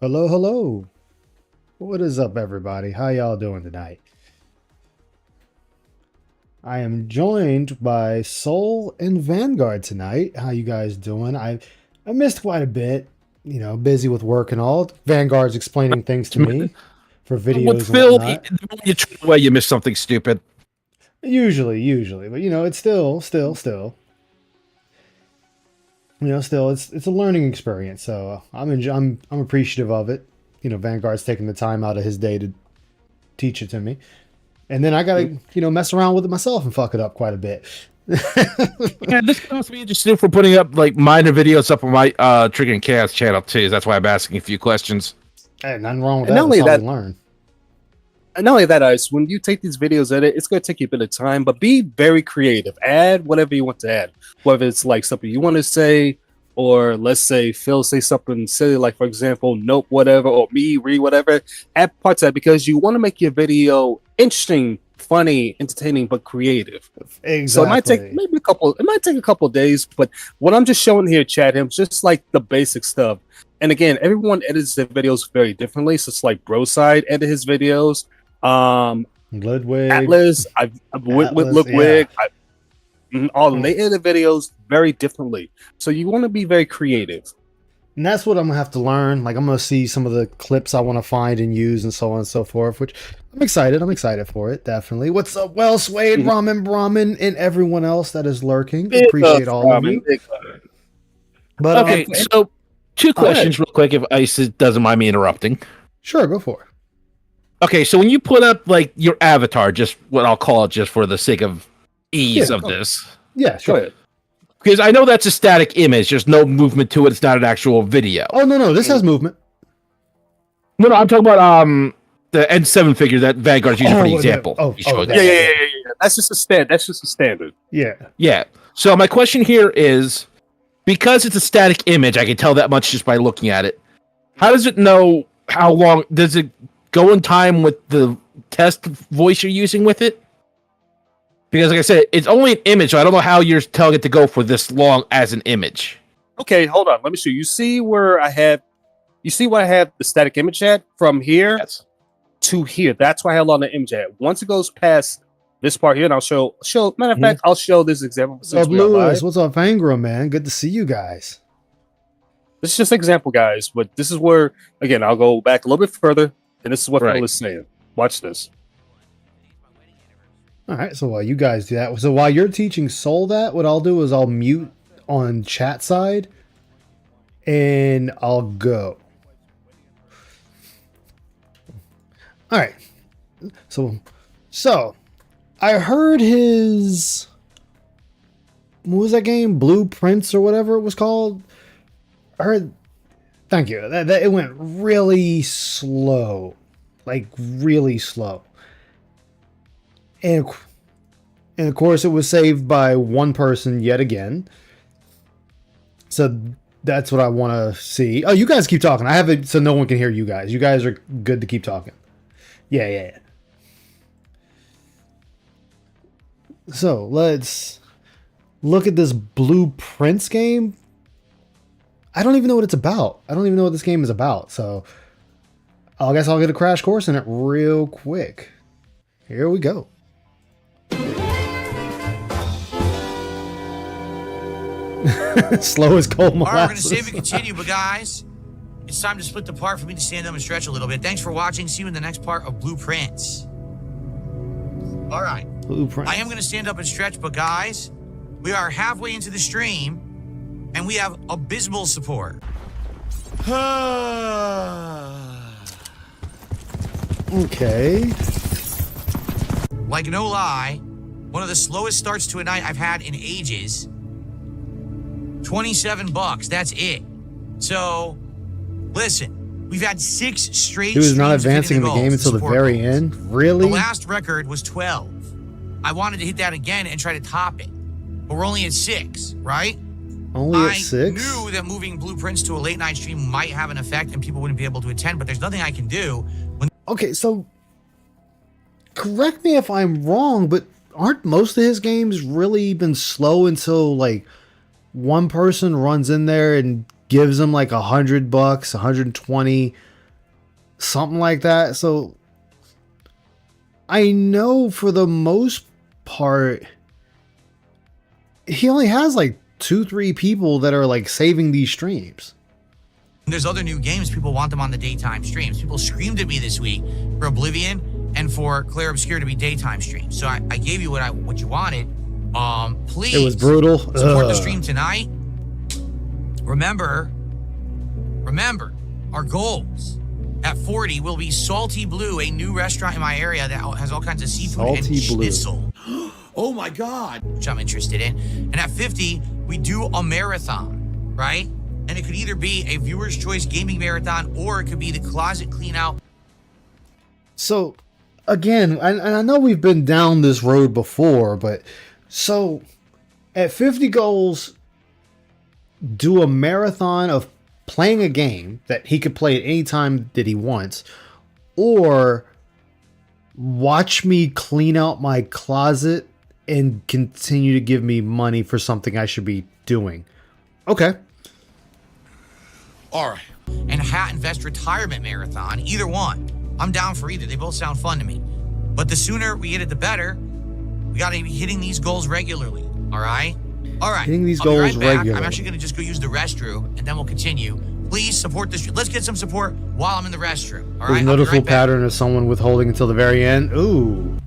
Hello, hello. What is up, everybody? How y'all doing tonight? I am joined by Soul and Vanguard tonight. How you guys doing? I missed quite a bit, busy with work and all. Vanguard's explaining things to me for With videos and Phil, whatnot. you turn away, you miss something stupid. Usually, but it's still. Still, it's a learning experience. So I'm appreciative of it. Vanguard's taking the time out of his day to teach it to me. And then I gotta, mess around with it myself and fuck it up quite a bit. Yeah, this can also be interesting for putting up like minor videos up on my Trigger and Chaos channel too. That's why I'm asking a few questions. Hey, nothing wrong with And that. not That's only how we that, learn. and not only that, Ice, when you take these videos edit, it's going to take you a bit of time, but be very creative. Add whatever you want to add, whether it's like something you want to say, or let's say Phil say something silly, like for example, nope, whatever, or me read whatever. Add parts of that because you want to make your video interesting, funny, entertaining, but creative. Exactly. So it might take maybe a couple. It might take a couple of days, but what I'm just showing here, Chad, him just like the basic stuff. And again, everyone edits their videos very differently. So it's like Broside edit his videos. Ludwig, Atlas, I've with Atlas, Ludwig, yeah. all of them. They edit videos very differently. So you want to be very creative. And that's what I'm gonna have to learn. Like I'm gonna see some of the clips I want to find and use and so on and so forth, which I'm excited. I'm excited for it, definitely. What's up, Well Swayed, Ramen Brahmin, and everyone else that is lurking? Appreciate all of you. But Okay, so two questions real quick if Ice doesn't mind me interrupting. Sure, go for it. Okay, so when you put up like your avatar, just what I'll call it just for the sake of ease of this. Yeah, sure. Go ahead. Because I know that's a static image, there's no movement to it, it's not an actual video. Oh no, this has movement. No, I'm talking about the N7 figure that Vanguard's using for the example. Yeah. That's just a standard. Yeah. Yeah. So my question here is, because it's a static image, I can tell that much just by looking at it. How does it know how long? Does it go in time with the test voice you're using with it? Because like I said, it's only an image, so I don't know how you're telling it to go for this long as an image. Okay, hold on. Let me show you. You see where I have the static image at from here to here. That's why I have a lot of image at. Once it goes past this part here, and I'll show. Matter of fact, I'll show this example. What's up, Lewis? What's up, Angra, man? Good to see you guys. This is just an example, guys. But this is where, again, I'll go back a little bit further, and this is what Phil is saying. Watch this. All right, so while you guys do that, so while you're teaching Soul that, what I'll do is I'll mute on chat side, and I'll go. All right, so I heard his, what was that game? Blueprints or whatever it was called. I heard. Thank you. That it went really slow, like really slow. And of course, it was saved by one person yet again. So that's what I want to see. Oh, you guys keep talking. I have it so no one can hear you guys. You guys are good to keep talking. Yeah. So let's look at this Blueprints game. I don't even know what it's about. I don't even know what this game is about. So I guess I'll get a crash course in it real quick. Here we go. Slow as cold molasses. All right, we're going to save and continue, but guys, it's time to split the part for me to stand up and stretch a little bit. Thanks for watching. See you in the next part of Blueprints. All right. Blueprints. I am going to stand up and stretch, but guys, we are halfway into the stream, and we have abysmal support. Okay. Like, no lie, one of the slowest starts to a night I've had in ages. $27, that's it. So, listen, we've had 6 straight. He was not advancing in the game until the very end. Really? The last record was 12. I wanted to hit that again and try to top it, but we're only at 6, right? Only at 6? I knew that moving Blueprints to a late night stream might have an effect and people wouldn't be able to attend, but there's nothing I can do. Okay, so correct me if I'm wrong, but aren't most of his games really been slow until like one person runs in there and gives him like $100, 120 something like that. So I know for the most part, he only has like 2-3 people that are like saving these streams. There's other new games. People want them on the daytime streams. People screamed at me this week for Oblivion and for Clair Obscure to be daytime streams. So I gave you what you wanted. Please. It was brutal. Support the stream tonight. Remember our goals. At 40 will be Salty Blue, a new restaurant in my area that has all kinds of seafood and Salty Blue. schnitzel. Oh my God. Which I'm interested in. And at 50, we do a marathon, right? And it could either be a viewer's choice gaming marathon or it could be the closet clean out. So again, and I know we've been down this road before, but so at 50 goals, do a marathon of playing a game that he could play at any time that he wants, or watch me clean out my closet and continue to give me money for something I should be doing. Okay. All right. And Hat Invest Retirement Marathon, either one. I'm down for either. They both sound fun to me. But the sooner we get it, the better. We got to be hitting these goals regularly. All right? All right. Hitting these I'll be goals right back. regularly. I'm actually going to just go use the restroom, and then we'll continue. Please support this. Let's get some support while I'm in the restroom. All right? There's a I'll be noticeable right back. pattern of someone withholding until the very end. Ooh.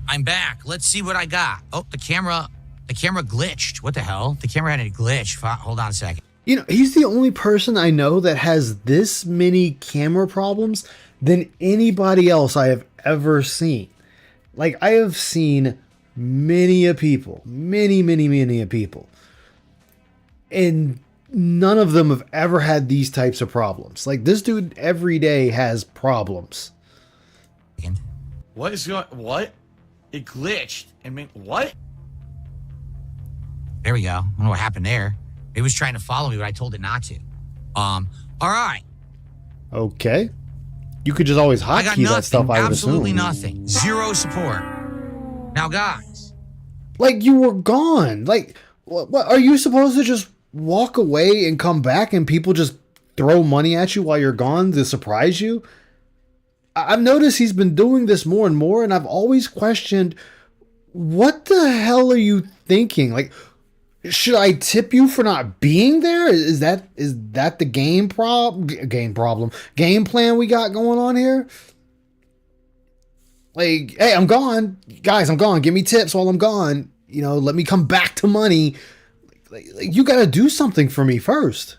I'm back. Let's see what I got. Oh, the camera glitched. What the hell? The camera had a glitch. Hold on a second. You know, he's the only person I know that has this many camera problems than anybody else I have ever seen. Like, I have seen many a people, many a people, and none of them have ever had these types of problems. Like, this dude every day has problems. What is going? What? It glitched. I mean, what? There we go. I don't know what happened there. It was trying to follow me, but I told it not to. All right. Okay. You could just always I got hotkey nothing. that stuff, I would Absolutely assume. nothing. Zero support. Now, guys. Like, you were gone. Like, what are you supposed to just walk away and come back and people just throw money at you while you're gone to surprise you? I've noticed he's been doing this more and more, and I've always questioned, what the hell are you thinking? Like, should I tip you for not being there? Is that the game plan we got going on here? Like, hey, I'm gone. Guys, I'm gone. Give me tips while I'm gone. You know, let me come back to money. Like, you got to do something for me first.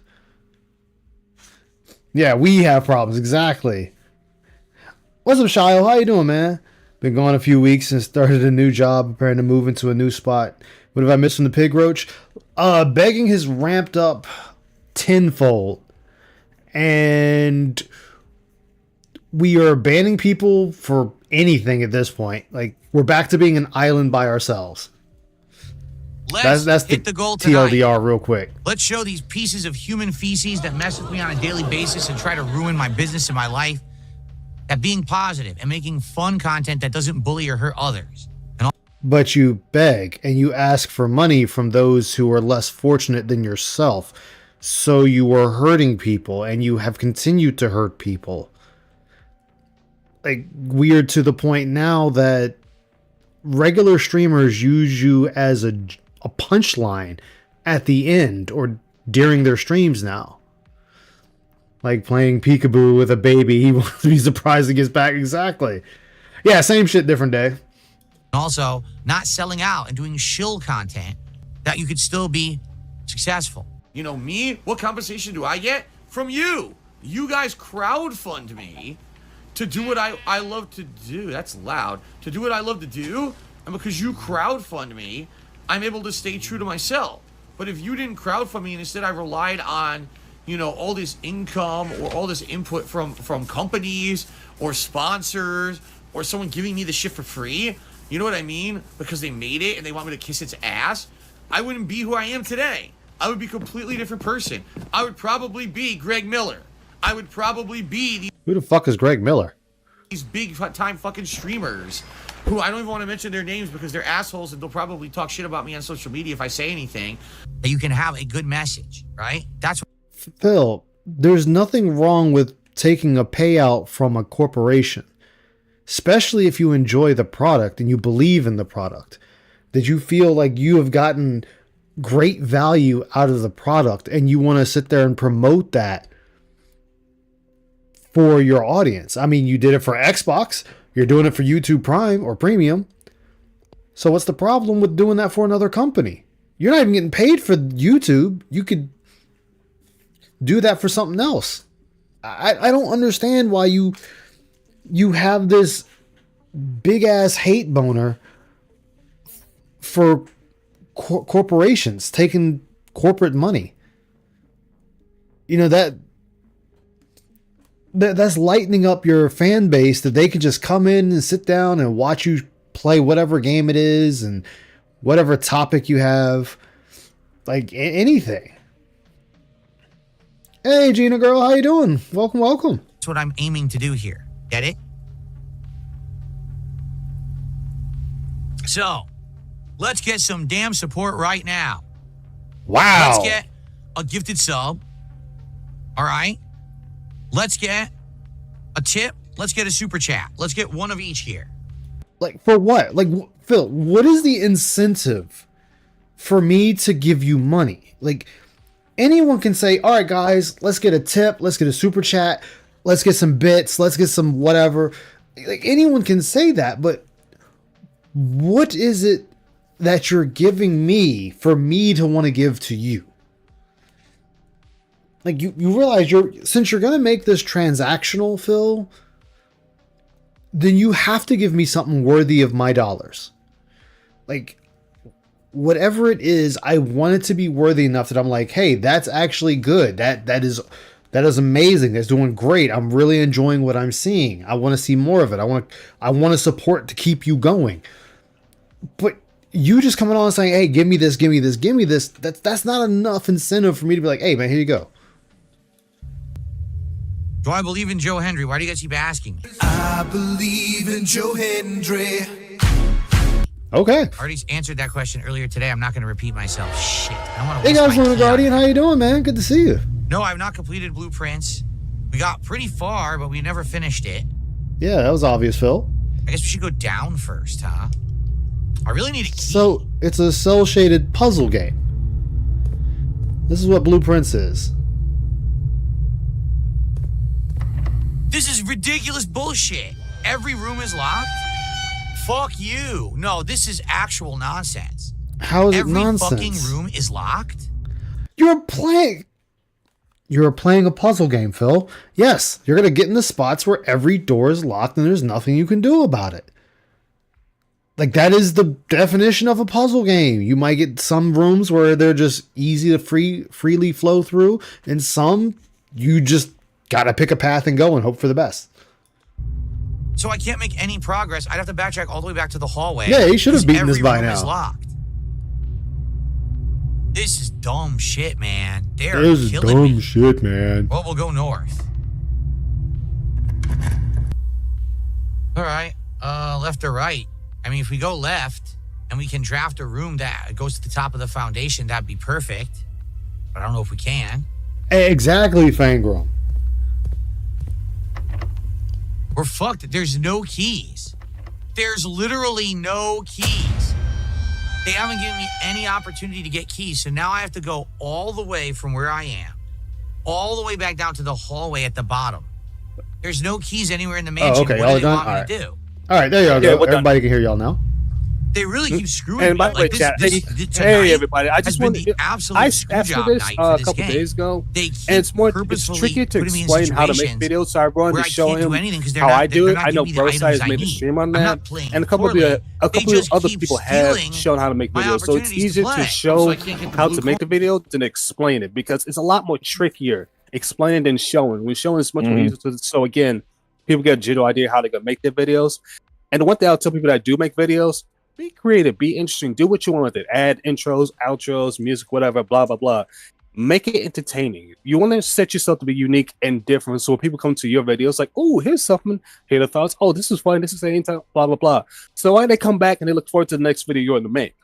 Yeah, we have problems. Exactly. What's up, Shio? How you doing, man? Been gone a few weeks and started a new job, preparing to move into a new spot. What have I missed from the pig roach? Begging has ramped up tenfold. And we are banning people for anything at this point. Like, we're back to being an island by ourselves. Let's That's hit the the goal tonight. TLDR real quick. Let's show these pieces of human feces that mess with me on a daily basis and try to ruin my business and my life that being positive and making fun content that doesn't bully or hurt others. But you beg and you ask for money from those who are less fortunate than yourself. So you are hurting people and you have continued to hurt people. Like, weird to the point now that regular streamers use you as a punchline at the end or during their streams now. Like playing peekaboo with a baby. He wants to be surprised he gets back. Exactly. Yeah, same shit, different day. Also, not selling out and doing shill content that you could still be successful. You know me? What compensation do I get? From you. You guys crowdfund me to do what I love to do. That's loud. To do what I love to do. And because you crowdfund me, I'm able to stay true to myself. But if you didn't crowdfund me and instead I relied on, you know, all this income or all this input from companies or sponsors or someone giving me the shit for free, you know what I mean? Because they made it and they want me to kiss its ass, I wouldn't be who I am today. I would be a completely different person. I would probably be Greg Miller. I would probably be Who the fuck is Greg Miller? these big time fucking streamers who I don't even want to mention their names because they're assholes and they'll probably talk shit about me on social media if I say anything. You can have a good message, right? That's Phil, there's nothing wrong with taking a payout from a corporation, especially if you enjoy the product and you believe in the product, that you feel like you have gotten great value out of the product and you want to sit there and promote that for your audience. I mean, you did it for Xbox, you're doing it for YouTube Prime or Premium. So what's the problem with doing that for another company? You're not even getting paid for YouTube. You could do that for something else. I don't understand why you have this big ass hate boner for corporations taking corporate money. You know, that's lightening up your fan base, that they can just come in and sit down and watch you play whatever game it is and whatever topic you have, like anything. Hey, Gina girl, how you doing? Welcome. That's what I'm aiming to do here. Get it? So, let's get some damn support right now. Wow. Let's get a gifted sub. All right. Let's get a tip. Let's get a super chat. Let's get one of each here. Like, for what? Like, Phil, what is the incentive for me to give you money? Like, anyone can say, all right, guys, let's get a tip. Let's get a super chat. Let's get some bits. Let's get some whatever. Like, anyone can say that, but what is it that you're giving me for me to want to give to you? Like, you realize since you're going to make this transactional, Phil, then you have to give me something worthy of my dollars. Like, whatever it is, I want it to be worthy enough that I'm like, hey, that's actually good. That is amazing. That's doing great. I'm really enjoying what I'm seeing. I want to see more of it. I want to support to keep you going. But you just coming on and saying, hey, give me this. That's not enough incentive for me to be like, hey, man, here you go. Do I believe in Joe Hendry? Why do you guys keep asking me? I believe in Joe Hendry. Okay. I already answered that question earlier today. I'm not going to repeat myself. Shit. I want to. Hey guys, Luna Guardian, how you doing, man? Good to see you. No, I've not completed Blueprints. We got pretty far, but we never finished it. Yeah, that was obvious, Phil. I guess we should go down first, huh? I really need a key. So, it's a cel-shaded puzzle game. This is what Blueprints is. This is ridiculous bullshit. Every room is locked? Fuck you. No, this is actual nonsense. How is it Every nonsense? fucking room is locked? You're playing a puzzle game, Phil. Yes, you're going to get in the spots where every door is locked and there's nothing you can do about it. Like, that is the definition of a puzzle game. You might get some rooms where they're just easy to freely flow through, and some you just got to pick a path and go and hope for the best. So I can't make any progress. I'd have to backtrack all the way back to the hallway. Yeah, you should have because beaten this every by room now. is locked. This is dumb shit, man. They're This is killing dumb me. shit, man. Well, we'll go north. All right. Left or right? I mean, if we go left and we can draft a room that goes to the top of the foundation, that'd be perfect. But I don't know if we can. Exactly, Fangrum. We're fucked. There's no keys. There's literally no keys. They haven't given me any opportunity to get keys, so now I have to go all the way from where I am, all the way back down to the hallway at the bottom. There's no keys anywhere in the mansion. okay, What y'all do they done? want me All right. to do? All right, there you Yeah, go. we're done. Everybody can hear y'all now. They really keep screwing And me. by the way, Like, chat, this hey, tonight everybody! I has just been wanted the absolute I screw asked for job this night for a this couple game. days ago, They and keep it's purposefully tricky to putting me in explain how to make situations videos. So I wanted where to I show can't do him anything 'cause they're how not- I do they're it. not I know giving me the Bro items Size I made a need. stream on I'm that, not playing and a couple poorly. of They just other keep people have stealing shown how to make my videos. So it's opportunities to easier play. to So show I can't get the how blue to make the video than explain it, because it's a lot more trickier explaining than showing. When showing is much more easier. So again, people get a general idea how they're gonna make their videos. And the one thing I'll tell people that do make videos: be creative, be interesting, do what you want with it. Add intros, outros, music, whatever, blah, blah, blah. Make it entertaining. You want to set yourself to be unique and different. So when people come to your videos, like, oh, here's something, here are the thoughts. Oh, this is fun. This is anything, blah, blah, blah. So why they come back and they look forward to the next video you're going to make.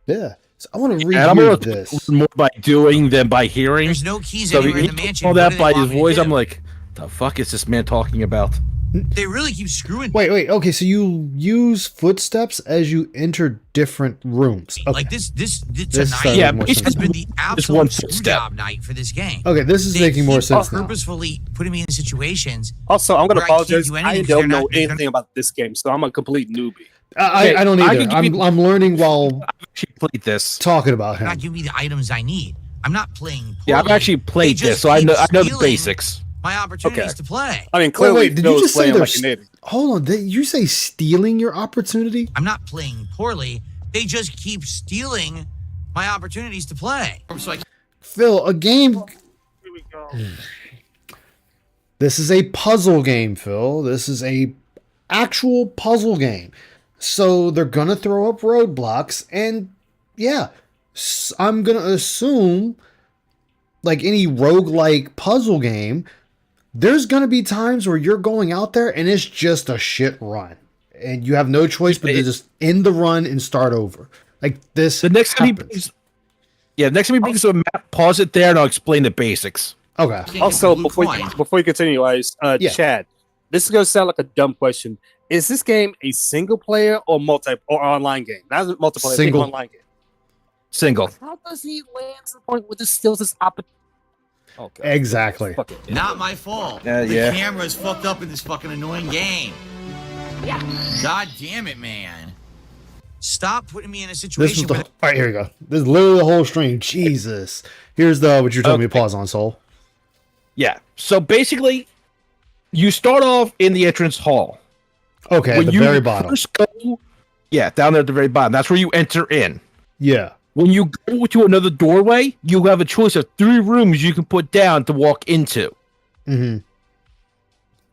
Yeah. So I want to And I'm rehear gonna this. learn more by doing than by hearing. There's no keys So anywhere in he the mansion. all What that do they by want his me to voice. do? I'm like, the fuck is this man talking about? They really keep screwing. Wait. Okay, so you use footsteps as you enter different rooms. Okay. Like this This tonight started Yeah, more but sense. has been the Just absolute one screw footstep. job night for this game. Okay, this is They making more keep sense now. purposefully putting me in situations. Also, I'm gonna Where I can't apologize. do I anything 'cause don't they're know not- they're anything about this game, so I'm a complete newbie. Okay, I don't I either. can give you- I'm learning while She played this. talking about Not him. giving me the items I need. I'm not playing poorly. Yeah, I've actually They played just this, so I keep know the stealing basics. My opportunities Okay. to play. I mean, clearly, Wait, did Phil you is just say playing there's? like an idiot. Hold on, did you say stealing your opportunity? I'm not playing poorly. They just keep stealing my opportunities to play. So I Phil, a game. This is a puzzle game, Phil. This is a actual puzzle game. So they're gonna throw up roadblocks, and yeah, I'm gonna assume, like any roguelike puzzle game, there's gonna be times where you're going out there and it's just a shit run, and you have no choice but to just end the run and start over. Like this. The next time he happens. brings, next time he brings up a map, pause it there, and I'll explain the basics. Okay. can't get Also, the blue coin. before you continue, guys, Yeah. Chad, this is gonna sound like a dumb question. Is this game a single player or online game? Not a multiplayer, Single. online game. Single. How does he land to the point where this steals this opportunity? Okay. Exactly. Fuck it. Not my fault. Yeah, the yeah. camera's fucked up in this fucking annoying game. God damn it, man. Stop putting me in a This was situation the. where All right, here we go. This is literally the whole stream. Jesus. Here's the what you told me to pause on, Soul. Yeah. So basically, you start off in the entrance hall. Okay, at the you very bottom. first go, yeah, down there at the very bottom. That's where you enter in. Yeah. When you go to another doorway, you have a choice of 3 rooms you can put down to walk into. Mm-hmm.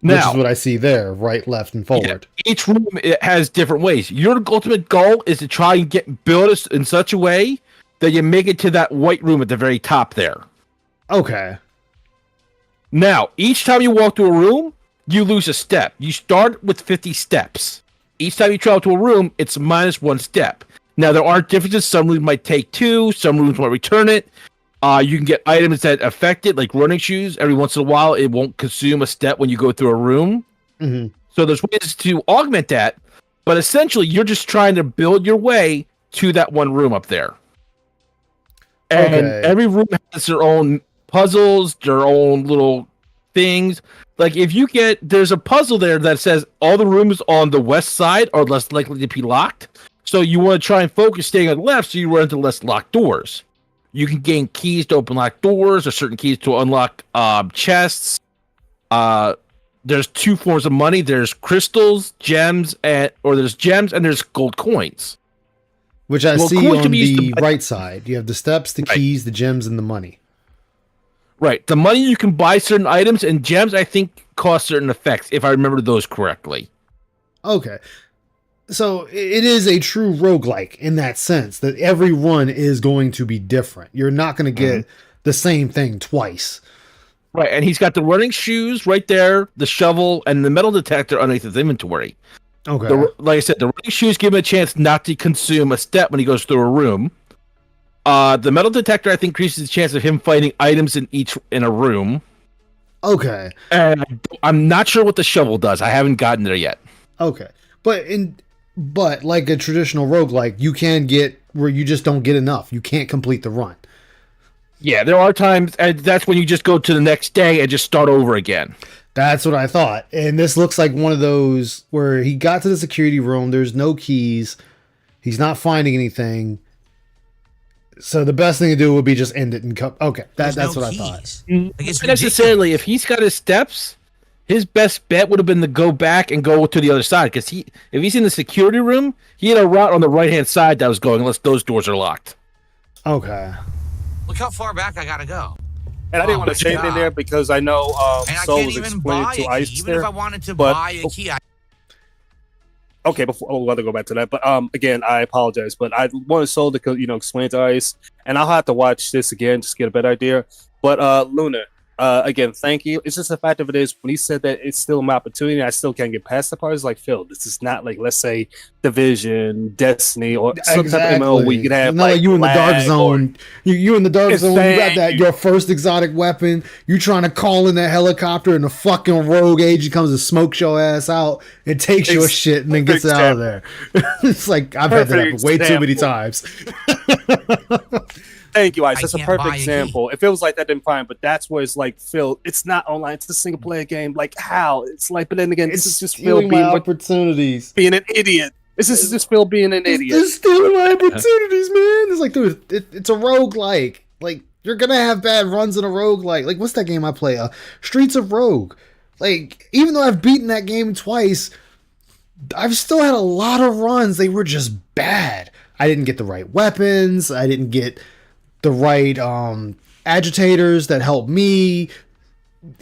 Which Now, is what I see there, right, left, and forward. each room it has different ways. Your ultimate goal is to try and build it in such a way that you make it to that white room at the very top there. Okay. Now, each time you walk to a room, you lose a step. You start with 50 steps. Each time you travel to a room, it's minus 1 step. Now, there are differences. Some rooms might take 2. Some rooms might return it. You can get items that affect it, like running shoes. Every once in a while, it won't consume a step when you go through a room. Mm-hmm. So there's ways to augment that. But essentially, you're just trying to build your way to that one room up there. And Okay. every room has their own puzzles, their own little things. Like if you there's a puzzle there that says all the rooms on the west side are less likely to be locked. So you want to try and focus staying on the left so you run into less locked doors. You can gain keys to open locked doors or certain keys to unlock chests. There's 2 forms of money. There's crystals, gems, there's gems and there's gold coins. Which I Well, see coins on can be used the to buy- right side. You have the steps, the Right. keys, the gems, and the money. Right. The money you can buy certain items and gems, I think, cost certain effects, if I remember those correctly. Okay. So it is a true roguelike in that sense that every run is going to be different. You're not going to get the same thing twice. Right. And he's got the running shoes right there, the shovel, and the metal detector underneath his inventory. Okay. Like I said, the running shoes give him a chance not to consume a step when he goes through a room. The metal detector, I think, increases the chance of him finding items in a room. Okay. And I'm not sure what the shovel does. I haven't gotten there yet. Okay. But like a traditional roguelike, you can get where you just don't get enough. You can't complete the run. Yeah, there are times, and that's when you just go to the next day and just start over again. That's what I thought. And this looks like one of those where he got to the security room, there's no keys, he's not finding anything. So the best thing to do would be just end it and come. Okay, that's there's no what keys. I thought. Like, it's Not necessarily. If he's got his steps, his best bet would have been to go back and go to the other side. Because if he's in the security room, he had a route on the right hand side that was going unless those doors are locked. Okay. Look how far back I gotta go. And I didn't Oh want my to say anything God. there because I know And I Soul can't was even explaining buy to a key. Ice Even there. if I wanted to but- buy a key, Okay, before I'll let her go back to that. But again, I apologize, but I wanted Soul to explain to Ice, and I'll have to watch this again just to get a better idea. But Luna, Again, thank you. It's just the fact of it is when he said that it's still my opportunity, I still can't get past the part. It's like, Phil, this is not like, let's say, Division, Destiny, or some type of MMO where you could have not like you in the dark lag zone. You in the dark zone. You got that Thank your first exotic weapon. You trying to call in that helicopter, and the fucking rogue agent comes and smokes your ass out and takes your shit and then gets perfect out of there. It's like I've had that Perfect happen way too many example. times. Thank you, Ice. That's a can't perfect buy a key. example. If it was like that, then fine. But that's where it's like, Phil, it's not online. It's a single player game. Like, how? It's like, but then again, this is just Phil stealing my being, opportunities. being an idiot. This is just Phil being an idiot. It's stealing my opportunities, man. It's like, dude, it's a roguelike. Like, you're gonna have bad runs in a roguelike. Like, what's that game I play? Streets of Rogue. Like, even though I've beaten that game twice, I've still had a lot of runs. They were just bad. I didn't get the right weapons. I didn't get the right agitators that helped me.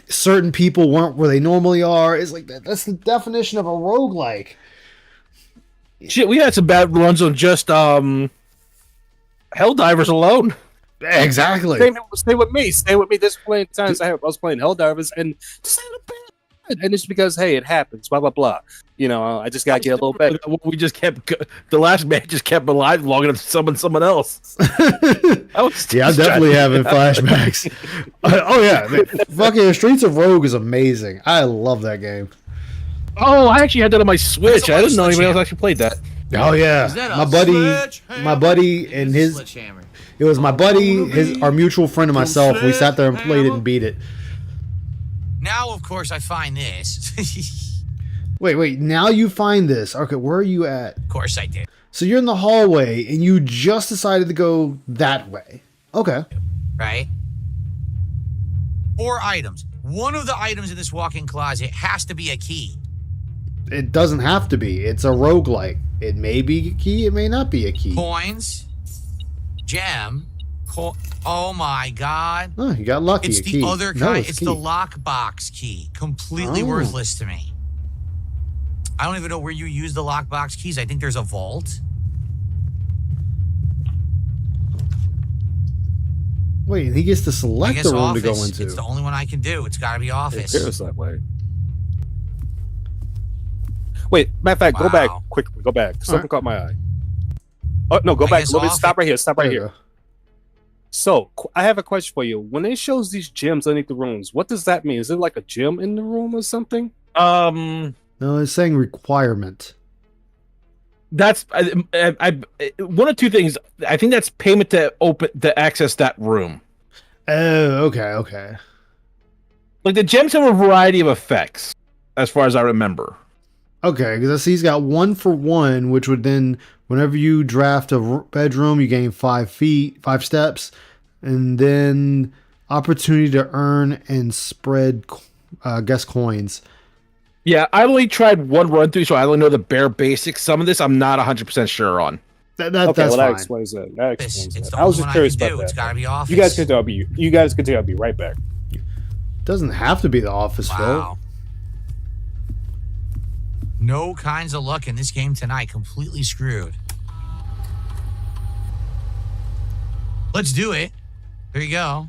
Certain people weren't where they normally are. It's like that's the definition of a roguelike. Shit, we had some bad runs on just Helldivers alone. Exactly. Stay with me. Stay with me. There's plenty of times I was playing Helldivers and just had a bad. And it's because, hey, it happens, blah, blah, blah. You know, I just got to get a little better. We just kept the last man just kept alive long enough to summon someone else. Yeah, I'm definitely having flashbacks. Oh yeah, fucking Streets of Rogue is amazing. I love that game. Oh, I actually had that on my Switch. That's a I didn't know anybody sledgehammer. else actually played that. Oh yeah, Is that a my buddy sledgehammer? and It is a his. sledgehammer. It was my buddy, our mutual friend, and myself. We sat there and played it and beat it. Now, of course, I find this. Wait. Now you find this. Okay, where are you at? Of course I did. So you're in the hallway, and you just decided to go that way. Okay. Right? 4 items. One of the items in this walk-in closet has to be a key. It doesn't have to be. It's a roguelike. It may be a key. It may not be a key. Coins, gem, oh my god. Oh, you got lucky. It's a the key. other No, kind. it's It's key. the lockbox key. Completely Oh. worthless to me. I don't even know where you use the lockbox keys. I think there's a vault. Wait, he gets to I select guess the room office. to go into. It's the only one I can do. It's got to be It office. appears that way. Wait, matter of fact, go back Wow. quickly. Go back. Something right. caught my eye. Oh no, go I back guess a little bit. off Stop it- right here. Stop right There you here. go. So I have a question for you. When it shows these gems underneath the rooms, what does that mean? Is it like a gem in the room or something? No, it's saying requirement. That's one of two things. I think that's payment to access that room. Oh, okay. Like the gems have a variety of effects, as far as I remember. Okay, because I see he's got 1 for 1, which would then, whenever you draft a bedroom, you gain 5 feet, 5 steps, and then opportunity to earn and spread guest coins. Yeah, I only tried one run through, so I only know the bare basics. Some of this I'm not 100% sure on. That, Okay, that's well that fine. explains that. That It's explains the that. I was only just one I curious can about do. It's that. got to be office. You guys continue. You guys continue. I'll be right back. Doesn't have to be the office, Wow. No kinds of luck in this game tonight. Completely screwed. Let's do it. There you go.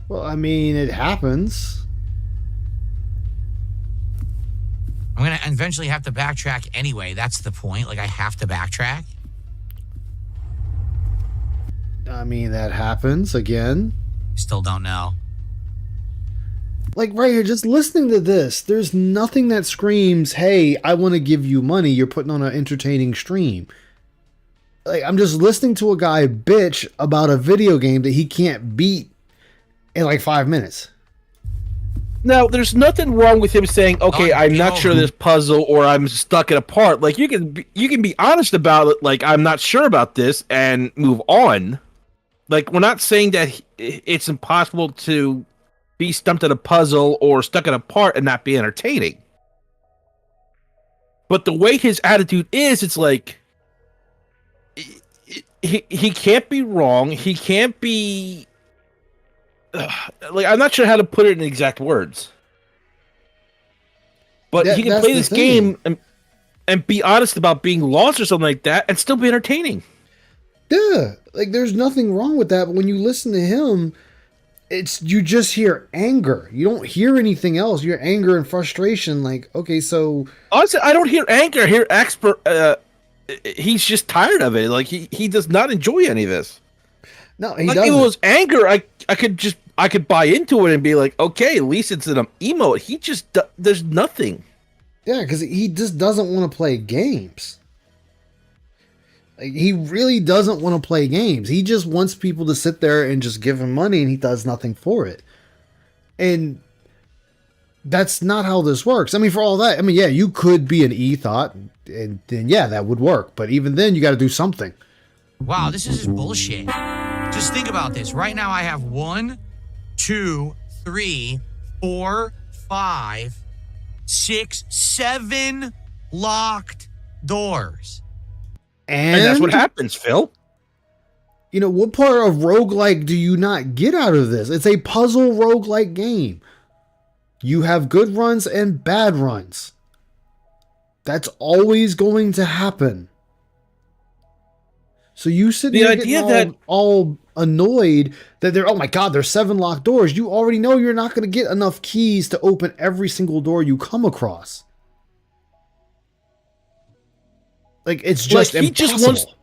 Phil. Well, I mean, it happens. I'm going to eventually have to backtrack anyway. That's the point. Like, I have to backtrack. I mean, that happens again. Still don't know. Like right here, just listening to this, there's nothing that screams, hey, I want to give you money. You're putting on an entertaining stream. Like, I'm just listening to a guy bitch about a video game that he can't beat in like 5 minutes. Now, there's nothing wrong with him saying, "Okay, Oh, I'm you not know sure of who- this puzzle, or I'm stuck in a part." Like you can be honest about it. Like I'm not sure about this, and move on. Like we're not saying that it's impossible to be stumped at a puzzle or stuck in a part and not be entertaining. But the way his attitude is, it's like he can't be wrong. He can't be. Like I'm not sure how to put it in exact words, but he can That's play the this thing. game and be honest about being lost or something like that, and still be entertaining. Yeah, like there's nothing wrong with that. But when you listen to him, it's you just hear anger. You don't hear anything else. You hear anger and frustration. Like, okay, so Honestly, I don't hear anger. I hear expert. He's just tired of it. Like he does not enjoy any of this. no, he Like doesn't. if it was anger, I could buy into it and be like, okay, at least it's an emote. He just there's nothing. Yeah, because he just doesn't want to play games. Like, he really doesn't want to play games. He just wants people to sit there and just give him money, and he does nothing for it. And that's not how this works. I mean, for all that, I mean, yeah, you could be an e-thought, and then yeah, that would work. But even then, you got to do something. Wow, this is just bullshit. Just think about this. Right now, I have 1, 2, 3, 4, 5, 6, 7 locked doors. And that's what happens, Phil. You know, what part of roguelike do you not get out of this? It's a puzzle roguelike game. You have good runs and bad runs. That's always going to happen. So you sit The there idea getting that- all annoyed that oh my God, there's 7 locked doors. You already know you're not going to get enough keys to open every single door you come across. Like, it's just Like, impossible.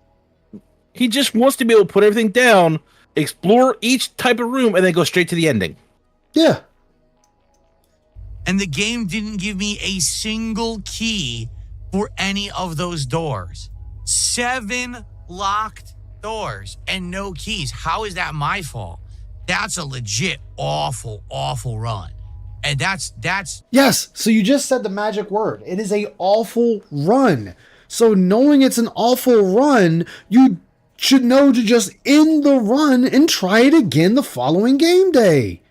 He just wants to be able to put everything down, explore each type of room, and then go straight to the ending. Yeah. And the game didn't give me a single key for any of those doors. 7 locked doors and no keys. How is that my fault? That's a legit awful, awful run. And that's Yes. So you just said the magic word. It is a awful run. So knowing it's an awful run, you should know to just end the run and try it again the following game day.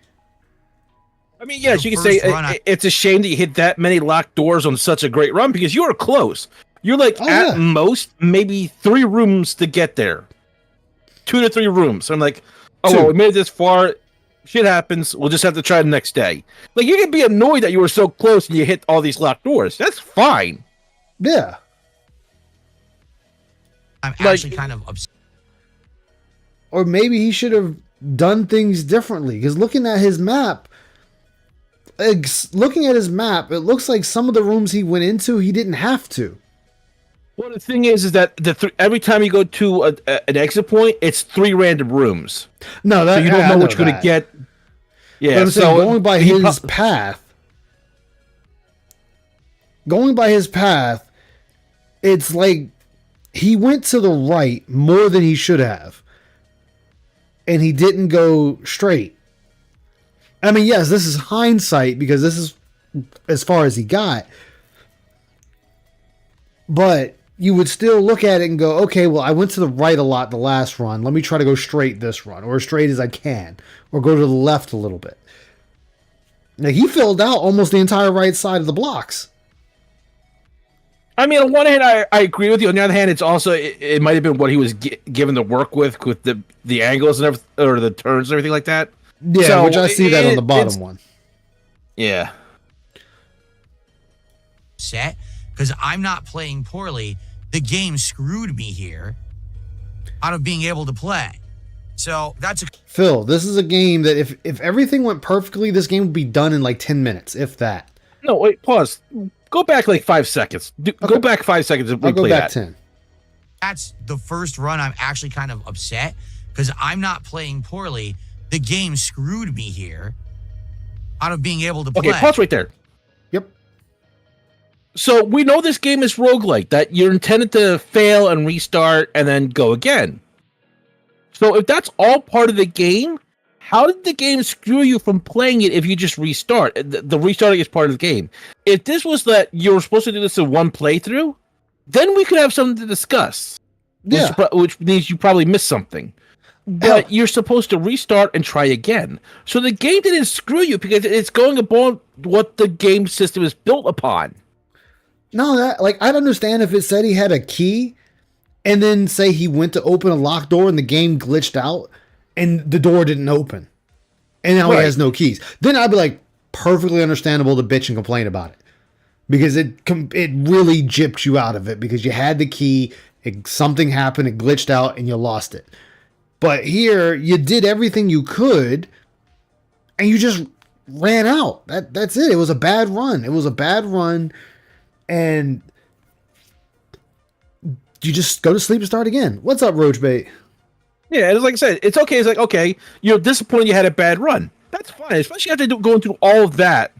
I mean, yes, The you can say first run, it's a shame that you hit that many locked doors on such a great run because you were close. You're like Oh, at yeah. most maybe 3 rooms to get there, 2 to 3 rooms. So I'm like, oh, 2. well, we made it this far. Shit happens. We'll just have to try the next day. Like you can be annoyed that you were so close and you hit all these locked doors. That's fine. Yeah. I'm Like- actually kind of upset. Or maybe he should have done things differently. Because looking at his map, it looks like some of the rooms he went into, he didn't have to. Well, the thing is that every time you go to an exit point, it's 3 random rooms. No, that So you don't I know what you're going to that. get. But Yeah, I'm saying so going by he his path, it's like he went to the right more than he should have. And he didn't go straight. I mean, yes, this is hindsight because this is as far as he got. But you would still look at it and go, okay, well, I went to the right a lot the last run. Let me try to go straight this run, or as straight as I can, or go to the left a little bit. Like, he filled out almost the entire right side of the blocks. I mean, on one hand, I agree with you. On the other hand, it's also it might have been what he was given to work with the angles and everything, or the turns and everything like that. Yeah, So, which I see that on the it's- bottom one. Yeah. Set because I'm not playing poorly. The game screwed me here out of being able to play. So that's a Phil, this is a game that if everything went perfectly, this game would be done in like 10 minutes, if that. No, wait, pause. Go back like 5 seconds. Go back 5 seconds and I'll go replay back that. 10. that's the first run. I'm actually kind of upset because I'm not playing poorly. The game screwed me here out of being able to play. Okay, pause right there. Yep. So we know this game is roguelike, that you're intended to fail and restart and then go again. So if that's all part of the game, how did the game screw you from playing it if you just restart? The restarting is part of the game. If this was that you were supposed to do this in one playthrough, then we could have something to discuss. Yeah. Which means you probably missed something. But you're supposed to restart and try again. So the game didn't screw you because it's going upon what the game system is built upon. No, that like I'd understand if it said he had a key and then say he went to open a locked door and the game glitched out and the door didn't open. And now he Right. has no keys. Then I'd be like perfectly understandable to bitch and complain about it. Because it really gypped you out of it because you had the key, something happened, it glitched out and you lost it. But here you did everything you could and you just ran out. That's it. It was a bad run. It was a bad run, and you just go to sleep and start again. What's up, Roachbait? Yeah, it's like I said, it's okay. It's like, okay, you're disappointed you had a bad run. That's fine, especially after going through all of that,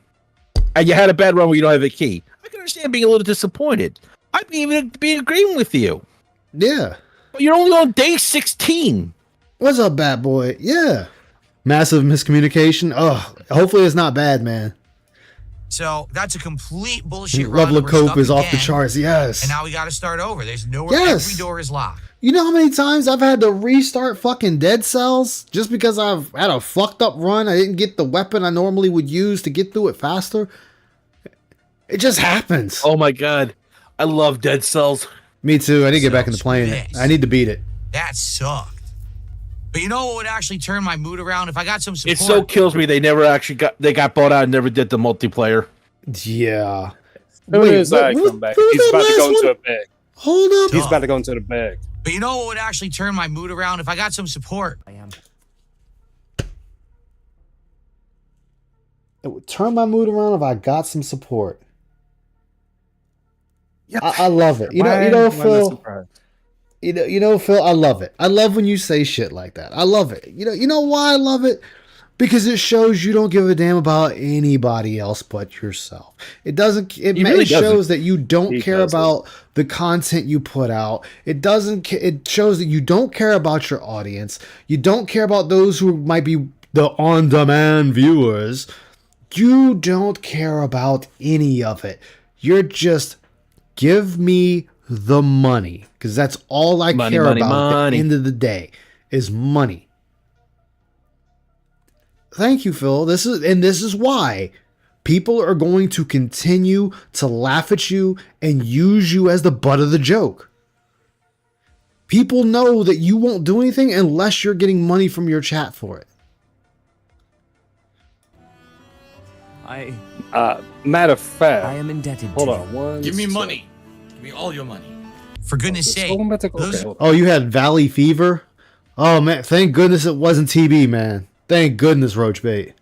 and you had a bad run where you don't have a key. I can understand being a little disappointed. I'd even be agreeing with you. Yeah. But you're only on day 16. What's up, bad boy? Yeah. Massive miscommunication. Oh, hopefully it's not bad, man. So that's a complete bullshit run. Level of We're cope stuck is off the again, charts. Yes. And now we got to start over. There's nowhere. Yes. Every door is locked. You know how many times I've had to restart fucking Dead Cells just because I've had a fucked up run? I didn't get the weapon I normally would use to get through it faster. It just happens. Oh my god, I love Dead Cells. Me too. I need to get back into playing it. I need to beat it. That sucked. But you know what would actually turn my mood around if I got some support? It so kills me they never actually got bought out and never did the multiplayer. Yeah. Wait, as I come back, he's about to go into a bag. Hold up. He's about to go into the bag. But you know what would actually turn my mood around if I got some support? It would turn my mood around if I got some support. Yeah, I love it. You know, Phil. You know, Phil. I love it. I love when you say shit like that. I love it. You know why I love it? Because it shows you don't give a damn about anybody else but yourself. It doesn't. It shows that you don't care about the content you put out. It doesn't. It shows that you don't care about your audience. You don't care about those who might be the on-demand viewers. You don't care about any of it. You're just give me the money, because that's all I care about. At the end of the day is money. Thank you, Phil. This is why people are going to continue to laugh at you and use you as the butt of the joke. People know that you won't do anything unless you're getting money from your chat for it. Matter of fact, I am indebted. Hold on. Give me money. Give me all your money. For goodness sake. Oh, you had Valley Fever? Oh, man. Thank goodness it wasn't TB, man. Thank goodness, Roachbait.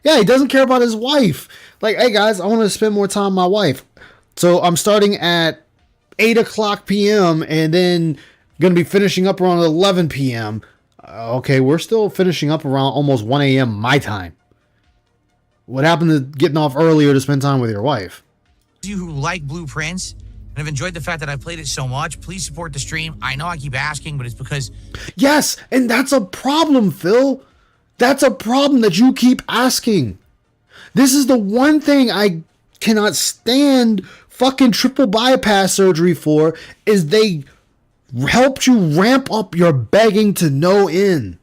Yeah, he doesn't care about his wife. Like, hey, guys, I want to spend more time with my wife. So I'm starting at 8 o'clock p.m. and then going to be finishing up around 11 p.m. Okay, we're still finishing up around almost 1 a.m. my time. What happened to getting off earlier to spend time with your wife? You who like Blueprints and have enjoyed the fact that I played it so much, please support the stream. I know I keep asking, but it's because... Yes, and that's a problem, Phil. That's a problem that you keep asking. This is the one thing I cannot stand fucking triple bypass surgery for, is they helped you ramp up your begging to no end.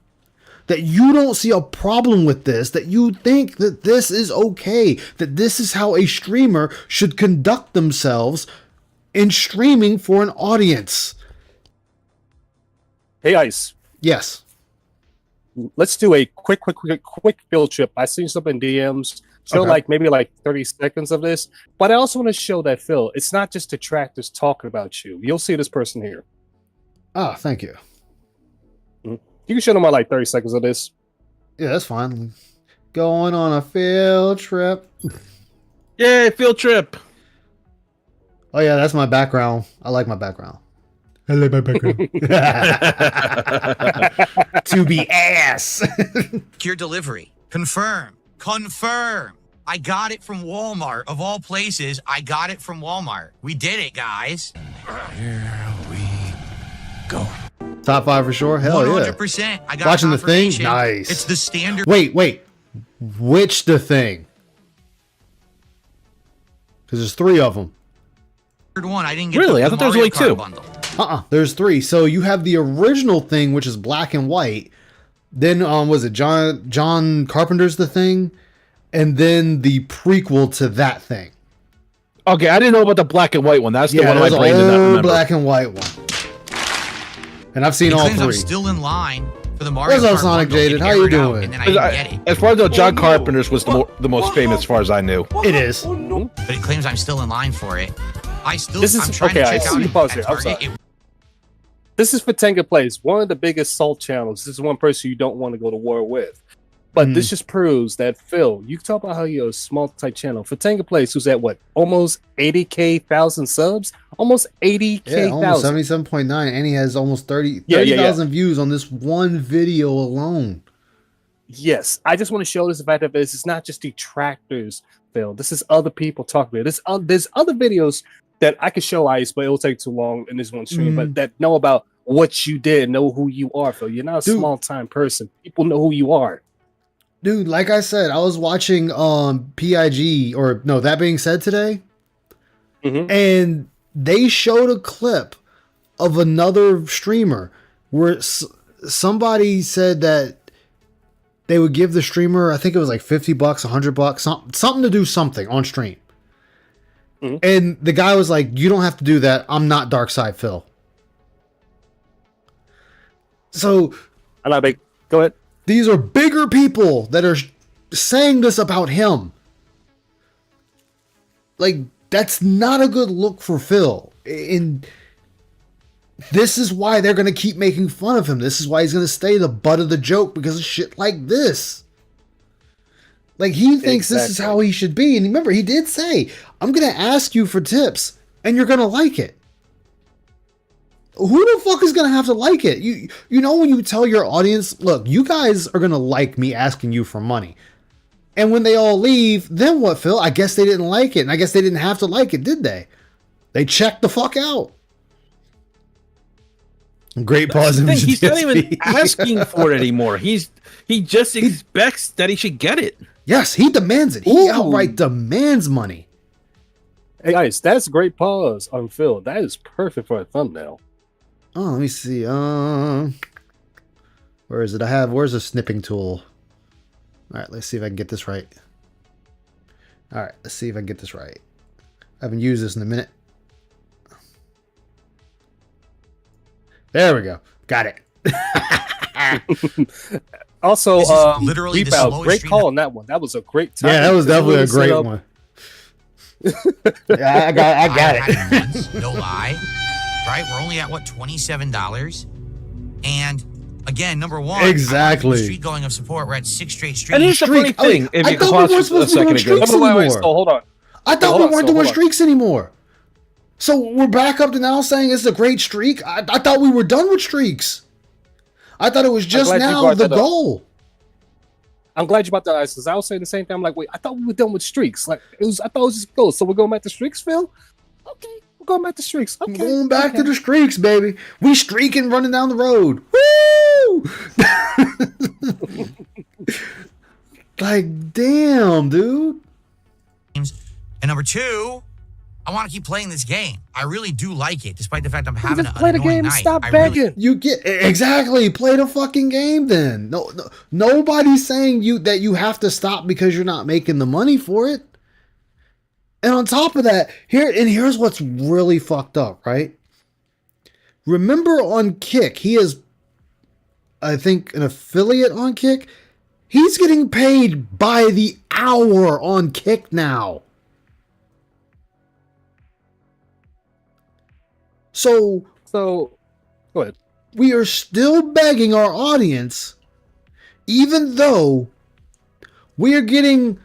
That you don't see a problem with this, that you think that this is okay, that this is how a streamer should conduct themselves in streaming for an audience. Hey, Ice. Yes. Let's do a quick field trip. I seen something in DMs. Show maybe 30 seconds of this. But I also want to show that, Phil, it's not just detractors talking about you. You'll see this person here. Ah, thank you. You can show them 30 seconds of this. Yeah, that's fine. Going on a field trip. Yay, field trip. Oh, yeah, that's my background. I like my background. I like my background. To be ass. Your delivery. Confirm. I got it from Walmart. Of all places, I got it from Walmart. We did it, guys. Here we go. Top 5 for sure. Hell 100%. Yeah. I got Watching the thing. confirmation. Nice. It's the standard. Wait. Which the thing? Because there's 3 of them. One. I didn't get Really? the I thought there was Mario only 2. Kart bundle. There's 3. So you have the original thing, which is black and white. Then was it John Carpenter's The Thing, and then the prequel to that thing. Okay, I didn't know about the black and white one. That's the one my brain did not remember. Black and white one. And I've seen all 3. I'm still in line for the Mario What's up, Kart Sonic bundle. Jaded? How you doing? And then I didn't get it. As far as I know, John Carpenter's was the most famous, as far as I knew. It is. But it claims I'm still in line for it. I'm trying Okay, to check I out see. Pause here. I'm Target. sorry. this is for Tenga Plays, one of the biggest salt channels. This is one person you don't want to go to war with. But this just proves that, Phil, you talk about how you're a small type channel. For Tenga Plays, who's at what? Almost 80,000 subs? Almost 80,000. Yeah, almost 77.9, and he has almost 30,000 views on this one video alone. Yes, I just want to show this the fact that this is not just detractors, Phil. This is other people talking about it. There's other videos that I could show Ice, but it'll take too long in this one stream, but that know about what you did, know who you are, Phil. You're not a small time person. People know who you are. Dude, like I said, I was watching PIG, or no, That Being Said today, and they showed a clip of another streamer where somebody said that they would give the streamer, I think it was like $50, $100, something to do something on stream. And the guy was like, "You don't have to do that. I'm not Dark Side Phil." So, go ahead. These are bigger people that are saying this about him. Like, that's not a good look for Phil. And this is why they're going to keep making fun of him. This is why he's going to stay the butt of the joke, because of shit like this. Like, he thinks this is how he should be. And remember, he did say, "I'm going to ask you for tips, and you're going to like it." Who the fuck is going to have to like it? You know, when you tell your audience, "Look, you guys are going to like me asking you for money." And when they all leave, then what, Phil? I guess they didn't like it. And I guess they didn't have to like it, did they? They checked the fuck out. Great pause. He's not even asking for it anymore. He just expects that he should get it. Yes, he demands it. He outright demands money. Hey guys, that's a great pause on Phil. That is perfect for a thumbnail. Oh, let me see. Where is it? Where's the snipping tool? All right, let's see if I can get this right. All right, let's see if I can get this right. I haven't used this in a minute. There we go. Got it. Also, literally the Rebound, slowest great stream call on that one. That was a great time. Yeah, that was definitely a great one. Yeah, I got it. Once, no lie. Right? We're only at what, $27? And again, number one, exactly. The streak going of support. We're at 6 straight streaks. And here's the funny thing. I thought we weren't supposed to be doing streaks anymore. So hold on. I thought we weren't doing streaks anymore. So we're back up to now saying it's a great streak. I thought we were done with streaks. I thought it was just now the goal. I'm glad you brought that, because I was saying the same thing. I'm like, wait, I thought we were done with streaks. Like, I thought it was just goals. So we're going back to streaks, Phil? Okay, we're going back to streaks. Okay, going back to the streaks, baby. We streaking, running down the road. Woo! Like, damn, dude. And number two, I want to keep playing this game. I really do like it, despite the fact I'm having an annoying night. Stop begging. You get exactly play the fucking game. Then no, nobody's saying that you have to stop because you're not making the money for it. And on top of that, here's what's really fucked up, right? Remember on Kick, he is, I think, an affiliate on Kick. He's getting paid by the hour on Kick now. So go ahead. We are still begging our audience, even though we are getting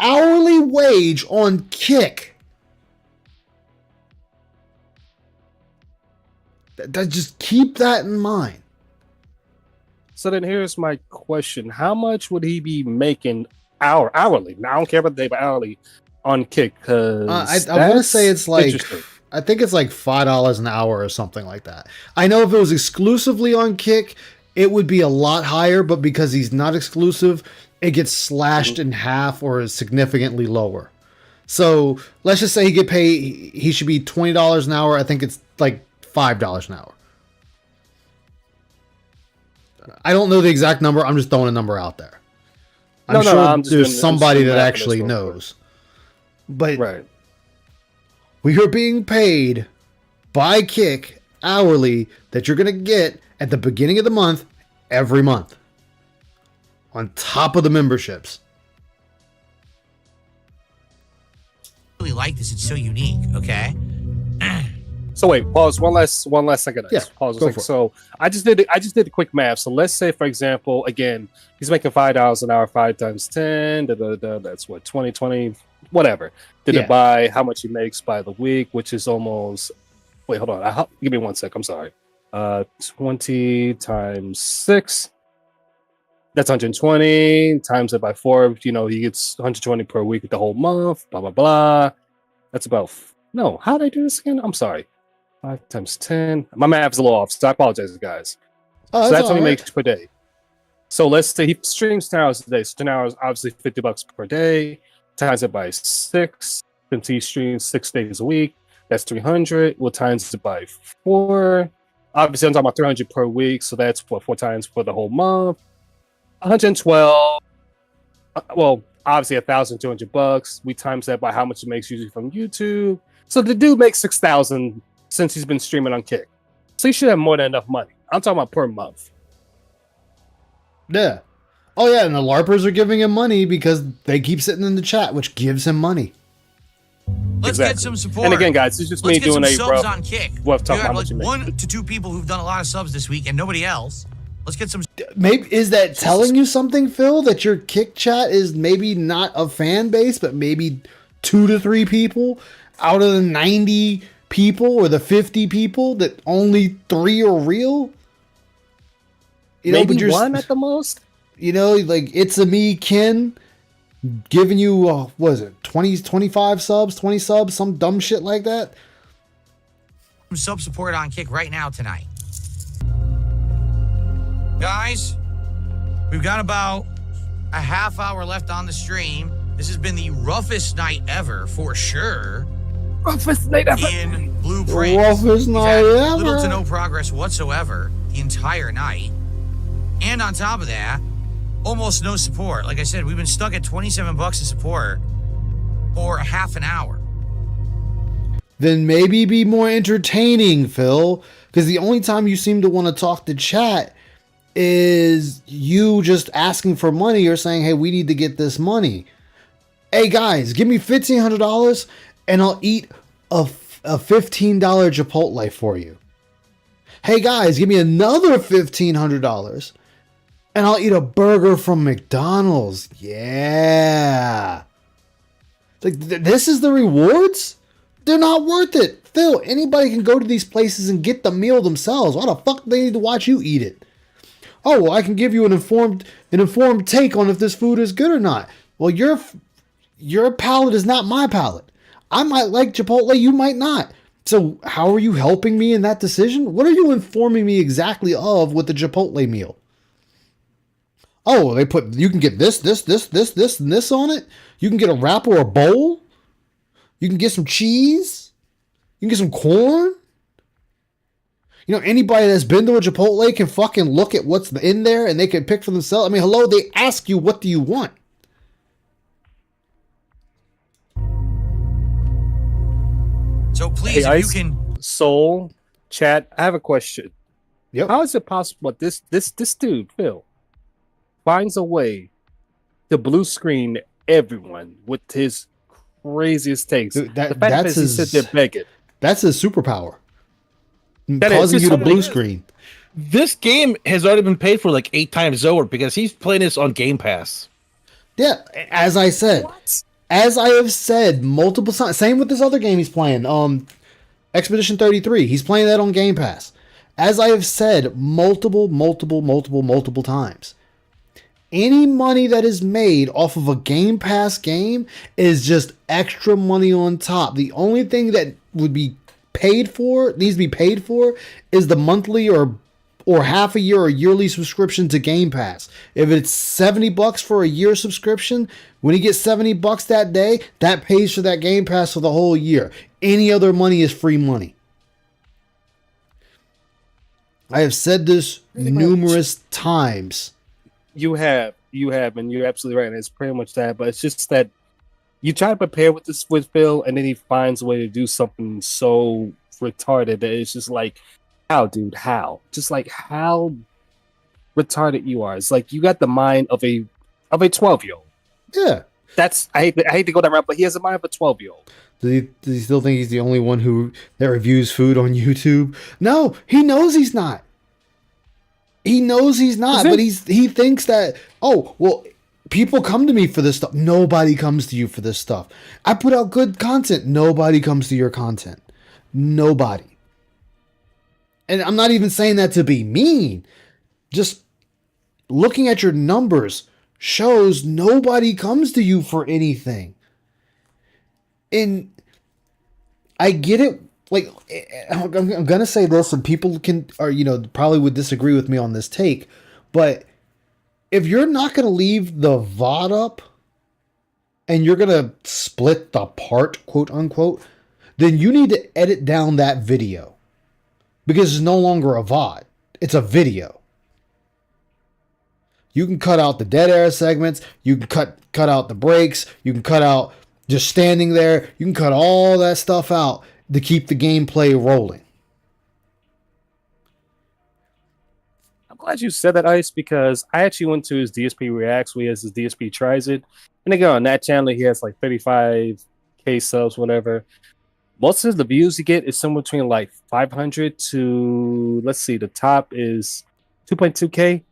hourly wage on Kick. Just keep that in mind. So then here's my question. How much would he be making hourly? Now, I don't care about the day, but hourly on Kick. I want to say it's like, I think it's like $5 an hour or something like that. I know if it was exclusively on Kick, it would be a lot higher, but because he's not exclusive, it gets slashed in half or is significantly lower. So let's just say he should be $20 an hour. I think it's like $5 an hour. I don't know the exact number. I'm just throwing a number out there. I'm sure there's somebody that actually knows. But right. We are being paid by Kick hourly that you're going to get at the beginning of the month every month. On top of the memberships. I really like this. It's so unique, okay? So wait, pause. One last second. Yeah, Pause. go Like, for it. so I just did the quick math. So let's say, for example, again, he's making $5 an hour, 5 times 10. That's what 20, whatever. Yeah. It by how much he makes by the week, which is almost. Wait, hold on. Give me 1 sec. I'm sorry. 20 times 6. That's 120. Times it by 4. You know, he gets 120 per week the whole month. Blah blah blah. That's about. No, how did I do this again? I'm sorry. 5 times 10. My math's a little off, so I apologize, guys. Oh, So that's what all he right. makes per day. So let's say he streams 10 hours a day. So 10 hours, obviously $50 per day. Times it by 6. Since he streams 6 days a week, that's 300. We'll times it by 4. Obviously, I'm talking about 300 per week. So that's what 4 times for the whole month. 112. Well, obviously $1,200. We times that by how much he makes usually from YouTube. So the dude makes 6,000 since he's been streaming on Kick. So he should have more than enough money. I'm talking about per month. Yeah. Oh yeah, and the LARPers are giving him money because they keep sitting in the chat, which gives him money. Let's Exactly. get some support. And again, guys, it's just Let's me get doing some a subs rough. on Kick. rough We talk have how like much you make. 1 to 2 people who've done a lot of subs this week and nobody else. Let's get some. Maybe is that telling you something, Phil? That your Kick chat is maybe not a fan base, but maybe 2 to 3 people out of the 90 people or the 50 people that only 3 are real. You know, Maybe but you're, one at the most. you know, like it's a me, Ken, giving you what is it, 20, 25 subs, 20 subs, some dumb shit like that. Sub support on Kick right now tonight. Guys, we've got about a half hour left on the stream. This has been the roughest night ever, for sure, Roughest night ever. in Blueprint. Roughest We've night had ever. little to no progress whatsoever the entire night. And on top of that, almost no support. Like I said, we've been stuck at $27 of support for a half an hour. Then maybe be more entertaining, Phil. Because the only time you seem to want to talk to chat is you just asking for money or saying, hey, we need to get this money. Hey, guys, give me $1,500 and I'll eat a $15 Chipotle for you. Hey, guys, give me another $1,500 and I'll eat a burger from McDonald's. Yeah. It's like, this is the rewards? They're not worth it. Phil, anybody can go to these places and get the meal themselves. Why the fuck do they need to watch you eat it? Oh, well, I can give you an informed take on if this food is good or not. Well, your palate is not my palate. I might like Chipotle, you might not. So how are you helping me in that decision? What are you informing me exactly of with the Chipotle meal? Oh, you can get this, and this on it. You can get a wrap or a bowl. You can get some cheese. You can get some corn. You know, anybody that's been to a Chipotle can fucking look at what's in there and they can pick for themselves. I mean, hello, they ask you, what do you want? So please, Hey, if Ice. you can. Soul chat. I have a question. Yep. How is it possible that this dude Phil finds a way to blue screen everyone with his craziest takes? Dude, the fact that's that he sit there begging. That's his superpower. That is. Causing you to Something blue is. screen. This game has already been paid for like 8 times over because he's playing this on Game Pass. Yeah, as I said. What? As I have said multiple times, same with this other game he's playing, Expedition 33. He's playing that on Game Pass. As I have said multiple times, any money that is made off of a Game Pass game is just extra money on top. The only thing that would be paid for, needs to be paid for, is the monthly or half a year or yearly subscription to Game Pass. If it's $70 for a year subscription, when you get $70 that day, that pays for that Game Pass for the whole year. Any other money is free money. I have said this numerous times. You have, and you're absolutely right. And it's pretty much that, but it's just that you try to prepare with Phil, and then he finds a way to do something so retarded that it's just like, how, dude? How? Just like how retarded you are. It's like you got the mind of a 12-year-old. Yeah. That's I hate to go that route, but he has a mind of a 12-year-old. Does he still think he's the only one that reviews food on YouTube? No, he knows he's not. He knows he's not, but he thinks that, oh, well, people come to me for this stuff. Nobody comes to you for this stuff. I put out good content. Nobody comes to your content. Nobody. And I'm not even saying that to be mean. Just looking at your numbers shows nobody comes to you for anything. And I get it. Like, I'm going to say this, and people probably would disagree with me on this take, but if you're not going to leave the VOD up and you're going to split the part, quote unquote, then you need to edit down that video because it's no longer a VOD. It's a video. You can cut out the dead air segments. You can cut out the breaks. You can cut out just standing there. You can cut all that stuff out to keep the gameplay rolling. I'm glad you said that, Ice, because I actually went to his DSP Reacts, where he has his DSP Tries It. And again, on that channel, he has like 35K subs, whatever. Most of the views he get is somewhere between like 500 to, let's see, the top is 2.2K.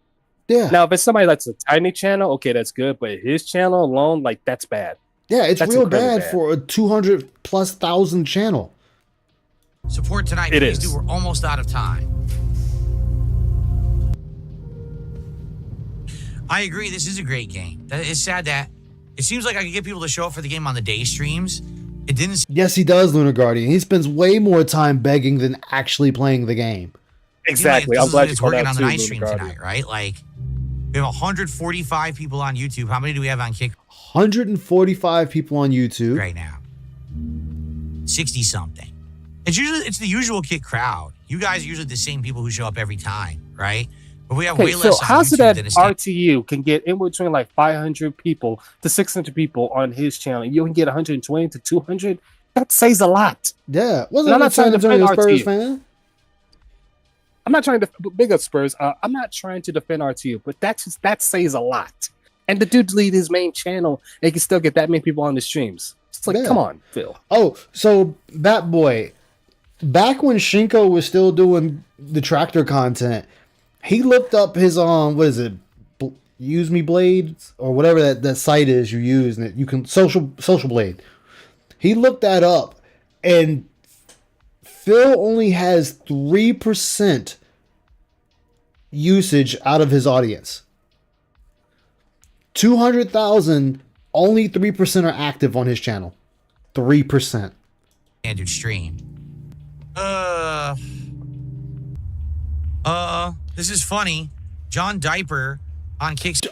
Yeah. Now, if it's somebody that's a tiny channel, okay, that's good. But his channel alone, like, that's bad. Yeah, it's That's real bad bad for a 200,000+ channel. Support tonight, It please is. do. We're almost out of time. I agree. This is a great game. It's sad that it seems like I could get people to show up for the game on the day streams. It didn't. Yes, he does, Lunar Guardian. He spends way more time begging than actually playing the game. Exactly. Like, I'm glad you it's called working out on the too, night Lunar stream Guardian. tonight, right? Like, we have 145 people on YouTube. How many do we have on Kick 145 people on YouTube. right now? 60 something. It's the usual Kick crowd. You guys are usually the same people who show up every time, right? But we have Okay, way so less on how's it YouTube that than a stand- RTU can get in between like 500 people to 600 people on his channel? You can get 120 to 200. That says a lot. Yeah. Wasn't And I'm that not trying San to Antonio defend Spurs RTU. fan? I'm not trying to big up Spurs. I'm not trying to defend RTU, but that says a lot. And the dude lead his main channel, and he can still get that many people on the streams. It's like, Yeah. come on, Phil. Oh, so Bat Boy, back when Shinko was still doing the tractor content, he looked up his what is it, Use Me Blades or whatever that site is you use, and you can social Blade. He looked that up, and Phil only has 3% usage out of his audience. 200,000, only 3% are active on his channel. 3%. standard stream. This is funny. John Diaper on Kickstarter.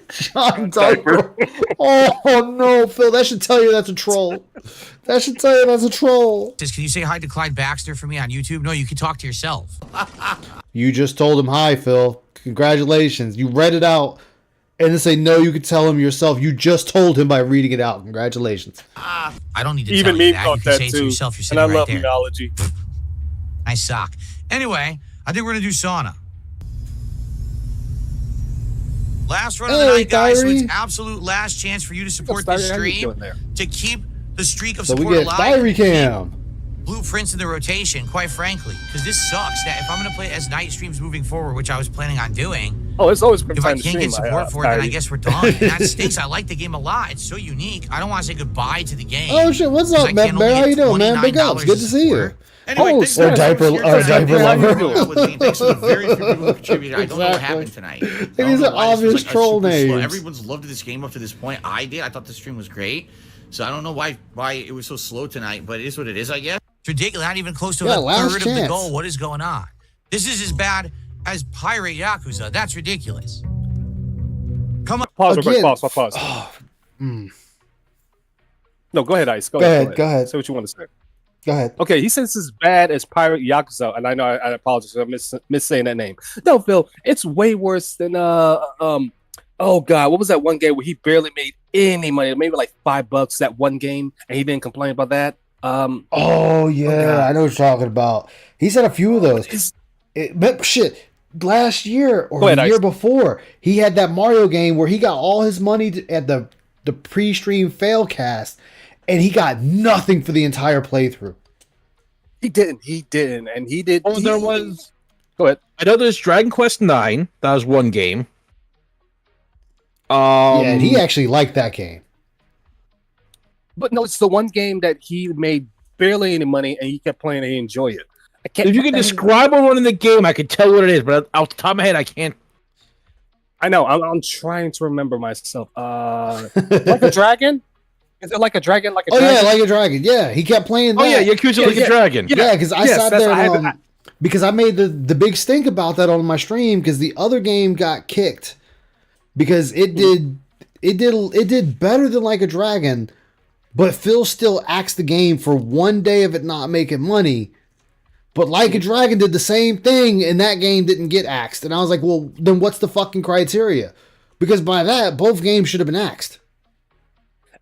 John Diaper. Oh no, Phil, that should tell you that's a troll. That should tell you that's a troll. Says, can you say hi to Clyde Baxter for me on YouTube? No, you can talk to yourself. You just told him hi, Phil. Congratulations. You read it out and then say no, you could tell him yourself. You just told him by reading it out. Congratulations. I don't need to Even tell me you that. You thought can that say it to too. yourself. You're And sitting I right love there. theology. Nice sock. Anyway, I think we're gonna do sauna. Last run of the Hey, night, guys. So Diary. it's absolute last chance for you to support Diary, this how you stream doing there? to keep the streak of So we support get alive. Diary Cam. Blueprints in the rotation, quite frankly, because this sucks. That if I'm gonna play it as night streams moving forward, which I was planning on doing, Oh, it's always been if I time to can't stream. get support for it, then I Diary. guess we're done. And that stinks. I like the game a lot. It's so unique. I don't want to say goodbye to the game. Oh shit, what's 'cause up, I man? can't only Bear, how get you doing, man? Big ups. $29 Good to see you. support. Anyway, Oh, thanks or to diaper- everyone or here diaper tonight. lover. Thanks for with me. Thanks to the very few people who contributed. I don't know what Exactly. happened tonight. I These don't are know why this was, obvious a troll super slow- names. Everyone's loved this game up to this point. I did. I thought the stream was great. So I don't know why it was so slow tonight, but it is what it is, I guess. It's ridiculous. Not even close to Yeah, a last third of the chance. goal. What is going on? This is as bad as Pirate Yakuza. That's ridiculous. Come on. Pause real quick. Again. Pause. No, go ahead, Ice. Go ahead. Say what you want to say. Go ahead. Okay, he says it's as bad as Pirate Yakuza, and I know I apologize, I'm missaying that name. No, Phil, it's way worse than oh god, what was that one game where he barely made any money? Maybe like $5 that one game, and he didn't complain about that. Oh yeah, God. I know what you're talking about. He's had a few of those. It's- But shit, last year or Go ahead, the year Ice. before, he had that Mario game where he got all his money at the pre-stream failcast, and he got nothing for the entire playthrough. He didn't, and he did. Oh, there was. Go ahead. I know there's Dragon Quest IX. That was one game. Yeah, and he actually liked that game. But no, it's the one game that he made barely any money, and he kept playing and he enjoyed it. I can't. If you can describe one in the game, I could tell what it is, but off the top of my head, I can't. I know. I'm trying to remember myself. Like a dragon? Is it like a dragon? Like a Oh dragon? yeah, like a dragon. Yeah, he kept playing that. Oh yeah, Yakuza Like a Dragon. Yeah, because I Yes, sat that's- there I and, had- because I made the big stink about that on my stream because the other game got kicked because it did better than Like a Dragon, but Phil still axed the game for one day of it not making money. But Like a Dragon did the same thing, and that game didn't get axed. And I was like, well, then what's the fucking criteria? Because by that, both games should have been axed.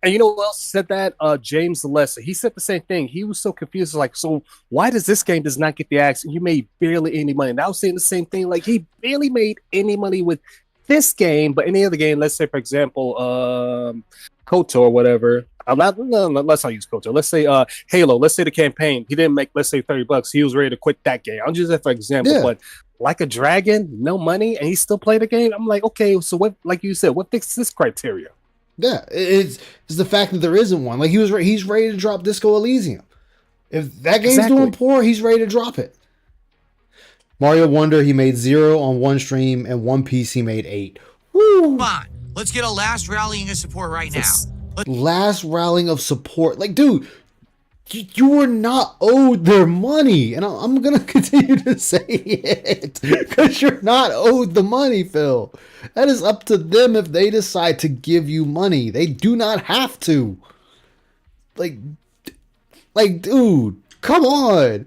And you know who else said that? James Lesser. He said the same thing. He was so confused. Like, so why does this game does not get the axe? And you made barely any money. And I was saying the same thing. Like, he barely made any money with this game, but any other game, let's say, for example, KOTOR or whatever. Let's not use KOTOR. Let's say Halo. Let's say the campaign. He didn't make, let's say, $30. He was ready to quit that game. I'll use that for example. Yeah. But Like a Dragon, no money, and he still played the game. I'm like, okay, so what? Like you said, what fixes this criteria? Yeah, it's the fact that there isn't one. Like he's ready to drop Disco Elysium. If that game's Exactly. doing poor, he's ready to drop it. Mario Wonder, he made 0 on one stream, and One Piece he made 8. Woo! Come on, let's get a last rallying of support right now. Last rallying of support. Like, dude, you were not owed their money, and I'm gonna continue to say it because you're not owed the money, Phil. That is up to them if they decide to give you money. They do not have to. Like, dude, come on.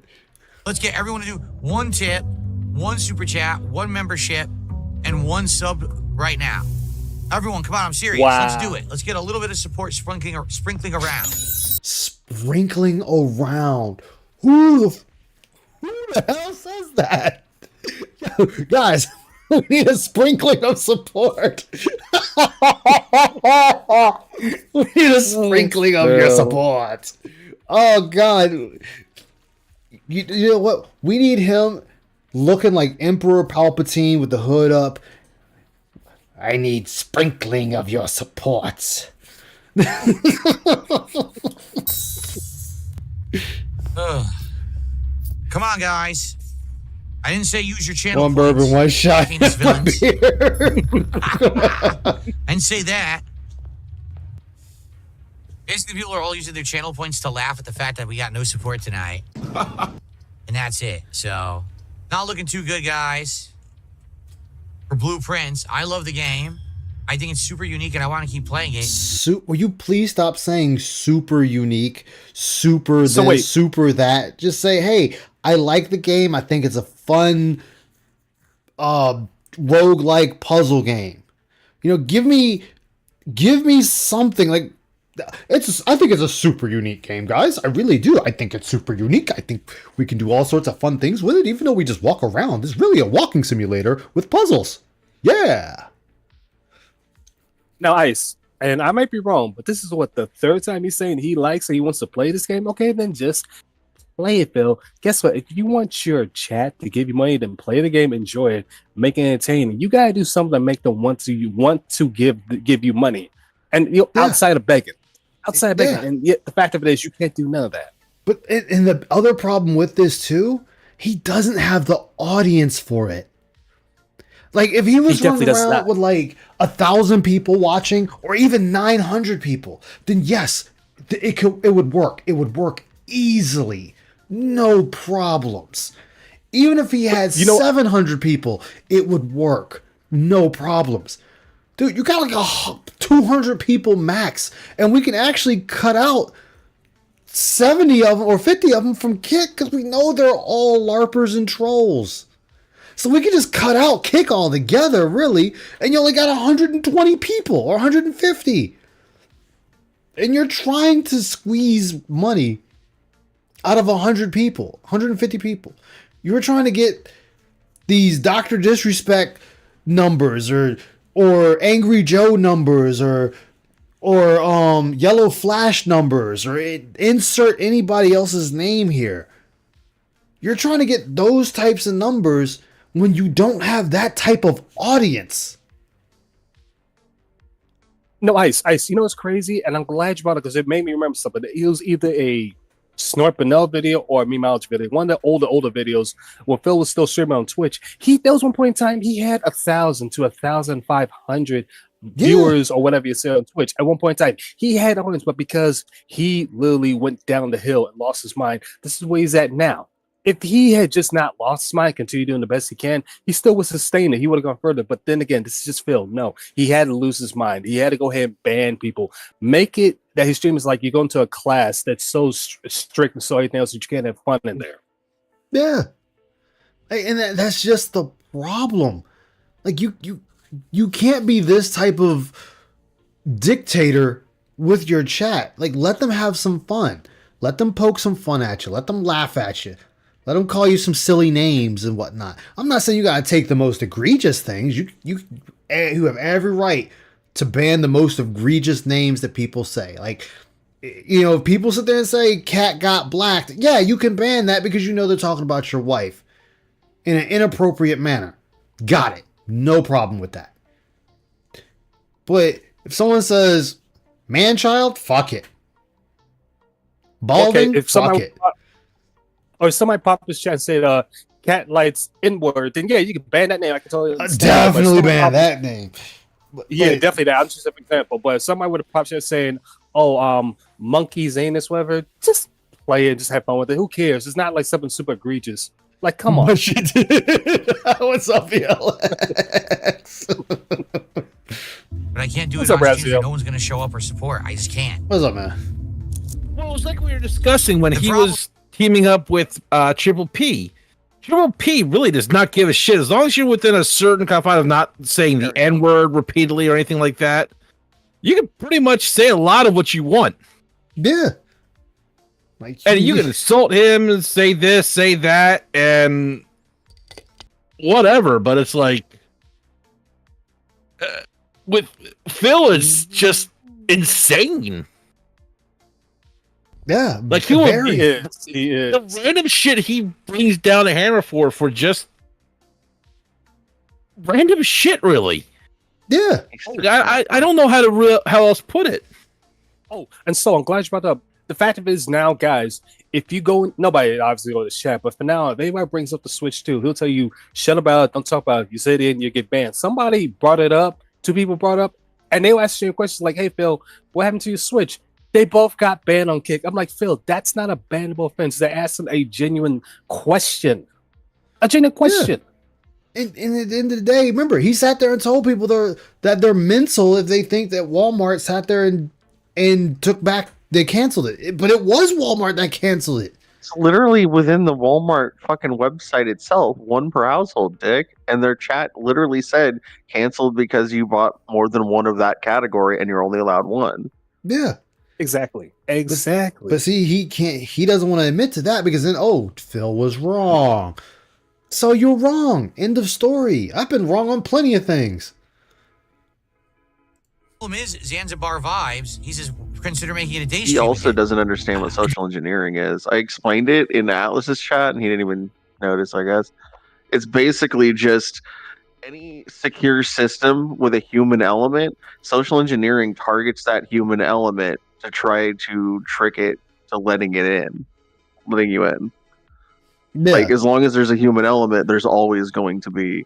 Let's get everyone to do one tip, one super chat, one membership, and one sub right now. Everyone, come on, I'm serious. Wow. Let's do it. Let's get a little bit of support sprinkling around. Sprinkling around. Who the hell says that? Yo, guys, we need a sprinkling of support. We need a sprinkling of your no. support. Oh God. You know what? We need him looking like Emperor Palpatine with the hood up. I need sprinkling of your support. Ugh. Come on, guys. I didn't say use your channel. One bourbon, points. one shot. Famous My villains. beer. I didn't say that. Basically, people are all using their channel points to laugh at the fact that we got no support tonight. And that's it. So, not looking too good, guys. For Blueprints, I love the game. I think it's super unique, and I want to keep playing it. Will you please stop saying super unique, super So this, wait. super that? Just say, hey, I like the game. I think it's a fun roguelike puzzle game. You know, give me something like I think it's a super unique game, guys. I really do. I think it's super unique. I think we can do all sorts of fun things with it, even though we just walk around. It's really a walking simulator with puzzles. Yeah. Now, Ice, and I might be wrong, but this is what the third time he's saying he likes and he wants to play this game. Okay, then just play it, Phil. Guess what? If you want your chat to give you money, then play the game, enjoy it, make it entertaining. You gotta do something to make them want to give you money, and you know, Yeah. outside of begging, Yeah. and yet the fact of it is, you can't do none of that. But and the other problem with this too, he doesn't have the audience for it. Like if he was definitely running does around not. with like 1,000 people watching, or even 900 people, then yes, it would work. It would work easily, no problems. Even if he had 700 people, it would work, no problems. Dude, you got like 200 people max, and we can actually cut out 70 of them or 50 of them from Kick because we know they're all LARPers and trolls. So we can just cut out Kick altogether, really, and you only got 120 people or 150. And you're trying to squeeze money out of 100 people, 150 people. You were trying to get these Dr. Disrespect numbers or Angry Joe numbers or Yellow Flash numbers or insert anybody else's name here. You're trying to get those types of numbers when you don't have that type of audience. No, Ice. You know what's crazy? And I'm glad you brought it because it made me remember something. It was either a Snort Benel video or a Memeology video. One of the older videos when Phil was still streaming on Twitch. There was one point in time he had 1,000 to 1,500 viewers or whatever you say on Twitch. At one point in time, he had audience, but because he literally went down the hill and lost his mind, this is where he's at now. If he had just not lost his mind, continued doing the best he can, he still would sustain it. He would have gone further. But then again, this is just Phil. No, he had to lose his mind. He had to go ahead and ban people. Make it that his stream is like you're going to a class that's so strict and so everything else that you can't have fun in there. Yeah. And that's just the problem. Like you can't be this type of dictator with your chat. Like, let them have some fun. Let them poke some fun at you. Let them laugh at you. Let them call you some silly names and whatnot. I'm not saying you got to take the most egregious things. You have every right to ban the most egregious names that people say. Like, you know, if people sit there and say cat got blacked, yeah, you can ban that because you know they're talking about your wife in an inappropriate manner. Got it. No problem with that. But if someone says man-child, fuck it. Balding, okay, if fuck it. Or if somebody popped this chat and said cat lights inward, then yeah, you can ban that name. I can tell you. Definitely ban that name. Yeah, definitely that. I'm just an example. But if somebody would have popped shit saying, monkeys anus, whatever, just play it, just have fun with it. Who cares? It's not like something super egregious. Like, come on. What's up, VLX? But I can't do What's it up, on stream. Razio? No one's going to show up or support. I just can't. What's up, man? Well, it was like we were discussing when The he problem- was teaming up with Triple P. Triple P really does not give a shit as long as you're within a certain confine of not saying the N word repeatedly or anything like that. You can pretty much say a lot of what you want, Yeah. Like, and you can insult him and say this, say that, and whatever. But it's like with Phil is just insane. Yeah. Like, he will very. He is. The random shit he brings down a hammer for just random shit, really. Yeah. I don't know how else put it. Oh, and so I'm glad you brought that up. The fact of it is now, guys, if you go, nobody obviously go to the chat, but for now, if anybody brings up the Switch too, he'll tell you, shut about it, don't talk about it. You say it and you get banned. Somebody brought it up, two people brought it up, and they will ask you questions like, hey, Phil, what happened to your Switch? They both got banned on Kick. I'm like, Phil, that's not a bannable offense. They asked him a genuine question. A genuine question. And at the end of the day, remember, he sat there and told people that they're mental if they think that Walmart sat there and took back, they canceled it. But it was Walmart that canceled it. It's literally within the Walmart fucking website itself, one per household, Dick. And their chat literally said canceled because you bought more than one of that category and you're only allowed one. Yeah. Exactly. But see, he doesn't want to admit to that because then, Phil was wrong. So you're wrong. End of story. I've been wrong on plenty of things. Problem is, Zanzibar Vibes, he says, consider making it a day He stream also again. doesn't understand what social engineering is. I explained it in Atlas's chat and he didn't even notice, I guess. It's basically just any secure system with a human element. Social engineering targets that human element to try to trick it to letting you in. Yeah. Like, as long as there's a human element, there's always going to be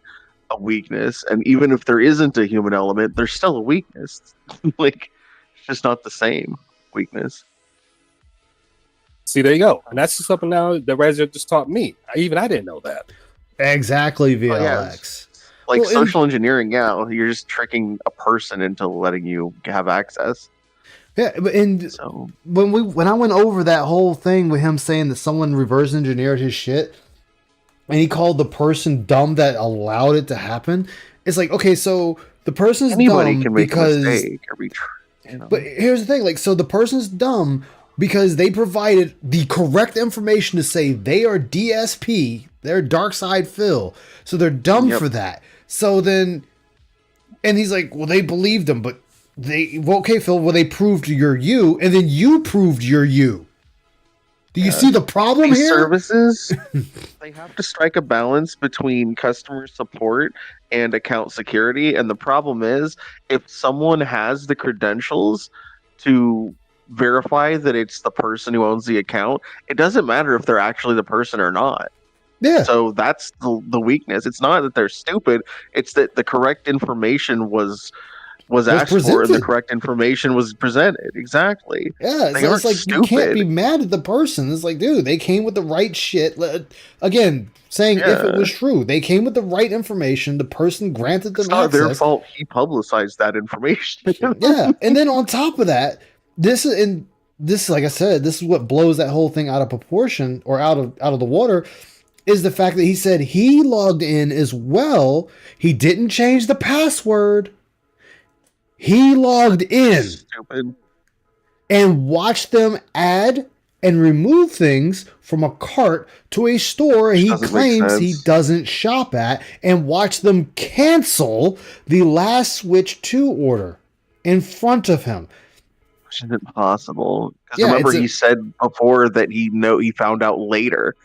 a weakness. And even if there isn't a human element, there's still a weakness. Like, it's just not the same weakness. See, there you go. And that's something now that Razor just taught me. I didn't know that. Exactly, Oh, yeah. VLX. Like, Well, social engineering, yeah, you're just tricking a person into letting you have access. Yeah, and So, when I went over that whole thing with him saying that someone reverse engineered his shit and he called the person dumb that allowed it to happen, it's like, okay, so the person's anybody dumb can make because a mistake or be but here's the thing, like, so the person's dumb because they provided the correct information to say they are DSP, They're dark side Phil. So they're dumb for that. So then, and he's like, well, they believed him, but okay, Phil, well, they proved you're you, and then you proved you're you. Do you see the problem These here? services, they have to strike a balance between customer support and account security. And the problem is, if someone has the credentials to verify that it's the person who owns the account, it doesn't matter if they're actually the person or not. Yeah. So that's the weakness. It's not that they're stupid. It's that the correct information was asked for and the correct information was presented. Exactly. Yeah, so it's like stupid. You can't be mad at the person. It's like, dude, they came with the right shit. Again, saying if it was true, they came with the right information. The person granted them access. It's not their fault. He publicized that information. Yeah, and then on top of that, this, like I said, this is what blows that whole thing out of proportion or out of the water. Is the fact that he said he logged in as well. He didn't change the password. He logged in and watched them add and remove things from a cart to a store he claims he doesn't shop at, and watched them cancel the last Switch 2 order in front of him. Which isn't possible. Because remember, he said before that he found out later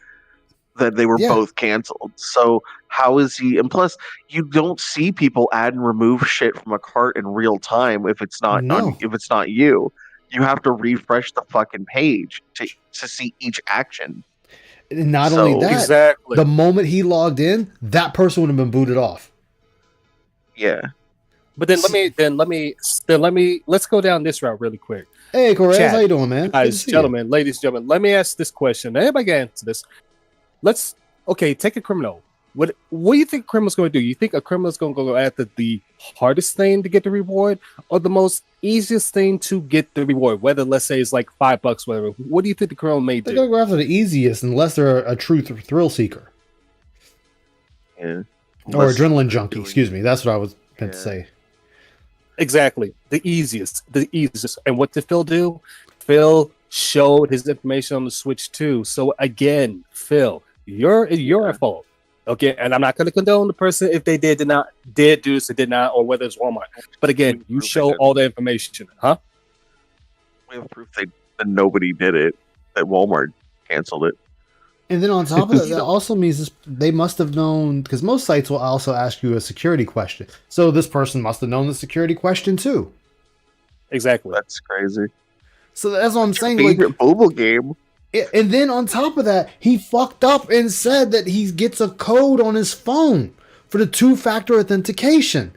that they were both canceled. So how is he? And plus, you don't see people add and remove shit from a cart in real time if it's not if it's not you. You have to refresh the fucking page to see each action. And not only that, the moment he logged in, that person would have been booted off. Yeah. But then let's go down this route really quick. Hey, Correz, how you doing, man? Guys, gentlemen, ladies and gentlemen, let me ask this question. Everybody can answer this. Take a criminal. What do you think a criminal's going to do? You think a criminal's going to go after the hardest thing to get the reward, or the most easiest thing to get the reward? Whether, let's say, it's like $5, whatever. What do you think the criminal may do? They're going to go after the easiest, unless they're a true thrill seeker. Yeah. Or adrenaline junkie. Excuse me. That's what I was meant to say. Exactly. The easiest. And what did Phil do? Phil showed his information on the Switch 2. So again, Phil, you're at fault. Okay, and I'm not going to condone the person if they did do this, or did not, or whether it's Walmart. But again, you show all the information, huh? We have proof that nobody did it. That Walmart canceled it. And then on top of that, that also means they must have known, because most sites will also ask you a security question. So this person must have known the security question too. Exactly. That's crazy. So that's what I'm saying. Favorite mobile game. And then on top of that, he fucked up and said that he gets a code on his phone for the 2-factor authentication,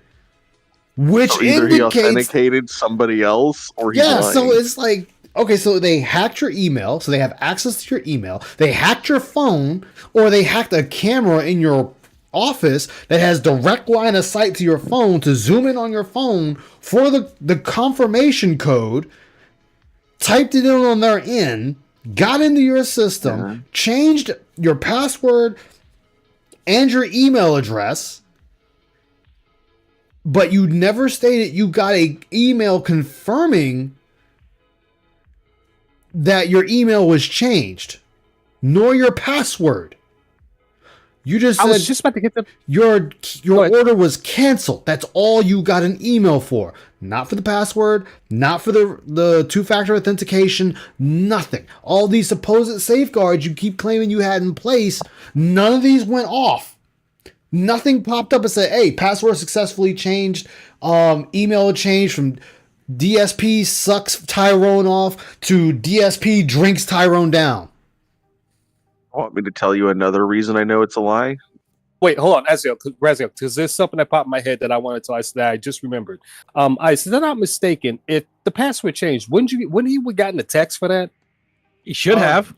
which so either he authenticated somebody else, or he's lying. So it's like, okay, so they hacked your email, so they have access to your email. They hacked your phone, or they hacked a camera in your office that has direct line of sight to your phone to zoom in on your phone for the confirmation code, typed it in on their end, got into your system, changed your password and your email address, but you never stated you got an email confirming that your email was changed, nor your password. You just said, I was just about to get your order was canceled. That's all you got an email for. Not for the password, not for the 2-factor authentication, nothing. All these supposed safeguards you keep claiming you had in place, none of these went off. Nothing popped up and said, hey, password successfully changed, email changed from DSP sucks Tyrone off to DSP drinks Tyrone down. Want me to tell you another reason I know it's a lie? Wait, hold on, Raziel, because there's something that popped in my head that I wanted to that I just remembered. If I'm not mistaken, if the password changed, wouldn't you have gotten a text for that? You should have,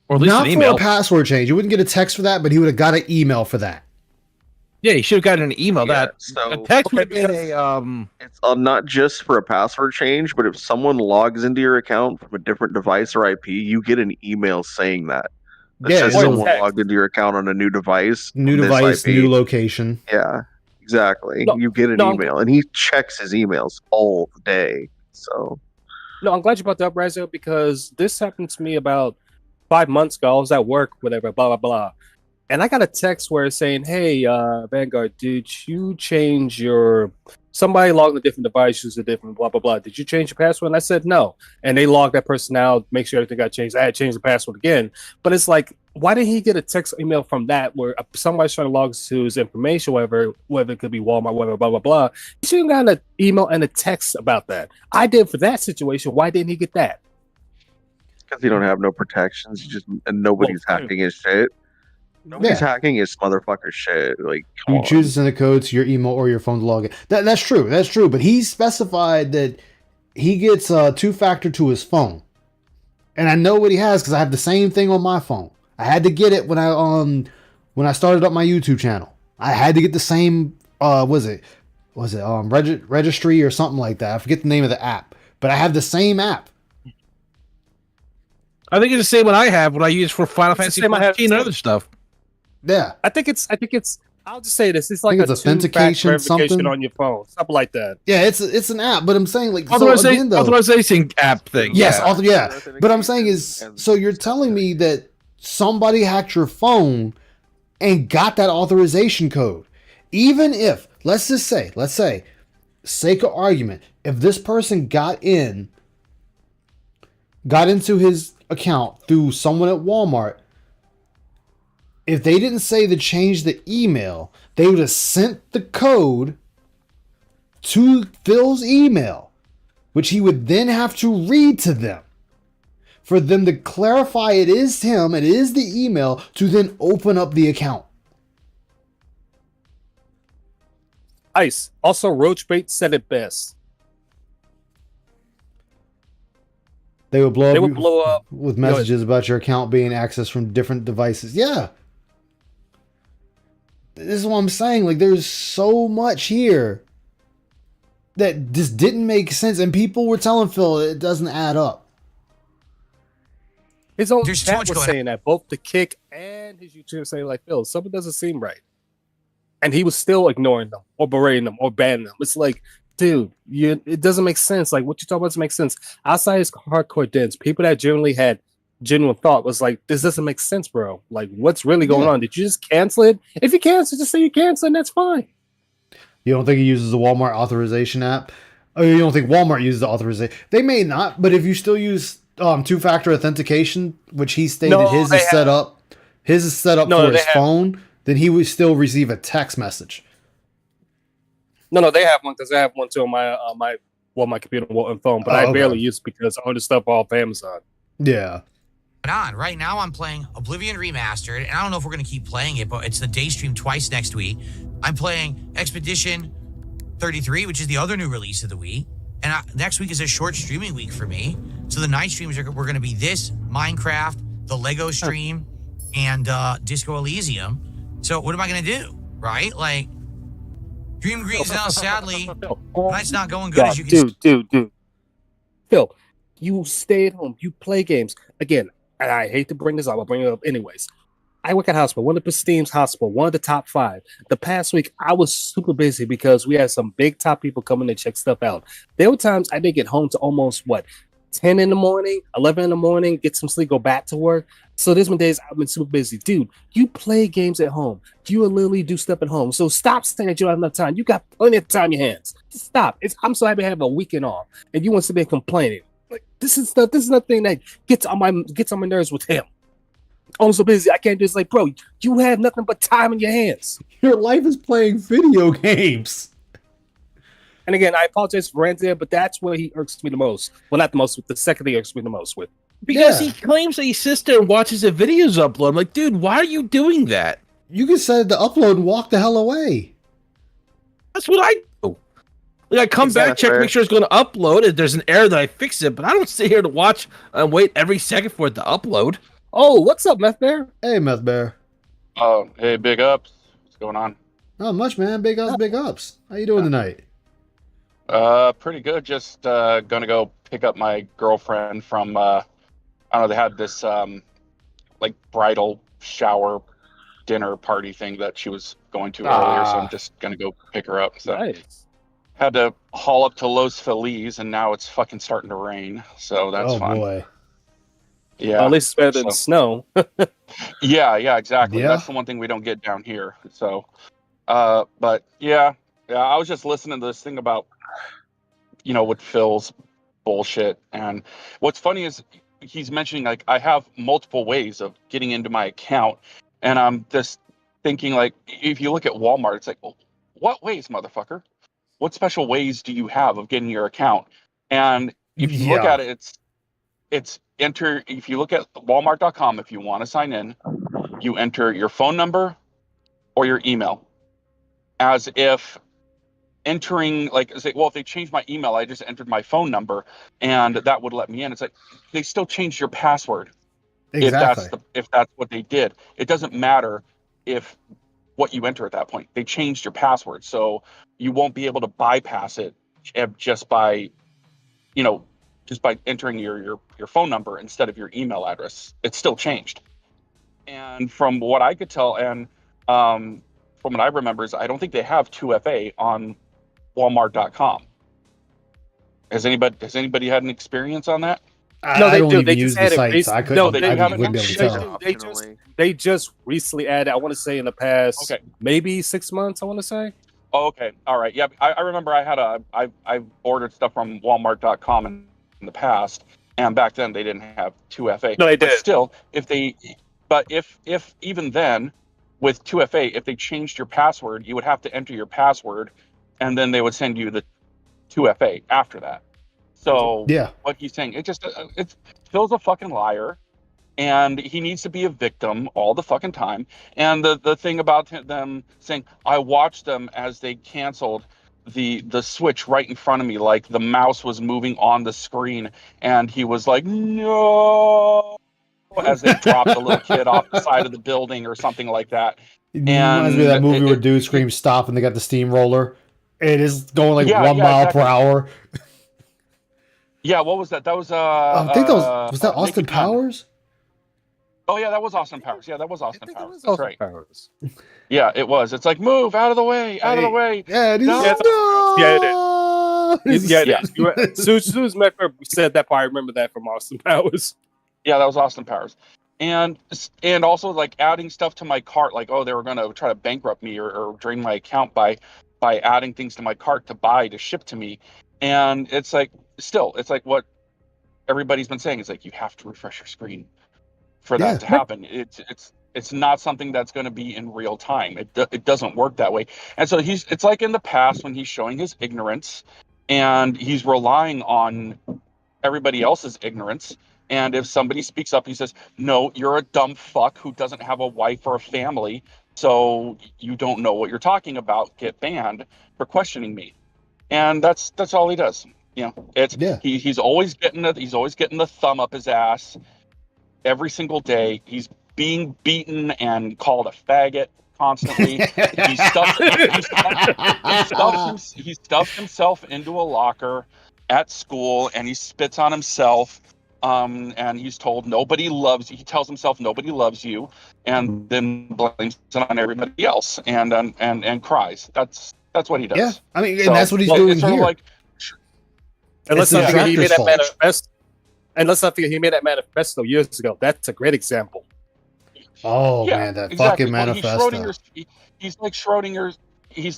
or at least not an email. For a password change. You wouldn't get a text for that, but he would have got an email for that. Yeah, you should have gotten an email. A text would be It's not just for a password change, but if someone logs into your account from a different device or IP, you get an email saying that. That says someone logged into your account on a new device. New device, new location. Yeah, exactly. No, you get an email, and he checks his emails all day. So, no, I'm glad you brought that up, Raziel, because this happened to me about 5 months ago. I was at work, whatever, blah, blah, blah. and I got a text where it's saying, "Hey, Vanguard, did you change your somebody logged a different device, used a different blah blah blah? Did you change your password?" And I said no, and they logged that person out, make sure everything got changed. I had changed the password again, but it's like, why didn't he get a text or email from that where somebody's trying to log to his information, whether it could be Walmart, whatever, blah blah blah? He should have gotten an email and a text about that. I did for that situation. Why didn't he get that? Because you don't have no protections. You just and nobody's hacking his shit. Nobody's hacking his motherfucker shit. Like, you choose to send a code to your email or your phone to log in. That's true. That's true. But he specified that he gets two-factor to his phone, and I know what he has because I have the same thing on my phone. I had to get it when I started up my YouTube channel. I had to get the same registry or something like that. I forget the name of the app, but I have the same app. I think it's the same one I have when I use for Final Fantasy 14 and other stuff. Yeah, I think it's. I'll just say this: it's like it's authentication, verification something on your phone, something like that. Yeah, it's an app, but I'm saying like authorization app thing. Yes, yeah. But I'm saying is, so you're telling me that somebody hacked your phone and got that authorization code, even if let's say, sake of argument, if this person got into his account through someone at Walmart. If they didn't say to change the email, they would have sent the code to Phil's email, which he would then have to read to them for them to clarify it is him, it is the email, to then open up the account. Ice. Also, Roachbait said it best. They would blow up with messages about your account being accessed from different devices. Yeah. This is what I'm saying. Like, there's so much here that just didn't make sense. And people were telling Phil it doesn't add up. His own chat was saying that. Both the Kick and his YouTube saying, like, Phil, something doesn't seem right. And he was still ignoring them or berating them or banning them. It's like, dude, it doesn't make sense. Like, what you talking about doesn't make sense. Outside his hardcore dens, people that generally had genuine thought was like, this doesn't make sense, bro. Like, what's really going on? Did you just cancel it? If you cancel, just say you cancel, and that's fine. You don't think he uses the Walmart authorization app? Oh, you don't think Walmart uses the authorization? They may not, but if you still use two-factor authentication, which he stated his is set up for his phone, then he would still receive a text message. No, they have one because I have one too on my computer and phone, but I barely use it because all the stuff off Amazon. Yeah. Right now I'm playing Oblivion Remastered, and I don't know if we're going to keep playing it, but it's the day stream twice next week. I'm playing Expedition 33, which is the other new release of the week, and next week is a short streaming week for me. So the night streams were going to be this, Minecraft, the Lego stream, and Disco Elysium. So what am I going to do, right? Like, Dream Green's now, sadly, night's not going good, as you can see. Dude. Phil, you stay at home. You play games. Again, and I hate to bring this up. I'll bring it up anyways. I work at a hospital, one of Pristine's hospital, one of the top 5. The past week, I was super busy because we had some big top people coming to check stuff out. There were times I didn't get home to almost, 10 in the morning, 11 in the morning, get some sleep, go back to work. So there's been days I've been super busy. Dude, you play games at home. You will literally do stuff at home. So stop saying that you don't have enough time. You got plenty of time in your hands. Stop. I'm so happy to have a weekend off. And you want to be complaining. Like, this is nothing that gets on my nerves with him. I'm so busy. I can't just bro, you have nothing but time in your hands. Your life is playing video games. And again, I apologize for ranting there, but that's where he irks me the most. Well, not the most, but the second he irks me the most with. Because he claims that he sits there and watches the videos upload. I'm like, dude, why are you doing that? You can set it to upload and walk the hell away. That's what I do. Like, I come back, check, make sure it's going to upload. If there's an error, that I fix it. But I don't sit here to watch and wait every second for it to upload. Oh, what's up, Meth Bear? Hey, Meth Bear. Oh, hey, big ups. What's going on? Not much, man. Big ups, big ups. How you doing tonight? Pretty good. Just gonna go pick up my girlfriend from I don't know, they had this bridal shower dinner party thing that she was going to earlier, so I'm just gonna go pick her up. So nice. Had to haul up to Los Feliz, and now it's fucking starting to rain, so that's fun. Oh boy. Yeah, at least it's better than so- snow. yeah, exactly. Yeah. That's the one thing we don't get down here. So, but yeah, I was just listening to this thing about, with Phil's bullshit. And what's funny is he's mentioning like I have multiple ways of getting into my account, and I'm just thinking like if you look at Walmart, it's like, well, what ways, motherfucker? What special ways do you have of getting your account? And if you look Yeah. at it, it's enter. If you look at Walmart.com, if you want to sign in, you enter your phone number or your email, as if entering like say, well, if they changed my email, I just entered my phone number and that would let me in. It's like they still changed your password. Exactly. If that's what they did. It doesn't matter if what you enter at that point. They changed your password, so you won't be able to bypass it just by entering your phone number instead of your email address. It's still changed. And from what I could tell, and from what I remember, is I don't think they have 2FA on Walmart.com. Has anybody had an experience on that? No, they I don't do. even They use just the had it site, based- so I couldn't. no, they I have it wouldn't be able to now? tell. They just recently added. I want to say in the past, Okay. maybe 6 months. I want to say. Oh, okay. All right. Yeah, I remember I ordered stuff from Walmart.com in the past, and back then they didn't have 2FA. No, they But did. still, if even then, with 2FA, if they changed your password, you would have to enter your password, and then they would send you the 2FA after that. So Yeah. what he's saying, it's Phil's a fucking liar, and he needs to be a victim all the fucking time. And the thing about them saying, I watched them as they canceled the switch right in front of me, like the mouse was moving on the screen, and he was like, no, as they dropped the little kid off the side of the building or something like that. It reminds me of that And movie where it- dude screams stop and they got the steamroller. It is going like Yeah, 1 yeah, mile exactly. per hour. Yeah, what was that? That was I think that was that Austin Naked Gun. Powers? Oh yeah, that was Austin Powers. Yeah, that was Austin Powers. That's Austin right. Powers. Yeah, it was. It's like move out of the way, out of the way. Yeah, it is. No. Yeah, No! Yeah. As soon as Matt said that part, I remember that from Austin Powers. Yeah, that was Austin Powers. And also like adding stuff to my cart, like, oh, they were gonna try to bankrupt me or drain my account by adding things to my cart to ship to me. And it's like it's like what everybody's been saying. It's like you have to refresh your screen for that Yeah. to happen. It's not something that's going to be in real time. It doesn't work that way. And so it's like in the past when he's showing his ignorance and he's relying on everybody else's ignorance. And if somebody speaks up, he says, no, you're a dumb fuck who doesn't have a wife or a family, so you don't know what you're talking about. Get banned for questioning me. And that's all he does. He's always getting the thumb up his ass every single day. He's being beaten and called a faggot constantly. He stuffs himself into a locker at school and he spits on himself. And he's told nobody loves you. He tells himself nobody loves you, and then blames it on everybody else and cries. That's what he does. Yeah, I mean, and that's what he's doing it's sort here. of like, And let's the not forget he made Detractor's that fault. manifesto. And let's not forget he made that manifesto years ago. That's a great example. Oh yeah, man, that exactly. fucking Well, manifesto. he's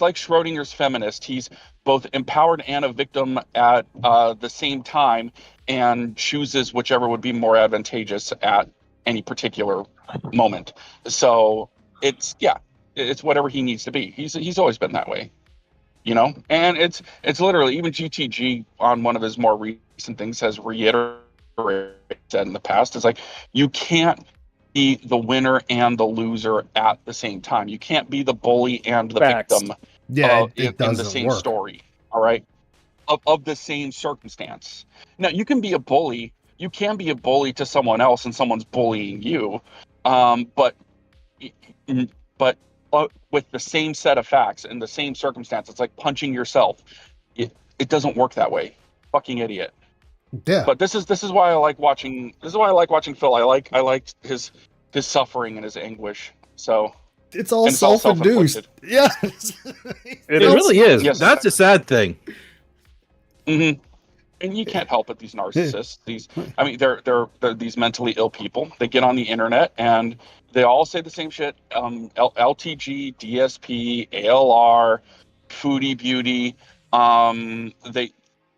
like Schrodinger's feminist. He's both empowered and a victim at the same time, and chooses whichever would be more advantageous at any particular moment. So it's whatever he needs to be. He's always been that way, And it's literally even GTG on one of his more recent things has reiterated said in the past. It's like you can't be the winner and the loser at the same time. You can't be the bully and the Facts. victim Yeah, it in doesn't the same work. story. All right, of the same circumstance. Now you can be a bully. You can be a bully to someone else, and someone's bullying you. But with the same set of facts and the same circumstance, it's like punching yourself. It doesn't work that way. Fucking idiot. Yeah, But this is why I like watching. This is why I like watching Phil. I like his suffering and his anguish. So it's all and it's all self-induced. Yeah, It really is. Yes. That's a sad thing. mhm. And you can't help it. These narcissists, I mean, they're these mentally ill people. They get on the internet and they all say the same shit. LTG, DSP, ALR, Foodie Beauty.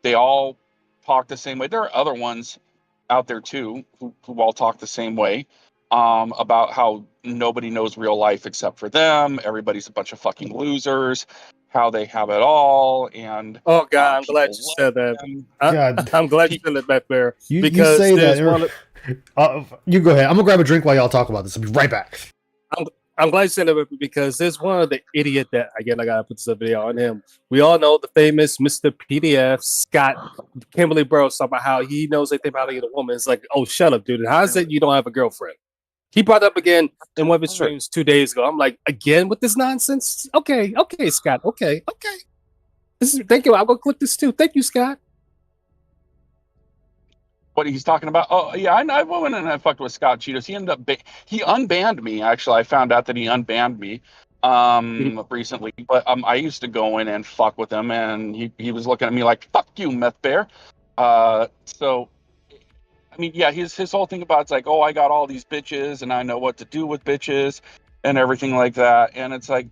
They all talk the same way. There are other ones out there too who all talk the same way. About how nobody knows real life except for them. Everybody's a bunch of fucking losers. How they have it all, and Oh God, I'm glad people you love said that. them. God. I'm glad you said that back there. You because say there's that. one You go ahead. I'm gonna grab a drink while y'all talk about this. I'll be right back. I'm glad you said that because there's one of the idiot that again I gotta put this video on him. We all know the famous Mr. PDF Scott Kimberly Burrows talking about how he knows everything about a woman. It's like, oh, shut up, dude. How is it you don't have a girlfriend? He brought up again in one of his streams 2 days ago. I'm like, again with this nonsense? Okay, Scott. Okay. Thank you. I'll go click this too. Thank you, Scott. What he's talking about? Oh yeah, I went and I fucked with Scott Cheetos. He ended up he unbanned me. Actually, I found out that he unbanned me recently. But I used to go in and fuck with him, and he was looking at me like, "Fuck you, meth bear." So. I mean, yeah, his whole thing about it's like, oh, I got all these bitches and I know what to do with bitches and everything like that. And it's like,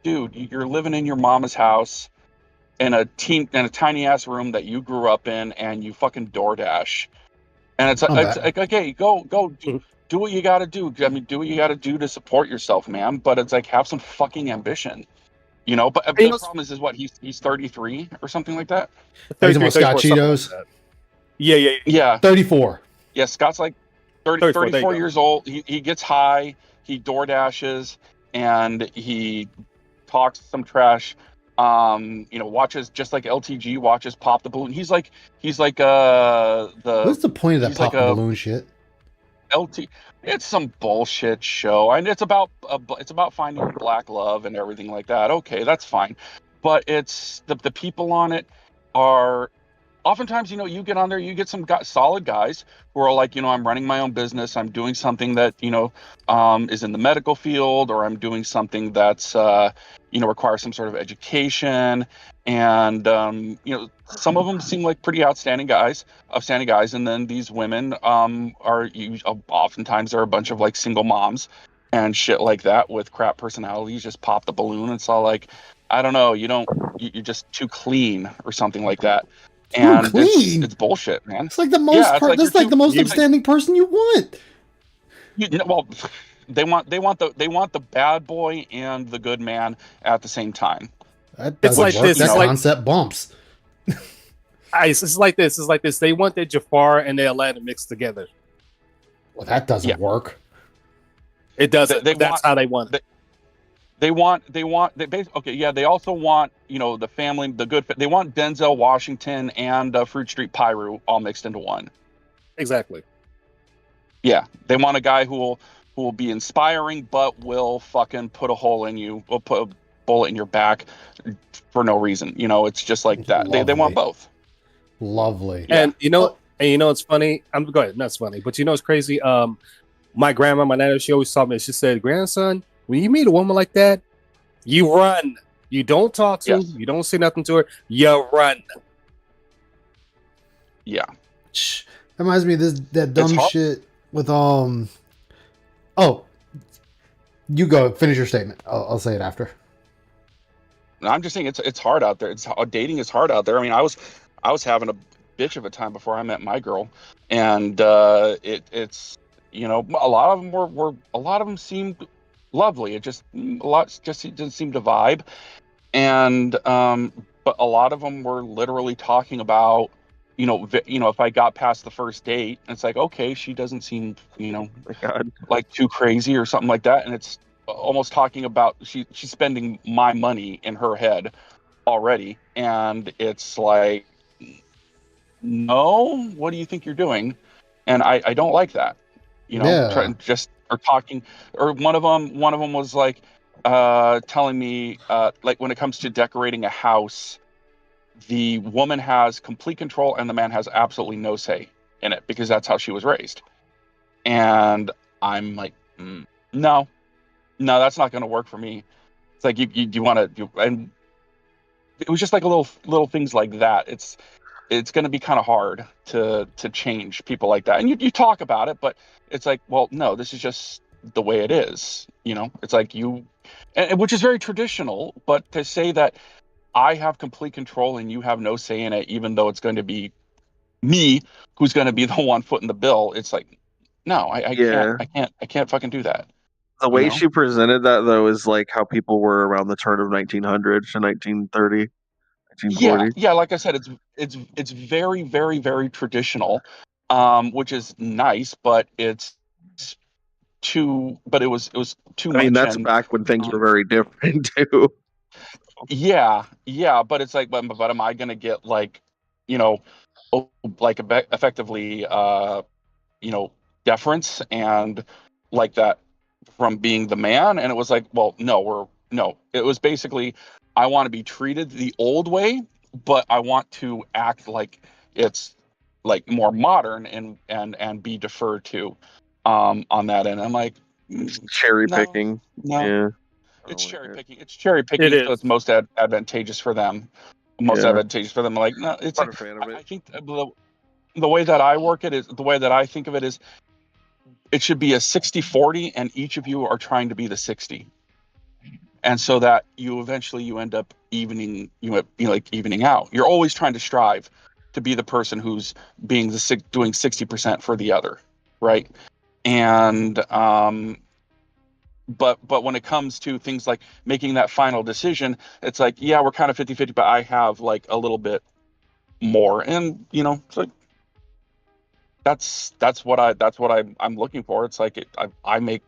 dude, you're living in your mama's house in a tiny ass room that you grew up in, and you fucking DoorDash. And it's like okay, go do what you got to do. I mean, do what you got to do to support yourself, man. But it's like, have some fucking ambition, you know. But the problem is what he's 33 or something like that. He's about Scott Cheetos. Like yeah. 34. Yeah, Scott's like 34 years old. He gets high, he door dashes, and he talks some trash. Watches just like LTG watches Pop the Balloon. He's like the. What's the point of that Pop the Balloon shit? It's some bullshit show, and it's about finding black love and everything like that. Okay, that's fine, but it's the people on it are. Oftentimes, you get on there, you get some solid guys who are like, I'm running my own business. I'm doing something that, is in the medical field, or I'm doing something that's, requires some sort of education. And, some of them seem like pretty upstanding guys. And then these women oftentimes are a bunch of like single moms and shit like that with crap personalities. Just pop the balloon. It's all like, I don't know, you're just too clean or something like that. And clean. It's bullshit, man. It's like the most. That's like the most upstanding person you want. Well, they want the bad boy and the good man at the same time. It's like work. That concept bumps. It's like this. It's like this. They want their Jafar and their Aladdin mixed together. Well, that doesn't work. It doesn't. That's how they want it. They also want, the family, the good. They want Denzel Washington and Fruit Street Pyru all mixed into one. Exactly. Yeah, they want a guy who will be inspiring, but will fucking put a hole in you, will put a bullet in your back for no reason. It's just like that. They want both. Lovely. And it's funny. Go ahead. That's funny, but it's crazy. My grandma, my nana, she always taught me. She said, "Grandson, when you meet a woman like that, you run. You don't talk to her. You don't say nothing to her. You run." Yeah. That reminds me of that dumb shit with Oh, you go finish your statement. I'll say it after. I'm just saying it's hard out there. Dating is hard out there. I mean, I was having a bitch of a time before I met my girl, and it's a lot of them seemed lovely. It just didn't seem to vibe, and but a lot of them were literally talking about if I got past the first date, and it's like, okay, she doesn't seem like too crazy or something like that, and it's almost talking about she's spending my money in her head already, and it's like, no, what do you think you're doing? And I don't like that. Talking, or one of them was like telling me like when it comes to decorating a house, the woman has complete control and the man has absolutely no say in it because that's how she was raised. And I'm like, no, that's not going to work for me. It's like you want to, and it was just like little things like that. it's going to be kind of hard to change people like that. And you talk about it, but it's like, well, no, this is just the way it is. You know, it's like which is very traditional, but to say that I have complete control and you have no say in it, even though it's going to be me who's going to be the one footing the bill, it's like, no, I can't fucking do that. The way she presented that, though, is like how people were around the turn of 1900 to 1930. Yeah, like I said, it's very, very, very traditional, which is nice, but it was too much. I mean, that's back when things were very different too. Yeah, but it's like, but am I gonna get like, like effectively, deference and like that from being the man? And it was like, well, no, it was basically, I want to be treated the old way, but I want to act like it's like more modern and be deferred to on that end. I'm like, cherry picking. No. Yeah. It's cherry picking. It's cherry picking, so it's most advantageous for them. Advantageous for them. Like, no, it's like, I think the way that I work it is, the way that I think of it is, it should be a 60-40, and each of you are trying to be the 60. And so that you end up evening out. You're always trying to strive to be the person who's doing 60% for the other, right? And but when it comes to things like making that final decision, it's like, yeah, we're kind of 50-50, but I have like a little bit more, and it's like that's what I'm looking for. It's like I make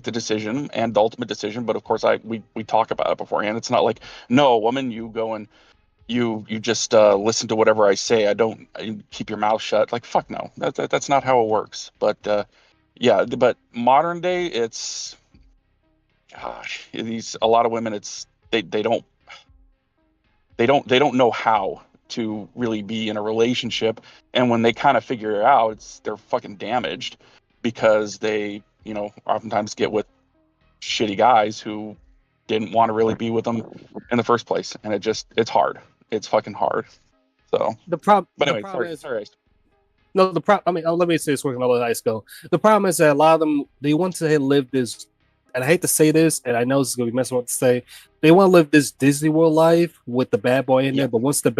the decision and the ultimate decision, but of course we talk about it beforehand. It's not like, no, woman, you go and you just listen to whatever I say. You keep your mouth shut. Like, fuck no, that's not how it works. But but modern day, it's, gosh, a lot of women, they don't know how to really be in a relationship, and when they kind of figure it out, they're fucking damaged because they oftentimes get with shitty guys who didn't want to really be with them in the first place, and it's hard. It's fucking hard. So the problem. But anyway, the problem sorry. No, the problem. I mean, let me say this working. I'll let Ice go. The problem is that a lot of them, they want to live this, and I hate to say this, and I know this is going to be messing up to say, they want to live this Disney World life with the bad boy in there. But once they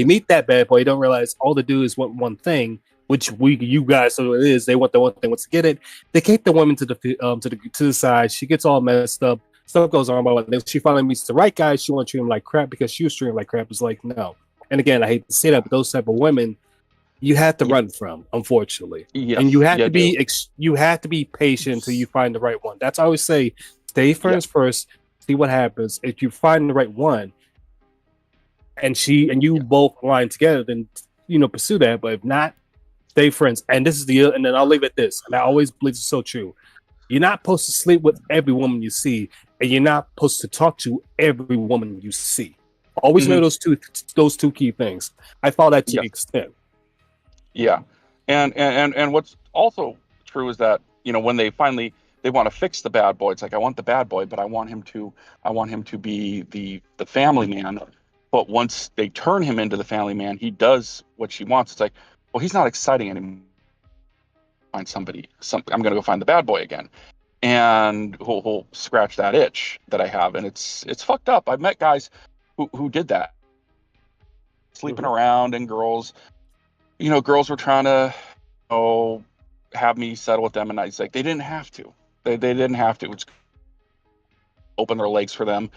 meet that bad boy, you don't realize all they do is want one thing, which you guys know what it is. They want the one thing. Once they get it, they kick the woman to the side. She gets all messed up. Stuff goes on. But when she finally meets the right guy, she wants to treat him like crap because she was treating him like crap. It's like, no. And again, I hate to say that, but those type of women, you have to run from, unfortunately. Yes. And you have to be patient until you find the right one. That's I always say, stay friends first, see what happens. If you find the right one, and you both align together, then pursue that. But if not, stay friends. And and then I'll leave it at this. And I always believe it's so true. You're not supposed to sleep with every woman you see, and you're not supposed to talk to every woman you see. Always know those two key things. I follow that to the extent. Yeah, and what's also true is that when they want to fix the bad boy, it's like, I want the bad boy, but I want him to be the family man. But once they turn him into the family man, he does what she wants. It's like, well, he's not exciting anymore. Find somebody. I'm gonna go find the bad boy again, and he'll scratch that itch that I have, and it's fucked up. I've met guys who did that, sleeping around, and girls were trying to have me settle with them, and it's like, they didn't have to. They didn't have to. It's open their legs for them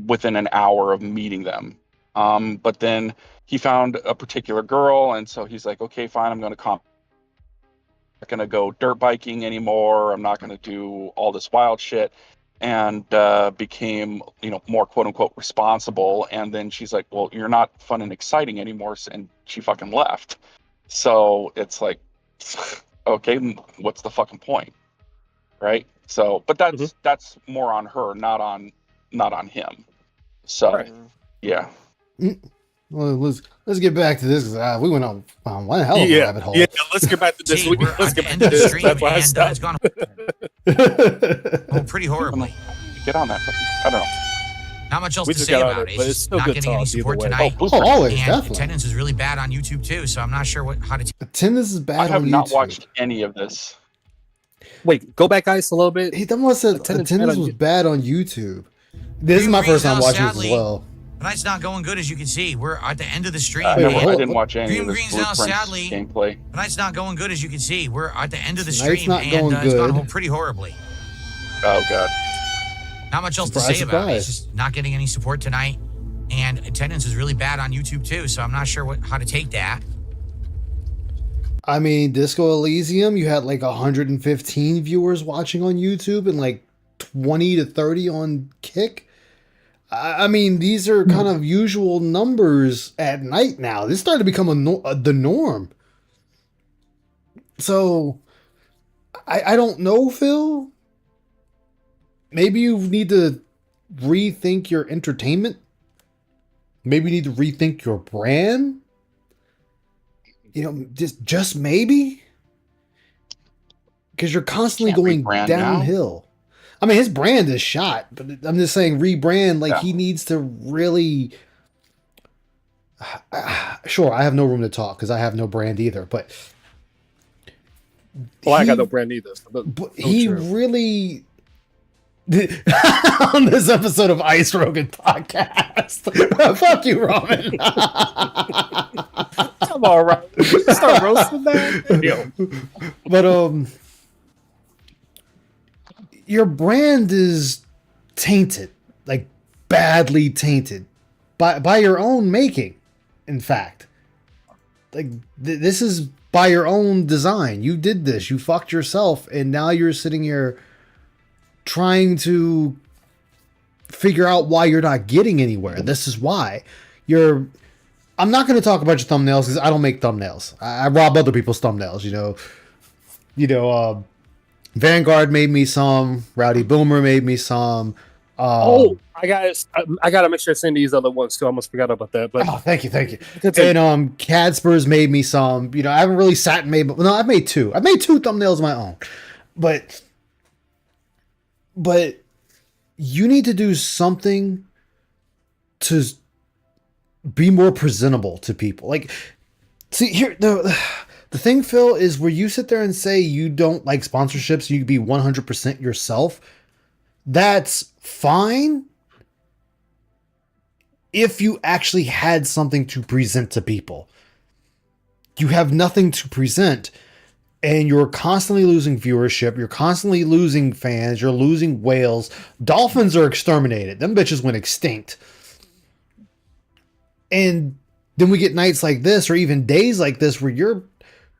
within an hour of meeting them. But then he found a particular girl, and so he's like, okay, fine, I'm going to not going to go dirt biking anymore. I'm not going to do all this wild shit, and became more quote unquote responsible. And then she's like, well, you're not fun and exciting anymore, and she fucking left. So it's like, okay, what's the fucking point, right? So, but that's more on her, not on him. So yeah. Well, let's get back to this. We went on one hell of a rabbit hole. Yeah, let's get back to this. Let's get back to this. That's why I stopped. It's gone pretty horribly. Get on that. I don't know. Not much else We to just say got about on it. it, but it's just still not good getting any talk support either way. tonight. Blueprint. always, And definitely. attendance is really bad on YouTube too, so I'm not sure how to. Attendance is I bad have on not YouTube. watched any of this. Wait, go back ice a little bit. He almost said Attendance attendance bad on was you- bad on YouTube. This is my Dream first time Green's watching now, this as sadly, well. Tonight's not going good, as you can see. We're at the end of the stream. Wait, No, hold I on. didn't watch any Dream of this Green's now, Blueprint sadly. gameplay. Tonight's not going good, as you can see. We're at the end of the Tonight's stream, not and going it's gone good. pretty horribly. Oh god. Not much else Surprise, to say about it. It's surprise. just not getting any support tonight, and attendance is really bad on YouTube too. So I'm not sure how to take that. I mean, Disco Elysium, you had like 115 viewers watching on YouTube and like 20 to 30 on Kick. I mean, these are kind of usual numbers at night now. This started to become the norm. So, I don't know, Phil. Maybe you need to rethink your entertainment. Maybe you need to rethink your brand. You know, just maybe. Because you're constantly Can't going rebrand now. downhill. I mean, his brand is shot, but I'm just saying rebrand. Like Yeah. he needs to really. Sure, I have no room to talk because I have no brand either. But Well, I got he- no brand either. So But no he true. really. On this episode of Ice Rogan podcast, fuck you, Roman. Come on, right? Start roasting that. Yo, But your brand is tainted, like badly tainted by your own making. In fact, like this is by your own design. You did this. You fucked yourself, and now you're sitting here trying to figure out why you're not getting anywhere. This is why you're. I'm not going to talk about your thumbnails because I don't make thumbnails. I rob other people's thumbnails. Vanguard made me some. Rowdy Boomer made me some. I gotta make sure I send these other ones too. I almost forgot about that. But Oh, thank you. continue. And Cadspers made me some. I haven't really sat and made. No, I've made two. I've made two thumbnails of my own, but you need to do something to be more presentable to people. Like, see here the thing, Phil, is where you sit there and say you don't like sponsorships. You can be 100% yourself. That's fine if you actually had something to present to people. You have nothing to present, and you're constantly losing viewership. You're constantly losing fans. You're losing whales. Dolphins are exterminated. Them bitches went extinct. And then we get nights like this, or even days like this, where you're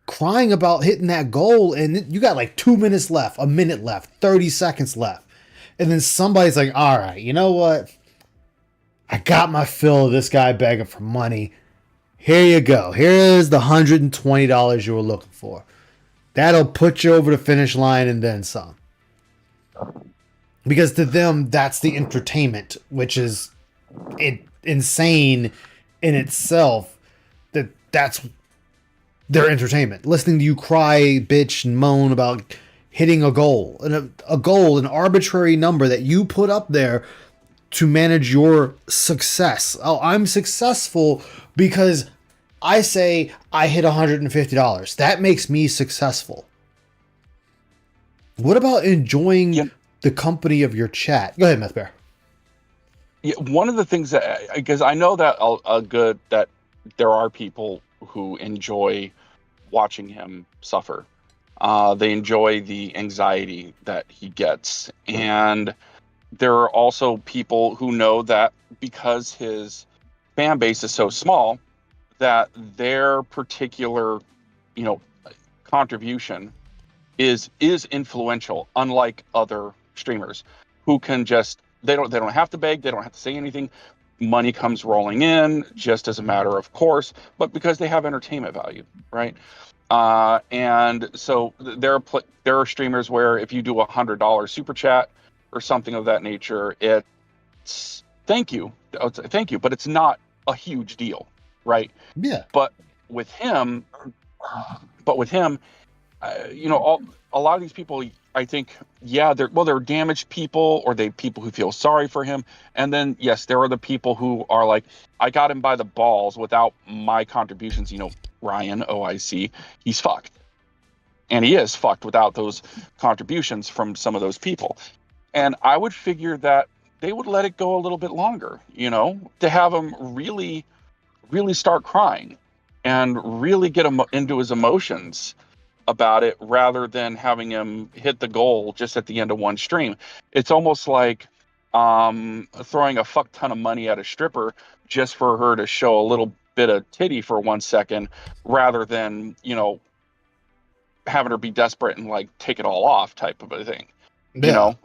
crying about hitting that goal, and you got like 2 minutes left, a minute left, 30 seconds left. And then somebody's like, all right, you know what? I got my fill of this guy begging for money. Here you go. Here's the $120 you were looking for. That'll put you over the finish line and then some. Because to them, that's the entertainment, which is insane in itself. That's their entertainment. Listening to you cry, bitch, and moan about hitting a goal. And a goal, an arbitrary number that you put up there to manage your success. Oh, I'm successful because I say I hit $150. That makes me successful. What about enjoying the company of your chat? Go ahead, Myth Bear. Yeah, one of the things that, because I know that that there are people who enjoy watching him suffer. They enjoy the anxiety that he gets, and there are also people who know that because his fan base is so small, that their particular, contribution is influential, unlike other streamers who can just they don't have to beg, they don't have to say anything. Money comes rolling in just as a matter of course, but because they have entertainment value, right? And so there are streamers where if you do $100 super chat or something of that nature, it's thank you, but it's not a huge deal, right? Yeah. But with him, a lot of these people, I think, yeah, they're damaged people, or they people who feel sorry for him, and then yes, there are the people who are like, I got him by the balls without my contributions. Ryan OIC, he's fucked, and he is fucked without those contributions from some of those people, and I would figure that they would let it go a little bit longer, to have him really, really start crying, and really get him into his emotions about it, rather than having him hit the goal just at the end of one stream. It's almost like throwing a fuck ton of money at a stripper just for her to show a little bit of titty for 1 second, rather than having her be desperate and like take it all off type of a thing.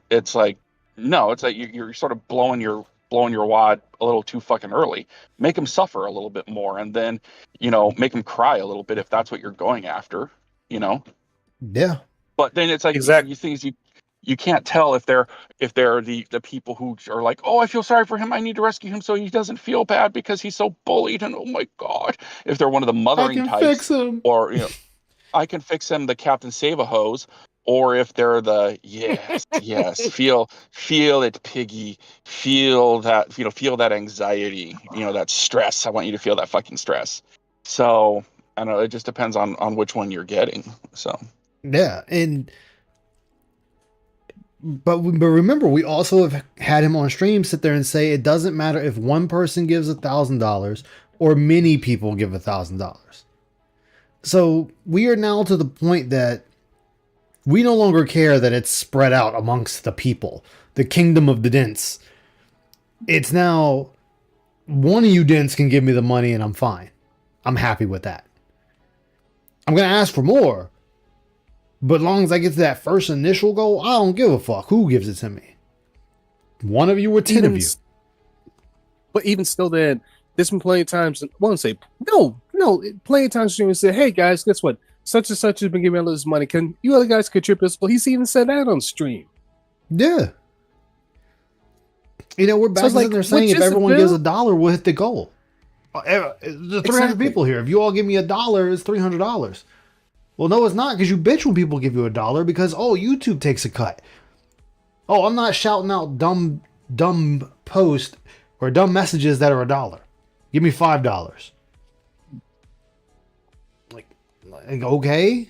It's like, no, it's like you're sort of blowing your wad a little too fucking early. Make him suffer a little bit more, and then make him cry a little bit if that's what you're going after. Yeah. But then it's like Exactly. things you can't tell if they're the people who are like, oh, I feel sorry for him, I need to rescue him so he doesn't feel bad because he's so bullied, and oh my god, if they're one of the mothering types, fix him. or I can fix him, the Captain Save a Hose, or if they're the yes, feel it, piggy, feel that anxiety, that stress. I want you to feel that fucking stress. So I don't know, it just depends on which one you're getting. So Yeah, but remember, we also have had him on stream sit there and say it doesn't matter if one person gives $1,000 or many people give $1,000. So we are now to the point that we no longer care that it's spread out amongst the people, the kingdom of the dents. It's now one of you dents can give me the money and I'm fine. I'm happy with that. I'm going to ask for more. But as long as I get to that first initial goal, I don't give a fuck who gives it to me. One of you or 10 of you. But even still, then there's been plenty of times. I won't say no. Plenty of times streamers say, "Hey guys, guess what? Such and such has been giving me all this money. Can you other guys contribute?" Well, he's even said that on stream. Yeah. We're back So in there saying if everyone gives $1, we'll hit the goal. There's 300 Exactly. people here. If you all give me $1, it's $300. Well, no, it's not, because you bitch when people give you $1 because, YouTube takes a cut. I'm not shouting out dumb posts or dumb messages that are $1. Give me $5. Like okay.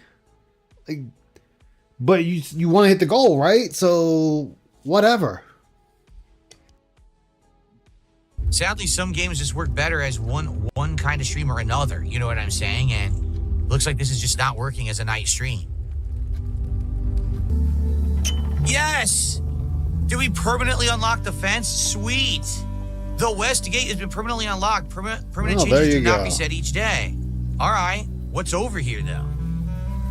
But you want to hit the goal, right? So whatever. Sadly, some games just work better as one kind of stream or another. You know what I'm saying? And looks like this is just not working as a night stream. Yes! Did we permanently unlock the fence? Sweet! The West Gate has been permanently unlocked. Permanent there changes you do not go. reset each day. All right, what's over here, though?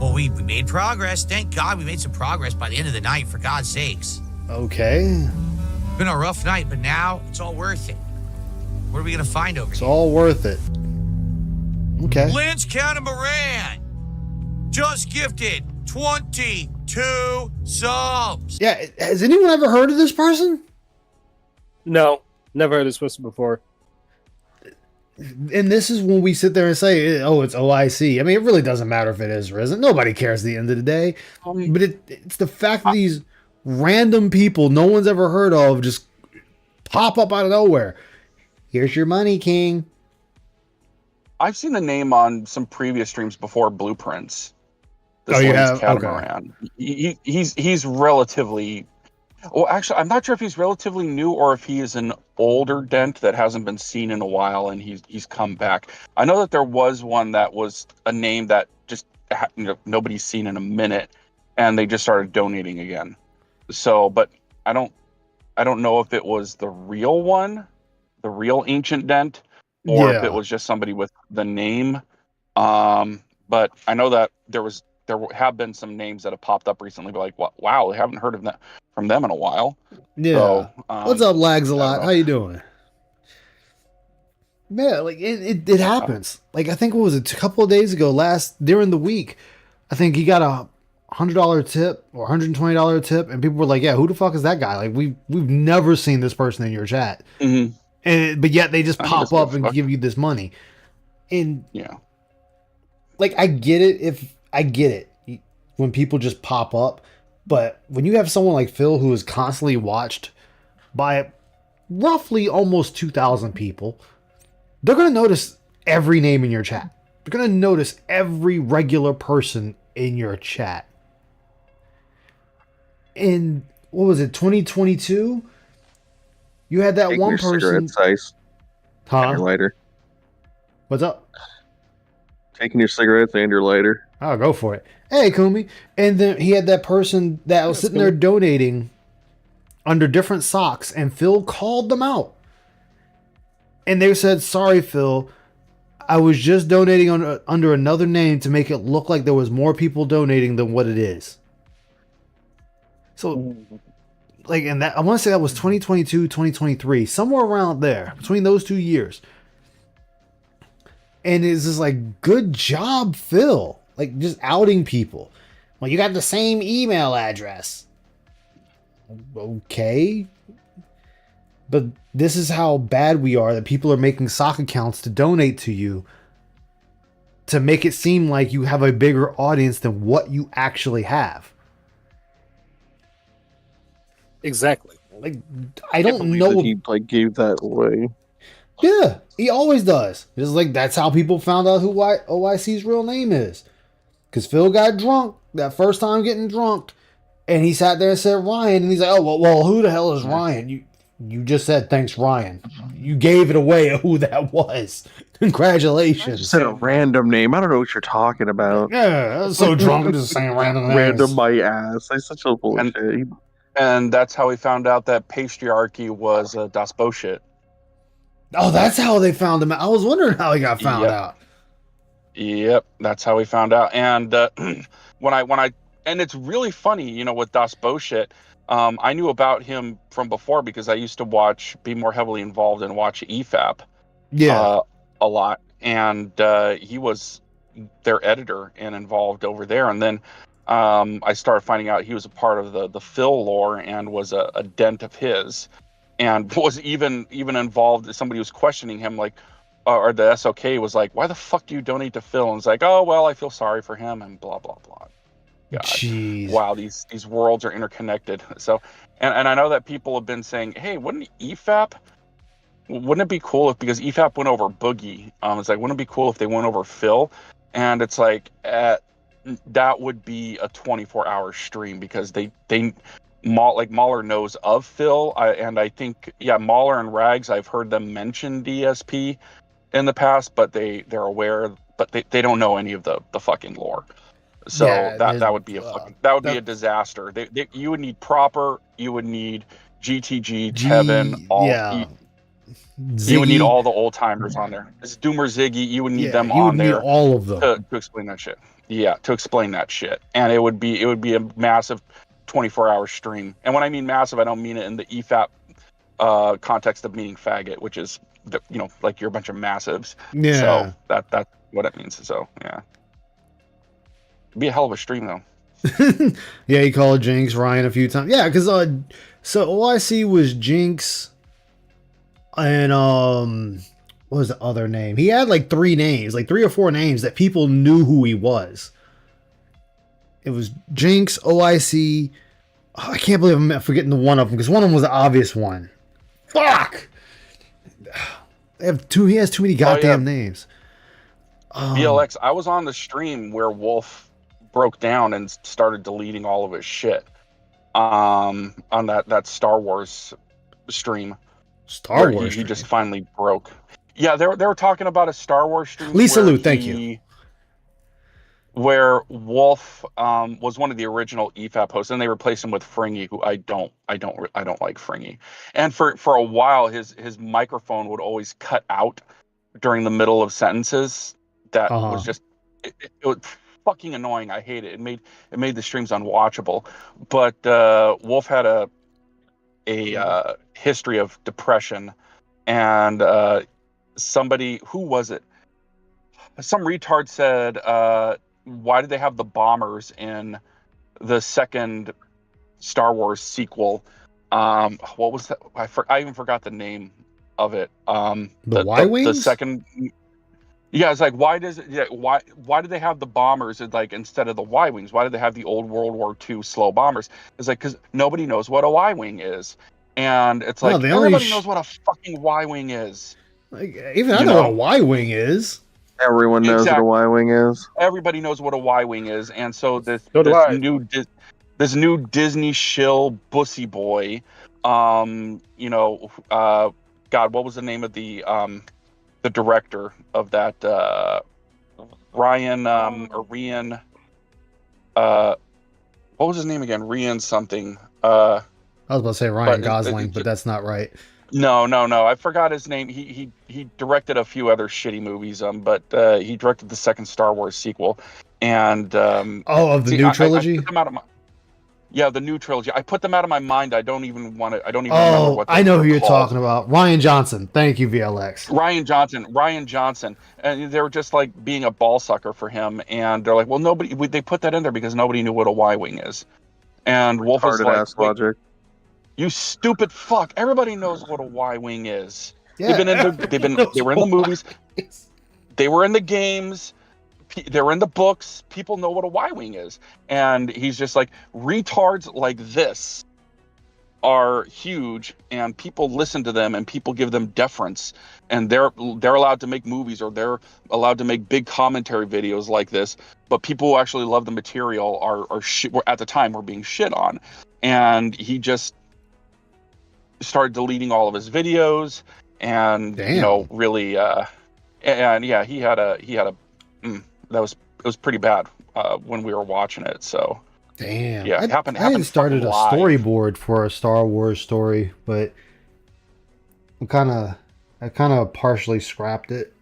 Well, we made progress. Thank God we made some progress by the end of the night, for God's sakes. Okay. Been a rough night, but now it's all worth it. What are we going to find over It's here? all worth it. Okay. Lynch Catamaran just gifted 22 subs. Yeah, has anyone ever heard of this person? No, never heard this person before. And this is when we sit there and say, it's OIC. I mean, it really doesn't matter if it is or isn't. Nobody cares at the end of the day. But it's the fact that these random people no one's ever heard of just pop up out of nowhere. Here's your money, King. I've seen the name on some previous streams before, Blueprints. Oh, you have? Catamaran. Okay. He's relatively. Well, actually, I'm not sure if he's relatively new or if he is an older dent that hasn't been seen in a while and he's come back. I know that there was one that was a name that just nobody's seen in a minute, and they just started donating again. So, but I don't know if it was the real one, the real ancient dent, or if it was just somebody with the name. But I know that there have been some names that have popped up recently, but like, wow, I haven't heard of that from them in a while. Yeah. So, what's up, Lags a lot? How you doing? Yeah, like it happens. Like I think what was it, a couple of days ago, during the week, I think he got a $100 tip or $120 tip, and people were like, "Yeah, who the fuck is that guy? Like we've never seen this person in your chat." Mm-hmm. But yet they just pop up and give you this money. And yeah, like I get it. when people just pop up. But when you have someone like Phil who is constantly watched by roughly almost 2,000 people, they're going to notice every name in your chat. They're going to notice every regular person in your chat. In, what was it, 2022? You had that Taking one your person. cigarette ice and your Huh? lighter. What's up? Taking your cigarettes and your lighter. I'll go for it. Hey, Kumi. And then he had that person that was Yes, sitting there Kumi. donating under different socks, and Phil called them out. And they said, sorry, Phil. I was just donating under another name to make it look like there was more people donating than what it is. So, like, and that I want to say that was 2022, 2023, somewhere around there, between those 2 years. And it's just like, good job, Phil. Like, just outing people. Well, you got the same email address. Okay. But this is how bad we are, that people are making sock accounts to donate to you to make it seem like you have a bigger audience than what you actually have. Exactly. Like, I Can't don't believe know. that he like gave that away. Yeah, he always does. It's like, that's how people found out who OIC's real name is. Because Phil got drunk that first time getting drunk, and he sat there and said Ryan, and he's like, oh, well, who the hell is Ryan? You just said thanks, Ryan. You gave it away who that was. Congratulations. Just said a random name. I don't know what you're talking about. Yeah, I was so drunk, I'm just saying random names. Random my ass. That's such a bullshit. And that's how we found out that patriarchy was Das Bullshit. Oh, that's how they found him. I was wondering how he got found Yep. out. Yep, that's how we found out. And when I and it's really funny, you know, with Das Bullshit. I knew about him from before because I used to be more heavily involved and watch EFAP Yeah. a lot. And he was their editor and involved over there. And then I started finding out he was a part of the Phil lore and was a dent of his, and was even involved. Somebody was questioning him, like, or the SOK was like, why the fuck do you donate to Phil? And it's like, oh, well, I feel sorry for him and blah, blah, blah. God. Jeez. Wow, these worlds are interconnected. So, and I know that people have been saying, hey, wouldn't it be cool if, because EFAP went over Boogie, it's like, wouldn't it be cool if they went over Phil? And it's like, that would be a 24-hour stream, because Mahler knows of Phil, and I think, yeah, Mahler and Rags, I've heard them mention DSP in the past, but they're aware, but they don't know any of the fucking lore. So Yeah, that would be a disaster. You would need GTG, Tevin, you would need all the old timers on there. This Doomer Ziggy, you would need them you on would need there all of them. to explain that shit. Yeah, to explain that shit. And it would be a massive 24-hour stream. And when I mean massive, I don't mean it in the EFAP context of meaning faggot, which is, you know, like you're a bunch of massives. Yeah. So that's what it means. So yeah, it'd be a hell of a stream though. Yeah, he called Jinx Ryan a few times. Yeah, because so OIC was Jinx, and what was the other name? He had like 3 names, like 3 or 4 names that people knew who he was. It was Jinx, OIC. Oh, I can't believe I'm forgetting the one of them, because one of them was the obvious one. Fuck. He has too many goddamn names. BLX. I was on the stream where Wolf broke down and started deleting all of his shit. On that Star Wars stream. Star where Wars. He just finally broke. Yeah, they were talking about a Star Wars stream. Lisa where Lou, thank you. Where Wolf was one of the original EFAP hosts, and they replaced him with Fringy, who I don't like Fringy. And for a while, his microphone would always cut out during the middle of sentences. That was just it was fucking annoying. I hate it. It made the streams unwatchable. But Wolf had a history of depression, and somebody, who was it? Some retard said, why did they have the bombers in the second Star Wars sequel? What was that? I even forgot the name of it. The Y-Wings? The second. Yeah, it's like why does it? Yeah, why do they have the bombers like instead of the Y wings? Why do they have the old World War II slow bombers? It's like because nobody knows what a Y wing is, and it's No, like they only everybody knows what a fucking Y wing is. like, even I You know what know? a Y wing is. Everyone knows Exactly. what a Y wing is. Everybody knows what a Y wing is, and so So do I. this new Disney shill bussy boy, you know, God, what was the name of the director of that Ryan or Rian what was his name again? Rian something. I was about to say Ryan But Gosling, but that's not right. No. I forgot his name. He directed a few other shitty movies. But he directed the second Star Wars sequel, and Of the new trilogy. I put them out of the new trilogy. I put them out of my mind. I don't even remember what. I know who you're called. talking about. Ryan Johnson. Thank you, VLX. Ryan Johnson, and they were just like being a ball sucker for him. And they're like, well, they put that in there because nobody knew what a Y wing is. And Wolf was Retarded like, ass logic. you stupid fuck! Everybody knows what a Y wing is. Yeah, They were in the movies. They were in the games. They were in the books. People know what a Y wing is, and he's just like retards like this are huge, and people listen to them, and people give them deference, and they're allowed to make movies, or they're allowed to make big commentary videos like this. But people who actually love the material are shit. At the time were being shit on, and he just started deleting all of his videos, and really and yeah, he had a it was pretty bad when we were watching it. So damn. yeah, I happened started a live. storyboard for a Star Wars story, but I kind of partially scrapped it.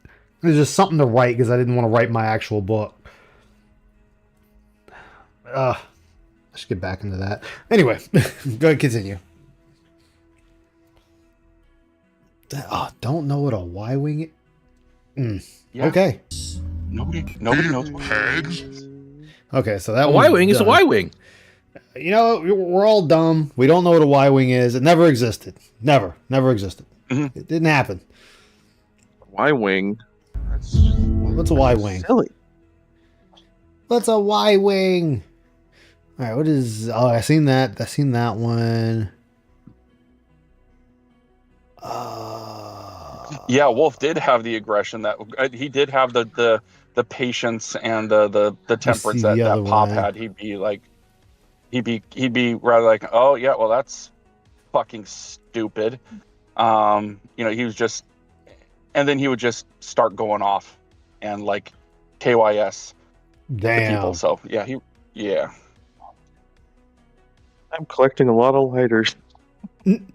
It was just something to write because I didn't want to write my actual book. I should get back into that. Anyway, go ahead, continue. Don't know what a Y wing is? Yeah. Okay. Nobody knows what it is. Okay, so that A Y wing is a done. Y wing. You know, we're all dumb. We don't know what a Y wing is. It never existed. Never existed. Mhm. It didn't happen. Y wing. What's a Y wing? Silly. What's a Y wing? All right, what is? Oh, I seen that one. Yeah, Wolf did have the aggression that he did have the patience and the temperance see that the other Pop one. had. He'd be rather like, oh yeah, well that's fucking stupid. You know, he was just, and then he would just start going off and like KYS the Damn. people. So yeah. I'm collecting a lot of lighters. Trying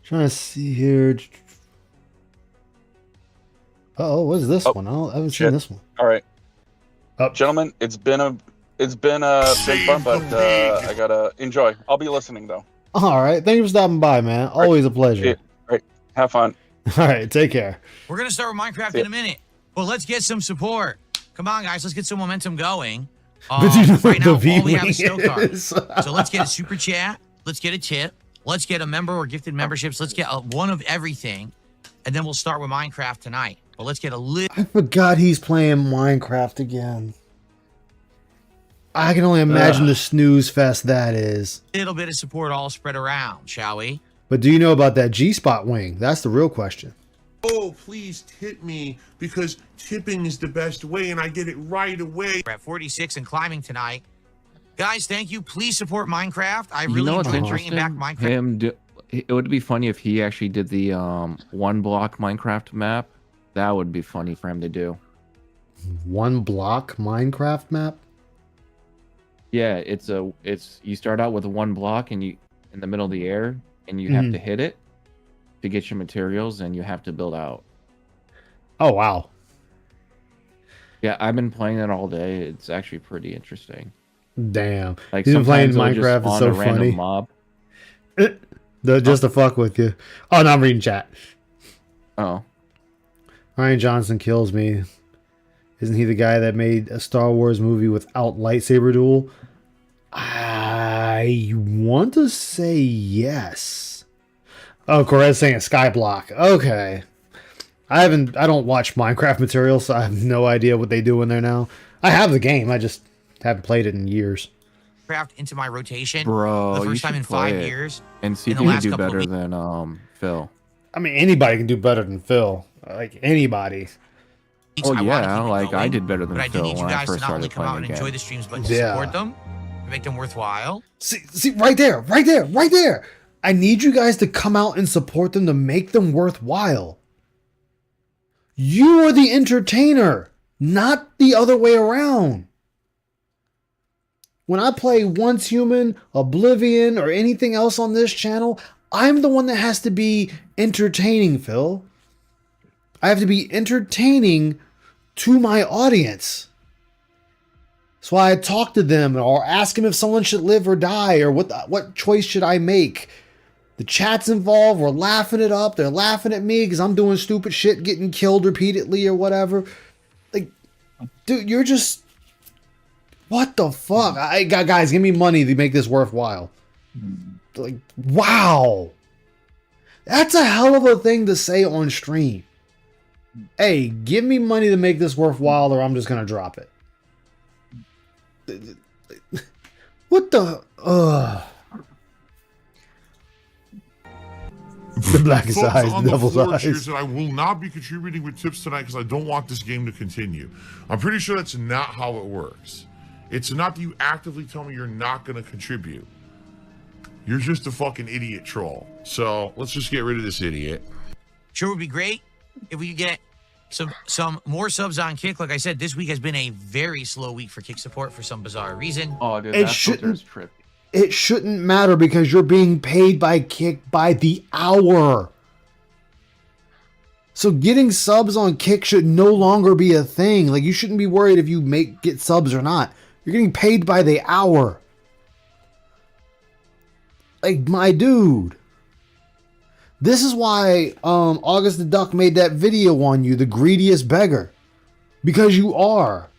to see here. Oh, what's this one? I haven't seen shit. this one. All right, Oh. gentlemen, it's been fun, but I gotta enjoy. I'll be listening though. All right, thank you for stopping by, man. Always a pleasure. Yeah. Right, have fun. All right, take care. We're going to start with Minecraft in a minute. But let's get some support. Come on, guys. Let's get some momentum going. But do you know Right what now, the all we have V-wing is snow cards. is? So let's get a super chat. Let's get a tip. Let's get a member or gifted memberships. Let's get one of everything. And then we'll start with Minecraft tonight. But let's get a little I forgot he's playing Minecraft again. I can only imagine the snooze fest that is. bit of support all spread around, shall we? But do you know about that G-spot wing? That's the real question. Oh, please tip me because tipping is the best way and I get it right away. We're at 46 and climbing tonight. Guys, thank you. Please support Minecraft. I You really know what's enjoy bringing back interesting? Minecraft. It would be funny if he actually did the one block Minecraft map. That would be funny for him to do. One block Minecraft map? Yeah, it's you start out with one block and you in the middle of the air and you have to hit it to get your materials and you have to build out. Oh, wow. Yeah, I've been playing it all day. It's actually pretty interesting. Damn. Like He's been playing sometimes it'll Minecraft. just It's spawn so a random funny. mob. Just to fuck with you. Oh, no, I'm reading chat. Oh, Ryan Johnson kills me. Isn't he the guy that made a Star Wars movie without lightsaber duel? I want to say yes. Oh, Correz saying Skyblock. Okay. I don't watch Minecraft material, so I have no idea what they do in there now. I have the game, I just haven't played it in years. Craft into my rotation Bro, for the you first time should in play 5 it years. and see in if the you can last do couple of better weeks. than Phil. I mean, anybody can do better than Phil. Like, anybody. Oh I wanna yeah, keep it like I going, did better than but I do Phil need you when I guys to first not only started come out playing and enjoy again. the streams, but to Yeah. support them, to make them worthwhile. See, right there, right there, right there. I need you guys to come out and support them to make them worthwhile. You are the entertainer, not the other way around. When I play Once Human, Oblivion, or anything else on this channel, I'm the one that has to be entertaining, Phil. I have to be entertaining to my audience. That's why I talk to them or ask them if someone should live or die or what choice should I make. The chat's involved. We're laughing it up. They're laughing at me because I'm doing stupid shit, getting killed repeatedly or whatever. Like, dude, you're just... What the fuck? Guys, give me money to make this worthwhile. Like, wow. That's a hell of a thing to say on stream. Hey, give me money to make this worthwhile or I'm just going to drop it. What the... The blackest Folks, eyes, on the the devil's floor eyes. cheers that I will not be contributing with tips tonight because I don't want this game to continue. I'm pretty sure that's not how it works. It's not that you actively tell me you're not going to contribute. You're just a fucking idiot troll. So let's just get rid of this idiot. Sure would be great if we could get some more subs on Kick. Like I said, this week has been a very slow week for Kick support for some bizarre reason. Oh, dude, It that shouldn't- filter is trippy. It shouldn't matter because you're being paid by Kick by the hour. So getting subs on Kick should no longer be a thing. Like, you shouldn't be worried if you get subs or not. You're getting paid by the hour. Like, my dude. This is why August the Duck made that video on you, the greediest beggar. Because you are.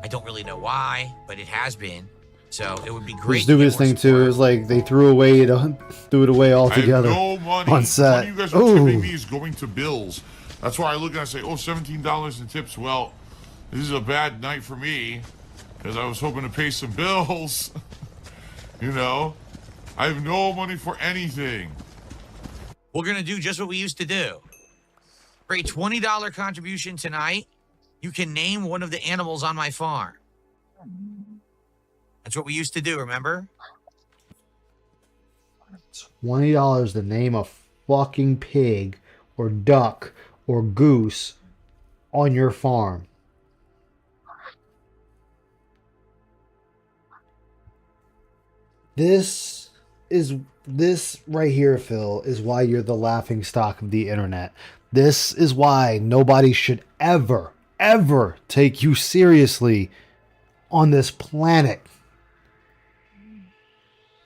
I don't really know why, but it has been. So it would be great. The to get stupidest more thing too support. is like they threw it away I altogether. have no money. on set. Money you guys are Ooh. tipping me is going to bills. That's why I look and I say, oh, $17 in tips. Well, this is a bad night for me because I was hoping to pay some bills. You know, I have no money for anything. We're going to do just what we used to do. For a $20 contribution tonight, you can name one of the animals on my farm. That's what we used to do, remember? $20 to name a fucking pig or duck or goose on your farm. This right here, Phil, is why you're the laughing stock of the internet. This is why nobody should ever take you seriously on this planet.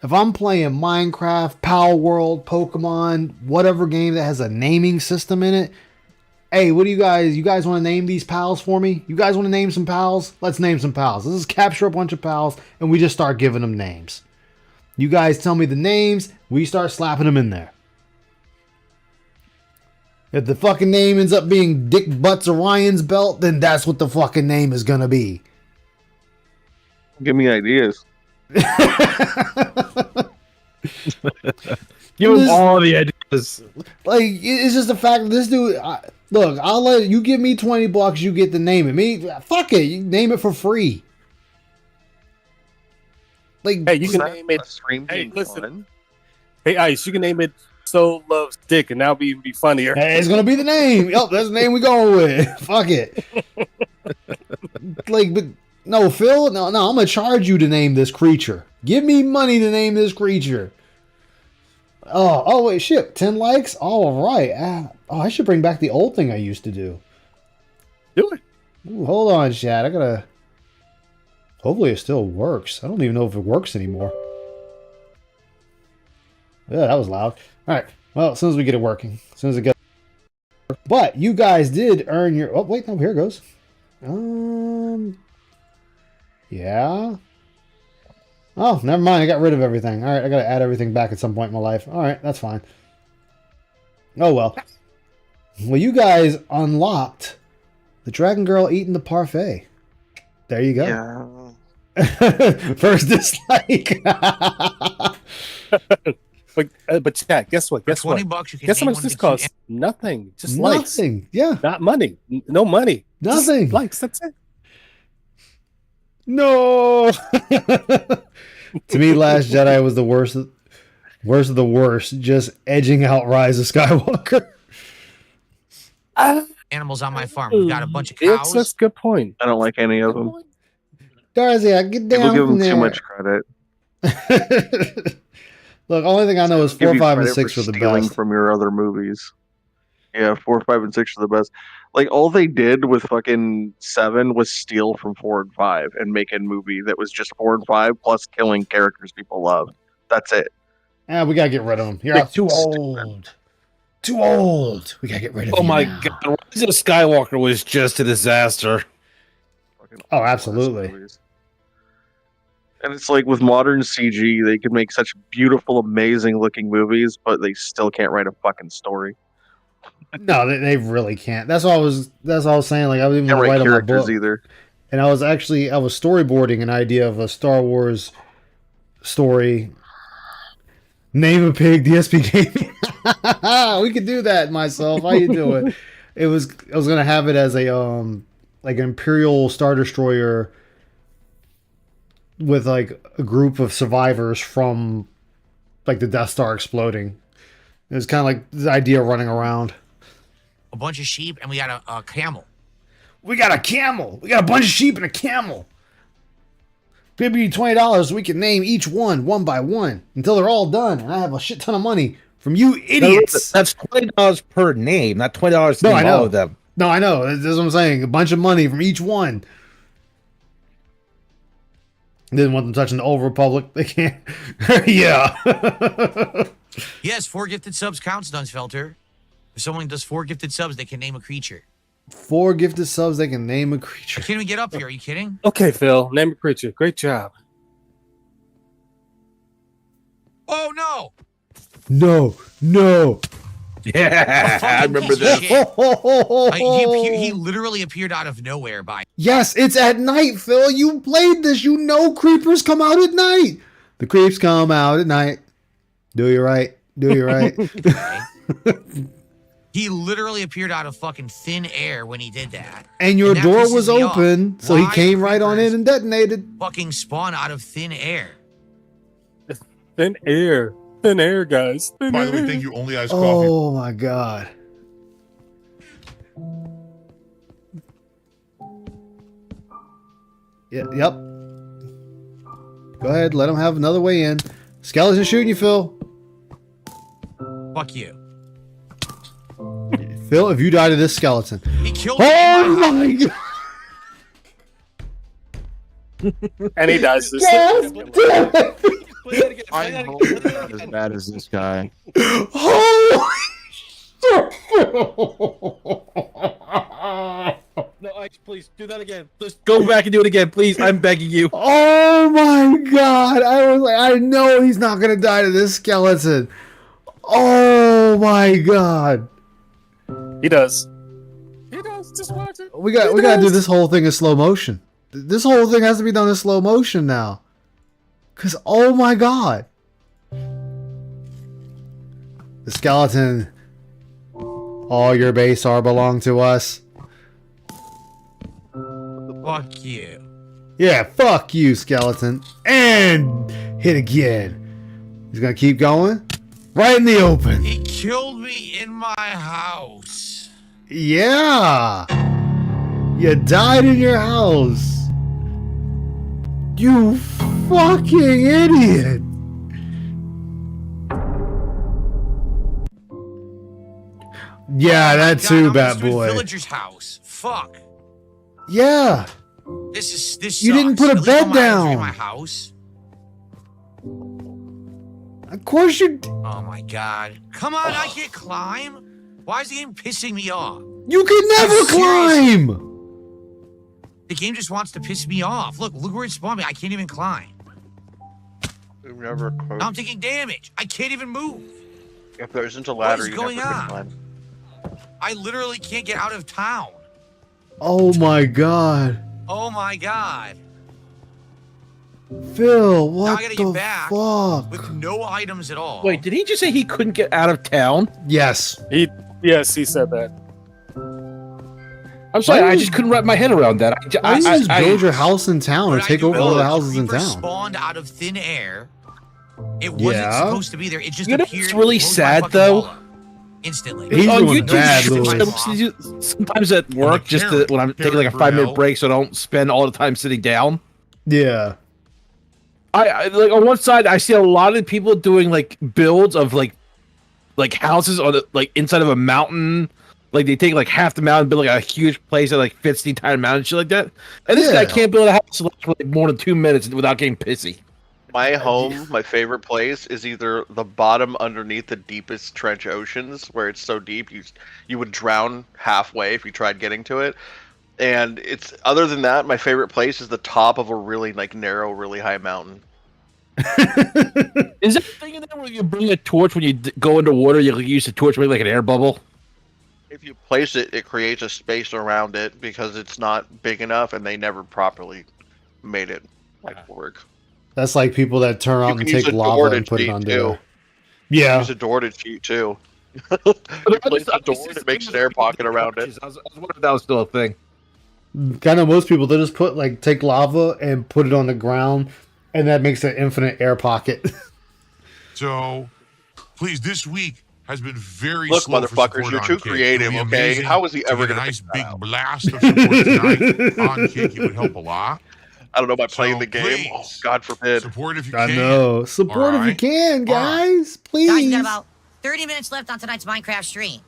If I'm playing Minecraft, Power World, Pokemon, whatever game that has a naming system in it, hey, what do you guys want to name these pals for me? You guys want to name some pals? Let's name some pals. Let's just capture a bunch of pals and we just start giving them names. You guys tell me the names, we start slapping them in there. If the fucking name ends up being Dick Butts Orion's Belt, then that's what the fucking name is gonna be. Give me ideas. Give him all the ideas. Like, it's just the fact that this dude... look, I'll let you give me $20, you get to name it. Me, fuck it, you name it for free. Like, Hey, you can name it. Stream Hey, being listen. fun. Hey, Ice, you can name it So Loves Dick, and that'll be funnier. hey, it's gonna be the name. Yep, that's the name we going with. Fuck it. Like, but no, Phil, no, I'm gonna charge you to name this creature. Give me money to name this creature. Oh wait, shit, 10 likes. All right. I should bring back the old thing I used to do. Do it. Ooh, hold on, Chad. I gotta. Hopefully, it still works. I don't even know if it works anymore. Yeah, that was loud. All right. Well, as soon as we get it working, as soon as it gets. But you guys did earn your. Oh wait, no, here it goes. Yeah. Oh, never mind. I got rid of everything. All right, I gotta add everything back at some point in my life. All right, that's fine. Oh well. Well, you guys unlocked the Dragon Girl eating the parfait. There you go. Yeah. First dislike. But chat, guess what? Guess what? $20 you can Guess how name much one this of the cute costs? Nothing. Just likes. Nothing. Yeah. Not money. No money. Just Nothing. likes. That's it. No. To me, Last Jedi was the worst of the worst, just edging out Rise of Skywalker. animals on my farm. We got a bunch of That's cows. a good point. I don't like any of them. Darcy, I get People down give from them too there. much credit. Look, only thing I know is Give 4, you 5, and credit 6 for were the stealing best. from your other movies. Yeah, 4, 5, and 6 are the best. Like all they did with fucking 7 was steal from 4 and 5 and make a movie that was just 4 and 5 plus killing characters people loved. That's it. We gotta get rid of him. You're too old. Too old. We gotta get rid of Oh you my now. god, Rise of Skywalker was just a disaster. Fucking Oh, awesome absolutely. movies. And it's like with modern CG, they can make such beautiful, amazing looking movies, but they still can't write a fucking story. No, they really can't. That's all I was saying. Like I was even Can't gonna write write on my characters book. either. And I was storyboarding an idea of a Star Wars story. Name a pig, DSP Gaming. We could do that myself. How you doing? I was gonna have it as a like an Imperial Star Destroyer with like a group of survivors from like the Death Star exploding. It was kind of like the idea running around. A bunch of sheep, and we got a camel. We got a camel. We got a bunch of sheep and a camel. Give you $20. We can name each one by one until they're all done, and I have a shit ton of money from you idiots. That's $20 per name, not $20 to No, I name know. all of them. No, I know. That's what I'm saying. A bunch of money from each one. Didn't want them touching the Old Republic. They can't. Yeah. Yes, 4 gifted subs counts, Dunsfelter. If someone does 4 gifted subs, they can name a creature. 4 gifted subs. They can name a I creature. can't even get up here. Are you kidding? Okay, Phil. Name a creature. Great job. Oh no! No. Yeah, I remember Fucking this. shit. He literally appeared out of nowhere by. Yes, it's at night, Phil. You played this. You know creepers come out at night. The creeps come out at night. Do you right. He literally appeared out of fucking thin air when he did that. And your And that door pisses was me off. open, so he Why came right on in creepers and detonated. Fucking spawn out of thin air. Thin air. Thin air, guys. Thin By the way, air. thank you. Only iced coffee. Oh my god. Yep. Go ahead, let him have another way in. Skeleton shooting you, Phil. Fuck you. Phil, if you die to this skeleton. He killed me. Oh my god! And he does this. Yes, damn it. I hope it's not as bad as this guy. Holy shit! No, Ike, please do that again. Just go back and do it again, please. I'm begging you. Oh my god! I was like, I know he's not gonna die to this skeleton. Oh my god! He does. He does. Just watch it. We gotta do this whole thing in slow motion. This whole thing has to be done in slow motion now. Cause oh my god. The skeleton. All your base are belong to us. Fuck you. Yeah, fuck you, skeleton. And hit again. He's gonna keep going. Right in the open. He killed me in my house. Yeah. You died in your house. You fucking idiot. Yeah, that God, too, I'm bad just doing boy. Villager's house. Fuck. Yeah. This You didn't sucks. put a At least bed I'm not entering down. my house. Of course you. Oh my god. Come on, I can't climb. Why is the game pissing me off? You can never I'm serious. climb. The game just wants to piss me off. Look where it spawned me. I can't even climb. We've never Now I'm taking damage. I can't even move. If there isn't a What ladder, is you going never can on? climb. I literally can't get out of town. Oh my god. Oh my god. Phil, Now what I gotta the get back fuck? with no items at all. Wait, did he just say he couldn't get out of town? Yes. Yes, he said that. I'm sorry, Why I you- just couldn't wrap my head around that. Why don't you just build your I- house in town or What I take do over know all the is houses in creeper town? spawned out of thin air. It wasn't Yeah. supposed to be there. It just You know appeared. what's really and blows my sad, fucking though? wall up instantly. He's on doing YouTube, bad, sometimes- Louis. sometimes at work, just to, when I'm taking like a 5-minute break, so I don't spend all the time sitting down. Yeah. I like on one side, I see a lot of people doing like builds of like houses on the, like inside of a mountain. Like they take like half the mountain, build like a huge place that like fits the entire mountain, shit like that. And this guy Yeah. can't build a house for like more than 2 minutes without getting pissy. My home, my favorite place, is either the bottom underneath the deepest trench oceans, where it's so deep you would drown halfway if you tried getting to it. And it's other than that, my favorite place is the top of a really like narrow, really high mountain. Is that a thing in there where you bring a torch when you go underwater? You use the torch to make like an air bubble. If you place it, it creates a space around it because it's not big enough, and they never properly made it like work. That's like people that turn You on and can use take a lava door to and put it cheat, under. too. Yeah. Use a door to cheat too. You place a door and it makes an air pocket around it. I was wondering if that was still a thing. I know most people, they just put like take lava and put it on the ground, and that makes an infinite air pocket. So, please, this week has been very Look, slow for motherfuckers, support you're on too Kick. creative, It would be okay? amazing How is he to ever get a gonna nice figure big that out? blast of support tonight on Kick? It would help a lot. I don't know by playing So, the game. Oh, please, God forbid. Support if you I can. know. Support if you Alright. can, guys. Please. Guys, we got about 30 minutes left on tonight's Minecraft stream.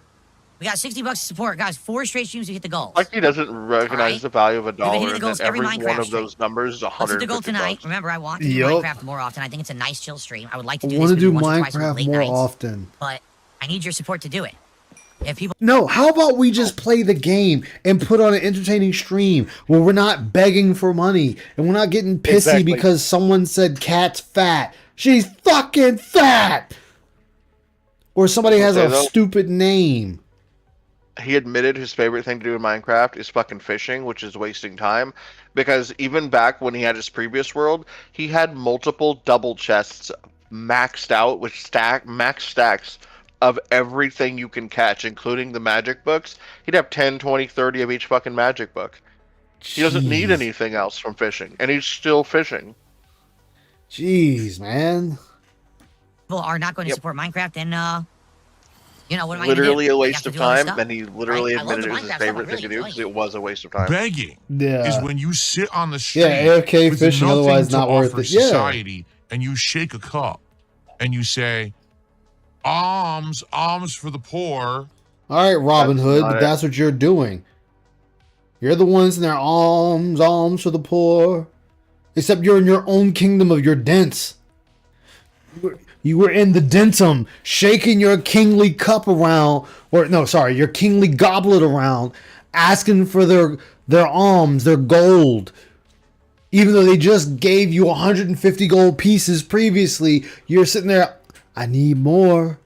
We got $60 to support. Guys, 4 straight streams to hit the goals. Like he doesn't recognize Alright. the value of a been hitting dollar, the and goals that every every Minecraft one of stream. those numbers is Let's hit the goal $150. tonight. Remember, I want to do Yup. Minecraft more often. I think it's a nice chill stream. I would like to I do want this to do maybe once or twice on Minecraft late more nights, often. but I need your support to do it. If people No, how about we just play the game and put on an entertaining stream where we're not begging for money and we're not getting pissy Exactly. because someone said Cat's fat. She's fucking fat! Or somebody has Okay, a though. stupid name. He admitted his favorite thing to do in Minecraft is fucking fishing, which is wasting time. Because even back when he had his previous world, he had multiple double chests maxed out with max stacks of everything you can catch, including the magic books. He'd have 10, 20, 30 of each fucking magic book. He doesn't need Jeez. anything else from fishing, and he's still fishing. Jeez, man. are not going to Yep. support Minecraft, then, you know, what am I going to do? Literally a I have waste to of do other time, stuff. and he literally I love admitted the it was his Minecraft stuff, I favorite thing really to do enjoy because it. it was a waste of time. Begging Yeah. is when you sit on the street Yeah, AFK with fishing, nothing otherwise to not worth offer it. Yeah. society, and you shake a cup and you say, alms for the poor. All right, Robin That's Hood, not but it. that's what you're doing. You're the ones in their alms for the poor. Except you're in your own kingdom of your dents. You were in the dentum, shaking your kingly cup around, or no, sorry, your kingly goblet around, asking for their alms, their gold. Even though they just gave you 150 gold pieces previously, you're sitting there, I need more.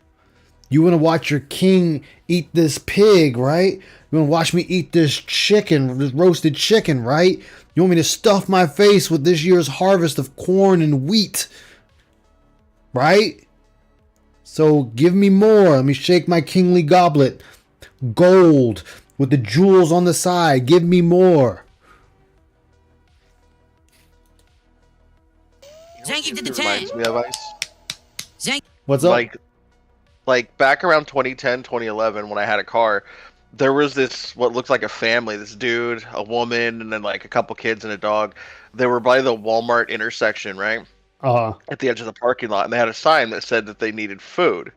You want to watch your king eat this pig, right? You want to watch me eat this chicken, this roasted chicken, right? You want me to stuff my face with this year's harvest of corn and wheat, right? So give me more. Let me shake my kingly goblet. Gold with the jewels on the side. Give me more. Zanky did the It reminds 10. me of Ice. Zanky. What's up? Like back around 2010, 2011, when I had a car, there was this what looked like a family, this dude, a woman, and then like a couple kids and a dog. They were by the Walmart intersection, right? At the edge of the parking lot, and they had a sign that said that they needed food.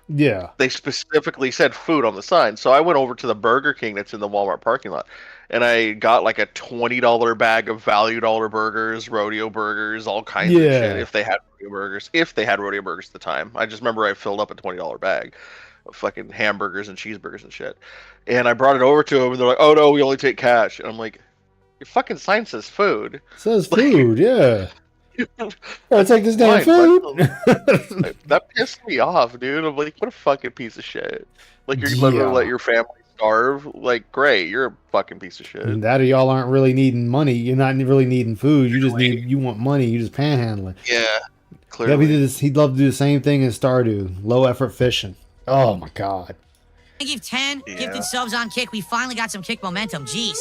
Yeah. They specifically said food on the sign. So I went over to the Burger King that's in the Walmart parking lot, and I got like a $20 bag of value dollar burgers, rodeo burgers, all kinds of Yeah. shit. If they had rodeo burgers at the time. I just remember I filled up a $20 bag of fucking hamburgers and cheeseburgers and shit. And I brought it over to them, and they're like, "Oh no, we only take cash." And I'm like, "Your fucking sign says food." Says food, yeah. Gotta take this damn food. That pissed me off, dude. I'm like, what a fucking piece of shit. Like, you're literally Yeah. let your family starve. Like, great, you're a fucking piece of shit. That or y'all aren't really needing money. You're not really needing food. You want money. You just panhandling. Yeah, Yeah, clearly. he did this. He'd love to do the same thing as Stardew. Low effort fishing. Oh my god. I give 10 Yeah. gifted subs on Kick. We finally got some Kick momentum. Jeez.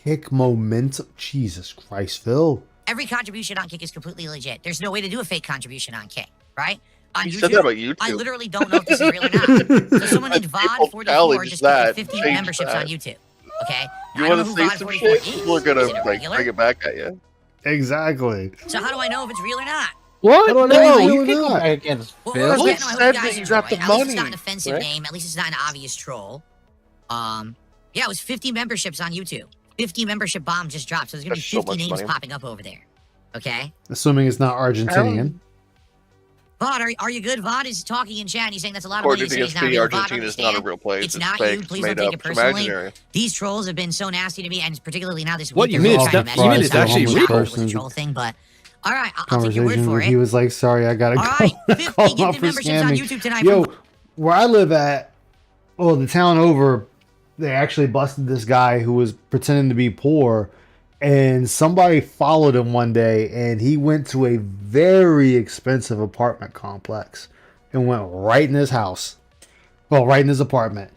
Kick momentum. Jesus Christ, Phil. Every contribution on Kick is completely legit. There's no way to do a fake contribution on Kick, right? On You said that about YouTube. I literally don't know if this is real or not. So someone in People VOD 44 challenge just that. gifted 50 Change memberships that. on YouTube. Okay? You I want don't to know say who some VOD shit? 44 People are is. gonna Is it a like regular? bring it back at you. Exactly. So how do I know if it's real or not? What? I don't No, know. you Why can't go not? back against Well, Phil. well, Well, yeah, it no, I hope said you that guys you got enjoy. the At least it's not money, an offensive right? name. At least it's not an obvious troll. Yeah, it was 50 memberships on YouTube. 50 membership bomb just dropped. So there's gonna That's be so 50 much names money. popping up over there. Okay? Assuming it's not Argentinian. VOD, are you good? VOD is talking in chat and he's saying that's a lot of money. According to He's the saying he's not ESP, real. VOD, Argentina is not a understand. real place. It's It's not fake. you. It's Please made don't take up. it It's personally. imaginary. These trolls have been so nasty to me, and particularly now this What, week. you they're mean really it's trying not- to you mess mean with it's us. actually It's real? not over the troll thing, but all right, I'll take your word Conversation for where it. he was like, sorry, I gotta All right, 50 call gifted out for memberships on scamming. YouTube tonight. Yo, where I live at, well, the town over, they actually busted this guy who was pretending to be poor, and somebody followed him one day, and he went to a very expensive apartment complex and went right in his house. Well, right in his apartment.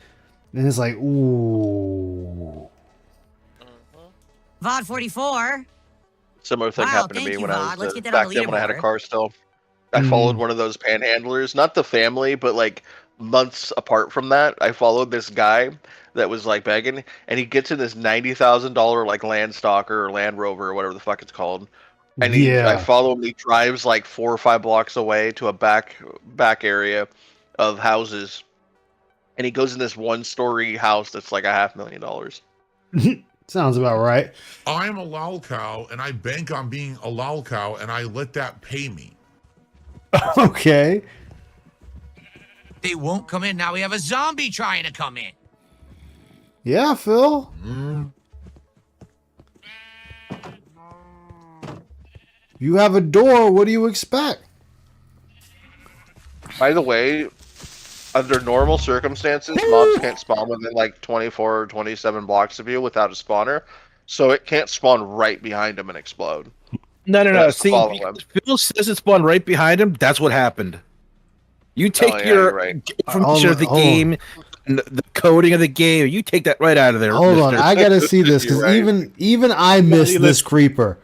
And it's like, ooh. VOD 44. Similar thing Wow, happened to thank me you, when VOD. I Let's was get that on back the then when I had a leaderboard. car still. I followed one of those panhandlers, not the family, but like months apart from that. I followed this guy that was like begging, and he gets in this $90,000 like Land Stalker or Land Rover or whatever the fuck it's called. And I follow him. He drives like 4 or 5 blocks away to a back area of houses, and he goes in this 1-story house that's like $500,000. Sounds about right. I'm a lol cow, and I bank on being a lol cow, and I let that pay me. Okay. They won't come in. Now we have a zombie trying to come in. Yeah, Phil. You have a door. What do you expect? By the way, under normal circumstances, mobs can't spawn within like 24 or 27 blocks of you without a spawner, so it can't spawn right behind him and explode. No. That's See, follow him. Phil says it spawned right behind him. That's what happened. You take yeah, your you're right. information of the Hold on. game, and the coding of the game. You take that right out of there. Hold on, mister. I gotta see this because You're right. even I missed you this creeper.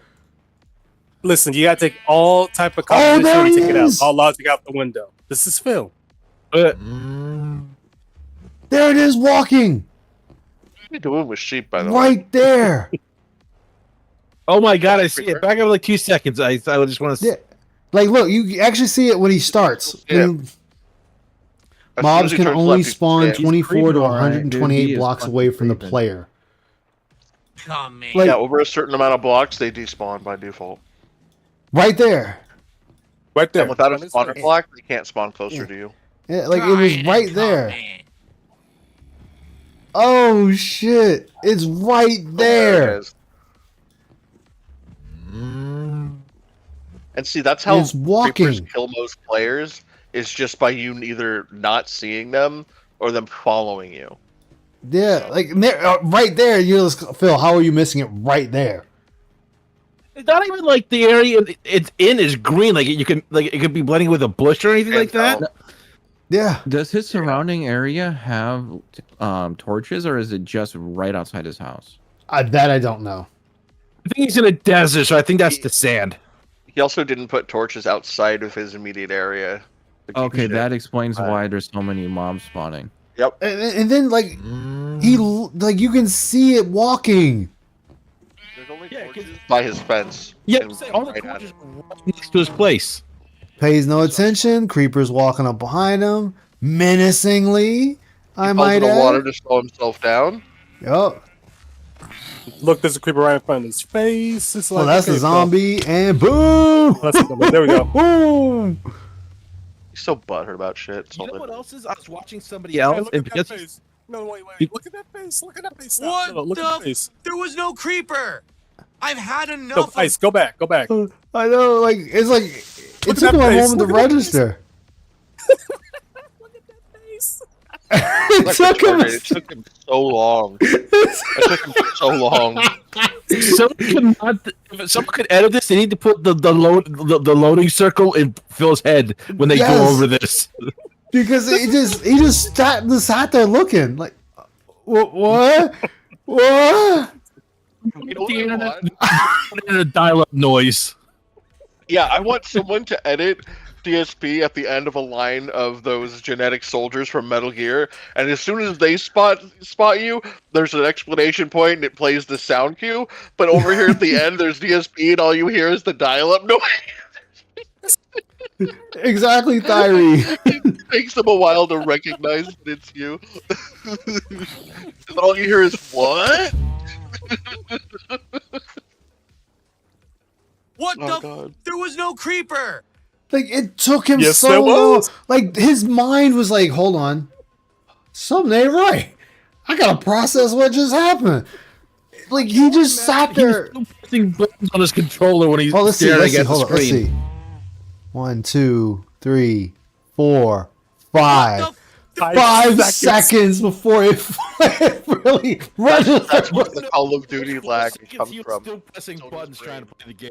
Listen, you gotta take all type of Oh, competition there and he take it out. is! All logic out the window. This is Phil. There it is, walking What are you doing with sheep, by the way? right there. Oh my god, I see it. Back up like 2 seconds. I just want to. Yeah. Like, look, you actually see it when he starts. Yeah. When As soon mobs as he can turns only left, he's spawn dead. 24 to creeping, all right, 128 dude. He is blocks fucking away from the creeping. player. Come in. Like, Yeah, over a certain amount of blocks, they despawn by default. right there. Right there. And without a On his spawner face. block, they can't spawn closer to you. Yeah, like, it was Trying to right come there. in. Oh, shit. It's right It there. is. And see, that's how It's walking. creepers kill most players, is just by you either not seeing them or them following you. Yeah, like, right there. You're just, Phil, how are you missing it right there? It's not even like the area it's in is green. Like you can, like it could be blending with a bush or anything like that. Yeah. Does his surrounding area have torches, or is it just right outside his house? That I don't know. I think he's in a desert, so I think that's the sand. He also didn't put torches outside of his immediate area. to keep Okay, shit. that explains why there's so many mobs spawning. Yep. And then, like, like, you can see it walking. There's only Yeah, 'cause- torches by his fence. Yeah, and all the right at torches it. are right next to his place. Pays no attention. Creepers walking up behind him. Menacingly, I He falls might in the water add. to slow himself down. Yup. Look, there's a creeper right in front of his face. It's like, Well, that's okay, the zombie, and boom! There we go. Boom! He's so butthurt about shit. It's You all know that- what else is? I was watching somebody Hey, else, look and at that because face. No, wait. He- Look at that face. Look at that face. What No, look at the the face. There was no creeper. I've had No, enough Ice, go back. I know, like it Look took at him that a face, moment to look at that register. Like It took him. retarded. It took him so long. It took him so long. If someone could edit this, they need to put the loading circle in Phil's head when they go Yes. over this. Because he just sat there looking like, what? You know what I want? Put in a dial-up noise. Yeah, I want someone to edit DSP at the end of a line of those genetic soldiers from Metal Gear, and as soon as they spot you, there's an exclamation point and it plays the sound cue. But over here at the end, there's DSP, and all you hear is the dial-up noise. Exactly, Thyre. It takes them a while to recognize that it's you. And all you hear is what? What Oh, the? God. There was no creeper. Like it took him Yes, so there long. was. Like his mind was like, hold on, something ain't right. I gotta process what just happened. Like he just sat there. He was still pressing buttons on his controller when he's Oh, let's see. staring Let's see. at the Hold on. Let's screen. see. 1, 2, 3, 4, 5. 5 seconds before it really registered. That's what the Call of Duty lag comes He was from. still pressing buttons trying to play the game.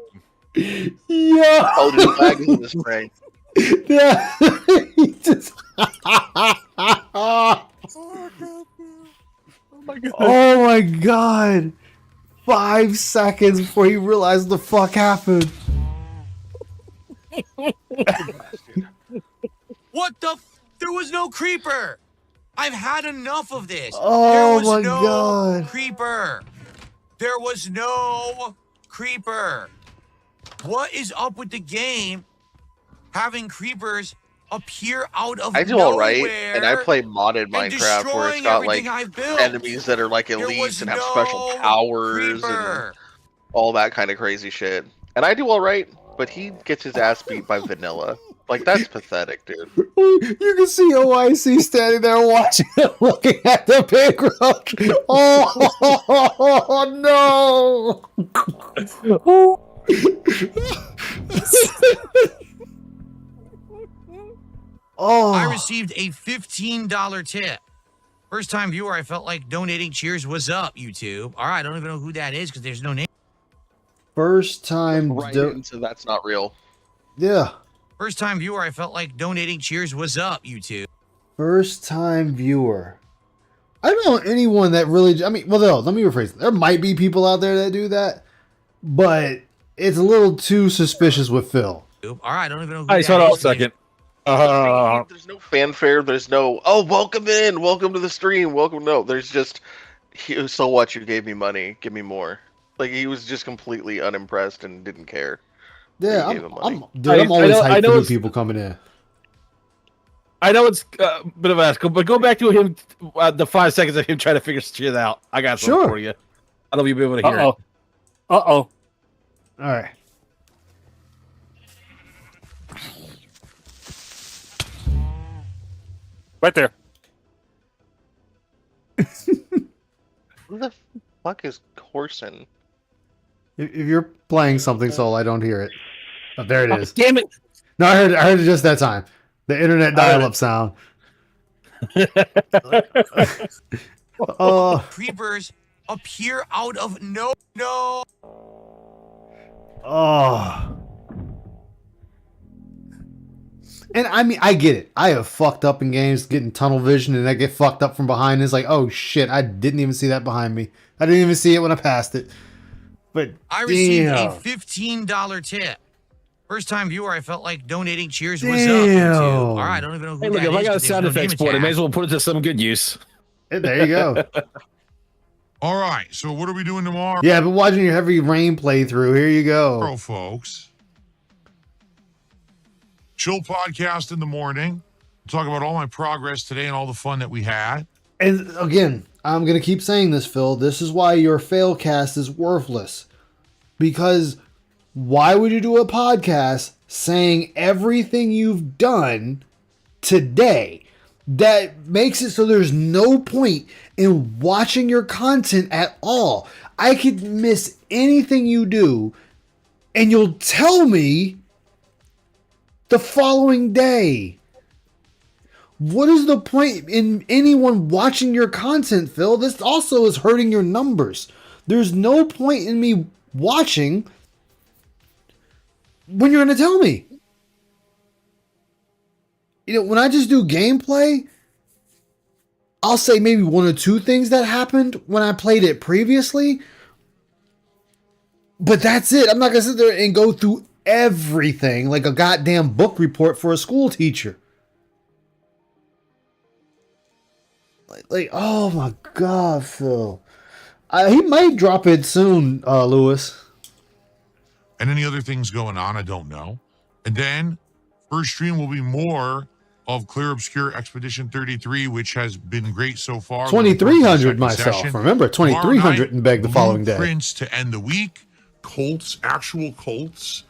Yeah. Call of Duty lag is in this brain. Yeah. He just- Oh my god. 5 seconds before he realized what the fuck happened. What the? There was no creeper. I've had enough of this. Oh there was my no God. creeper. There was no creeper. What is up with the game having creepers appear out of I do nowhere alright, and I play modded and Minecraft where it's destroying got like everything I've built? enemies that are like There elites was and have no special powers and creeper. all that kind of crazy shit. And I do alright, but he gets his ass beat by vanilla. Like that's pathetic, dude. You can see OIC standing there watching it, looking at the big roach. Oh no! Oh, I received a $15 tip. First time viewer, I felt like donating. Cheers, what's up, YouTube? All right, I don't even know who that is because there's no name. first time. Right into that's not real. Yeah, First time viewer, I felt like donating. Cheers, what's up, YouTube? first time viewer. I don't know anyone that really. I mean, well, no, let me rephrase it. There might be people out there that do that, but it's a little too suspicious with Phil. All right, I don't even know who Hey, that hold on a is. second. There's no fanfare. There's no welcome in, welcome to the stream, welcome. No, there's just so what? You gave me money, give me more. Like he was just completely unimpressed and didn't care. Yeah, He gave him money. dude, I'm always I hyped know for new it's- people coming in. I know it's a bit of a ask, but go back to him, the 5 seconds of him trying to figure shit out. I got something Sure. for you. I don't know if you'll be able to hear it. Uh-oh. All right. Right there. Who the fuck is Corson? If you're playing something, Soul, I don't hear it. Oh, there it is. Damn it! No, I heard it just that time. The internet dial-up sound. Oh, Creepers appear out of no. oh. And I mean, I get it. I have fucked up in games getting tunnel vision, and I get fucked up from behind. It's like, oh shit, I didn't even see that behind me. I didn't even see it when I passed it. But I received damn. a $15 tip. First time viewer, I felt like donating. Cheers, what's up, Damn. YouTube? All right, I don't even know who Hey, look, that if I is got a 'cause there's sound no name effects for it, I may attached. as well put it to some good use. There you go. All right, so what are we doing tomorrow, Yeah, but watching your Heavy Rain playthrough. Here you go. folks? Chill podcast in the morning. Talk about all my progress today and all the fun that we had. And again, I'm going to keep saying this, Phil. This is why your failcast is worthless. Because why would you do a podcast saying everything you've done today? That makes it so there's no point in watching your content at all. I could miss anything you do, and you'll tell me the following day. What is the point in anyone watching your content, Phil? This also is hurting your numbers. There's no point in me watching when you're going to tell me. You know, when I just do gameplay, I'll say maybe one or two things that happened when I played it previously. But that's it. I'm not going to sit there and go through everything like a goddamn book report for a school teacher. Like, oh my God, Phil. He might drop it soon, Lewis. And any other things going on, I don't know. And then first stream will be more of Clear Obscure Expedition 33, which has been great so far. 2,300 myself. Session. Remember, 2,300 in Beg the following day. Prince to end the week. Colts, actual Colts.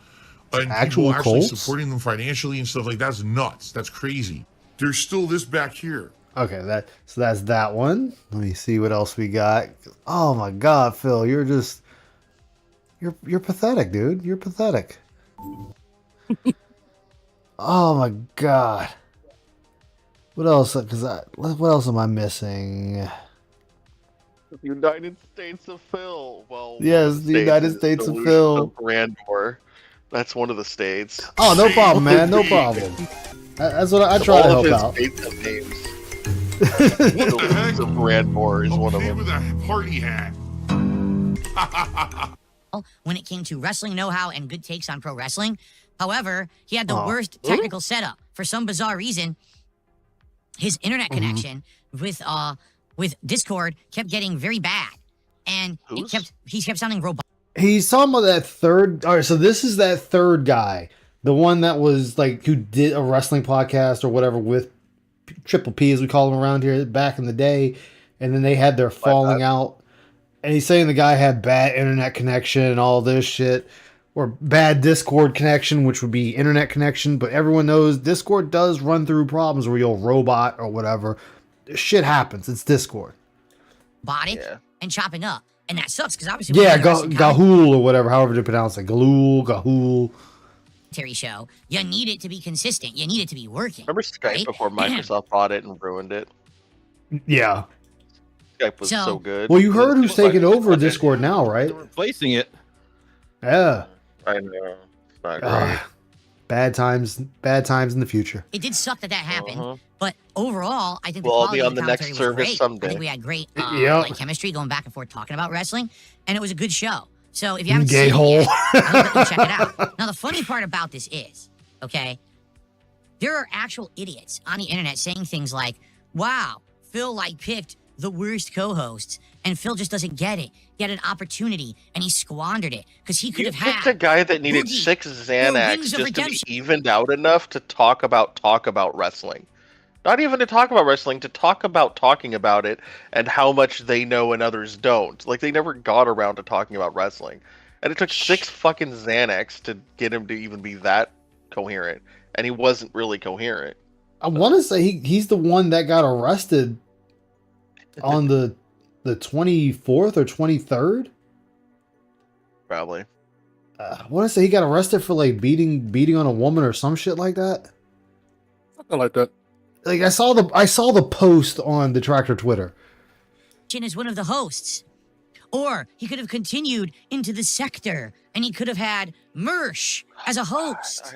And actual people actually Colts? supporting them financially and stuff like that's nuts. That's crazy. There's still this back here. Okay, that's that one. Let me see what else we got. Oh my God, Phil, you're pathetic, dude. You're pathetic. Oh my God. What else? What else am I missing? The United States of Phil. Well, yes, the United States of Phil. Brandor. That's one of the states. Oh, no problem, man. No problem. That's what I try to help out. The Brandor is one of them. With a party hat. When it came to wrestling know-how and good takes on pro wrestling. However, he had the worst technical setup. For some bizarre reason, his internet connection with Discord kept getting very bad. And he kept sounding robotic. He's talking about that third. All right, so this is that third guy. The one that was like, who did a wrestling podcast or whatever with Triple P, as we call him around here, back in the day. And then they had their falling out. And he's saying the guy had bad internet connection and all this shit. Or bad Discord connection, which would be internet connection. But everyone knows Discord does run through problems where you'll robot or whatever. Shit happens. It's Discord. And chopping up. And that sucks because obviously... Yeah, Gahul or whatever, however to pronounce it. Gahul. Show, you need it to be consistent. You need it to be working. Remember Skype before Microsoft bought it and ruined it? Yeah. Skype was so good. Well, you heard who's taking over Discord now, right? They're replacing it. Yeah. I know. It's not great. Bad times in the future. It did suck that happened, but overall, I think the we'll all quality be on of the the next commentary was service great. someday. I think we had great like chemistry going back and forth talking about wrestling, and it was a good show. So if you haven't seen it yet, I hope that you check it out. Now, the funny part about this is, okay, there are actual idiots on the internet saying things like, wow, Phil picked the worst co-hosts, and Phil just doesn't get it. He had an opportunity, and he squandered it, because he could have had... picked a guy that needed 6 Xanax just to be evened out enough to talk about wrestling. Not even to talk about wrestling, to talk about talking about it and how much they know and others don't. Like, they never got around to talking about wrestling. And it took 6 fucking Xanax to get him to even be that coherent. And he wasn't really coherent. I want to say he's the one that got arrested on the 24th or 23rd? Probably. I want to say he got arrested for beating on a woman or some shit like that. Something like that. Like I saw the post on the Tractor Twitter. As one of the hosts. Or he could have continued into the sector and he could have had Mersh as a host.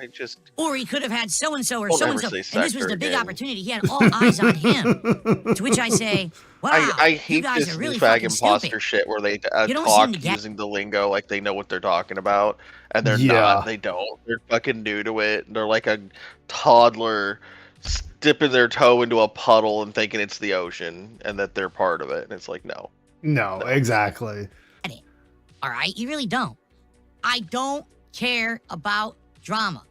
Or he could have had so-and-so or so-and-so. And this was the big opportunity. He had all eyes on him. To which I say, wow, I hate you guys this are really fag fucking imposter stupid. shit where they You don't talk seem to get- using the lingo like they know what they're talking about. And they're not. They don't. They're fucking new to it. They're like a toddler dipping their toe into a puddle and thinking it's the ocean and that they're part of it. And it's like, no. No, exactly. All right, you really don't. I don't care about drama.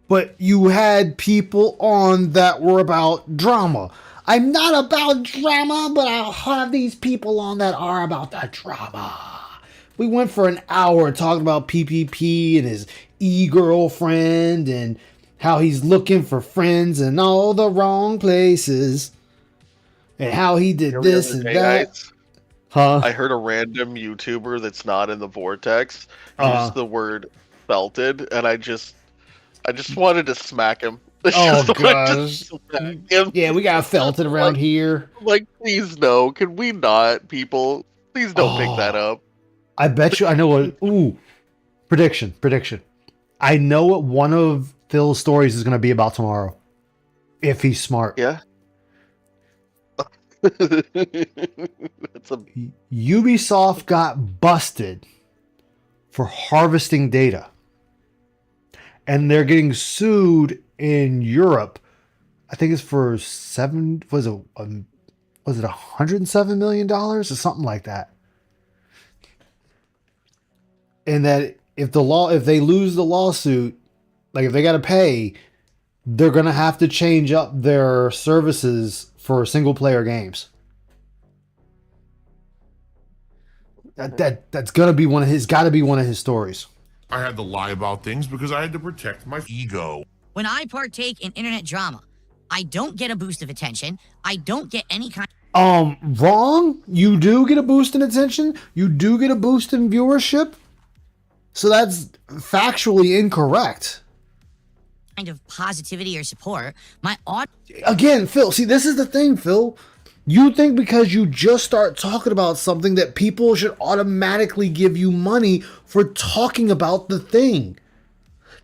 But you had people on that were about drama. I'm not about drama, but I'll have these people on that are about the drama. We went for an hour talking about PPP and his e-girlfriend and how he's looking for friends in all the wrong places. And how he did this and that. Huh? I heard a random YouTuber that's not in the vortex Uh-huh. use the word felted, and I just wanted to smack him. I Oh just wanted to gosh. smack him. Yeah, we got felted around here. Like, please no. Can we not, people? Please don't pick that Oh. up. I bet you I know what. Ooh, prediction. I know what one of Phil's stories is going to be about tomorrow. If he's smart. Yeah. That's a Ubisoft got busted for harvesting data. And they're getting sued in Europe. I think it's for was it $107 million or something like that. And that if they lose the lawsuit, like if they got to pay, they're going to have to change up their services for single player games. That's going to be one of his stories. I had to lie about things because I had to protect my ego. When I partake in internet drama, I don't get a boost of attention. I don't get any kind. Wrong. You do get a boost in attention. You do get a boost in viewership. So that's factually incorrect. Kind of positivity or support. Again, Phil, see, this is the thing, Phil. You think because you just start talking about something that people should automatically give you money for talking about the thing.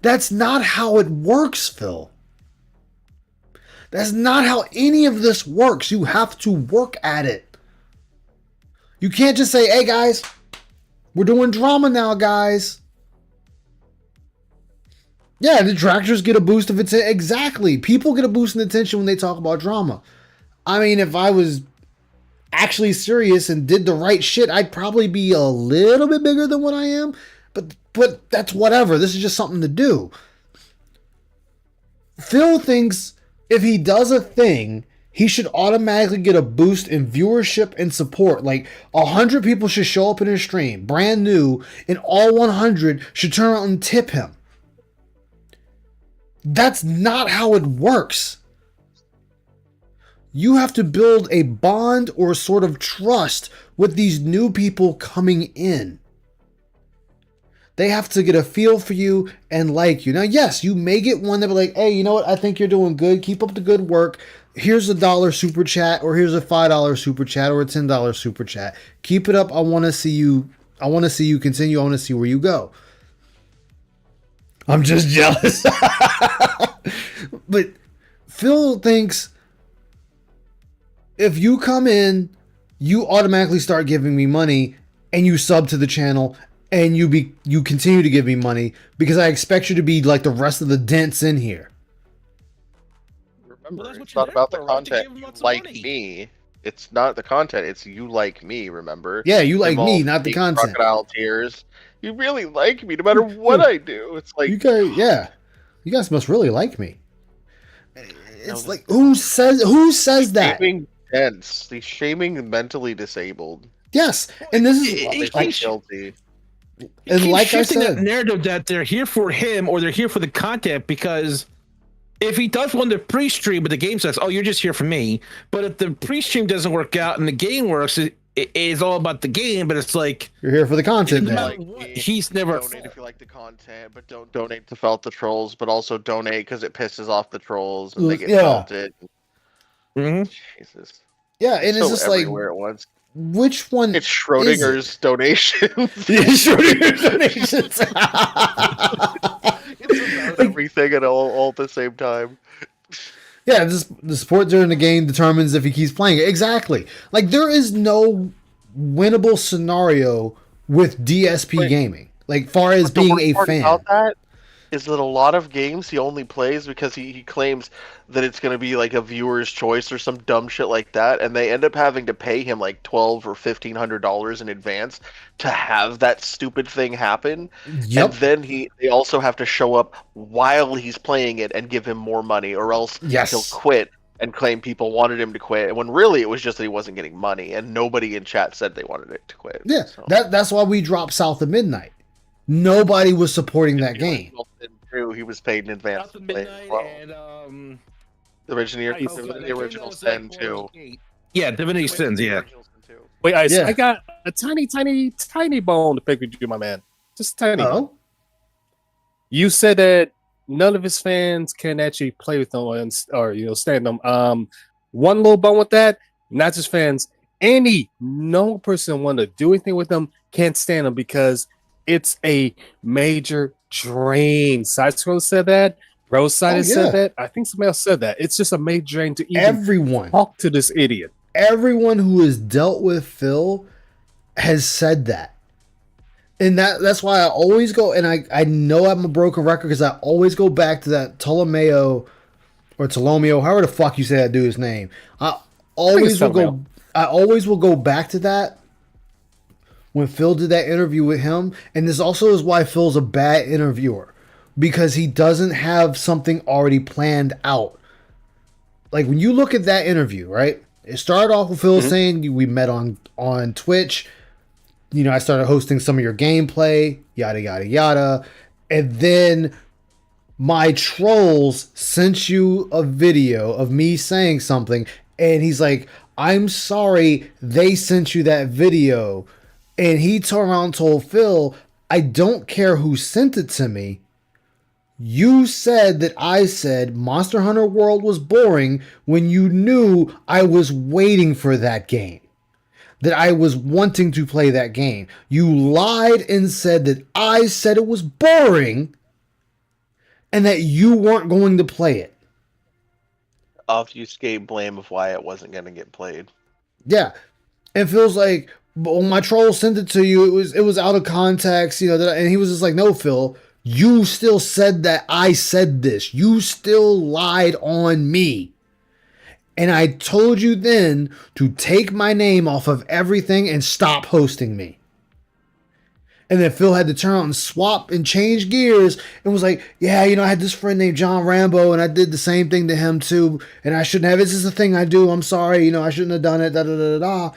That's not how it works, Phil. That's not how any of this works. You have to work at it. You can't just say, hey guys, we're doing drama now, guys. Yeah, the detractors get a boost of attention. Exactly. People get a boost in attention when they talk about drama. I mean, if I was actually serious and did the right shit, I'd probably be a little bit bigger than what I am. But that's whatever. This is just something to do. Phil thinks if he does a thing, he should automatically get a boost in viewership and support. Like 100 people should show up in his stream, brand new, and all 100 should turn around and tip him. That's not how it works. You have to build a bond or sort of trust with these new people coming in. They have to get a feel for you and like you. Now, yes, you may get one that be like, hey, you know what? I think you're doing good. Keep up the good work. Here's $1 super chat, or here's a $5 super chat, or a $10 super chat. Keep it up. I want to see you. I want to see you continue. I want to see where you go. I'm just jealous. But Phil thinks if you come in, you automatically start giving me money and you sub to the channel and you continue to give me money because I expect you to be like the rest of the dents in here. Remember, it's not about the content. You like me. It's not the content. It's you like me, remember? Yeah, you like me, not the content. Crocodile tears. You really like me no matter what I do. It's like... You guys must really like me. It's like, who says that? Shaming dense. He's shaming mentally disabled. Yes, and this is guilty. And like I said, that narrative that they're here for him or they're here for the content, because if he does one to pre-stream, but the game says, "Oh, you're just here for me," but if the pre-stream doesn't work out and the game works, it is all about the game. But it's like you're here for the content. He's never donate if you like the content, but don't donate to felt the trolls. But also donate because it pisses off the trolls and they get felted. Mm-hmm. Jesus. Yeah, and it's just like everywhere at once. Which one? It's Schrodinger's donations. Schrodinger's donations. It's about everything at all at the same time. Yeah, the support during the game determines if he keeps playing it. Exactly. Like, there is no winnable scenario with DSP gaming. Like, far as being a fan. About that is that a lot of games he only plays because he claims that it's going to be like a viewer's choice or some dumb shit like that, and they end up having to pay him like $1,200 or $1,500 in advance to have that stupid thing happen. Yep. And then they also have to show up while he's playing it and give him more money, or else he'll quit and claim people wanted him to quit, when really it was just that he wasn't getting money, and nobody in chat said they wanted it to quit. Yeah, so. That's why we dropped South of Midnight. Nobody was supporting that game. He was paid in advance. South of Midnight and the original Sin too. Yeah, Divinity Sins. Yeah. Wait, Ice, Yeah. I got a tiny bone to pick with you, my man. Just tiny. Bone. You said that none of his fans can actually play with them or stand them. One little bone with that, not just fans. Any normal person want to do anything with them can't stand them because it's a major drain. Side Scroller said that. Rose-Sided said that. I think somebody else said that. It's just a major drain to even talk to this idiot. Everyone who has dealt with Phil has said that. And that's why I always go, and I know I'm a broken record because I always go back to that Ptolomeo, however the fuck you say that dude's name. I always will go back to that when Phil did that interview with him. And this also is why Phil's a bad interviewer, because he doesn't have something already planned out. Like when you look at that interview, right? It started off with Phil saying we met on Twitch. I started hosting some of your gameplay, yada, yada, yada. And then my trolls sent you a video of me saying something. And he's like, I'm sorry they sent you that video. And he turned around and told Phil, I don't care who sent it to me. You said that I said Monster Hunter World was boring when you knew I was waiting for that game. That I was wanting to play that game. You lied and said that I said it was boring and that you weren't going to play it. Obfuscate blame of why it wasn't going to get played. Yeah. And Phil's like, well, my troll sent it to you. It was out of context, and he was just like, no, Phil, you still said that I said this. You still lied on me. And I told you then to take my name off of everything and stop hosting me. And then Phil had to turn out and swap and change gears and was like, yeah, I had this friend named John Rambo and I did the same thing to him too. And I shouldn't have. This is a thing I do. I'm sorry. I shouldn't have done it. Da, da, da, da, da.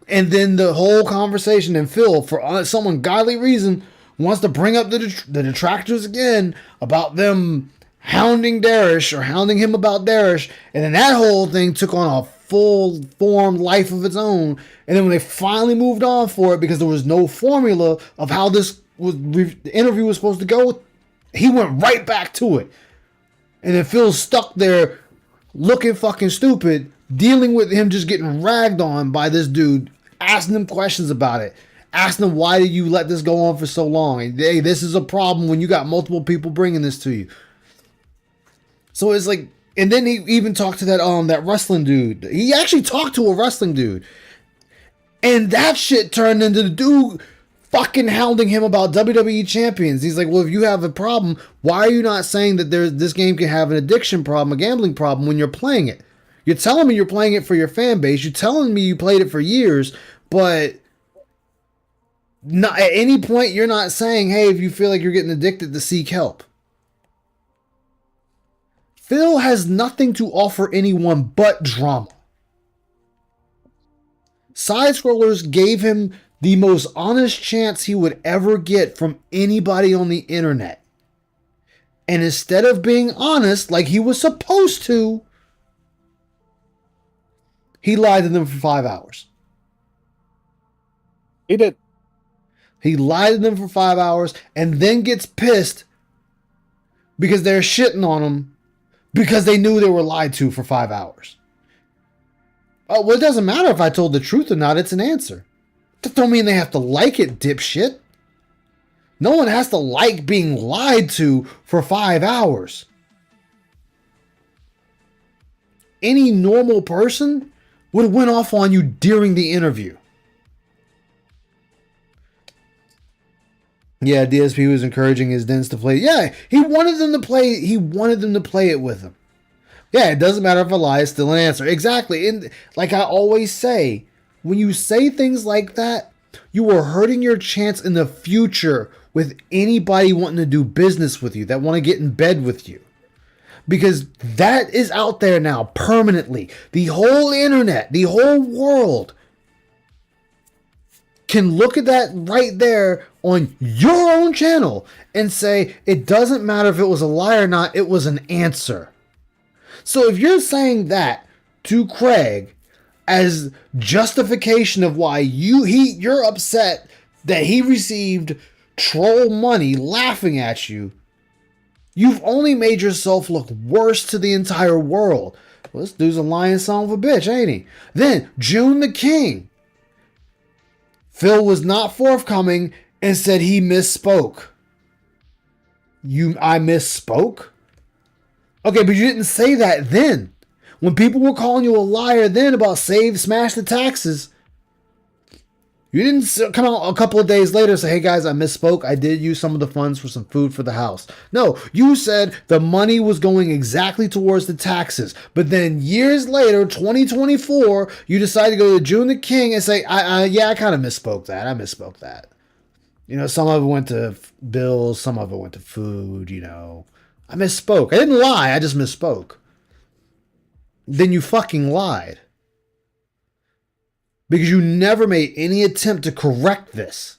And then the whole conversation, and Phil, for some ungodly reason, wants to bring up the detractors again about them hounding Darish or hounding him about Darish. And then that whole thing took on a full form life of its own. And then when they finally moved on for it, because there was no formula of how the interview was supposed to go, he went right back to it. And then Phil's stuck there looking fucking stupid, dealing with him just getting ragged on by this dude, asking him questions about it. Asking him, why did you let this go on for so long? And, hey, this is a problem when you got multiple people bringing this to you. So it's like, and then he even talked to that wrestling dude. He actually talked to a wrestling dude. And that shit turned into the dude fucking hounding him about WWE champions. He's like, well, if you have a problem, why are you not saying that this game can have an addiction problem, a gambling problem when you're playing it? You're telling me you're playing it for your fan base. You're telling me you played it for years, but not at any point you're not saying, hey, if you feel like you're getting addicted, to seek help. Phil has nothing to offer anyone but drama. Side Scrollers gave him the most honest chance he would ever get from anybody on the internet. And instead of being honest like he was supposed to, he lied to them for 5 hours. He did. He lied to them for 5 hours and then gets pissed because they're shitting on him because they knew they were lied to for 5 hours. Oh, well, it doesn't matter if I told the truth or not. It's an answer. That don't mean they have to like it, dipshit. No one has to like being lied to for 5 hours. Any normal person would have went off on you during the interview. Yeah, DSP was encouraging his dens to play. Yeah, he wanted them to play. He wanted them to play it with him. Yeah, it doesn't matter if a lie is still an answer. Exactly. And like I always say, when you say things like that, you are hurting your chance in the future with anybody wanting to do business with you, that want to get in bed with you. Because that is out there now permanently. The whole internet, the whole world can look at that right there on your own channel and say, it doesn't matter if it was a lie or not, it was an answer. So if you're saying that to Craig, as justification of why you're upset that he received troll money laughing at you, you've only made yourself look worse to the entire world. Well, this dude's a lying son of a bitch, ain't he? Then, June the King. Phil was not forthcoming and said he misspoke. I misspoke? Okay, but you didn't say that then. When people were calling you a liar then about smash the taxes, you didn't come out a couple of days later and say, hey guys, I misspoke. I did use some of the funds for some food for the house. No, you said the money was going exactly towards the taxes. But then years later, 2024, you decide to go to June the King and say, I kind of misspoke that. I misspoke that. You know, some of it went to bills, some of it went to food, you know. I misspoke. I didn't lie, I just misspoke. Then you fucking lied. Because you never made any attempt to correct this.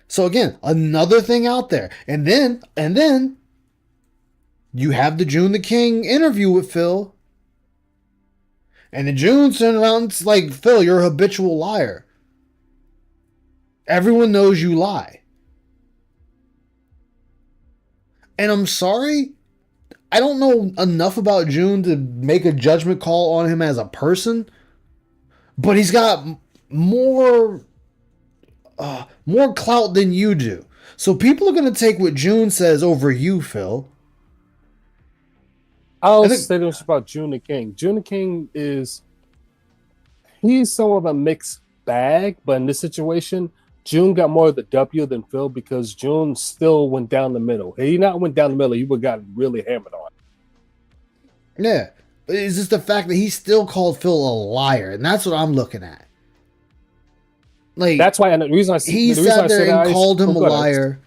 So again, another thing out there. And then you have the June the King interview with Phil. And then June turned around and it's like, Phil, you're a habitual liar. Everyone knows you lie. And I'm sorry, I don't know enough about June to make a judgment call on him as a person, but he's got more clout than you do. So people are going to take what June says over you, Phil. I'll say this about June the King. June the King he's somewhat of a mixed bag, but in this situation, June got more of the W than Phil because June still went down the middle. Had he not went down the middle, he would have gotten really hammered on. Yeah. It's just the fact that he still called Phil a liar, and that's what I'm looking at. Like, that's why, and the reason I he sat there and called him a liar,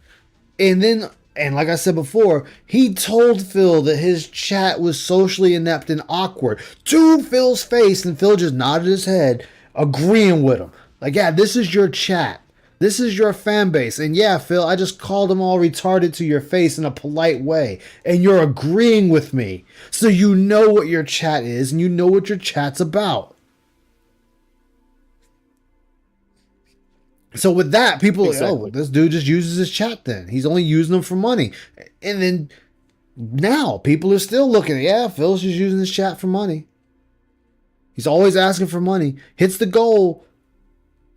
and like I said before, he told Phil that his chat was socially inept and awkward to Phil's face, and Phil just nodded his head, agreeing with him. Like, yeah, this is your chat. This is your fan base. And yeah, Phil, I just called them all retarded to your face in a polite way. And you're agreeing with me. So you know what your chat is and you know what your chat's about. So with that, people are like, oh, this dude just uses his chat then. He's only using them for money. And then now people are still looking at, yeah, Phil's just using his chat for money. He's always asking for money. Hits the goal.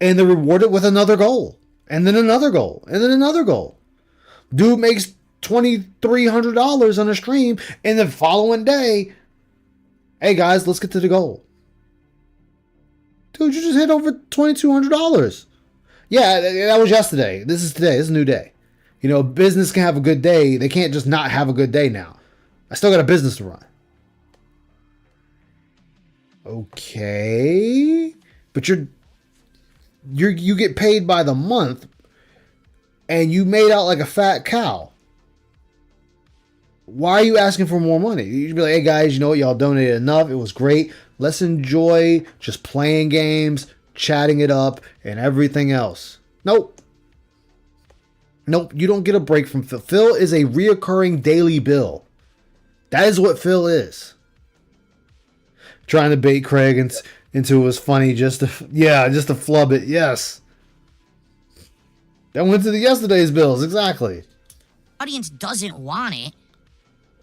And they're rewarded with another goal. And then another goal. And then another goal. Dude makes $2,300 on a stream. And the following day, hey guys, let's get to the goal. Dude, you just hit over $2,200. Yeah, that was yesterday. This is today. This is a new day. You know, business can have a good day. They can't just not have a good day now. I still got a business to run. Okay. But you get paid by the month and you made out like a fat cow. Why are you asking for more money? You'd be like, hey guys, you know what? Y'all donated enough. It was great. Let's enjoy just playing games, chatting it up, and everything else. Nope. Nope. You don't get a break from Phil. Phil is a reoccurring daily bill. That is what Phil is. Trying to bait Craig into it was funny just to flub it. Yes. That went to the yesterday's bills. Exactly. Audience doesn't want it.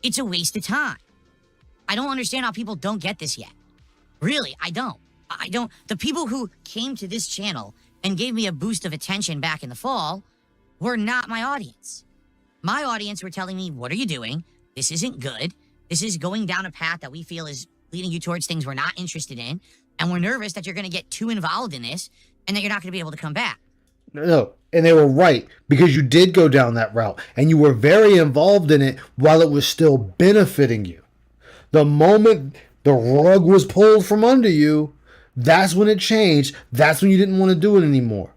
It's a waste of time. I don't understand how people don't get this yet. Really, I don't. The people who came to this channel and gave me a boost of attention back in the fall were not my audience. My audience were telling me, what are you doing? This isn't good. This is going down a path that we feel is leading you towards things we're not interested in. And we're nervous that you're going to get too involved in this and that you're not going to be able to come back. No. And they were right because you did go down that route and you were very involved in it while it was still benefiting you. The moment the rug was pulled from under you, that's when it changed. That's when you didn't want to do it anymore.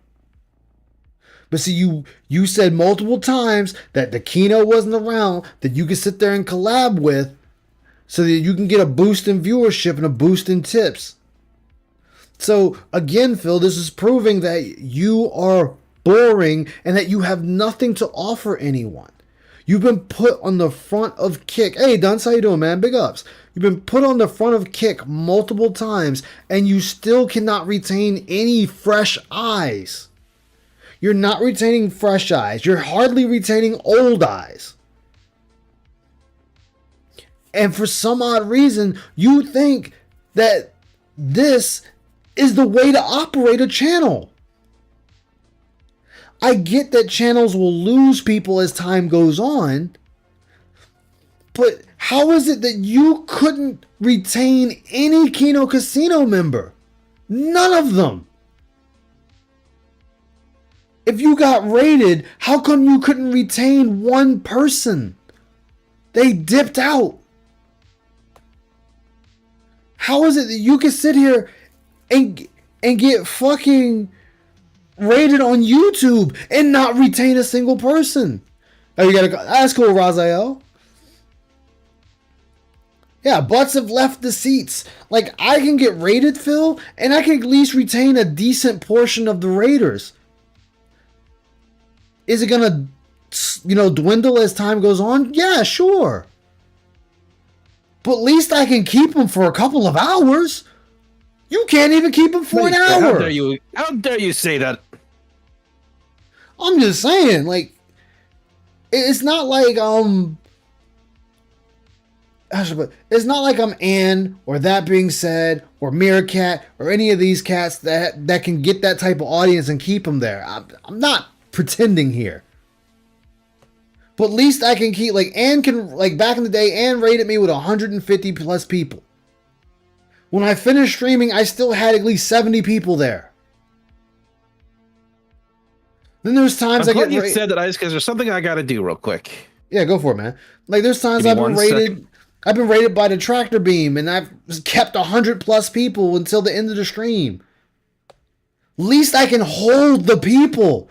But see, you said multiple times that the Kino wasn't around that you could sit there and collab with so that you can get a boost in viewership and a boost in tips. So again, Phil, this is proving that you are boring and that you have nothing to offer anyone. You've been put on the front of Kick. Hey, Dunce, how you doing, man? Big ups. You've been put on the front of Kick multiple times, and you still cannot retain any fresh eyes. You're not retaining fresh eyes. You're hardly retaining old eyes. And for some odd reason, you think that this is the way to operate a channel. I get that channels will lose people as time goes on, but how is it that you couldn't retain any Kino Casino member? None of them. If you got raided, how come you couldn't retain one person? They dipped out. How is it that you can sit here and get fucking rated on YouTube and not retain a single person? Oh, you gotta go. That's cool, Razael. Yeah, butts have left the seats. Like, I can get rated, Phil, and I can at least retain a decent portion of the raiders. Is it gonna, dwindle as time goes on? Yeah, sure. But at least I can keep them for a couple of hours. You can't even keep them for an hour. How dare you say that? I'm just saying, like, it's not like it's not like I'm Ann or That Being Said or Meerkat or any of these cats that can get that type of audience and keep them there. I'm not pretending here. But at least I can keep, like, Ann can, like, back in the day, Ann rated me with 150 plus people. When I finished streaming, I still had at least 70 people there. Then there's times I'm glad you said that, because there's something I got to do real quick. Yeah, go for it, man. Like, there's times I've been rated. I've been rated by the Tractor Beam, and I've kept 100 plus people until the end of the stream. At least I can hold the people.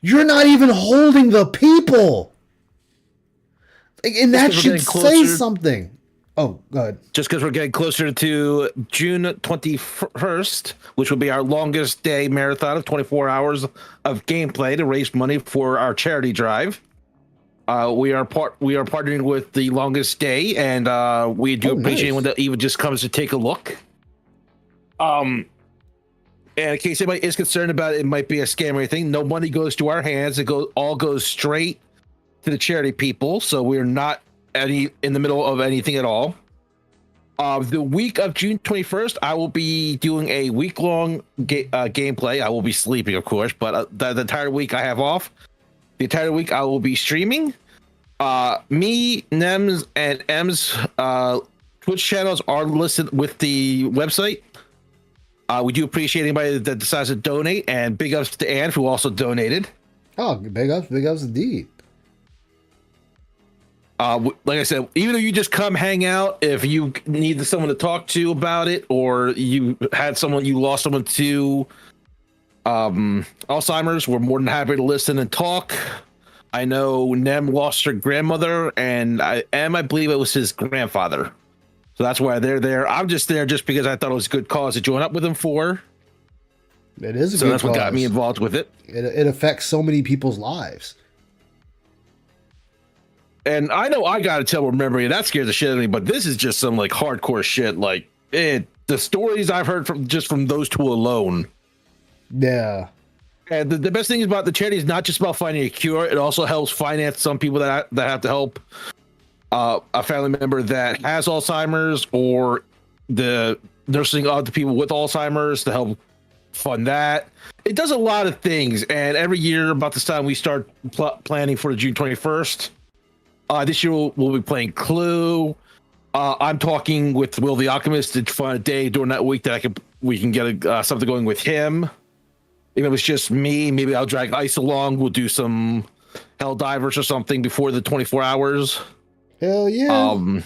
You're not even holding the people. And that should say something. Oh, go ahead. Just because we're getting closer to June 21st, which will be our longest day marathon of 24 hours of gameplay to raise money for our charity drive. We are partnering with the Longest Day, and we do appreciate anyone that even just comes to take a look. And in case anybody is concerned about it might be a scam or anything, no money goes to our hands. It all goes straight to the charity people, so we're not in the middle of anything at all. The week of June 21st, I will be doing a week-long gameplay. I will be sleeping, of course, but the entire week I have off. The entire week I will be streaming. Me, Nems, and M's Twitch channels are listed with the website. We do appreciate anybody that decides to donate, and big ups to Ann, who also donated. Oh, big ups indeed. Like I said, even if you just come hang out, if you need someone to talk to about it, or you lost someone to Alzheimer's, we're more than happy to listen and talk. I know Nem lost her grandmother, and I believe it was his grandfather. So that's why they're there. I'm just there just because I thought it was a good cause to join up with them for. It is a so good that's cause. What got me involved with it. It affects so many people's lives. And I know I got a terrible memory, and that scares the shit out of me, but this is just some like hardcore shit. Like the stories I've heard from those two alone. Yeah. And the best thing about the charity is not just about finding a cure. It also helps finance some people that have to help a family member that has Alzheimer's, or the nursing other people with Alzheimer's to help fund that. It does a lot of things. And every year about this time, we start planning for June 21st. This year we'll be playing Clue. I'm talking with Will the Alchemist to find a day during that week that we can get something going with him. Even if it's just me, maybe I'll drag Ice along. We'll do some Hell Divers or something before the 24 hours. Hell yeah.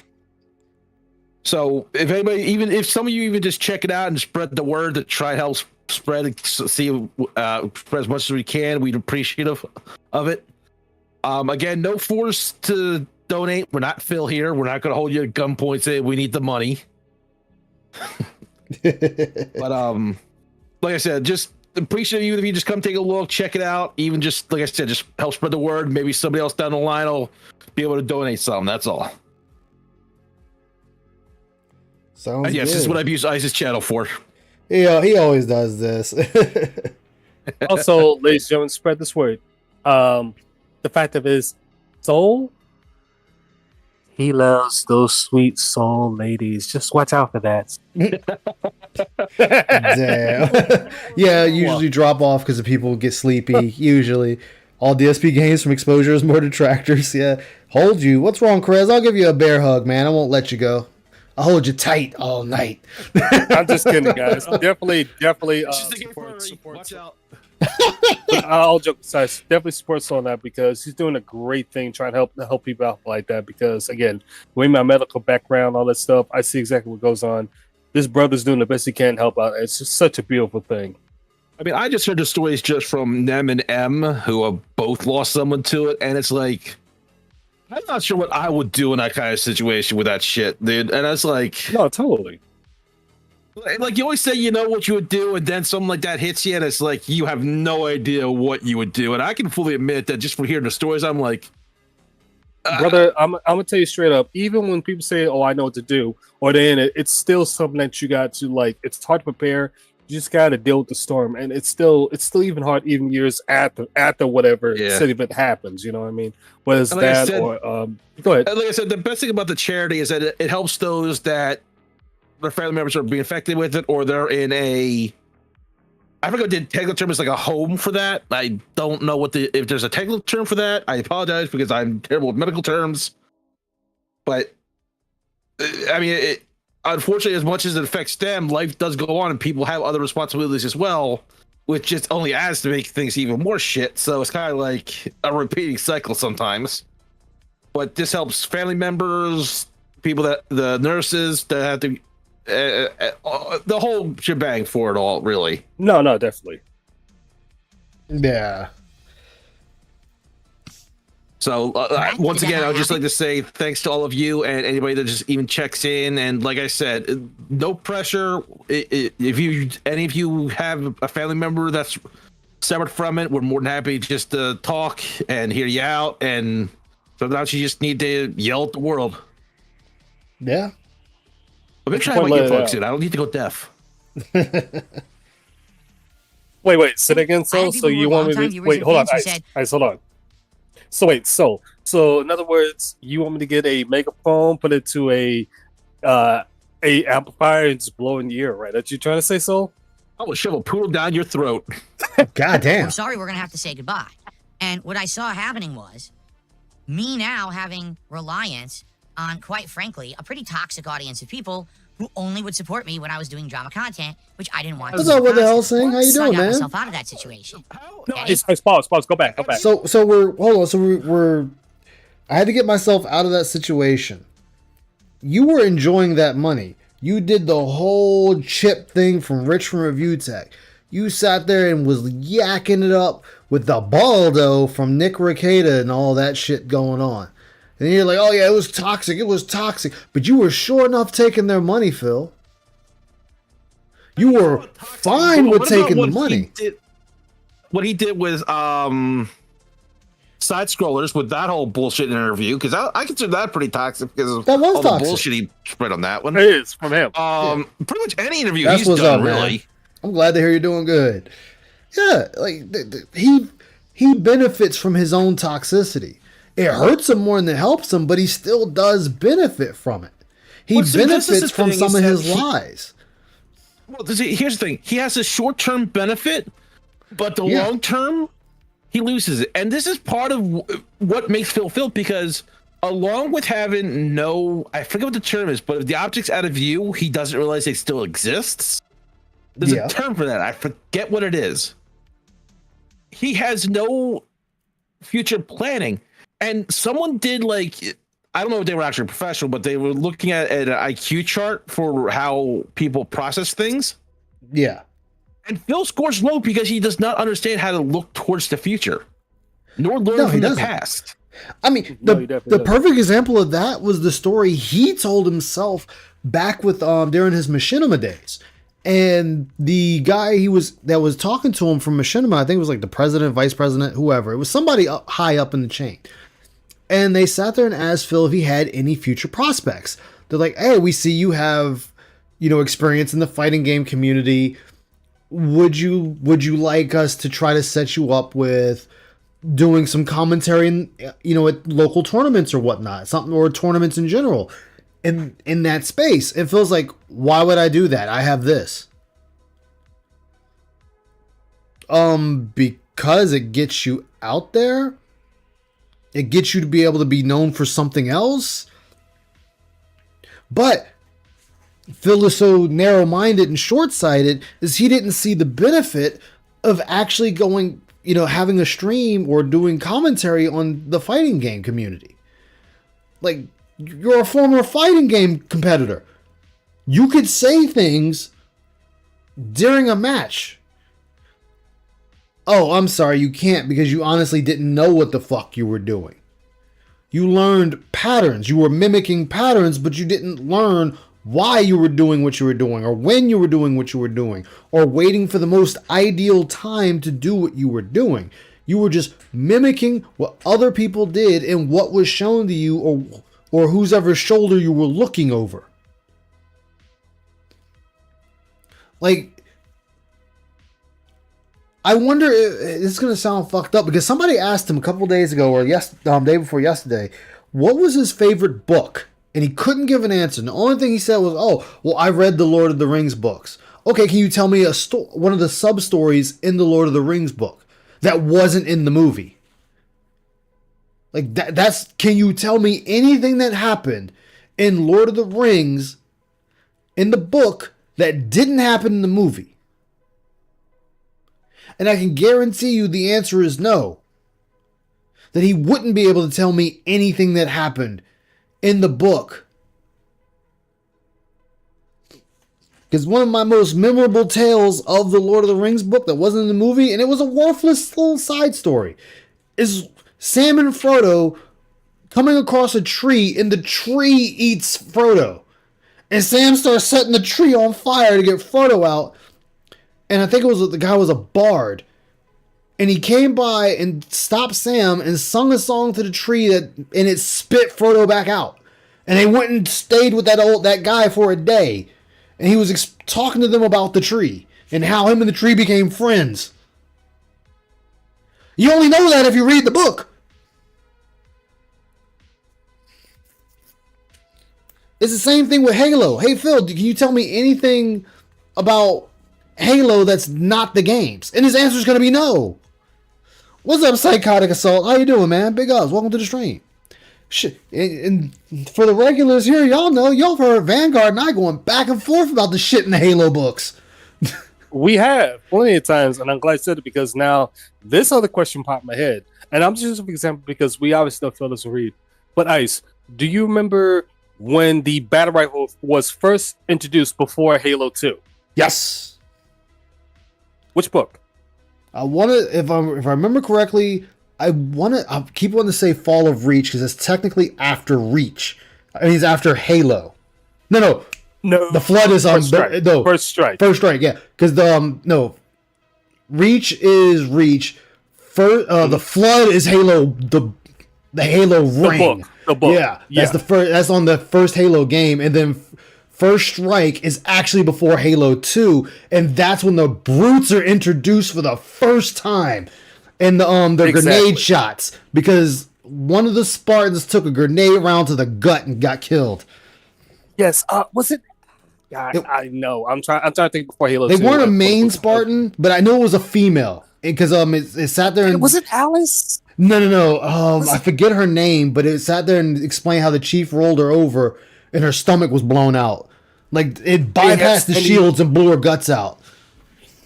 So if anybody, even if some of you even just check it out and spread the word to try to help spread, spread as much as we can, we'd appreciate of it. Again, no force to donate. We're not Phil here. We're not going to hold you at gunpoint saying we need the money. But like I said, just appreciate you if you just come take a look, check it out. Even just like I said, just help spread the word. Maybe somebody else down the line will be able to donate something. That's all. Sounds Yes, good. this is what I've used Isis channel for. Yeah, he always does this. Also, ladies and gentlemen, spread this word. The fact of it is, Soul, he loves those sweet soul ladies. Just watch out for that. Damn. Yeah, usually drop off because the people get sleepy. Usually, all DSP gains from exposure is more detractors. Yeah, hold you. What's wrong, Krez? I'll give you a bear hug, man. I won't let you go. I'll hold you tight all night. I'm just kidding, guys. Definitely. Watch out. I'll joke aside. Definitely support Soul on that because he's doing a great thing trying to help people out like that. Because again, with my medical background, all that stuff, I see exactly what goes on. This brother's doing the best he can to help out. It's just such a beautiful thing. I mean, I just heard the stories just from Nem and M, who have both lost someone to it, and it's like, I'm not sure what I would do in that kind of situation with that shit, dude. And it's like, no, totally. Like you always say, you know what you would do, and then something like that hits you, and it's like you have no idea what you would do. And I can fully admit that just from hearing the stories, I'm like, brother, I'm gonna tell you straight up. Even when people say, "Oh, I know what to do," or they're in it, it's still something that you got to like. It's hard to prepare. You just got to deal with the storm, and it's still even hard, even years after whatever said event happens. You know what I mean? Whether it's that or go ahead. Like I said, the best thing about the charity is that it helps those that their family members are being affected with it, or they're in a, I forget what the technical term is, like a home for that. I don't know if there's a technical term for that. I apologize because I'm terrible with medical terms. But I mean, unfortunately, as much as it affects them, life does go on, and people have other responsibilities as well, which just only adds to make things even more shit. So it's kind of like a repeating cycle sometimes. But this helps family members, people the nurses that have to. The whole shebang for it all, really. No, definitely. Yeah. So once again, I would just like to say thanks to all of you and anybody that just even checks in. And like I said, no pressure. If any of you have a family member that's separate from it, we're more than happy just to talk and hear you out. And sometimes you just need to yell at the world. Yeah. But make sure I have my earplugs in. I don't need to go deaf. Wait. Say that again, so you want me to wait? Hold on, Ice, hold on. So wait, so in other words, you want me to get a megaphone, put it to a amplifier, and just blow in the ear, right? That you trying to say, so? I will shove a poodle down your throat. God damn. I'm sorry, we're gonna have to say goodbye. And what I saw happening was me now having reliance on, quite frankly, a pretty toxic audience of people who only would support me when I was doing drama content, which I didn't want. What's up with the hell, Sing? How you So I doing, got man? myself out of that situation. Pause. Go back. So we're. I had to get myself out of that situation. You were enjoying that money. You did the whole chip thing from Rich from Review Tech. You sat there and was yakking it up with the Baldo from Nick Rekieta and all that shit going on. And you're like, oh yeah, it was toxic. But you were sure enough taking their money, Phil. You were fine with taking the money. What he did with side scrollers with that whole bullshit interview, because I consider that pretty toxic because of that was all toxic. the bullshit he spread on that one. It is from him. Pretty much any interview That's he's what's done, up, really. man. I'm glad to hear you're doing good. Yeah, like he benefits from his own toxicity. It hurts him more than it helps him, but he still does benefit from it. He benefits from some of his lies. Well, here's the thing. He has a short-term benefit, but the long-term, he loses it. And this is part of what makes Phil, because along with having I forget what the term is, but if the object's out of view, he doesn't realize it still exists. There's a term for that. I forget what it is. He has no future planning. And someone did I don't know if they were actually professional, but they were looking at an IQ chart for how people process things. Yeah. And Phil scores low because he does not understand how to look towards the future, nor learn from the past. I mean, the perfect example of that was the story he told himself back with during his Machinima days. And the guy that was talking to him from Machinima, I think it was like the president, vice president, whoever. It was somebody high up in the chain. And they sat there and asked Phil if he had any future prospects. They're like, hey, we see you have, experience in the fighting game community. Would you like us to try to set you up with doing some commentary in, at local tournaments or whatnot, or tournaments in general in that space? It feels like, why would I do that? I have this. Because it gets you out there. It gets you to be able to be known for something else. But Phil is so narrow-minded and short-sighted is he didn't see the benefit of actually going, having a stream or doing commentary on the fighting game community. Like, you're a former fighting game competitor. You could say things during a match. Oh, I'm sorry, you can't because you honestly didn't know what the fuck you were doing. You learned patterns. You were mimicking patterns, but you didn't learn why you were doing what you were doing, or when you were doing what you were doing, or waiting for the most ideal time to do what you were doing. You were just mimicking what other people did and what was shown to you, or whose ever shoulder you were looking over. Like, I wonder if it's going to sound fucked up because somebody asked him a couple days ago or day before yesterday, what was his favorite book? And he couldn't give an answer. And the only thing he said was, oh, well, I read the Lord of the Rings books. Okay, can you tell me one of the sub-stories in the Lord of the Rings book that wasn't in the movie? Like, can you tell me anything that happened in Lord of the Rings in the book that didn't happen in the movie? And I can guarantee you the answer is no. That he wouldn't be able to tell me anything that happened in the book. Because one of my most memorable tales of the Lord of the Rings book that wasn't in the movie, and it was a worthless little side story, is Sam and Frodo coming across a tree, and the tree eats Frodo. And Sam starts setting the tree on fire to get Frodo out. And I think the guy was a bard. And he came by and stopped Sam and sung a song to the tree and it spit Frodo back out. And they went and stayed with that guy for a day. And he was talking to them about the tree and how him and the tree became friends. You only know that if you read the book. It's the same thing with Halo. Hey, Phil, can you tell me anything about Halo that's not the games? And his answer is going to be no. What's up, Psychotic Assault? How you doing, man? Big ups. Welcome to the stream. Shit. And for the regulars here, y'all know, y'all heard Vanguard and I going back and forth about the shit in the Halo books. We have plenty of times, and I'm glad I said it because now this other question popped in my head. And I'm just an example because we obviously know Phil doesn't read. But Ice, do you remember when the battle rifle was first introduced before Halo 2? Yes. Which book? I want to, if I remember correctly, I keep wanting to say Fall of Reach because it's technically after Reach. I mean, it's after Halo. No. The Flood is on First Strike. First Strike, yeah. Because Reach is Reach. The Flood is Halo. The Halo ring. The book. Yeah, that's the first. That's on the first Halo game, and then First Strike is actually before Halo 2, and that's when the brutes are introduced for the first time, and the grenade shots, because one of the Spartans took a grenade round to the gut and got killed. Yes, was it? Yeah, I know. I'm trying to think before Halo 2. They weren't a main Spartan, but I know it was a female, because it sat there and was it Alice? No. I forget her name, but it sat there and explained how the chief rolled her over, and her stomach was blown out. Like, it bypassed the shields and blew her guts out.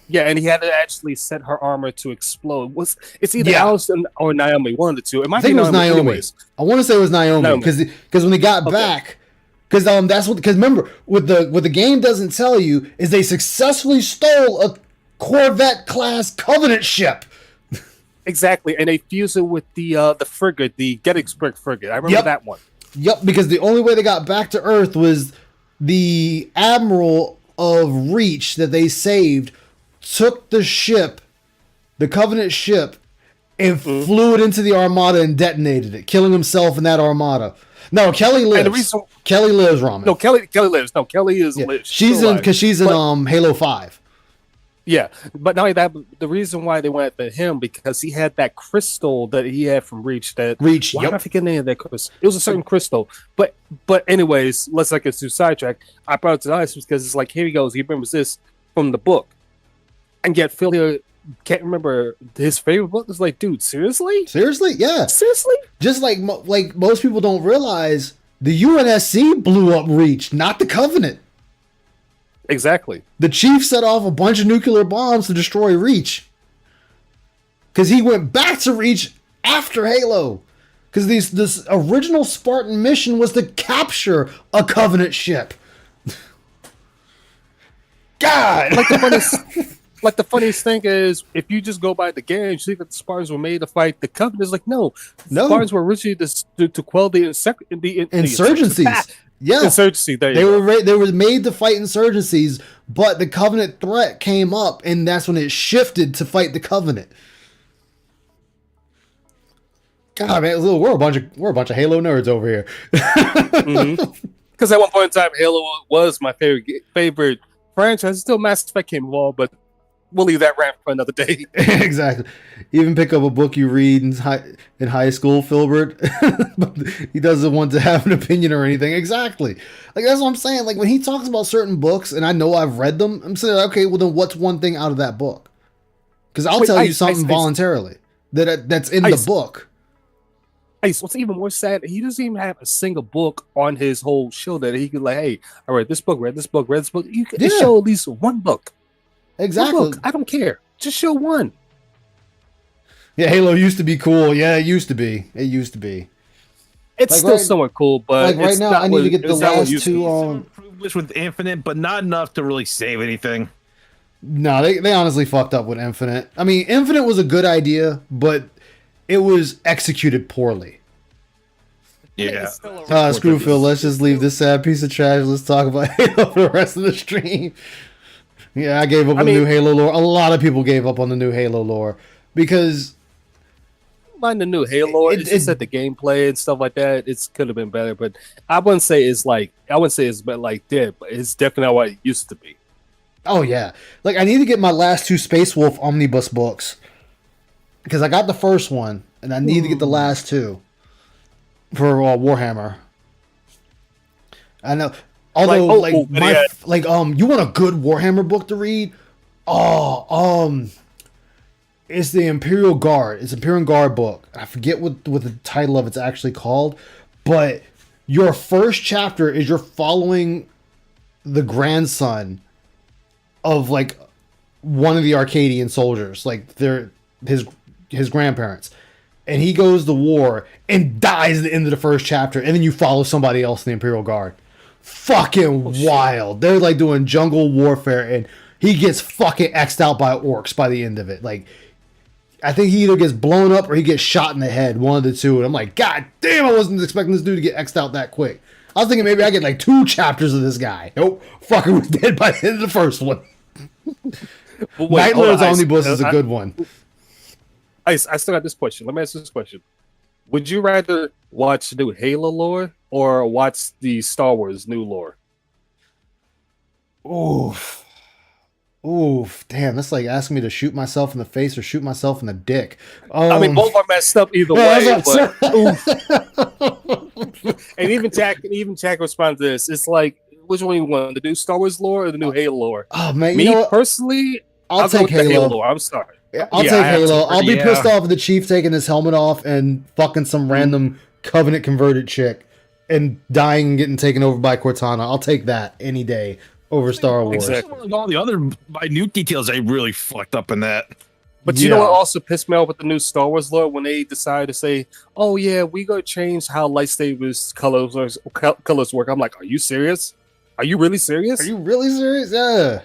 Yeah, and he had to actually set her armor to explode. It's either Alice or Naomi, one of the two. It might I think be it was Naomi. Anyways. I want to say it was Naomi because when they got back, because remember what the game doesn't tell you is they successfully stole a Corvette class Covenant ship. Exactly, and they fused it with the frigate, the Gettysburg frigate. I remember that one. Yep, because the only way they got back to Earth was the admiral of Reach that they saved took the ship, the Covenant ship, and flew it into the Armada and detonated it, killing himself in that Armada. No, Kelly lives. Kelly lives, Ramen. No, Kelly lives. No, Kelly is lives. She's in because she's in Halo 5. Yeah, but not only that, the reason why they went after him because he had that crystal that he had from Reach. Why am I forgetting the name of that crystal? It was a certain crystal. But anyways, let's not get too sidetracked. I brought it to us because it's like, here he goes. He remembers this from the book, and yet Phil here can't remember his favorite book. It's like, dude, seriously? Seriously? Yeah. Seriously? Just like most people don't realize, the UNSC blew up Reach, not the Covenant. Exactly. The Chief set off a bunch of nuclear bombs to destroy Reach. Because he went back to Reach after Halo. Because this original Spartan mission was to capture a Covenant ship. God! Like the funniest thing is, if you just go by the game, you see that the Spartans were made to fight the Covenant. It's like, no. Spartans were originally to quell the insurgencies. Yeah, insurgency. They were made to fight insurgencies, but the Covenant threat came up, and that's when it shifted to fight the Covenant. God, man, we're a bunch of Halo nerds over here. Because at one point in time, Halo was my favorite franchise. Still, Mass Effect came along, but we'll leave that rant for another day. Exactly. Even pick up a book you read in high school, Filbert. But he doesn't want to have an opinion or anything. Exactly. Like, that's what I'm saying. Like, when he talks about certain books, and I know I've read them, I'm saying, okay, well, then what's one thing out of that book? Because I'll tell you something voluntarily that's in the book. What's even more sad, he doesn't even have a single book on his whole show that he could, like, hey, I read this book, read this book, read this book. You can show at least one book. Exactly. Look, I don't care. Just show one. Yeah, Halo used to be cool. Yeah, it used to be. It's like still somewhat cool, but like right now, I need to get the last two improvements with Infinite, but not enough to really save anything. No, they honestly fucked up with Infinite. I mean, Infinite was a good idea, but it was executed poorly. Yeah. Screw Phil. Let's just leave this sad piece of trash. Let's talk about Halo for the rest of the stream. Yeah, I gave up on the new Halo lore. A lot of people gave up on the new Halo lore because mind the new Halo. It's just that the gameplay and stuff like that, it could have been better. But I wouldn't say it's dead, but it's definitely not what it used to be. Oh yeah, like I need to get my last two Space Wolf omnibus books because I got the first one and I need to get the last two for Warhammer. I know. Although, you want a good Warhammer book to read? It's the Imperial Guard. It's Imperial Guard book. I forget what the title of it's actually called, but your first chapter is you're following the grandson of like one of the Arcadian soldiers, like they're his grandparents, and he goes to war and dies at the end of the first chapter, and then you follow somebody else in the Imperial Guard. Fucking wild. They're like doing jungle warfare and he gets fucking X'd out by orcs by the end of it. Like, I think he either gets blown up or he gets shot in the head, one of the two. And I'm like, God damn, I wasn't expecting this dude to get X'd out that quick. I was thinking maybe I get like 2 chapters of this guy. Nope. Fucker was dead by the end of the first one. Night Lord's Omnibus is a good one. I still got this question. Let me ask you this question. Would you rather watch the new Halo lore or watch the Star Wars new lore? Oof. Damn, that's like asking me to shoot myself in the face or shoot myself in the dick. I mean, both are messed up either way. But, and even Jack responds to this. It's like, which one you want? The new Star Wars lore or the new Halo lore? Oh, man. Me, personally, I'll take Halo. Halo Lore. I'm sorry. I'll take Halo. I'll be pissed off at the Chief taking his helmet off and fucking some random Covenant converted chick and dying and getting taken over by Cortana. I'll take that any day over Star Wars. Exactly. All the other minute details they really fucked up in that. But you know what also pissed me off with the new Star Wars lore when they decided to say, "Oh yeah, we gonna change how lightsabers colors work." I'm like, "Are you serious? Are you really serious? Yeah."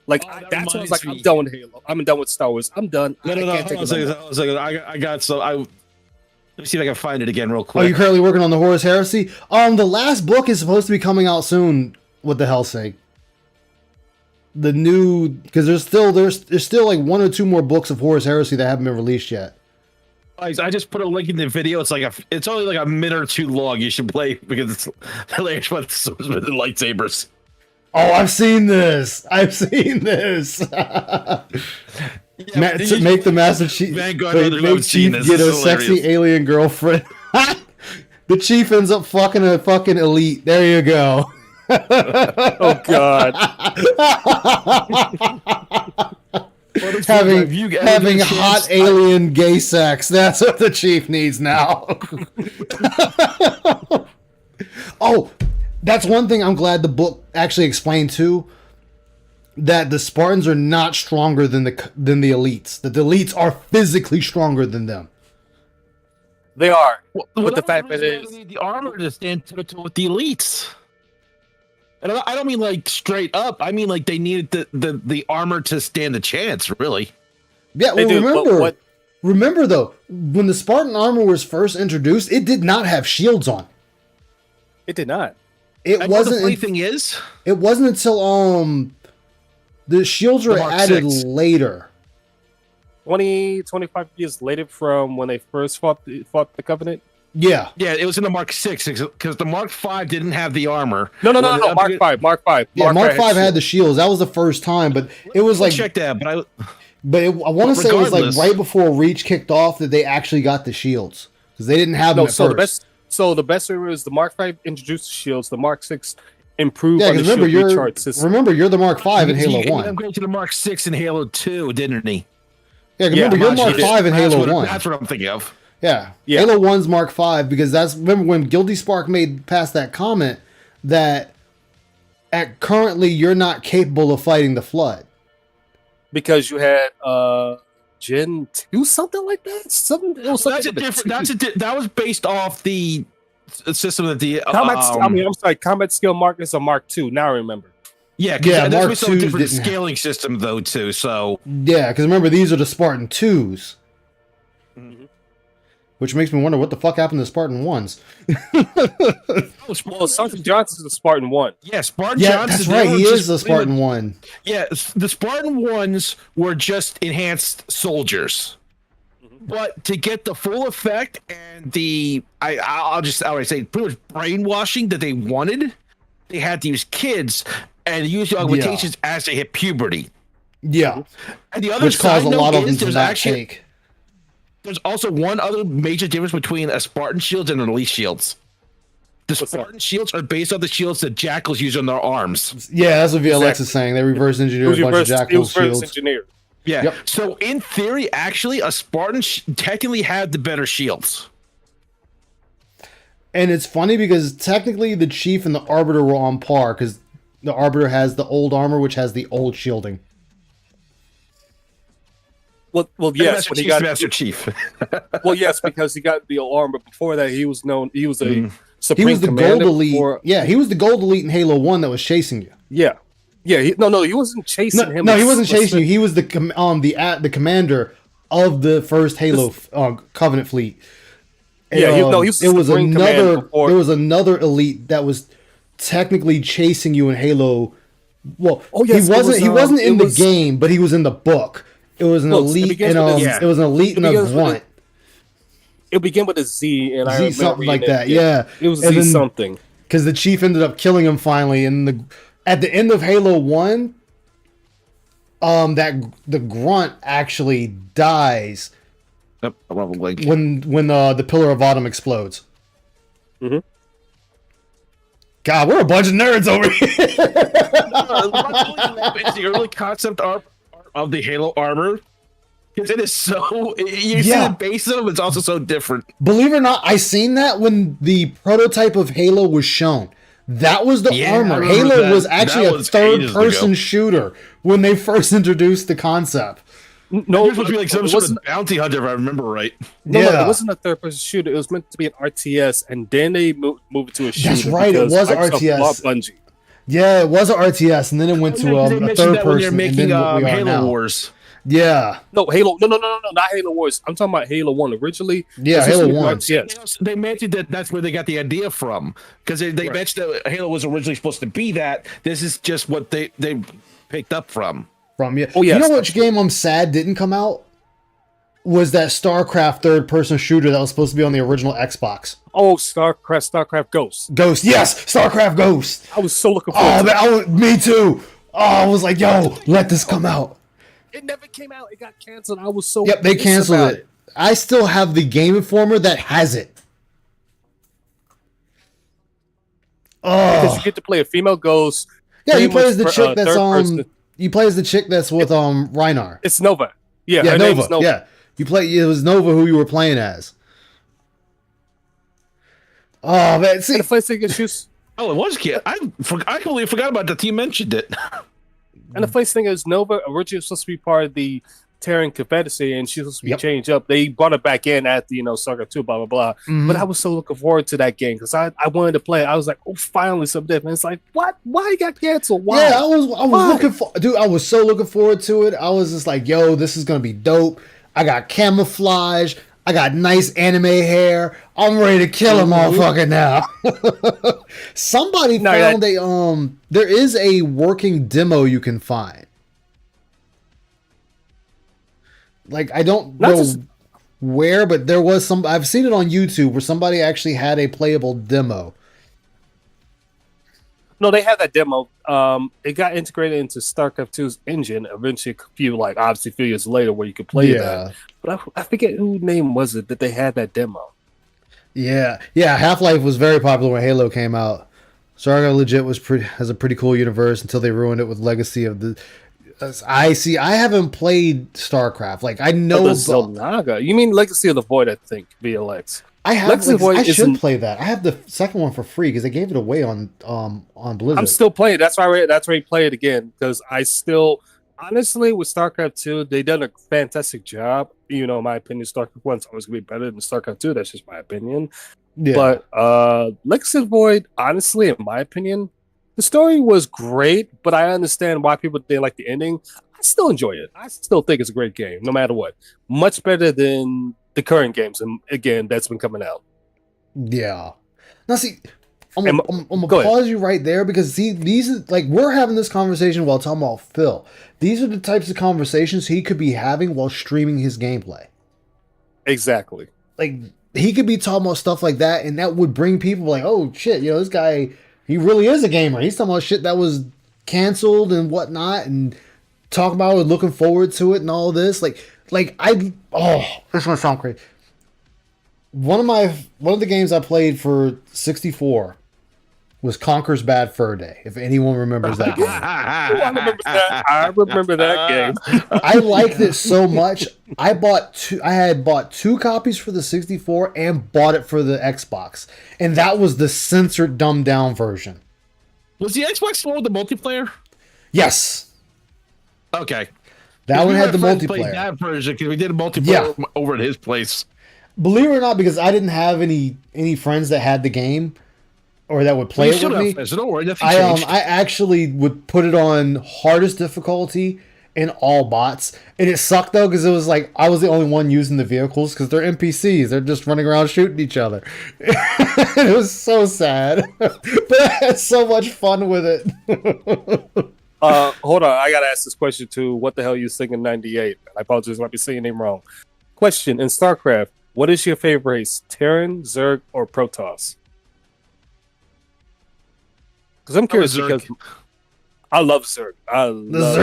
Like that's what I was like. I'm done with Halo. I'm done with Star Wars. I'm done. No. I got some. Let me see if I can find it again real quick. Are you currently working on the Horus Heresy? The last book is supposed to be coming out soon with the Hellsing. the new, because there's still like 1 or 2 more books of Horus Heresy that haven't been released yet. I just put a link in the video. It's only like a minute or 2 long. You should play because it's hilarious with the lightsabers. Oh, I've seen this. To make the Master Chief, make Chief get a sexy alien girlfriend. The Chief ends up fucking a fucking elite. There you go. Oh God. having hot alien gay sex. That's what the Chief needs now. Oh, that's one thing I'm glad the book actually explained too. That the Spartans are not stronger than the elites. That the elites are physically stronger than them. They are. But the fact that it is the armor to stand toe to toe with the elites. And I don't mean like straight up. I mean like they needed the armor to stand a chance, really. Yeah, well, remember though, when the Spartan armor was first introduced, it did not have shields on. It did not. It wasn't. The funny thing is, it wasn't until the shields were added later. 25 years later from when they first fought the Covenant. Yeah, it was in the Mark 6 because the Mark 5 didn't have the armor. No. Mark 5. Yeah, Mark 5 had the shields. That was the first time, but it was like check that. I want to say it was like right before Reach kicked off that they actually got the shields because they didn't have them at first. The best way was the Mark 5 introduced the shields. The Mark 6 improved on the remember, shield recharge system. Remember, you're the Mark 5 in Halo 1. I'm going to the Mark 6 in Halo 2, didn't he? Yeah, remember, you're Mark 5 in Halo 1. That's what I'm thinking of. Yeah. Halo 1's Mark 5 because remember when Guilty Spark made past that comment that currently you're not capable of fighting the Flood. Because you had Gen 2, something like that? That was based off the system that the combat skill mark is a Mark 2. Now I remember. Yeah, Mark was a different scaling system though too. So because remember these are the Spartan 2s. Which makes me wonder what the fuck happened to Spartan 1s. Well, Sergeant Johnson's a Spartan 1. Yeah, Spartan Johnson. That's right. He is a Spartan 1. Yeah, the Spartan 1s were just enhanced soldiers. But to get the full effect and I'll say pretty much brainwashing that they wanted, they had to use kids and use the augmentations as they hit puberty. Yeah. And the other which caused a lot of them to not take. There's also one other major difference between a Spartan shield and an elite shields. The Spartan shields are based on the shields that Jackals use on their arms. Yeah, that's what VLX is saying. They reverse engineered a bunch of Jackals shields. Engineered. Yeah. Yep. So in theory, actually, a Spartan technically had the better shields. And it's funny because technically the Chief and the Arbiter were on par because the Arbiter has the old armor, which has the old shielding. Well, yes, when he got Master Chief. Well, yes, because he got the armor. But before that, he was a Supreme. He was the gold elite. He was the gold elite in Halo 1 that was chasing you. Yeah. He wasn't chasing him. No, he wasn't chasing you. He was the commander of the first Halo Covenant fleet. And, he was there was another elite that was technically chasing you in Halo. Well, he wasn't in the game, but he was in the book. It was an elite and it was an elite and a grunt. It began with a Z and Z something like that. Yeah, it was Z something. Because the Chief ended up killing him finally, and at the end of Halo 1, that the grunt actually dies. Yep, when the Pillar of Autumn explodes. Mm-hmm. God, we're a bunch of nerds over here. It's the early concept art of the Halo armor. Because it is so... You see the base of them, it's also so different. Believe it or not, I seen that when the prototype of Halo was shown. That was the armor. Halo was actually a third-person shooter when they first introduced the concept. No, it was supposed to be like some sort of bounty hunter, if I remember right. No, it wasn't a third-person shooter. It was meant to be an RTS, and then they moved it to a shooter. That's right, it was RTS. Yeah, it was an RTS, and then it went to a third-person. Making Halo Wars. Yeah. No, Halo. No, not Halo Wars. I'm talking about Halo 1 originally. Yeah, Halo 1. Yes. They mentioned that's where they got the idea from. Because they mentioned that Halo was originally supposed to be that. This is just what they picked up from. You. Oh, yes, You know which game I'm sad didn't come out? Was that StarCraft third-person shooter that was supposed to be on the original Xbox. Oh, StarCraft Ghost. Ghost, yes! StarCraft Ghost! I was so looking forward to it. Me too! Oh, I was like, yo, let this come out. It never came out. It got canceled. I was so Yep, they pissed canceled about it. I still have the Game Informer that has it. Because Oh, you get to play a female ghost. yeah, you pretty play much as the for, chick that's third person. You play as the chick that's with Reinar. It's Nova. Yeah, Yeah, her Nova. name's Nova. Yeah, you play. It was Nova who you were playing as. Oh man, see, And the funny thing is, she's Oh, it was Kit. I completely forgot about that. You mentioned it. and the funny thing is, Nova originally was supposed to be part of the Terran Confederacy, and she's supposed to be Yep. changed up. They brought her back in at the StarCraft 2, blah blah blah. Mhm. But I was so looking forward to that game because I wanted to play it. I was like, oh, finally something different. It's like, what? Why it got canceled? Why? yeah, I was Why? looking for, dude. I was so looking forward to it. I was just like, yo, this is gonna be dope. I got camouflage. I got nice anime hair. I'm ready to kill a motherfucker now. Somebody No, found a there is a working demo you can find. Like I don't Not know just- where, but there was some. I've seen it on YouTube where somebody actually had a playable demo. No, they had that demo. It got integrated into StarCraft 2's engine. Eventually, obviously, a few years later, where you could play that. But I forget who name was it that they had that demo. Yeah. Half-Life was very popular when Halo came out. Starcraft legit has a pretty cool universe until they ruined it with Legacy of the. I haven't played StarCraft. Like I know the Xel'Naga. You mean Legacy of the Void? I think VLX. I have. Legacy of the Void I should isn't- play that. I have the second one for free because they gave it away on Blizzard. I'm still playing. That's why I play it again because I still, honestly, with StarCraft 2, they done a fantastic job. In my opinion, StarCraft 1's always gonna be better than StarCraft 2. That's just my opinion. Yeah. But Legacy of the Void, honestly, in my opinion, the story was great, but I understand why people didn't like the ending. I still enjoy it. I still think it's a great game, no matter what. Much better than the current games, and again, that's been coming out. Yeah. Now see, I'm And- gonna go ahead. pause you right there because see, these are like we're having this conversation while talking about Phil. These are the types of conversations he could be having while streaming his gameplay. Exactly. Like he could be talking about stuff like that, and that would bring people like, oh shit, this guy, he really is a gamer. He's talking about shit that was canceled and whatnot, and talking about it, looking forward to it, and all this. This one sound crazy. One of the games I played for 64 was Conker's Bad Fur Day. If anyone remembers that game. I remember that game. I liked it so much. I had bought 2 copies for the 64 and bought it for the Xbox. And that was the censored dumbed down version. Was the Xbox one with the multiplayer? Yes. Okay. That one Me had and the my friends played multiplayer. That version because we did a multiplayer over at his place. Believe it or not, because I didn't have any friends that had the game or that would play You it still with have me. friends, so don't worry, nothing I changed. I actually would put it on hardest difficulty in all bots, and it sucked though because it was like I was the only one using the vehicles because they're NPCs. They're just running around shooting each other. It was so sad, but I had so much fun with it. Hold on, I gotta ask this question too. What the hell you singing 98? I apologize, I might be saying your name wrong. Question: in StarCraft, what is your favorite race, Terran, Zerg, or Protoss? Because I'm curious Zerg. because I love Zerg. I love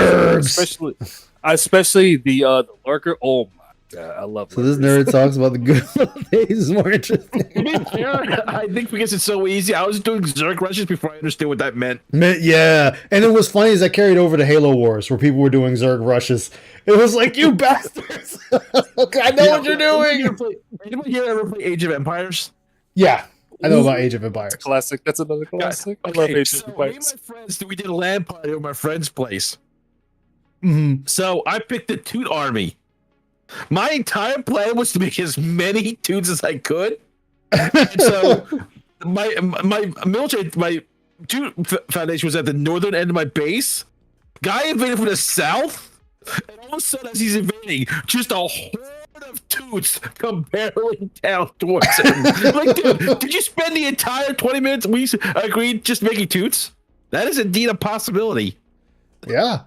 Zergs. especially the lurker. Oh my god, I love. So this lurkers. nerd talks about the good old days is more interesting. To be fair, I think because it's so easy, I was doing Zerg rushes before I understood what that meant. Yeah, and it was funny as I carried over to Halo Wars where people were doing Zerg rushes. It was like, you bastards! I know what you're doing. Anybody here ever play Age of Empires? Yeah, I know about Age of Empires. Classic. That's another classic. I love Okay, Age so of me and Empires. my friends, we did a LAN party at my friend's place. Mm-hmm. So I picked the Toot Army. My entire plan was to make as many Toots as I could. And so my military, my Toot foundation was at the northern end of my base. Guy invaded from the south, and all of a sudden, as he's invading, just a horde of Toots come barreling down towards him. Like, dude, did you spend the entire 20 minutes we agreed just making Toots? That is indeed a possibility. Yeah,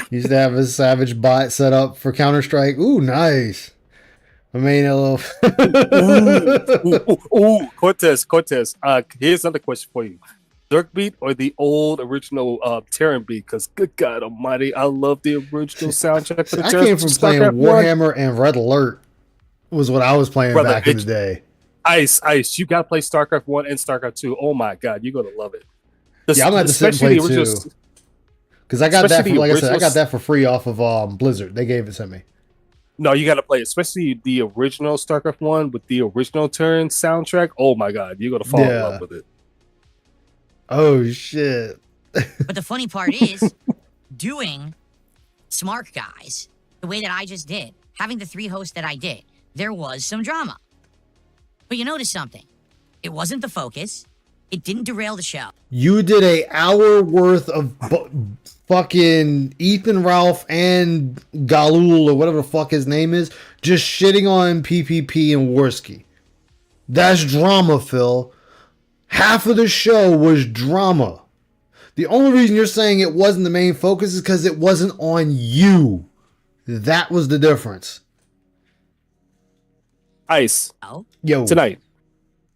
Used to have a Savage bot set up for Counter-Strike. Ooh, nice. I mean, a little. Ooh, Cortez. Here's another question for you: Dirk beat or the old original Terran beat? Because good God Almighty, I love the original soundtrack for the I Terran. came from playing Warhammer and Red Alert. Was what I was playing back in the day. Ice. You gotta play StarCraft 1 and StarCraft 2. Oh my God, you're gonna love it. Yeah, I'm gonna have to sit and play too. Because I got that for, like I said, I got that for free off of Blizzard. They gave it to me. No, you gotta play it, especially the original StarCraft 1 with the original Terran soundtrack. Oh my God, you're gonna fall in love with it. Oh shit. But the funny part is, doing Smart Guys the way that I just did, having the 3 hosts that I did, there was some drama. But you notice something. It wasn't the focus. It didn't derail the show. You did an hour worth of fucking Ethan Ralph and Galul or whatever the fuck his name is, just shitting on PPP and Worski. That's drama, Phil. Half of the show was drama. The only reason you're saying it wasn't the main focus is because it wasn't on you. That was the difference. Ice. Oh? Yo. Tonight,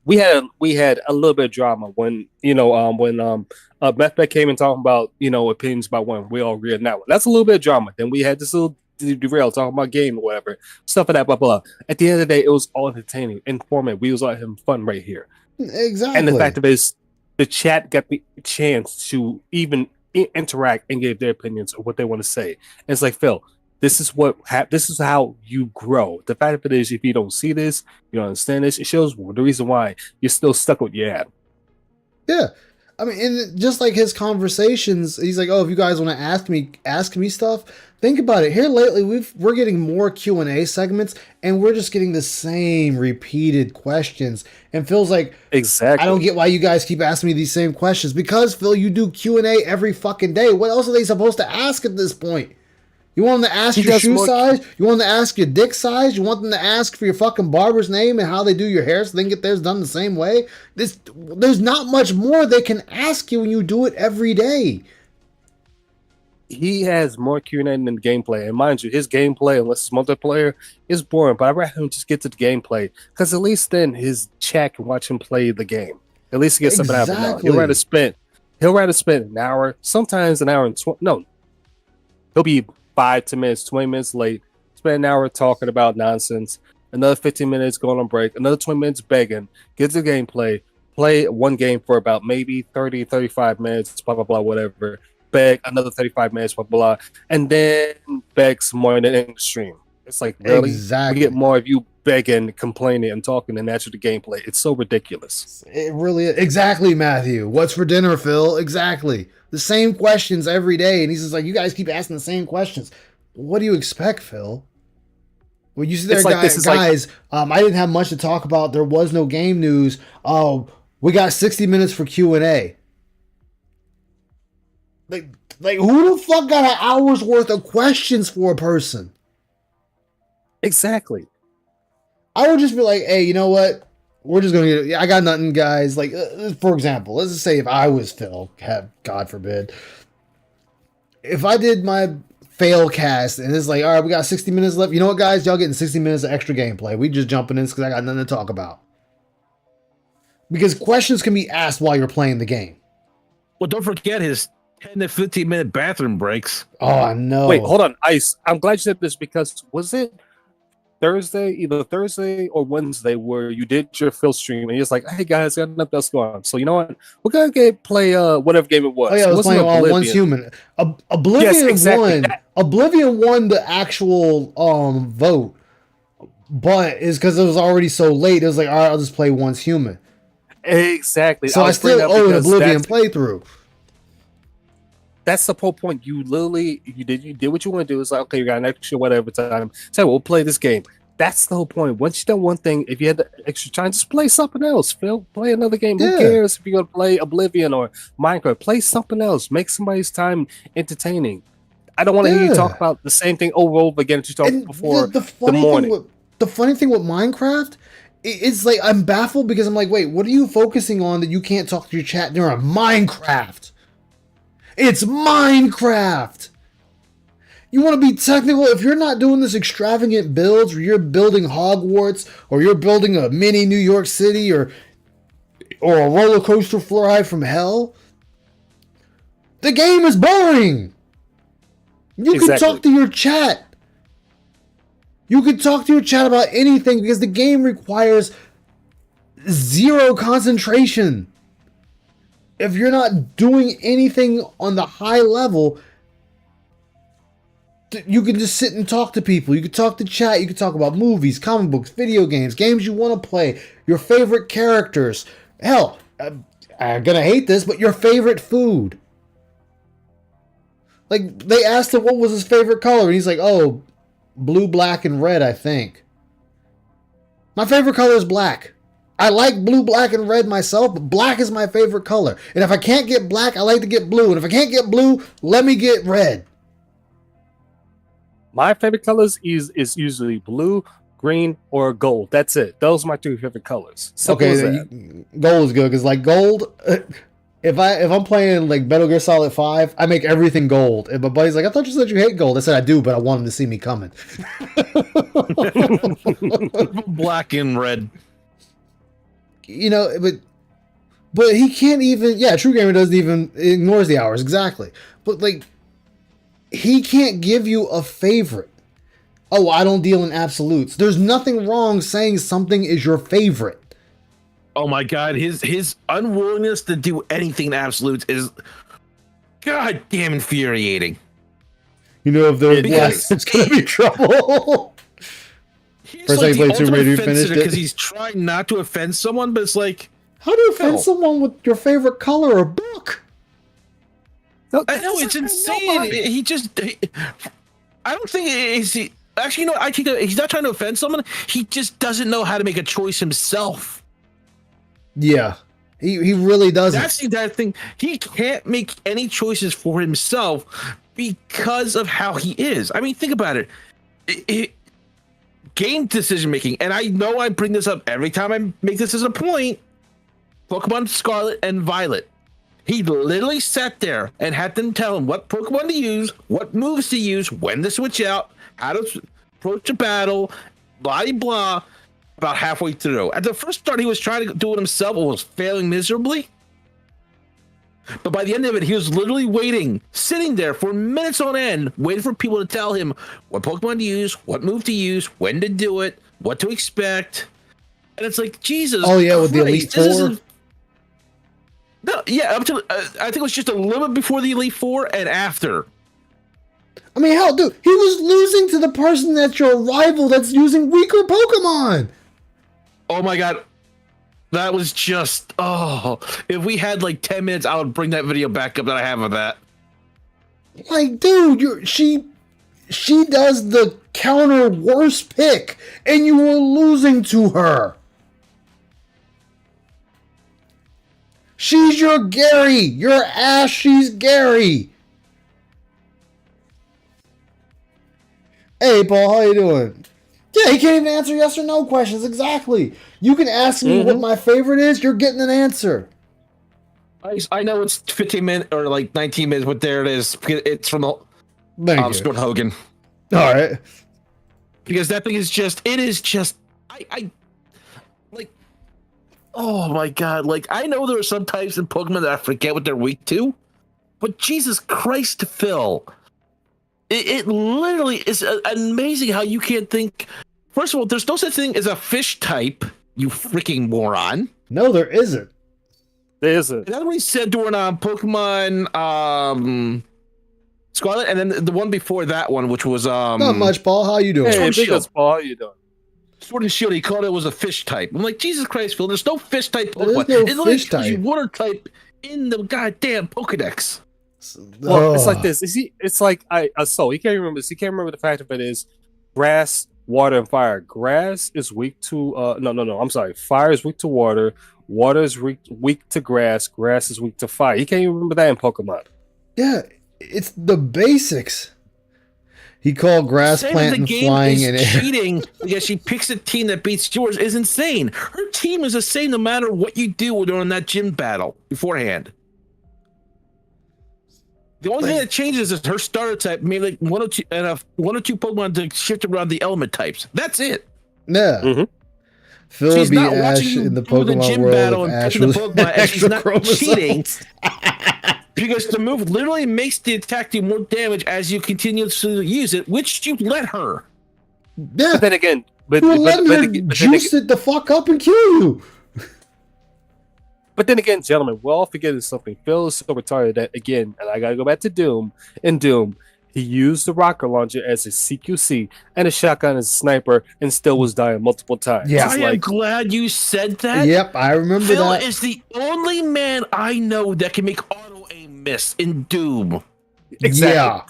we had a little bit of drama when Methbet came and talking about opinions about when we all agree on that one. That's a little bit of drama. Then we had this little derail talking about game or whatever stuff of that blah blah. At the end of the day, it was all entertaining, informative. We was all having fun right here. Exactly. And the fact of it is, the chat got the chance to even interact and give their opinions of what they want to say. And it's like, Phil, this is how you grow. The fact of it is, if you don't see this, you don't understand this, it shows the reason why you're still stuck with your ad. Yeah. I mean, and just like his conversations, he's like, "Oh, if you guys want to ask me stuff, think about it. Here lately, we're getting more Q&A segments, and we're just getting the same repeated questions." And Phil's like, "Exactly. I don't get why you guys keep asking me these same questions. Because Phil, you do Q&A every fucking day. What else are they supposed to ask at this point? You want them to ask your shoe size? You want them to ask your dick size? You want them to ask for your fucking barber's name and how they do your hair so they can get theirs done the same way? There's not much more they can ask you when you do it every day." He has more Q&A than gameplay. And mind you, his gameplay, unless it's multiplayer, is boring. But I'd rather him just get to the gameplay. Because at least then his chat can watch him play the game. At least he gets something out of it. He'll rather spend an hour, sometimes an hour and 20. No. He'll be 5, 10 minutes, 20 minutes late, spend an hour talking about nonsense, another 15 minutes going on break, another 20 minutes begging, get the gameplay, play one game for about maybe 30, 35 minutes, blah, blah, blah, whatever, beg another 35 minutes, blah, blah, blah, and then beg some more in the stream. It's like, really? Exactly. We get more of you begging, complaining, and talking than actually the gameplay. It's so ridiculous. It really is. Exactly, Matthew. What's for dinner, Phil? Exactly. The same questions every day. And he's just like, you guys keep asking the same questions. What do you expect, Phil? Well, you see there, guys, I didn't have much to talk about. There was no game news. Oh, we got 60 minutes for Q&A. Like who the fuck got an hour's worth of questions for a person? Exactly. I would just be like, hey, you know what? We're just going to I got nothing, guys. Like, for example, let's just say if I was Phil, God forbid, if I did my fail cast and it's like, all right, we got 60 minutes left. You know what, guys? Y'all getting 60 minutes of extra gameplay. We just jumping in because I got nothing to talk about. Because questions can be asked while you're playing the game. Well, don't forget his 10 to 15 minute bathroom breaks. Oh, I know. Wait, hold on, Ice. I'm glad you said this because was it either Thursday or Wednesday, where you did your Phil stream and you're just like, hey guys, got nothing else going on. So you know what? We're gonna play whatever game it was. Oh yeah, I was playing Once Human. Oblivion won. Oblivion won the actual vote, but it's because it was already so late. It was like, all right, I'll just play Once Human. Exactly. So I still owe an Oblivion playthrough. That's the whole point. You literally you did what you want to do. It's like, okay, you got an extra whatever time. So we'll play this game. That's the whole point. Once you've done one thing, if you had the extra time, just play something else. Phil, play another game. Yeah. Who cares if you're gonna play Oblivion or Minecraft? Play something else. Make somebody's time entertaining. I don't want to hear you talk about the same thing over and over again that you talked before the morning. The funny thing with Minecraft, it's like I'm baffled because I'm like, wait, what are you focusing on that you can't talk to your chat during Minecraft? It's Minecraft. You want to be technical? If you're not doing this extravagant builds where you're building Hogwarts or you're building a mini New York City or a roller coaster fly from hell, the game is boring. You can talk to your chat. You can talk to your chat about anything because the game requires zero concentration. If you're not doing anything on the high level, you can just sit and talk to people. You can talk to chat. You can talk about movies, comic books, video games, games you want to play, your favorite characters. Hell, I'm gonna hate this, but your favorite food. Like, they asked him what was his favorite color, and he's like, oh, blue, black, and red, I think. My favorite color is black. I like blue, black, and red myself, but black is my favorite color. And if I can't get black, I like to get blue. And if I can't get blue, let me get red. My favorite colors is usually blue, green, or gold. That's it. Those are my 2 favorite colors. Simple as that. Gold is good because, like, gold. If I'm playing like Metal Gear Solid 5, I make everything gold. And my buddy's like, I thought you said you hate gold. I said I do, but I want him to see me coming. Black and red. You know, but he can't even. Yeah, True Gamer doesn't even ignores the hours exactly. But like, he can't give you a favorite. Oh, I don't deal in absolutes. There's nothing wrong saying something is your favorite. Oh my God, his unwillingness to do anything in absolutes is goddamn infuriating. You know, if there's less, it's gonna be trouble. First time he played Tomb Raider, finished it because he's trying not to offend someone, but it's like, how do you offend someone with your favorite color or book? I know, it's insane. I don't think he's actually. You know, I think he's not trying to offend someone. He just doesn't know how to make a choice himself. Yeah, he really doesn't. That's that thing. He can't make any choices for himself because of how he is. I mean, think about it. Game decision making, and I know I bring this up every time I make this as a point. Pokemon Scarlet and Violet. He literally sat there and had them tell him what Pokemon to use, what moves to use, when to switch out, how to approach a battle, blah blah blah. About halfway through. At the first start, he was trying to do it himself and was failing miserably. But by the end of it, he was literally waiting, sitting there for minutes on end, waiting for people to tell him what Pokemon to use, what move to use, when to do it, what to expect. And it's like, Jesus. Oh, yeah, with the Elite Four? No, yeah, up to, I think it was just a little bit before the Elite Four and after. I mean, hell, dude, he was losing to the person that's your rival that's using weaker Pokemon. Oh my God. That was just, if we had like 10 minutes, I would bring that video back up that I have of that. Like, dude, she does the counter worst pick, and you were losing to her. She's your Gary. You're Ash, she's Gary. Hey, Paul, how you doing? Yeah, he can't even answer yes or no questions. Exactly. You can ask me what my favorite is. You're getting an answer. I know it's 15 minutes or like 19 minutes, but there it is. It's from Stuart Hogan. All right. Because that thing is just, it is just, I like, oh my God. Like, I know there are some types of Pokemon that I forget what they're weak to, but Jesus Christ, Phil. It literally is amazing how you can't think. First of all, there's no such thing as a fish type, you freaking moron. No, there isn't. There isn't. And that's what he said during Pokemon Scarlet, and then the one before that one, which was not much, Paul. How you doing? Hey, Paul, how you doing? Sword and Shield, he called it was a fish type. I'm like, Jesus Christ, Phil, there's no fish type Pokemon. There's no fish type. Water type in the goddamn Pokedex. Well, it's like this. It's like so he can't remember this. He can't remember the fact of it is grass, water, and fire. Grass is weak to no. I'm sorry. Fire is weak to water. Water is weak to grass. Grass is weak to fire. He can't even remember that in Pokemon. Yeah, it's the basics. He called grass, plant, and flying in air. Cheating because she picks a team that beats yours is insane. Her team is the same no matter what you do during that gym battle beforehand. The only thing that changes is her starter type, maybe like one or two Pokemon to shift around the element types. That's it. Yeah. Mm-hmm. Phil She's would be not Ash watching in the do the Pokemon gym world battle if and Ash picking the was Pokemon, and she's extra not chromosomes. cheating. Because the move literally makes the attack do more damage as you continue to use it, which you let her. Yeah. But then again, You were letting her juice it the fuck up and kill you. But then again, gentlemen, we're all forgetting something. Phil is so retarded that, again, and I gotta go back to Doom. In Doom, he used the rocket launcher as a CQC and a shotgun as a sniper and still was dying multiple times. Yeah. It's I am glad you said that. Yep, I remember Phil that. is the only man I know that can make auto aim miss in Doom. Exactly. Yeah.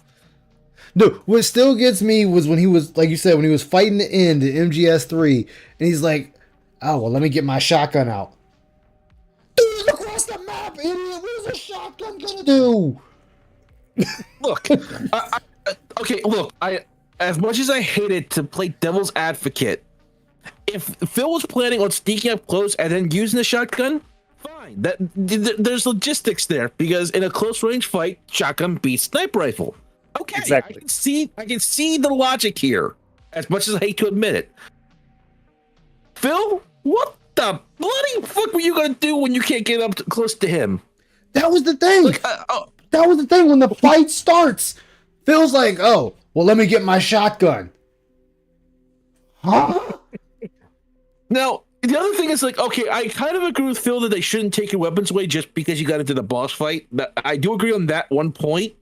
No, what still gets me was when he was, like you said, when he was fighting the end in MGS3, and he's like, oh, well, let me get my shotgun out. Dude, across the map, idiot! What is a shotgun gonna do? Look, okay, look, as much as I hated to play devil's advocate, if Phil was planning on sneaking up close and then using the shotgun, fine. There's logistics there because in a close range fight, shotgun beats sniper rifle. Okay, Exactly. I can see the logic here. As much as I hate to admit it, Phil, what the bloody fuck were you gonna do when you can't get up close to him? That was the thing. Like, That was the thing when the fight starts. Phil's like, oh, well, let me get my shotgun. Huh? Now, the other thing is like, okay, I kind of agree with Phil that they shouldn't take your weapons away just because you got into the boss fight. I do agree on that one point.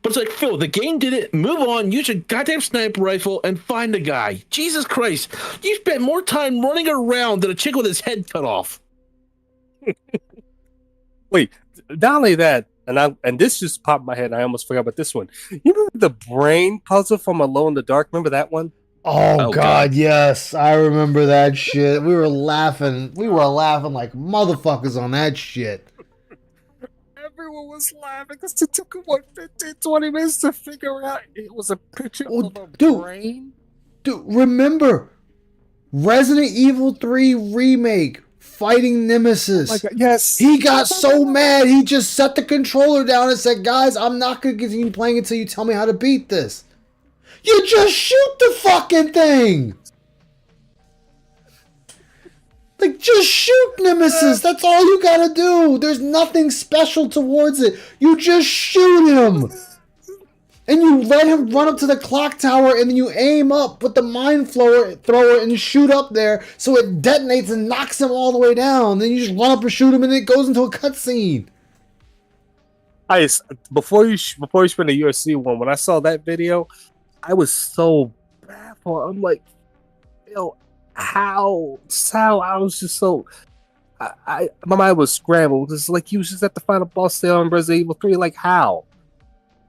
But it's like, Phil, the game did it. Move on, use your goddamn sniper rifle, and find the guy. Jesus Christ. You spent more time running around than a chick with his head cut off. Wait, not only that, and this just popped in my head. I almost forgot about this one. You remember the brain puzzle from Alone in the Dark? Remember that one? Oh, God, yes. I remember that shit. We were laughing. We were laughing like motherfuckers on that shit. Everyone was laughing because it took 15, 20 minutes to figure out it was a picture of a brain. Dude, remember Resident Evil 3 Remake fighting Nemesis. Oh my God, yes. He got so mad, he just set the controller down and said, guys, I'm not going to continue playing until you tell me how to beat this. You just shoot the fucking thing. Like, just shoot Nemesis. That's all you gotta do. There's nothing special towards it. You just shoot him. And you let him run up to the clock tower, and then you aim up with the mind thrower and shoot up there so it detonates and knocks him all the way down. Then you just run up and shoot him, and it goes into a cutscene. Before you spin the UFC one, when I saw that video, I was so baffled. I'm like, yo, how I was just so my mind was scrambled. It's like he was just at the final boss there on Resident Evil 3. Like, how?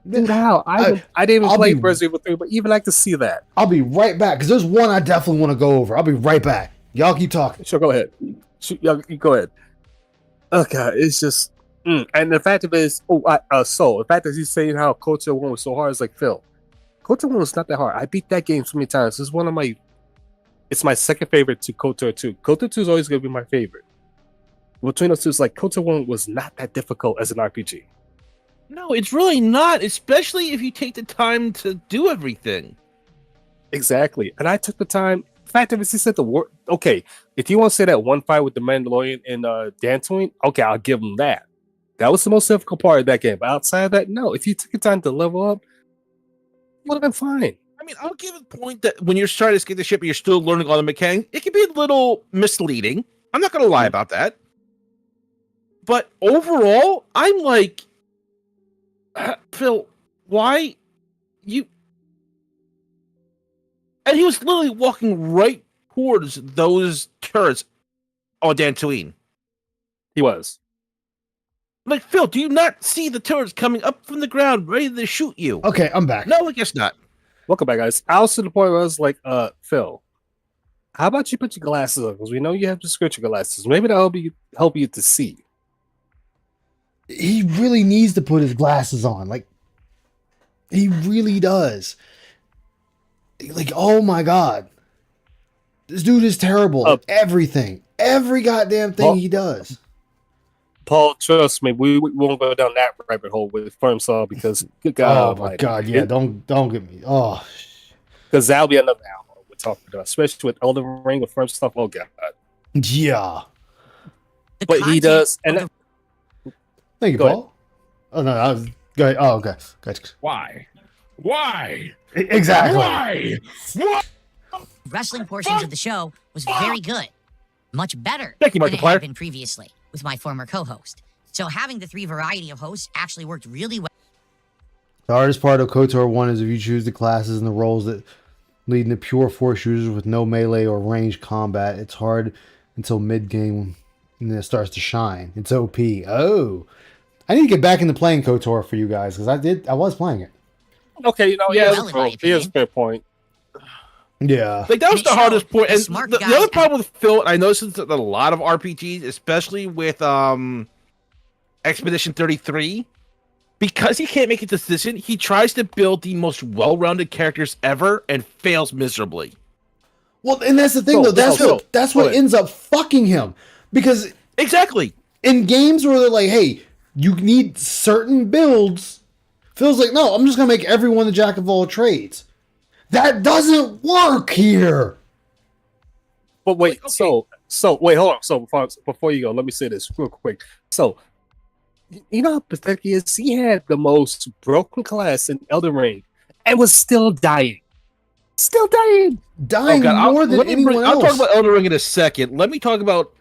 Dude, how? I didn't even play Resident Evil 3, but even I could see that. I'll be right back, because there's one I definitely want to go over. I'll be right back. Y'all keep talking. Sure, go ahead. Y'all, you go ahead. Okay, it's just and the fact of it is, the fact that he's saying how KOTOR 1 was so hard is like, Phil, KOTOR 1 was not that hard. I beat that game so many times. It's my second favorite to KOTOR 2. KOTOR 2 is always going to be my favorite. Between those two, it's like KOTOR 1 was not that difficult as an RPG. No, it's really not, especially if you take the time to do everything. Exactly. And I took the time. The fact of it is, he said the word. Okay, if you want to say that one fight with the Mandalorian and Dantooine, okay, I'll give him that. That was the most difficult part of that game. But outside of that, no. If you took your time to level up, it would have been fine. I mean, I'll give it the point that when you're trying to escape the ship and you're still learning all the mechanics, it can be a little misleading. I'm not going to lie about that. But overall, I'm like, Phil, why you... And he was literally walking right towards those turrets on Dantooine. He was. Like, Phil, do you not see the turrets coming up from the ground ready to shoot you? Okay, I'm back. No, I guess not. Welcome back, guys. I was to the point where I was like, Phil, how about you put your glasses on? Because we know you have prescription glasses. Maybe that'll help you to see. He really needs to put his glasses on. Like, he really does. Like, oh my God. This dude is terrible at everything. Every goddamn thing he does. Paul, trust me, we won't go down that rabbit hole with Firm Saw because good Oh God, my god, yeah, don't get me. Oh, because that'll be another hour we're talking about, especially with Elden Ring with Firm stuff. Oh God, yeah. but he does, and Thank you, Go Paul. Oh no, I was go ahead. Oh, okay. Good. Why? Why? Exactly. Why? Why? wrestling portions of the show was very good. Much better Thank you, than it Markiplier. had been previously with my former co-host. So having the 3 variety of hosts actually worked really well. The hardest part of KOTOR 1 is if you choose the classes and the roles that lead into pure force users with no melee or ranged combat. It's hard until mid-game and then it starts to shine. It's OP. Oh. I need to get back into playing KOTOR for you guys because I was playing it. okay, Yeah, here's a fair point. Yeah. Like that was the hardest point. And smart the guys other problem with Phil, I noticed that a lot of RPGs, especially with Expedition 33, because he can't make a decision, he tries to build the most well-rounded characters ever and fails miserably. Well, and that's the thing though. That's what ends up fucking him. Because exactly in games where they're like, hey, you need certain builds, Phil's like, no, I'm just gonna make everyone the jack of all trades. That doesn't work here. But wait, so wait, hold on. So before you go, let me say this real quick. So you know how pathetic he is? He had the most broken class in Elden Ring and was still dying. Still dying. Dying more than anyone else. I'll talk about Elden Ring in a second. Let me talk about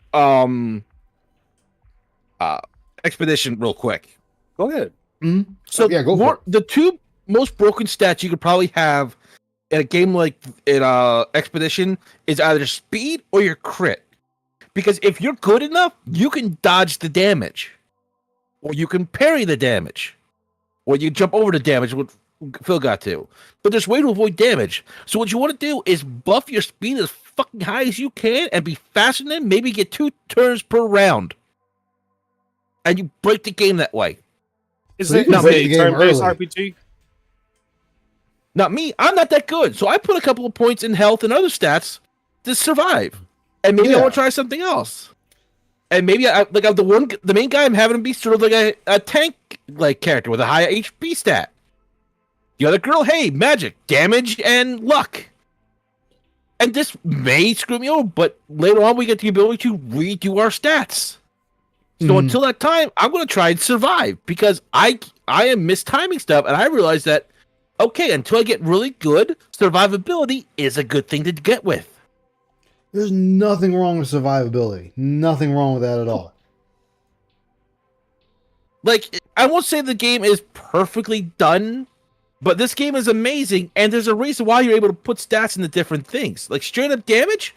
Expedition real quick. Go ahead. Mm-hmm. So yeah, go for it. The 2 most broken stats you could probably have in a game like in Expedition is either speed or your crit. Because if you're good enough, you can dodge the damage. Or you can parry the damage. Or you jump over the damage, what Phil got to. But there's a way to avoid damage. So what you want to do is buff your speed as fucking high as you can and be faster than them, maybe get 2 turns per round. And you break the game that way. Is So it you can not break a the game turn-based early. RPG? Not me. I'm not that good. So I put a couple of points in health and other stats to survive. And maybe I want to try something else. And maybe the main guy I'm having him be sort of like a tank like character with a high HP stat. The other girl, hey, magic, damage, and luck. And this may screw me over, but later on we get the ability to redo our stats. So until that time, I'm going to try and survive because I am mistiming stuff, and I realize that, okay, until I get really good, survivability is a good thing to get with. There's nothing wrong with survivability. Nothing wrong with that at all. Like, I won't say the game is perfectly done, but this game is amazing, and there's a reason why you're able to put stats into different things. Like, straight up damage,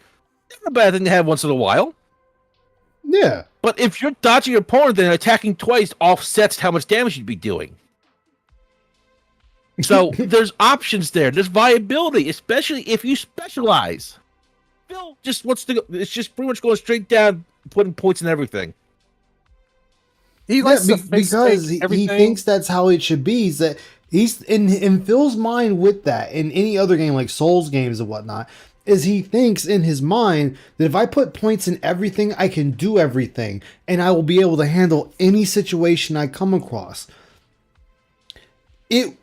never a bad thing to have once in a while. Yeah. But if you're dodging your opponent, then attacking twice offsets how much damage you'd be doing. So there's options there. There's viability, especially if you specialize. Phil just wants to go. It's just pretty much going straight down, putting points in everything. He likes to fix because he everything. thinks that's how it should be. Is that he's in Phil's mind with that in any other game like Souls games and whatnot. Is he thinks in his mind that if I put points in everything, I can do everything, and I will be able to handle any situation I come across. It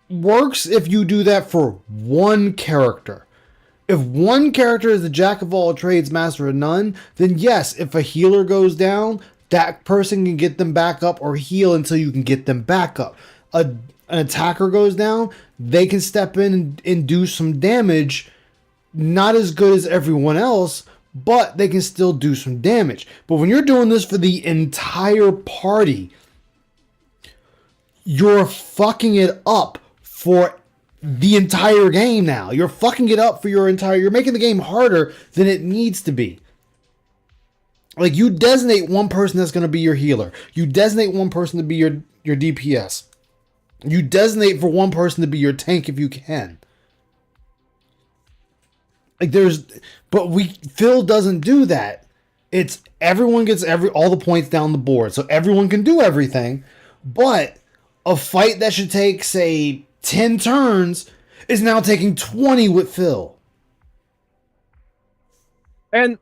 works if you do that for one character. If one character is the jack of all trades, master of none, then yes, if a healer goes down, that person can get them back up or heal until you can get them back up. An attacker goes down, they can step in and do some damage. Not as good as everyone else, but they can still do some damage. But when you're doing this for the entire party, you're fucking it up for the entire game now. You're fucking it up for you're making the game harder than it needs to be. Like, you designate one person that's going to be your healer. You designate one person to be your DPS. You designate for one person to be your tank if you can. Like, Phil doesn't do that. It's everyone gets all the points down the board, so everyone can do everything. But a fight that should take, say, 10 turns is now taking 20 with Phil. And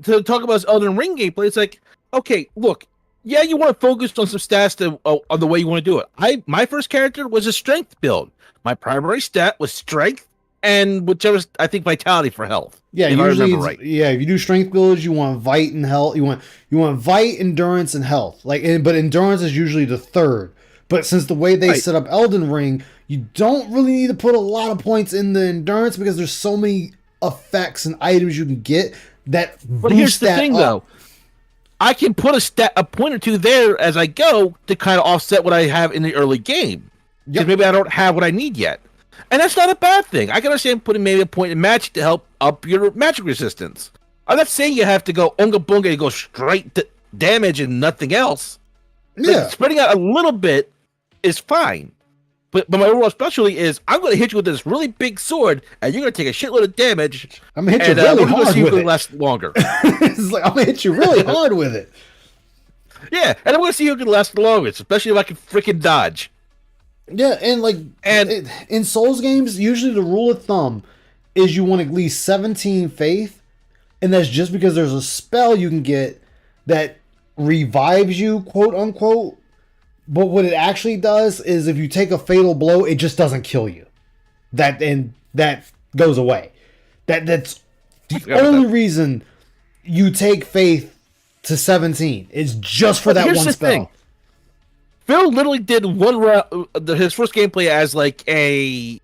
to talk about his Elden Ring gameplay, it's like, okay, look, yeah, you want to focus on some stats on the way you want to do it. My first character was a strength build. My primary stat was strength, and whichever I think vitality for health. Yeah, if usually I remember right. Yeah, if you do strength builds, you want Vite and health. You want Vite, endurance, and health. But endurance is usually the third. But since the way they set up Elden Ring, you don't really need to put a lot of points in the endurance because there's so many effects and items you can get that But here's the thing, though. I can put a point or two there as I go to kind of offset what I have in the early game. Because maybe I don't have what I need yet. And that's not a bad thing. I can understand putting maybe a point in magic to help up your magic resistance. I'm not saying you have to go unga bunga and go straight to damage and nothing else. Yeah. But spreading out a little bit is fine. But my overall specialty is I'm going to hit you with this really big sword, and you're going to take a shitload of damage. I'm going to hit you really hard with it. Last longer. It's like, I'm going to hit you really hard with it. Yeah, and I'm going to see who can last the longest, especially if I can freaking dodge. Yeah, and in Souls games, usually the rule of thumb is you want at least 17 faith, and that's just because there's a spell you can get that revives you, quote unquote. But what it actually does is if you take a fatal blow, it just doesn't kill you. That goes away. That's the only reason you take faith to 17. It's just for that one spell. Thing. Phil literally did one round, his first gameplay as like a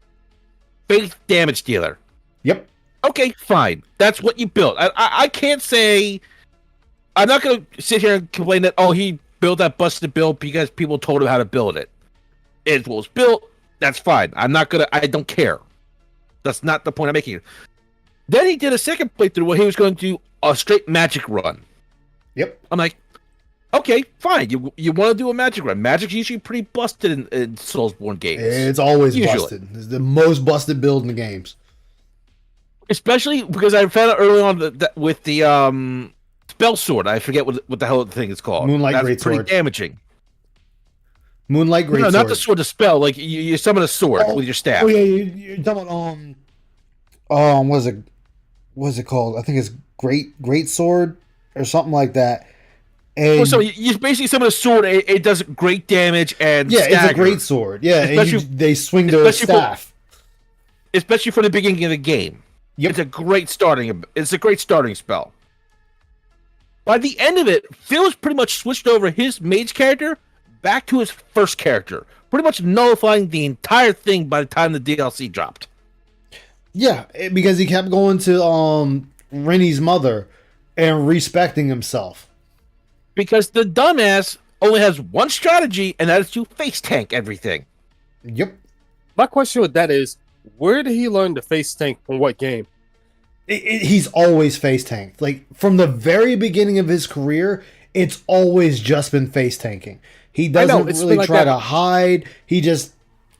faith damage dealer. Yep. Okay, fine. That's what you built. I can't say. I'm not going to sit here and complain that he built that busted build because people told him how to build it. It was built. That's fine. I don't care. That's not the point I'm making. Then he did a second playthrough where he was going to do a straight magic run. Yep. I'm like, okay, fine. You want to do a magic run. Magic's usually pretty busted in Soulsborne games. It's always busted. It's the most busted build in the games. Especially because I found out early on with the spell sword. I forget what the hell the thing is called. Moonlight Greatsword. That's pretty damaging. Moonlight Greatsword. No, not the sword, the spell. Like you summon a sword with your staff. Oh yeah, you're talking about what's it called? I think it's Great Sword or something like that. And so you basically summon a sword. It does great damage and yeah, stagger. it's a great sword. Yeah, and they swing their staff. Especially for the beginning of the game. Yep. It's a great starting spell. By the end of it, Phil's pretty much switched over his mage character back to his first character, pretty much nullifying the entire thing by the time the DLC dropped. Yeah, because he kept going to Rennie's mother and respecting himself. Because the dumbass only has one strategy, and that is to face tank everything. Yep. My question with that is, where did he learn to face tank from what game? He's always face tanked. Like, from the very beginning of his career, it's always just been face tanking. He doesn't really try to hide. He just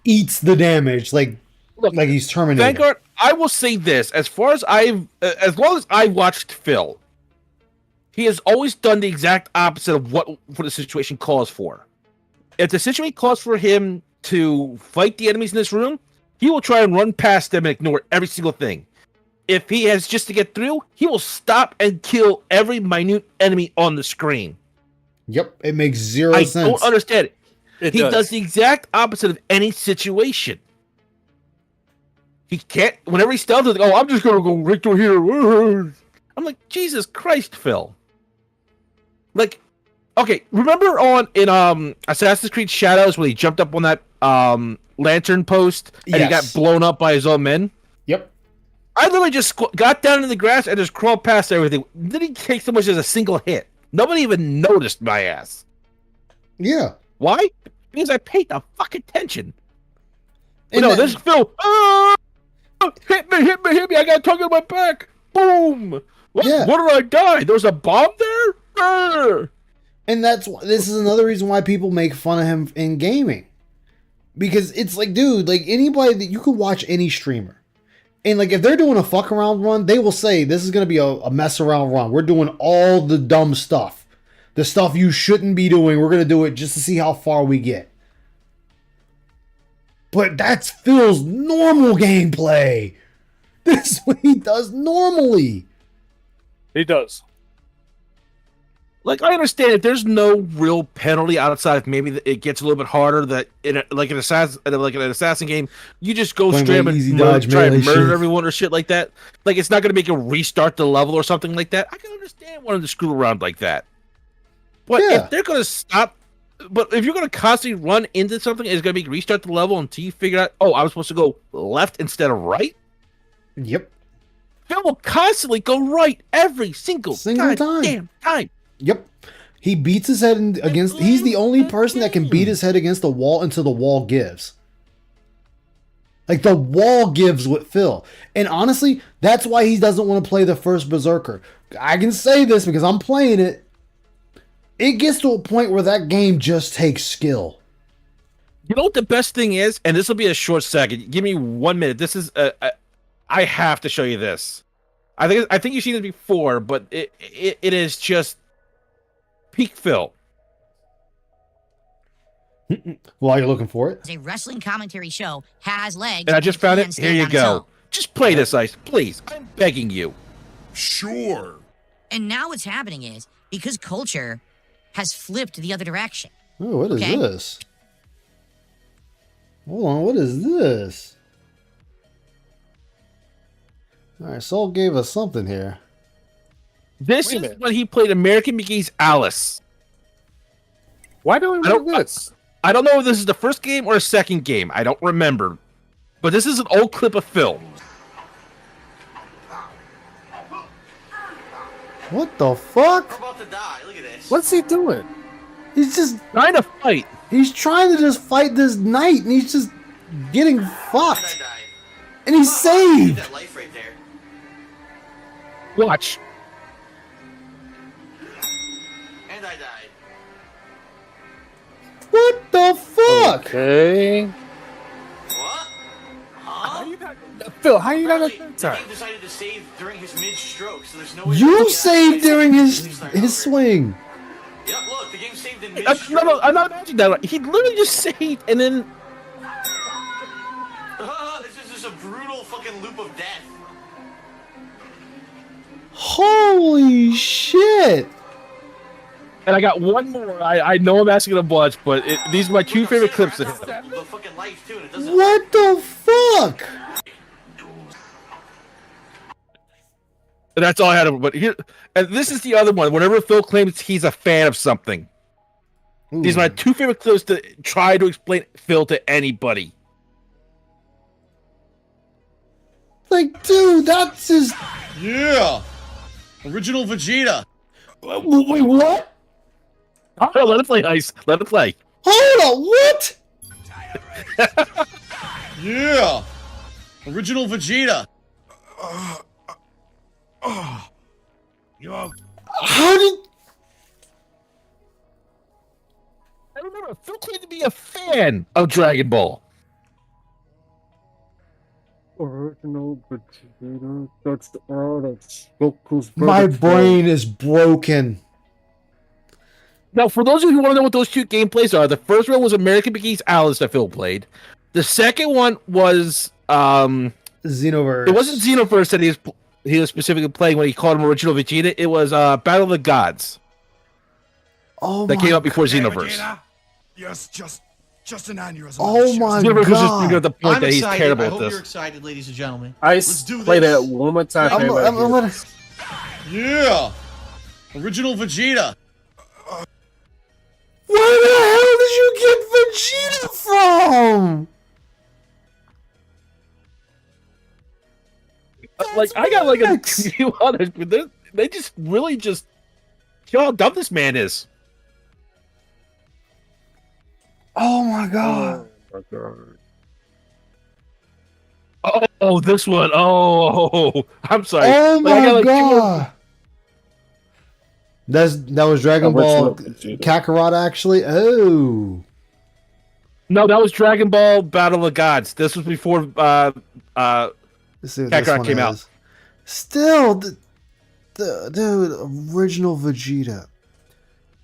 eats the damage like he's Terminator. Vanguard, I will say this. As long as I've watched Phil, he has always done the exact opposite of what the situation calls for. If the situation calls for him to fight the enemies in this room, he will try and run past them and ignore every single thing. If he has just to get through, he will stop and kill every minute enemy on the screen. Yep, it makes zero sense. I don't understand it. He does the exact opposite of any situation. He can't, whenever he stealths, like, I'm just going to go right through here. I'm like, Jesus Christ, Phil. Like, okay, remember in Assassin's Creed Shadows when he jumped up on that lantern post and he got blown up by his own men? Yep. I literally just got down in the grass and just crawled past everything. Didn't take so much as a single hit. Nobody even noticed my ass. Yeah. Why? Because I paid the fucking attention. And no, this is Phil. Hit me. I got a tongue in my back. Boom. What did I die? There was a bomb there? And this is another reason why people make fun of him in gaming. Because it's like, dude, like anybody that you could watch any streamer. And like if they're doing a fuck around run, they will say this is gonna be a mess around run. We're doing all the dumb stuff. The stuff you shouldn't be doing. We're gonna do it just to see how far we get. But that's Phil's normal gameplay. This is what he does normally. He does. Like, I understand if there's no real penalty outside, if maybe it gets a little bit harder. That in an assassin game, you just go Playing straight like and easy dodge try and melee murder shit. everyone or shit like that. Like, it's not going to make you restart the level or something like that. I can understand wanting to screw around like that. But Yeah. if they're going to stop, but if you're going to constantly run into something, it's going to make you restart the level until you figure out, oh, I was supposed to go left instead of right. Yep. Phil will constantly go right every single time. damn time. Yep. He beats his head against. He's the only person that can beat his head against the wall until the wall gives. Like, the wall gives with Phil. And honestly, that's why he doesn't want to play the first Berserker. I can say this because I'm playing it. It gets to a point where that game just takes skill. You know what the best thing is? And this will be a short second. Give me 1 minute. This is I have to show you this. I think you've seen it before, but it is peak Phil. While you're looking for it, A wrestling commentary show has legs. And I just found can it. stand Here you on its own. go. Just play this, Ice, please. I'm begging you. Sure. And now what's happening is because culture has flipped the other direction. oh, what is Okay. this? Hold on, what is this? All right, Soul gave us something here. This Wait a is minute. when he played American McGee's Alice. Why do we I don't- know this? I don't know if this is the first game or a second game. I don't remember. But this is an old clip of Phil. What the fuck? We're about to die. Look at this. What's he doing? He's just Trying to fight. he's trying to just fight this knight, and he's just getting I fucked. died. And he's saved. That life right there. Watch. And I died. What the fuck? Okay. What? Huh? Phil, how you not a Apparently, third the time? game decided to save during his mid-stroke, so there's no way You saved during his swing. Yep, look, the game saved in No, mid-stroke. no, I'm not imagining that. He literally just saved and then. This is just a brutal fucking loop of death. Holy shit! And I got one more. I know I'm asking a bunch, but these are my two favorite clips of him. The fucking life too, and it doesn't. What the fuck? And that's all I had. But here, and this is the other one. Whenever Phil claims he's a fan of something, these are my two favorite clips to try to explain Phil to anybody. Like, dude, that's just. Yeah. Original Vegeta. Wait, what? Oh, let it play, Ice. Let it play. Hold on, what? Yeah. Original Vegeta. How did? I remember Phil claimed to be a fan of Dragon Ball. Original Vegeta. That's all. That's Goku's My brain is broken. Now, for those of you who want to know what those two gameplays are, the first one was American McGee's Alice that Phil played. The second one was Xenoverse. it wasn't Xenoverse that he was specifically playing when he called him Original Vegeta. It was Battle of the Gods Oh that my. came out before Xenoverse. Yes, just an aneurysm. Oh my Xenoverse was just at the god. point that he's terrible I at hope you're this. excited, ladies and gentlemen. Ice, Let's do play this. that one more time. I'm gonna. Yeah. Original Vegeta. Where the hell did you get Vegeta from? Like I got like a nuts. few others, but they just really just show how dumb this man is. Oh my god. Oh my god. Oh, this one. Oh, I'm sorry. Oh Like, I my got, like, two more- god. That was Dragon Ball Original Vegeta. Kakarot actually. Oh. No, that was Dragon Ball Battle of the Gods. This was before Let's see what this Kakarot one came is. out. Still, the dude, original Vegeta.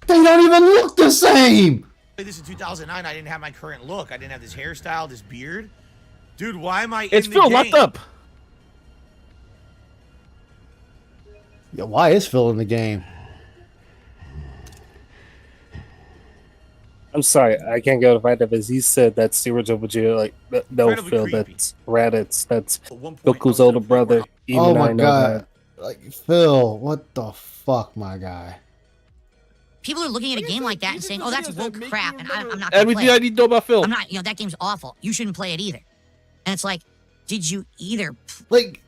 They don't even look the same. This in 2009, I didn't have my current look. I didn't have this hairstyle, this beard. Dude, why am I It's in Phil the game? locked up. Yeah, why is Phil in the game? I'm sorry, I can't go to find that because he said that's the original Vegeta. Like, no, Incredibly Phil, creepy. that's Raditz. That's At one point, Goku's I was older at a point where brother. Even Oh I my know god. that. Like, Phil, what the fuck, my guy? People are looking at a game like that and saying, "Oh, that's woke crap," and I'm not And gonna we play it. I need to know about Phil. I'm not. That game's awful. You shouldn't play it either. And it's like, did you either? Like,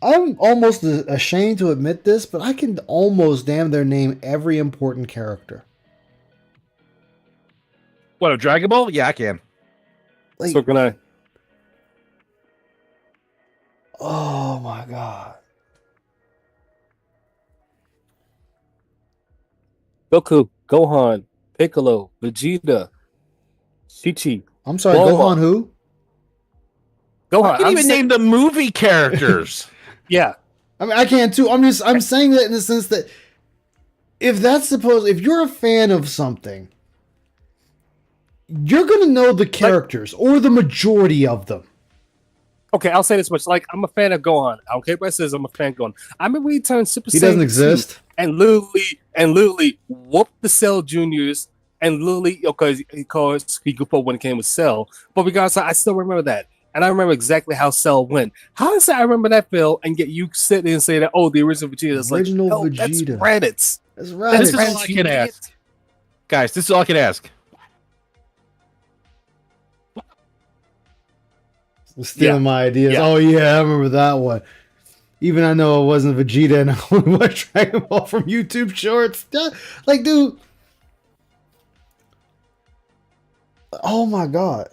I'm almost ashamed to admit this, but I can almost damn their name every important character. What, a Dragon Ball? Yeah, I can. Like, So can I? oh my god. Goku, Gohan, Piccolo, Vegeta, Chi-Chi. I'm sorry, Bulma. Gohan who? Gohan. I can even name the movie characters. Yeah. I mean, I can too. I'm saying that in the sense that if you're a fan of something, you're gonna know the characters or the majority of them. Okay, I'll say this much. Like, I'm a fan of Gohan. I don't care what it says. I'm a fan of Gohan. I remember when he turned Super Saiyan. He doesn't 2 exist. And literally whooped the Cell Juniors and literally, because he goofed up when it came with Cell. But regardless, I still remember that. And I remember exactly how Cell went. How is it I remember that, Phil, and get you sit there and say that, oh, the original Vegeta is like, Original no, that's Vegeta. Raditz. That's This right. is all I can ask. Guys, this is all I can ask. Stealing my ideas. Yeah. Oh yeah, I remember that one. Even I know it wasn't Vegeta and I only watched Dragon Ball from YouTube Shorts. Like, dude. Oh my god.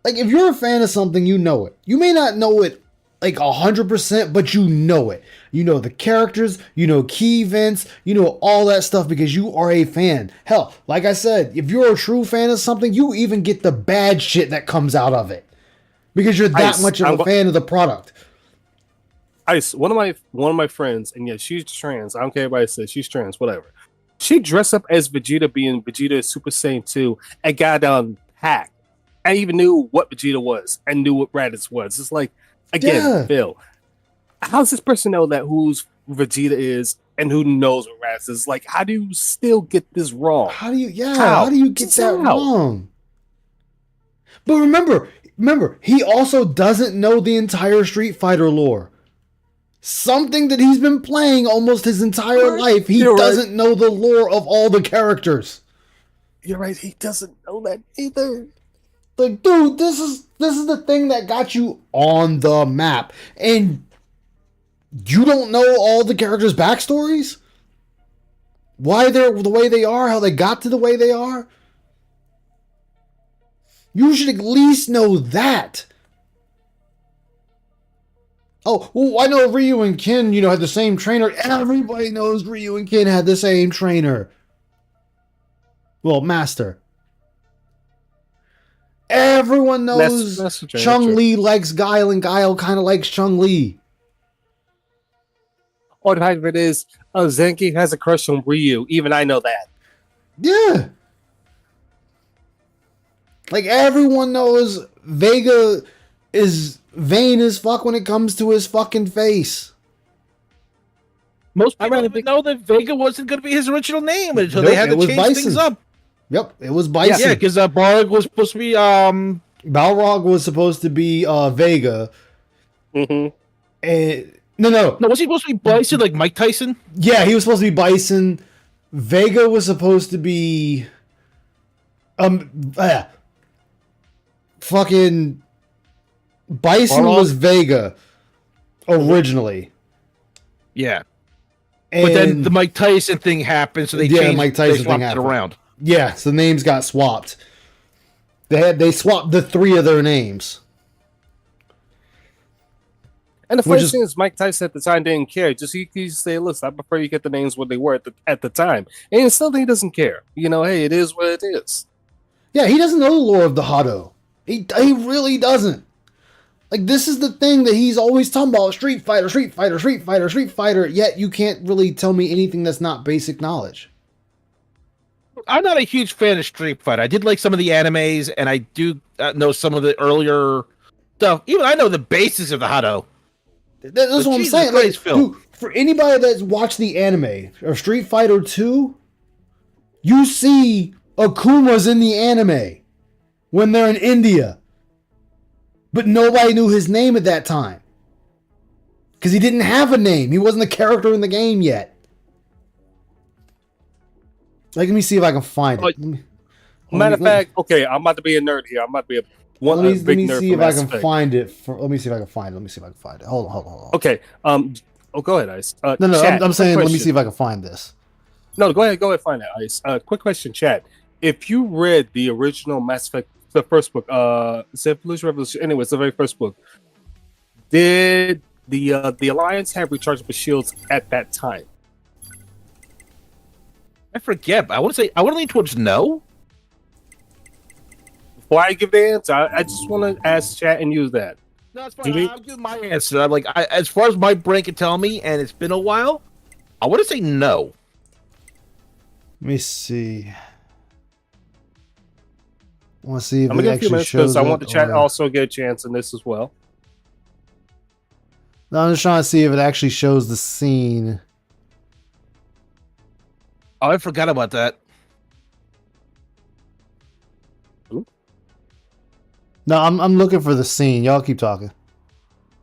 Like, if you're a fan of something, you know it. You may not know it like 100%, but you know it. You know the characters, you know key events, you know all that stuff because you are a fan. Hell, like I said, if you're a true fan of something, you even get the bad shit that comes out of it because you're that much of a fan of the product. Ice, one of my friends, and yeah, she's trans. I don't care if anybody says she's trans, whatever. She dressed up as Vegeta, being Vegeta Super Saiyan 2, and got down packed. I even knew what Vegeta was and knew what Raditz was. It's like, again, Yeah. Phil, how's this person know that who's Vegeta is and who knows what Raditz is? Like, how do you still get this wrong? How do you How? get Just that how? wrong? But remember, he also doesn't know the entire Street Fighter lore. Something that he's been playing almost his entire life. He You're right. doesn't know the lore of all the characters. You're right, he doesn't know that either. Like, dude, this is the thing that got you on the map. And you don't know all the characters' backstories? Why they're the way they are, how they got to the way they are? You should at least know that. Oh, well, I know Ryu and Ken, had the same trainer. Everybody knows Ryu and Ken had the same trainer. Well, master. Everyone knows That's true. Chun-Li likes Guile and Guile kind of likes Chun-Li. Or the fact of it is, Zenki has a crush on Ryu. Even I know that. Yeah. Like, everyone knows Vega is vain as fuck when it comes to his fucking face. Most people didn't even know that Vega wasn't going to be his original name until Nope, they had it to was change Bison. things up. Yep, it was Bison. Yeah, because Barg was supposed to be Balrog was supposed to be Vega. Mm-hmm. And no. No, was he supposed to be Bison like Mike Tyson? Yeah, he was supposed to be Bison. Vega was supposed to be fucking Bison Balrog? was Vega originally. Yeah. And But then the Mike Tyson thing happened, so they changed Mike Tyson they swapped thing it happened. around. Yeah, so the names got swapped. They swapped the three of their names. And the Which funny is- thing is, Mike Tyson at the time didn't care. Just he say, "Listen, I prefer you get the names what they were at the time," and still he doesn't care. Hey, it is what it is. Yeah, he doesn't know the lore of the Hado. He really doesn't. Like, this is the thing that he's always talking about: Street Fighter, Street Fighter, Street Fighter, Street Fighter. Yet you can't really tell me anything that's not basic knowledge. I'm not a huge fan of Street Fighter. I did like some of the animes, and I do know some of the earlier stuff. Even I know the basics of the Hado. That's what I'm Jesus saying. Christ, Phil. Dude, for anybody that's watched the anime or Street Fighter 2, you see Akuma's in the anime when they're in India. But nobody knew his name at that time. Because he didn't have a name. He wasn't a character in the game yet. Like, let me see if I can find it. Matter of fact, okay, I'm about to be a nerd here. I'm about to be a let me big nerd. see if I can find it. Let me see if I can find it. Hold on. Okay. Go ahead, Ice. No. Chat, I'm saying, let me question. see if I can find this. No, go ahead, find that, Ice. Quick question, chat. If you read the original Mass Effect, the first book, Revolution. Anyways, the very first book. Did the Alliance have rechargeable shields at that time? I forget. But I want to lean towards no. Before I give the answer, I just want to ask chat and use that. No, it's fine. I'll give my answer. I'm like, as far as my brain can tell me, and it's been a while, I want to say no. Let me see. I want to see if I'm gonna it give a few actually minutes shows because I want the chat or... also get a chance in this as well. No, I'm just trying to see if it actually shows the scene. Oh, I forgot about that. No, I'm looking for the scene. Y'all keep talking.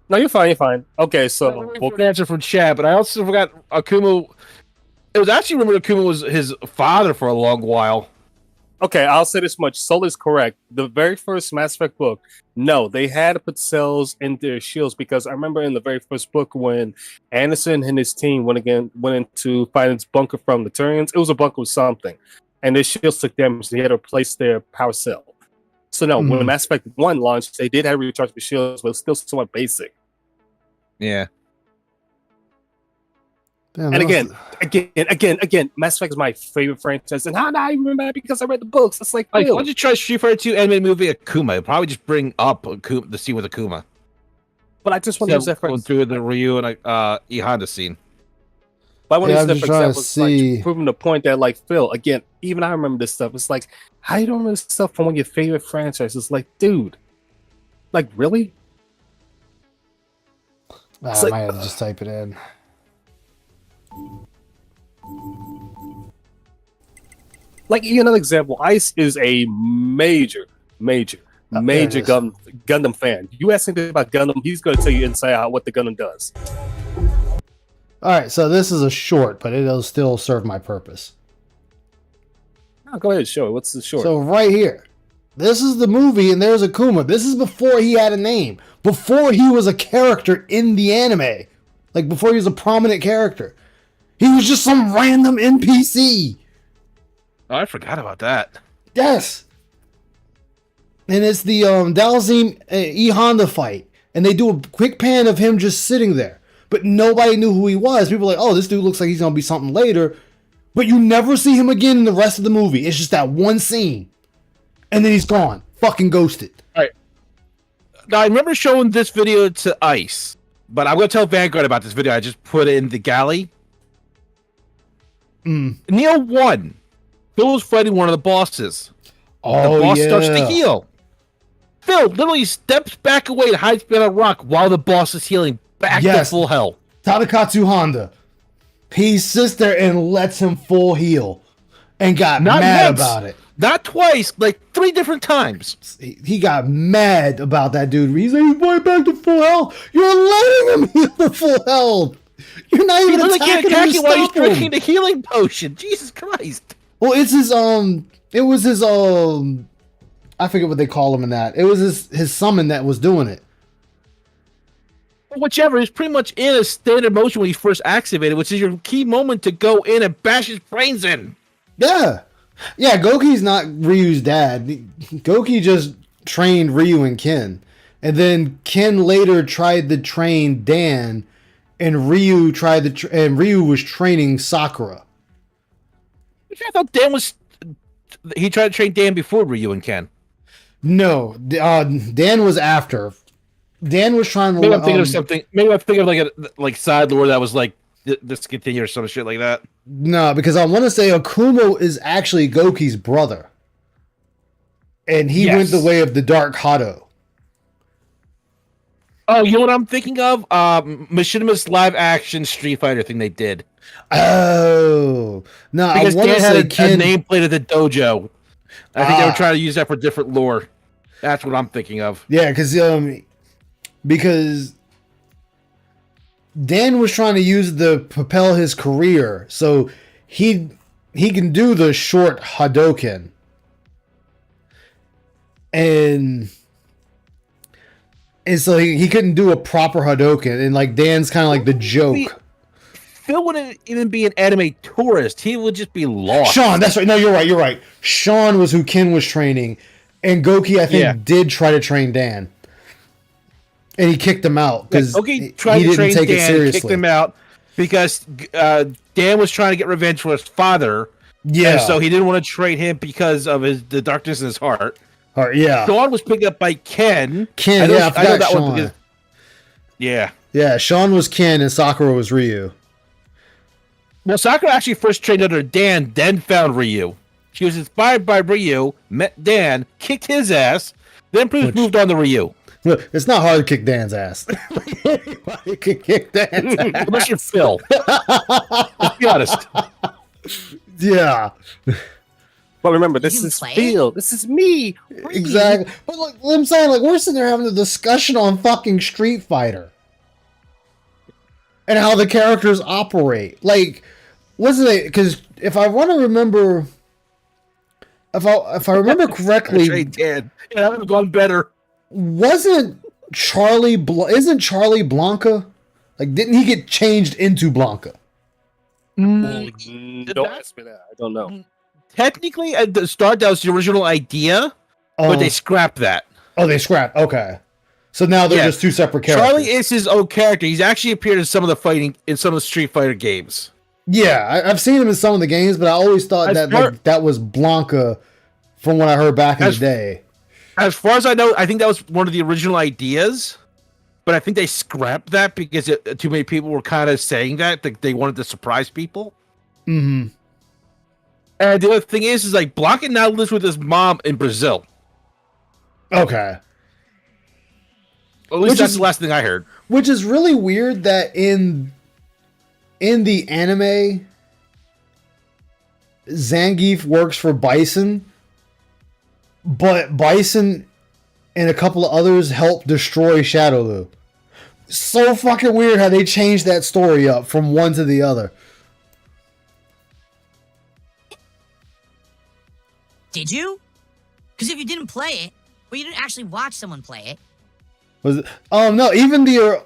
No, you're fine. Okay, so We'll get an answer from chat, but I also forgot Akuma. It was actually rumored Akuma was his father for a long while. okay, I'll say this much. Soul is correct. The very first Mass Effect book, no, they had to put cells in their shields because I remember in the very first book when Anderson and his team went into find this bunker from the Turians. It was a bunker with something, and their shields took damage. They had to replace their power cell. So no, when Mass Effect 1 launched, they did have rechargeable shields, but it was still somewhat basic. Yeah. Damn, And again, Mass Effect is my favorite franchise. And how do I remember that? Because I read the books. It's like, Why ew. don't you try Street Fighter 2 animated movie Akuma? It'd probably just bring up Akuma, the scene with Akuma. But I just want to use that going through the Ryu and E Honda scene. But I want Yeah, to I'm use just that for trying example, to it's like see. proving the point that, like, Phil, again, even I remember this stuff. It's like, how you don't remember this stuff from one of your favorite franchises? Like, dude, like, really? I might have to just type it in. Like, another example, Ice is a major Gundam fan. You ask him about Gundam, he's going to tell you inside out what the Gundam does. All right, so this is a short, but it'll still serve my purpose. Oh, go ahead, show it. What's the short? So right here, this is the movie, and there's Akuma. This is before he had a name, before he was a character in the anime, like before he was a prominent character. He was just some random NPC. Oh, I forgot about that. Yes. And it's the Dalzim E Honda fight, and they do a quick pan of him just sitting there, but nobody knew who he was. People were like, "Oh, this dude looks like he's gonna be something later," but you never see him again in the rest of the movie. It's just that one scene, and then he's gone, fucking ghosted. All right. Now I remember showing this video to Ice, but I'm gonna tell Vanguard about this video. I just put it in the galley. Neo won. Phil was fighting one of the bosses. Oh, the boss yeah. starts to heal. Phil literally steps back away and hides behind a rock while the boss is healing back to full health. Tadakatsu Honda. He sits there and lets him full heal and got mad about it. Not twice, like 3 different times. He got mad about that dude. He's like, he's going back to full health. You're letting him heal to full health. You're not even literally can't attacking attack him to you while he's stop him. drinking the healing potion. Jesus Christ. Well, it's his it was his I forget what they call him in that. It was his summon that was doing it. Whichever, he's pretty much in a standard motion when he first activated, which is your key moment to go in and bash his brains in. Yeah. Yeah, Goki's not Ryu's dad. Goki just trained Ryu and Ken. And then Ken later tried to train Dan, and Ryu Ryu was training Sakura. I thought Dan was he tried to train Dan before Ryu and Ken. No, Dan was after. Dan was trying to. Maybe I'm thinking of something. Maybe I'm thinking of like side lore that was like discontinued or some shit like that. No, because I want to say Akuma is actually Goki's brother, and he went the way of the Dark Hado. Oh, you know what I'm thinking of? Machinima's live action Street Fighter thing they did. Oh no, Because I want Dan to had say a Ken. nameplate of the dojo. I think they were trying to use that for different lore. That's what I'm thinking of. Yeah, because Dan was trying to use the propel his career, so he can do the short Hadouken, and so he couldn't do a proper Hadouken, and like Dan's kind of like the joke. Phil wouldn't even be an anime tourist. He would just be lost. Sean, that's right. No, you're right. Sean was who Ken was training, and Goki, I think, did try to train Dan, and he kicked him out because Goki tried to train Dan, kicked him out because Dan was trying to get revenge for his father. Yeah, and so he didn't want to train him because of the darkness in his heart. Yeah. Sean was picked up by Ken. I forgot that Sean. One because, yeah. Sean was Ken and Sakura was Ryu. Well, Sakura actually first trained under Dan, then found Ryu. She was inspired by Ryu, met Dan, kicked his ass, then moved on to Ryu. Look, it's not hard to kick Dan's ass. Anybody can kick Dan's ass. Unless you're Phil. Let's be honest. Yeah. Well, remember, this is Phil. This is me. Exactly. But like I'm saying, like we're sitting there having a discussion on fucking Street Fighter and how the characters operate. Like, wasn't it? Because if I want to remember, if I remember correctly, Dan. Yeah, that would have gone better. Wasn't Charlie? Isn't Charlie Blanca? Like, didn't he get changed into Blanca? Don't ask me that. I don't know. Technically, at the start, that was the original idea, but they scrapped that. Oh, they scrapped. Okay, so now they're just two separate characters. Charlie is his own character. He's actually appeared in some of the Street Fighter games. Yeah, I've seen him in some of the games, but I always thought that was Blanca from what I heard back in the day. As far as I know, I think that was one of the original ideas, but I think they scrapped that because too many people were kind of saying that they wanted to surprise people. Mm-hmm. And the other thing is like Blanca now lives with his mom in Brazil. Okay. At least that's the last thing I heard. Which is really weird that in the anime, Zangief works for Bison, but Bison and a couple of others help destroy Shadowloo. So fucking weird how they changed that story up from one to the other. Did you? Because if you didn't play it, or you didn't actually watch someone play it. Was it? No, even the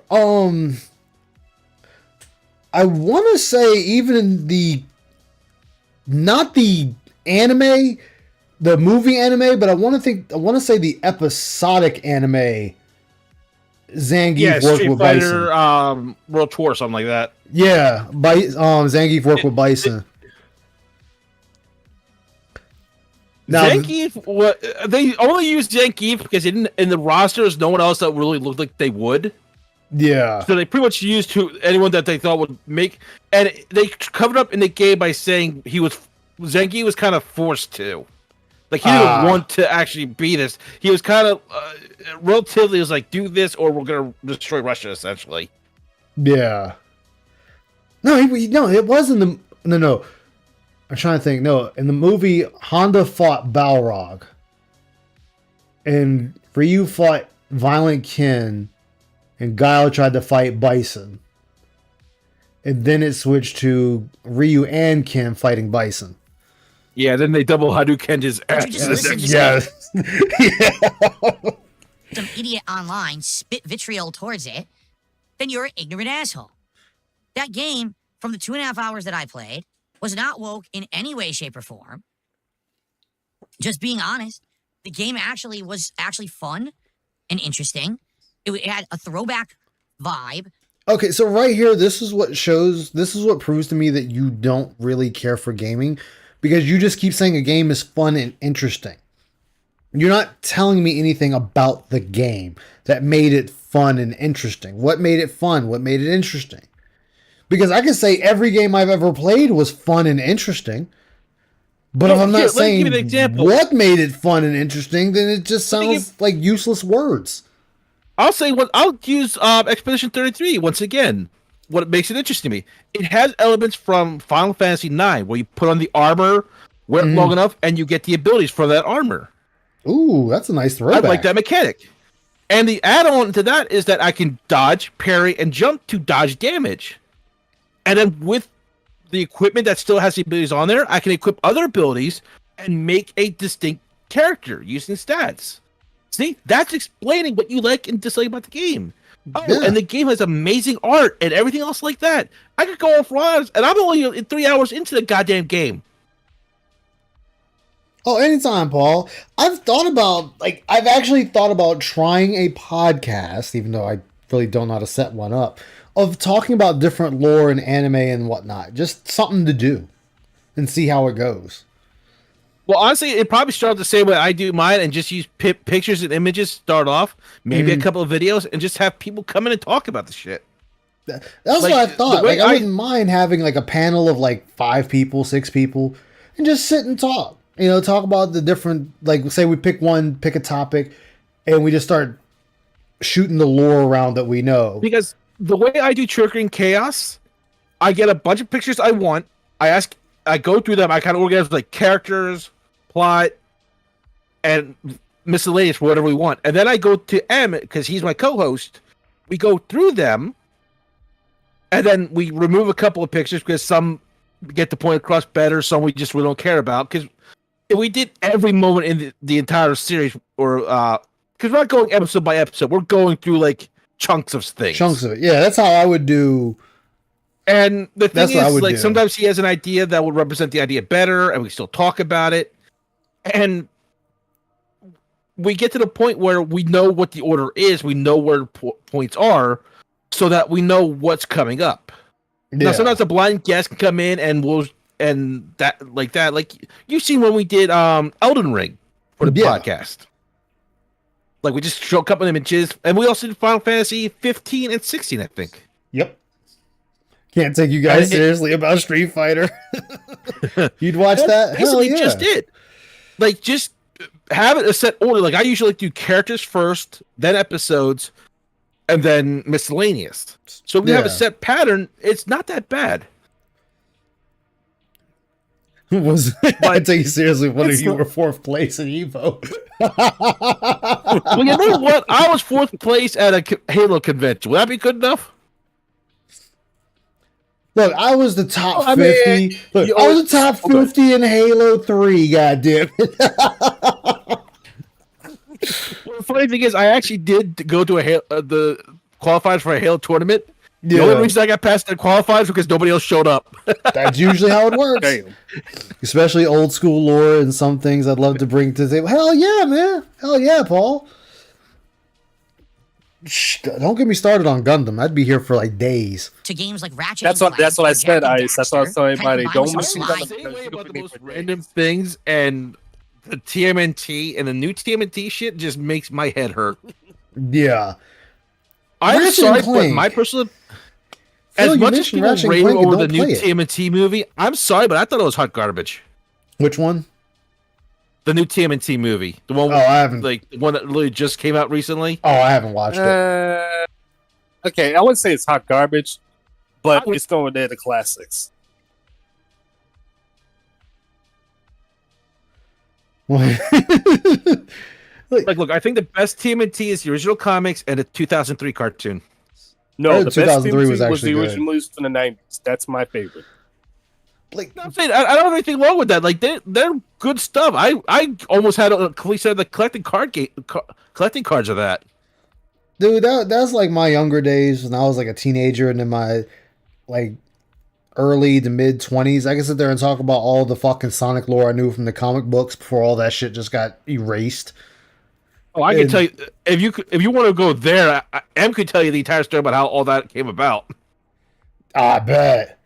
I want to say even in the not the anime, the movie anime, but I want to say the episodic anime. Zangief worked with Fighter, Bison. World Tour, something like that. Yeah, Zangief worked with Bison. Now, Zangief, they only used Zangief because in the rosters, no one else that really looked like they would. Yeah. So they pretty much used anyone that they thought would make, and they covered up in the game by saying Zangief was kind of forced to. Like, he didn't want to actually be this. He was kind of relatively was like, do this or we're going to destroy Russia, essentially. Yeah. No, it wasn't No. I'm trying to think. No, in the movie, Honda fought Balrog. And Ryu fought Violent Ken. And Guile tried to fight Bison. And then it switched to Ryu and Ken fighting Bison. Yeah, then they double Hadouken his ass. Some idiot online spit vitriol towards it, then you're an ignorant asshole. That game, from the 2.5 hours that I played, was not woke in any way, shape, or form. Just being honest, the game was fun and interesting. It had a throwback vibe. Okay, so right here, this is what proves to me that you don't really care for gaming, because you just keep saying a game is fun and interesting. You're not telling me anything about the game that made it fun and interesting. What made it fun? What made it interesting? Because I can say every game I've ever played was fun and interesting. But if I'm not saying what made it fun and interesting, then it just sounds like useless words. I'll say what I'll use Expedition 33 once again. What makes it interesting to me, it has elements from Final Fantasy 9 where you put on the armor, wear it long enough, and you get the abilities for that armor. Ooh, that's a nice throwback. I like that mechanic. And the add-on to that is that I can dodge, parry, and jump to dodge damage. And then with the equipment that still has the abilities on there, I can equip other abilities and make a distinct character using stats. See, that's explaining what you like and dislike about the game. Oh, yeah. And the game has amazing art and everything else like that. I could go on for hours, and I'm only 3 hours into the goddamn game. Oh, anytime, Paul. I've actually thought about trying a podcast, even though I really don't know how to set one up, of talking about different lore and anime and whatnot. Just something to do and see how it goes. Well, honestly, it probably started the same way I do mine and just use pictures and images to start off, maybe a couple of videos, and just have people come in and talk about the shit. That's what I thought. Like, I wouldn't mind having like a panel of like 5 people, 6 people, and just sit and talk. You know, talk about the different, like, say we pick a topic, and we just start shooting the lore around that we know. Because the way I do Triggering Chaos, I get a bunch of pictures I want. I go through them. I kind of organize like characters, plot, and miscellaneous, whatever we want. And then I go to M, because he's my co-host. We go through them, and then we remove a couple of pictures because some get the point across better, some we don't care about. Because if we did every moment in the entire series, or because we're not going episode by episode, we're going through like chunks of things. Chunks of it, yeah. That's how I would do. And the thing is, like, sometimes he has an idea that would represent the idea better, and we still talk about it. And we get to the point where we know what the order is, we know where points are, so that we know what's coming up. Yeah. Now, sometimes a blind guest can come in and like you've seen when we did Elden Ring for the podcast. Like, we just show a couple of images, and we also did Final Fantasy 15 and 16, I think. Yep. Can't take you guys seriously about Street Fighter. You'd watch that? Hell yeah. Just did. Like, just have it a set order. Like, I usually do characters first, then episodes, and then miscellaneous. So if we have a set pattern, it's not that bad. I take you seriously. What if you were 4th place in Evo? Well, you know what? I was 4th place at a Halo convention. Would that be good enough? Look, I was the top 50. Look, I was the top 50 in Halo 3, goddamn it. Well, the funny thing is, I actually did go to the qualifiers for a Halo tournament. The only reason I got past the qualifiers was because nobody else showed up. That's usually how it works. Damn. Especially old school lore and some things I'd love to bring to the table. Hell yeah, man. Hell yeah, Paul. Don't get me started on Gundam. I'd be here for like days. To games like Ratchet. That's what I said, Ice. That's what I was telling everybody. Don't mention Gundam. Same way about the most random things, and the TMNT and the new TMNT shit just makes my head hurt. Yeah. I'm sorry, but my personal... As much as people rave over the new TMNT movie, I'm sorry, but I thought it was hot garbage. Which one? The new TMNT movie. The one I haven't. Like, the one that literally just came out recently. Oh, I haven't watched it. Okay, I wouldn't say it's hot garbage, but it's still there the classics. Like, look, I think the best TMNT is the original comics and the 2003 cartoon. No, the 2003 was the original from the 90s. That's my favorite. Like, I'm saying, I don't have anything wrong with that. Like, they're good stuff. I almost had a complete set of the collecting cards of that. Dude, that's like my younger days when I was like a teenager and in my like early to mid 20s. I can sit there and talk about all the fucking Sonic lore I knew from the comic books before all that shit just got erased. Oh, I can tell you, if you want to go there, M could tell you the entire story about how all that came about. I bet.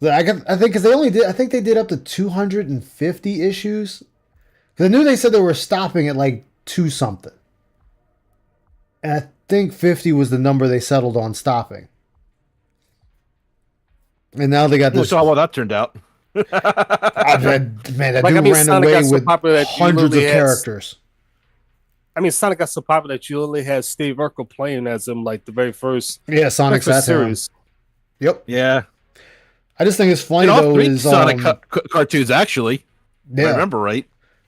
I think because they did up to 250 issues. Because I knew they said they were stopping at like 2 something, and I think 50 was the number they settled on stopping. And now they got this. We saw how that turned out. I bet, man, that dude ran away with hundreds of characters. I mean, Sonic got so popular that you only had Steve Urkel playing as him, like the very first Sonic series. Yep. Yeah. I just think it's funny And all though. three Is Sonic cartoons actually. If I remember right.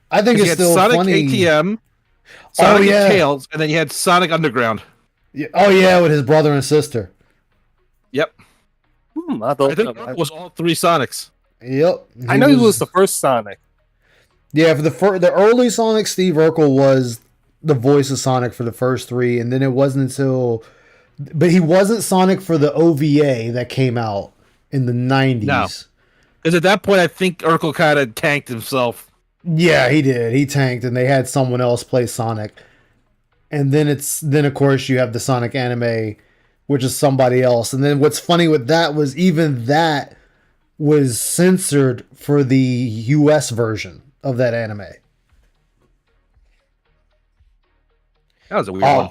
I think it's you had still Sonic funny. ATM, Sonic and Tails, and then you had Sonic Underground. Yeah. Oh yeah, with his brother and sister. Yep. I think it was all three Sonics. Yep. I know he was the first Sonic. Yeah, for the early Sonic, Steve Urkel was the voice of Sonic for the first three, and then it wasn't until, but he wasn't Sonic for the OVA that came out in the 90s. No, because at that point, I think Urkel kind of tanked himself. Yeah, he did. He tanked, and they had someone else play Sonic. And then of course you have the Sonic anime, which is somebody else. And then what's funny with that was even that was censored for the US version of that anime. That was a weird one.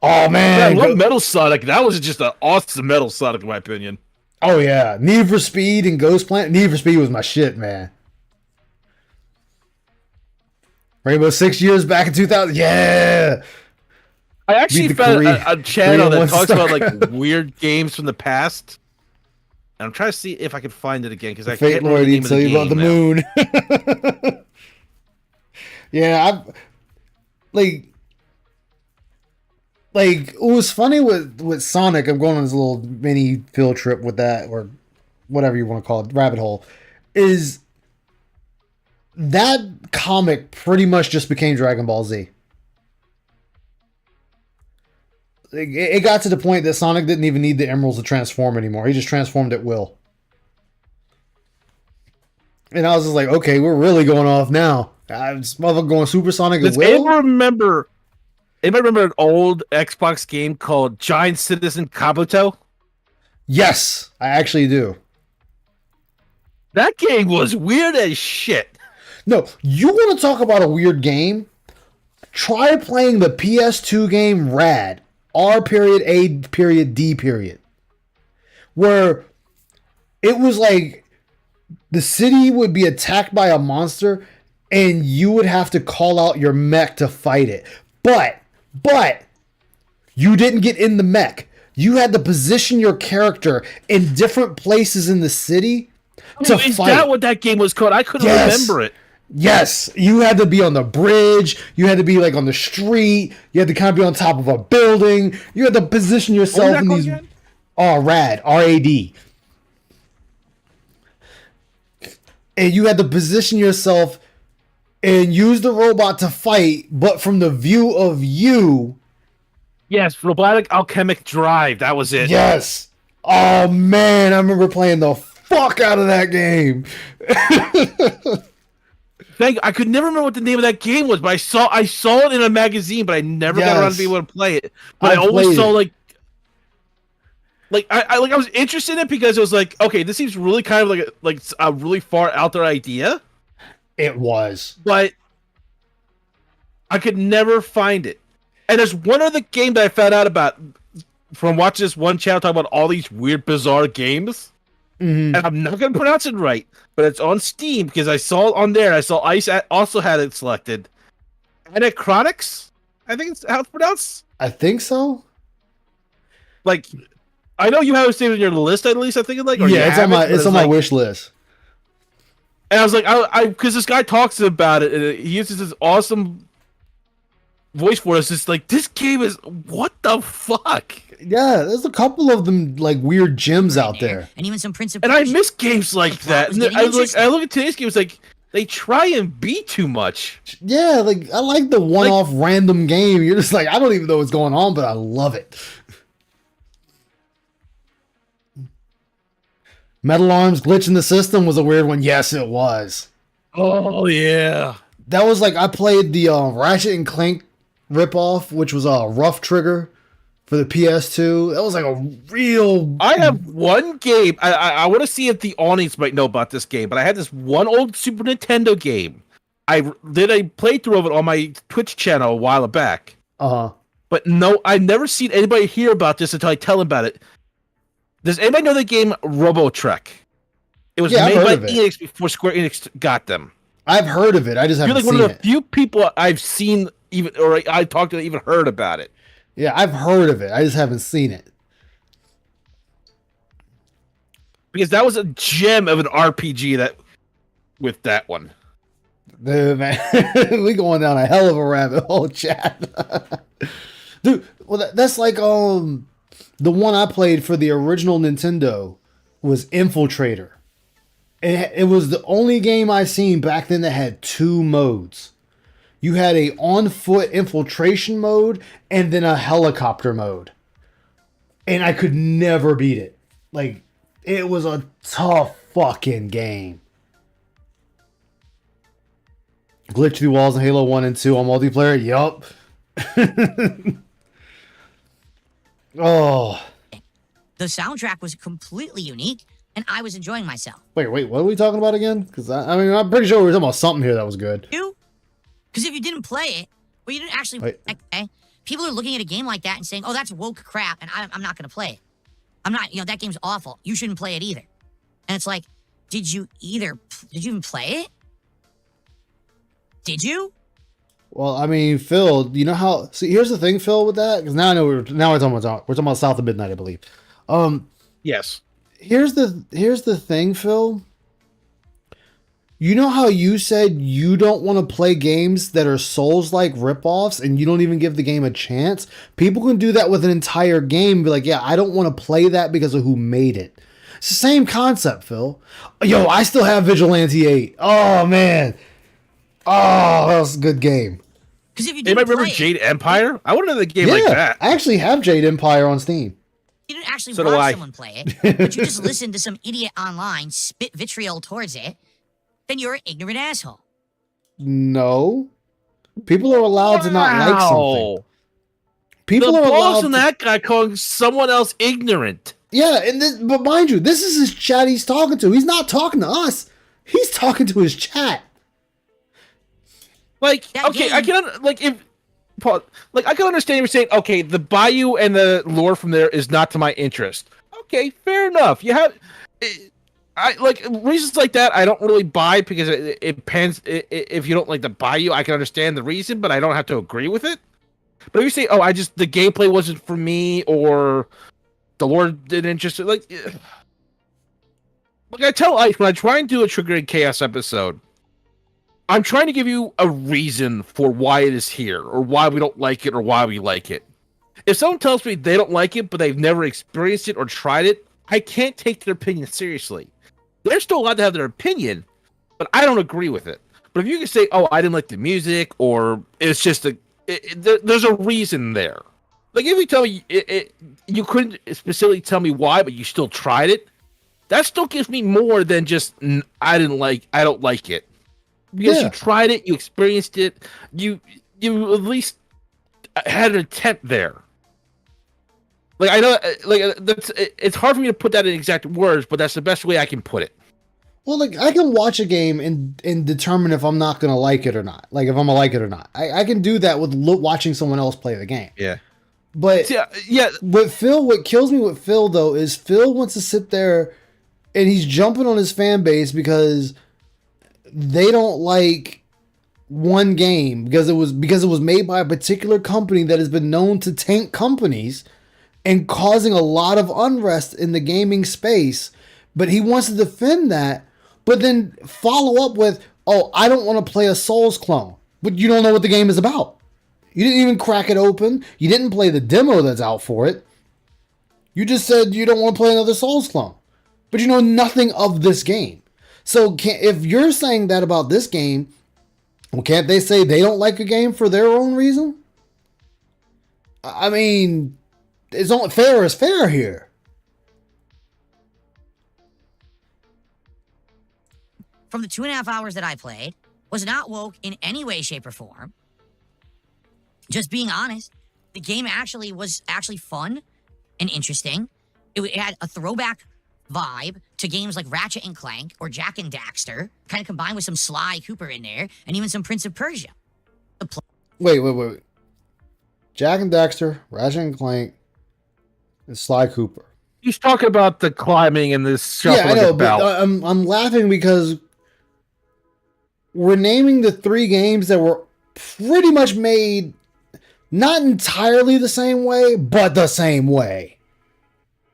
Oh man, I love Metal Sonic. That was just an awesome Metal Sonic, in my opinion. Oh yeah, Need for Speed and Ghost Planet. Need for Speed was my shit, man. Rainbow Six Years back in 2000. Yeah. I actually found a channel that talks about like weird games from the past. And I'm trying to see if I can find it again because I Fate can't remember the Lord name tell of the you about the moon. Yeah, like it was funny with Sonic. I'm going on this little mini field trip with that, or whatever you want to call it, rabbit hole. Is that comic pretty much just became Dragon Ball Z? It got to the point that Sonic didn't even need the emeralds to transform anymore. He just transformed at will. And I was just like, okay, we're really going off now. This motherfucker going Super Sonic at will? Anybody remember an old Xbox game called Giant Citizen Kabuto? Yes, I actually do. That game was weird as shit. No, you want to talk about a weird game? Try playing the PS2 game Rad. R.A.D. Where it was like the city would be attacked by a monster and you would have to call out your mech to fight it. But you didn't get in the mech. You had to position your character in different places in the city to fight. Is that what that game was called? I couldn't remember it. Yes, you had to be on the bridge. You had to be like on the street. You had to kind of be on top of a building. You had to position yourself in these. Oh, Rad, R.A.D. And you had to position yourself and use the robot to fight, but from the view of you. Yes, Robotic Alchemic Drive. That was it. Yes. Oh man, I remember playing the fuck out of that game. I could never remember what the name of that game was, but I saw it in a magazine, but I never got around to be able to play it. But I always saw I was interested in it because it was like, okay, this seems really kind of like a really far out there idea. It was, but I could never find it. And there's one other game that I found out about from watching this one channel talking about all these weird, bizarre games. Mm-hmm. And I'm not going to pronounce it right, but it's on Steam because I saw it on there. I saw Ice also had it selected. Anachronics, I think it's how it's pronounced. I think so. Like, I know you have it saved on your list at least. I think or yeah, it's on my wish list. And I was like, I because this guy talks about it, and he uses this awesome voice for us. It's like, this game is what the fuck. Yeah, there's a couple of them like weird gems out there, and even some Prince of Persia. And I miss games like that. And I look at today's games like they try and be too much. Yeah, like I like the one-off random game. You're just like, I don't even know what's going on, but I love it. Metal Arms glitch in the system was a weird one. Yes, it was. Oh yeah, that was like I played the Ratchet and Clank ripoff, which was a Rough Trigger for the PS2. That was like a real. I have one game. I want to see if the audience might know about this game, but I had this one old Super Nintendo game. I did a playthrough of it on my Twitch channel a while back. But no, I've never seen anybody hear about this until I tell them about it. Does anybody know the game Robotrek? It was made by Enix before Square Enix got them. I've heard of it. I just You're haven't like one seen of the it. few people I've seen even, or I talked to, even heard about it. Yeah, I've heard of it. I just haven't seen it. Because that was a gem of an RPG that with that one. Dude, man, we going down a hell of a rabbit hole, chat. Dude, well, that's like the one I played for the original Nintendo was Infiltrator. It was the only game I seen back then that had 2 modes. You had a on-foot infiltration mode and then a helicopter mode. And I could never beat it. Like, it was a tough fucking game. Glitch through walls in Halo 1 and 2 on multiplayer? Yup. Oh. The soundtrack was completely unique, and I was enjoying myself. Wait, what are we talking about again? Because I mean, I'm pretty sure we were talking about something here that was good. You? Because if you didn't play it, or you didn't actually, okay, people are looking at a game like that and saying, "Oh, that's woke crap," and I'm not going to play it. I'm not, that game's awful. You shouldn't play it either. And it's like, did you even play it? Did you? Well, I mean, Phil, you know how? See, here's the thing, Phil, with that, because now I know we're talking about South of Midnight, I believe. Yes. Here's the thing, Phil. You know how you said you don't want to play games that are Souls-like ripoffs and you don't even give the game a chance? People can do that with an entire game and be like, yeah, I don't want to play that because of who made it. It's the same concept, Phil. Yo, I still have Vigilante 8. Oh, man. Oh, that was a good game. Because if you Anybody remember Jade Empire? I wanted a game like that. I actually have Jade Empire on Steam. You didn't actually So do watch I. someone play it, but you just listened to some idiot online spit vitriol towards it, then you're an ignorant asshole. No. People are allowed to not like something. People the are balls allowed in to... that guy calling someone else ignorant. Yeah, but mind you, this is his chat he's talking to. He's not talking to us. He's talking to his chat. Like, That okay, game- I can like if Paul, like I can understand you saying, okay, the Bayou and the lore from there is not to my interest. Okay, fair enough. You have, I like reasons like that. I don't really buy because it depends. If you don't like the Bayou, I can understand the reason, but I don't have to agree with it. But if you say, oh, the gameplay wasn't for me, or the lore didn't interest, like I tell Ice when I try and do a Trigger and Chaos episode, I'm trying to give you a reason for why it is here, or why we don't like it, or why we like it. If someone tells me they don't like it, but they've never experienced it or tried it, I can't take their opinion seriously. They're still allowed to have their opinion, but I don't agree with it. But if you can say, oh, I didn't like the music, or it's just there's a reason there. Like if you tell me you couldn't specifically tell me why, but you still tried it, that still gives me more than just I don't like it. Because you tried it, you experienced it, you at least had an attempt there. Like I know, it's hard for me to put that in exact words, but that's the best way I can put it. Well, like I can watch a game and determine if I'm not gonna like it or not. Like if I'm gonna like it or not. I can do that with watching someone else play the game. Yeah. But yeah. What kills me with Phil though is Phil wants to sit there and he's jumping on his fan base because they don't like one game because it was made by a particular company that has been known to tank companies and causing a lot of unrest in the gaming space. But he wants to defend that, but then follow up with, oh, I don't want to play a Souls clone. But you don't know what the game is about. You didn't even crack it open. You didn't play the demo that's out for it. You just said you don't want to play another Souls clone. But you know nothing of this game. So if you're saying that about this game, well, can't they say they don't like a game for their own reason? I mean, it's only fair is fair here. From the 2.5 hours that I played, was not woke in any way, shape, or form. Just being honest, the game was actually fun and interesting. It had a throwback vibe to games like Ratchet and Clank or Jak and Daxter, kind of combined with some Sly Cooper in there, and even some Prince of Persia. Wait. Jak and Daxter, Ratchet and Clank, and Sly Cooper. He's talking about the climbing and this shuffling. Yeah, I know, about. but I'm laughing because we're naming the 3 games that were pretty much made not entirely the same way, but the same way.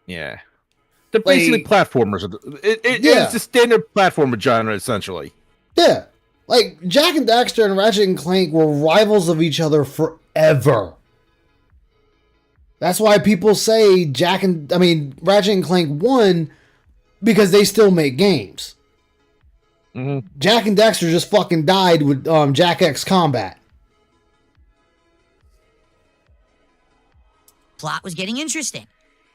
Yeah. They're basically platformers. It's the standard platformer genre, essentially. Yeah. Like, Jak and Daxter and Ratchet and Clank were rivals of each other forever. That's why people say Ratchet and Clank won, because they still make games. Mm-hmm. Jak and Daxter just fucking died with Jak X Combat. Plot was getting interesting.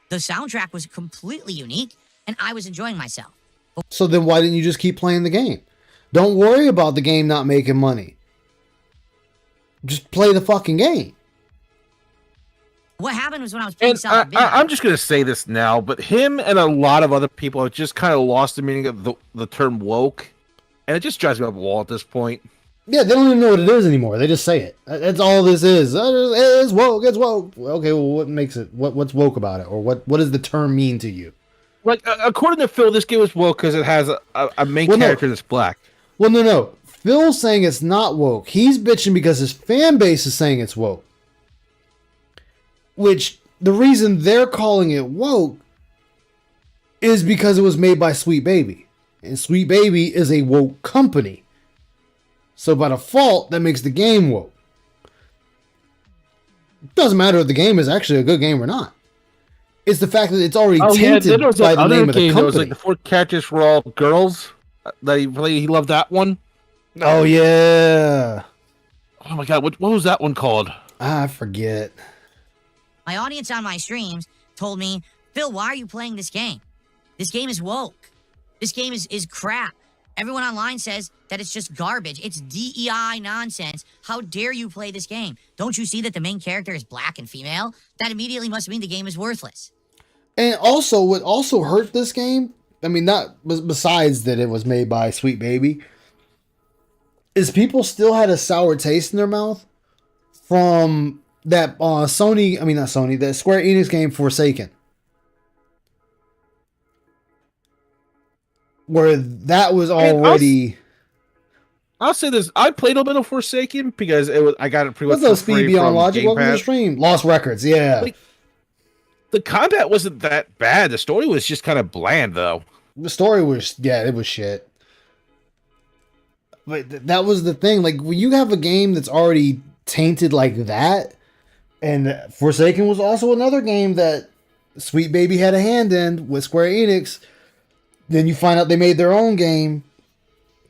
The soundtrack was completely unique, and I was enjoying myself. So then why didn't you just keep playing the game? Don't worry about the game not making money. Just play the fucking game. What happened was when I was playing Solid Video. I'm just going to say this now, but him and a lot of other people have just kind of lost the meaning of the term woke, and it just drives me up the wall at this point. Yeah, they don't even know what it is anymore. They just say it. That's all this is. It's woke. It's woke. Okay, well, what makes it? What's woke about it? Or what does the term mean to you? Like, according to Phil, this game is woke because it has a main character that's black. Well, no. Phil's saying it's not woke. He's bitching because his fan base is saying it's woke. Which, the reason they're calling it woke is because it was made by Sweet Baby. And Sweet Baby is a woke company. So by default, that makes the game woke. Doesn't matter if the game is actually a good game or not. It's the fact that it's already tainted by the name of the company. It was like the 4 characters were all girls. He loved that one. Oh, yeah. Oh, my God. What was that one called? I forget. My audience on my streams told me, Phil, why are you playing this game? This game is woke. This game is crap. Everyone online says that it's just garbage. It's DEI nonsense. How dare you play this game? Don't you see that the main character is black and female? That immediately must mean the game is worthless. And also, what also hurt this game, not besides that it was made by Sweet Baby, is people still had a sour taste in their mouth from that that Square Enix game Forsaken. Where that was already... I'll say this. I played a little bit of Forsaken because I got it pretty much What's up, for free Speed Beyond from Logic? Game Welcome to the Pass. stream. Lost Records, yeah. The combat wasn't that bad. The story was just kind of bland, though. The story was, it was shit. But that was the thing. Like, when you have a game that's already tainted like that, and Forsaken was also another game that Sweet Baby had a hand in with Square Enix, then you find out they made their own game.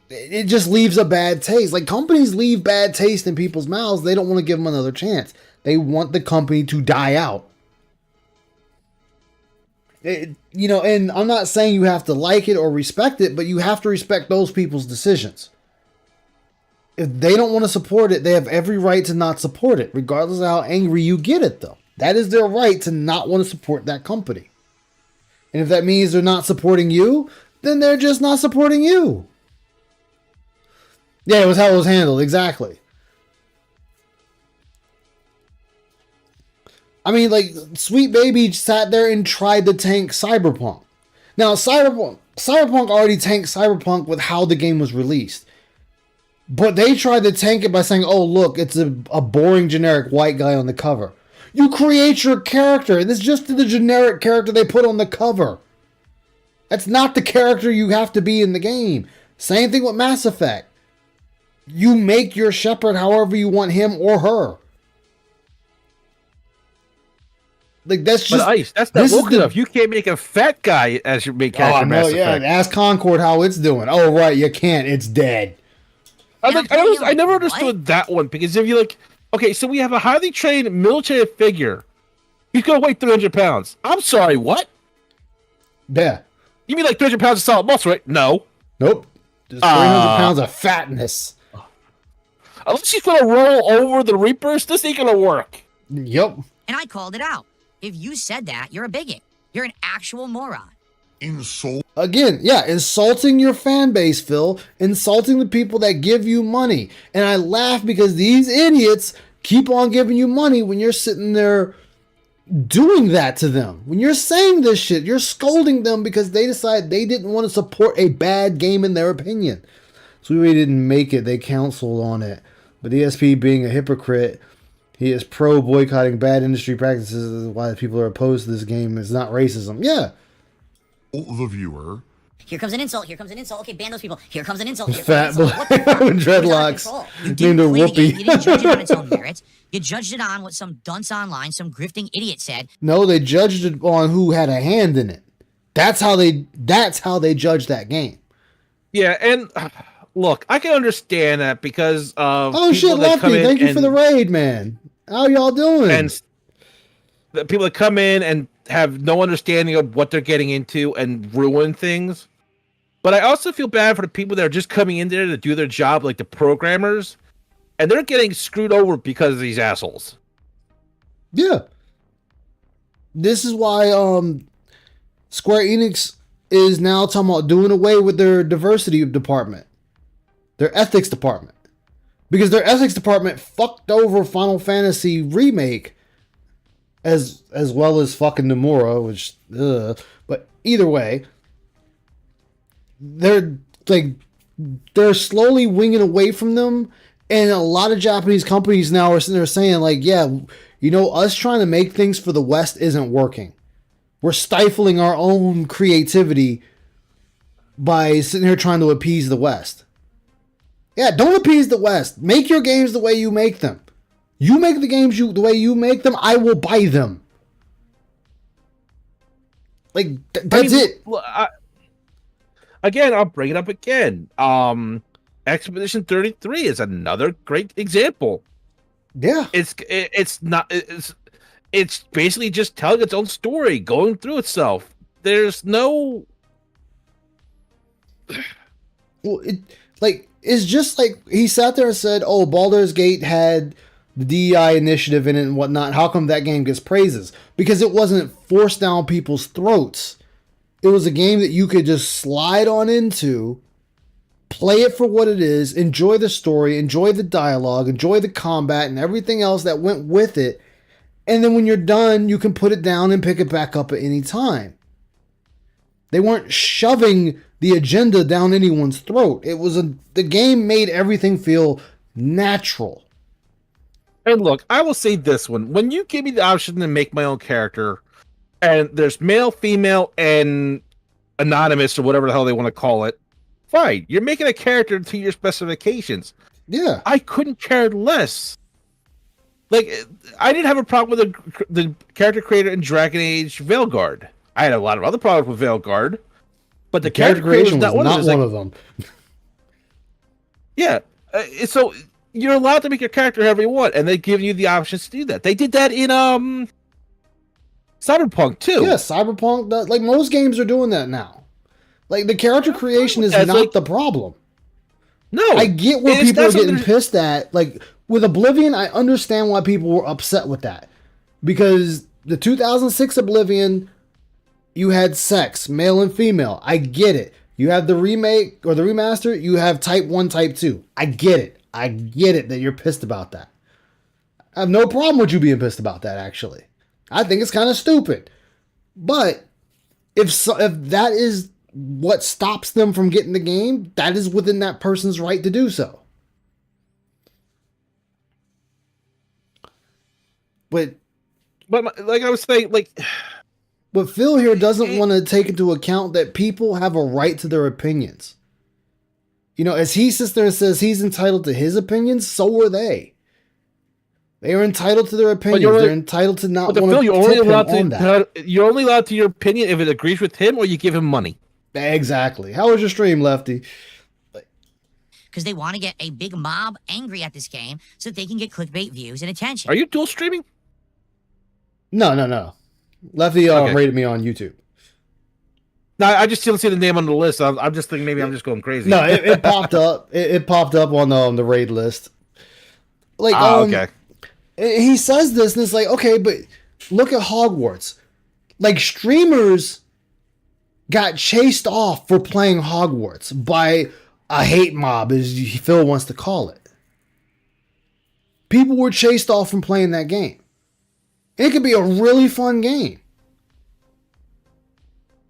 It just leaves a bad taste. Like, companies leave bad taste in people's mouths. They don't want to give them another chance. They want the company to die out. And I'm not saying you have to like it or respect it, but you have to respect those people's decisions. If they don't want to support it, they have every right to not support it, regardless of how angry you get at them. That is their right to not want to support that company. And if that means they're not supporting you, then they're just not supporting you. Yeah, it was how it was handled, exactly. Sweet Baby sat there and tried to tank Cyberpunk. Now, Cyberpunk already tanked Cyberpunk with how the game was released. But they tried to tank it by saying, oh, look, it's a boring generic white guy on the cover. You create your character. This is just the generic character they put on the cover. That's not the character you have to be in the game. Same thing with Mass Effect. You make your Shepard however you want him or her. Like, that's just... But Ice, that's not woke enough. You can't make a fat guy as your main character in Mass Effect. Ask Concord how it's doing. Oh, right, you can't. It's dead. I never understood that one, because if you okay, so we have a highly trained military figure. He's going to weigh 300 pounds. I'm sorry, what? Yeah. You mean 300 pounds of solid muscle, right? No. Nope. Just 300 pounds of fatness. Unless he's going to roll over the Reapers, this ain't going to work. Yep. And I called it out. If you said that, you're a bigot. You're an actual moron. Again, insulting your fan base, Phil. Insulting the people that give you money. And I laugh because these idiots keep on giving you money when you're sitting there doing that to them. When you're saying this shit, you're scolding them because they decide they didn't want to support a bad game in their opinion. So we didn't make it. They counseled on it. But ESP being a hypocrite, he is pro boycotting bad industry practices. This is why people are opposed to this game. It's not racism. Yeah. The viewer. Here comes an insult. Here comes an insult. Okay, ban those people. Here comes an insult. Here Fat comes an insult. What the fuck? with dreadlocks. You didn't Named her play the game. Whoopi. You didn't judge it on its own merits. You judged it on what some dunce online, some grifting idiot said. No, they judged it on who had a hand in it. That's how they judged that game. Yeah, and look, I can understand that because of Oh shit, Lefty, thank you for the raid, man. How y'all doing? And the people that come in and have no understanding of what they're getting into and ruin things. But I also feel bad for the people that are just coming in there to do their job, like the programmers, and they're getting screwed over because of these assholes. Yeah. This is why Square Enix is now talking about doing away with their diversity department, their ethics department. Because their ethics department fucked over Final Fantasy Remake as well as fucking Nomura, which but either way, they're slowly winging away from them, and a lot of Japanese companies now are sitting there saying like, yeah, you know, us trying to make things for the West isn't working. We're stifling our own creativity by sitting here trying to appease the West. Yeah, don't appease the West. Make your games the way you make them. You make the games the way you make them, I will buy them. Like, that's it. Again, I'll bring it up again. Expedition 33 is another great example. Yeah. It's basically just telling its own story, going through itself. There's no... Well, it's just like he sat there and said, oh, Baldur's Gate had the DEI initiative in it and whatnot. How come that game gets praises? Because it wasn't forced down people's throats. It was a game that you could just slide on into, play it for what it is, enjoy the story, enjoy the dialogue, enjoy the combat and everything else that went with it. And then when you're done, you can put it down and pick it back up at any time. They weren't shoving the agenda down anyone's throat. The game made everything feel natural. And look, I will say this one. When you give me the option to make my own character, and there's male, female, and anonymous, or whatever the hell they want to call it, fine. You're making a character to your specifications. Yeah. I couldn't care less. Like, I didn't have a problem with the character creator in Dragon Age Veilguard. I had a lot of other problems with Veilguard, but the character creation was not one of them. Yeah. So you're allowed to make your character however you want, and they give you the options to do that. They did that in Cyberpunk too. Yeah, Cyberpunk. Like most games are doing that now. Like the character creation is not the problem. No, I get where people are getting pissed at. Like with Oblivion, I understand why people were upset with that, because the 2006 Oblivion, you had sex, male and female. I get it. You have the remake or the remaster, you have Type 1, Type 2. I get it. I get it that you're pissed about that. I have no problem with you being pissed about that, actually. I think it's kind of stupid. But if that is what stops them from getting the game, that is within that person's right to do so. But like I was saying, but Phil here doesn't want to take into account that people have a right to their opinions. You know, as he sits there and says he's entitled to his opinions, so are they. They are entitled to their opinions. They're entitled to not want to you're only allowed to your opinion if it agrees with him or you give him money. Exactly. How was your stream, Lefty? Because they want to get a big mob angry at this game so that they can get clickbait views and attention. Are you dual streaming? No. Lefty rated me on YouTube. No, I just still see the name on the list. I'm just thinking maybe I'm just going crazy. No, it popped up. It popped up on the raid list. Like, okay. He says this, and it's like, okay, but look at Hogwarts. Like, streamers got chased off for playing Hogwarts by a hate mob, as Phil wants to call it. People were chased off from playing that game. It could be a really fun game.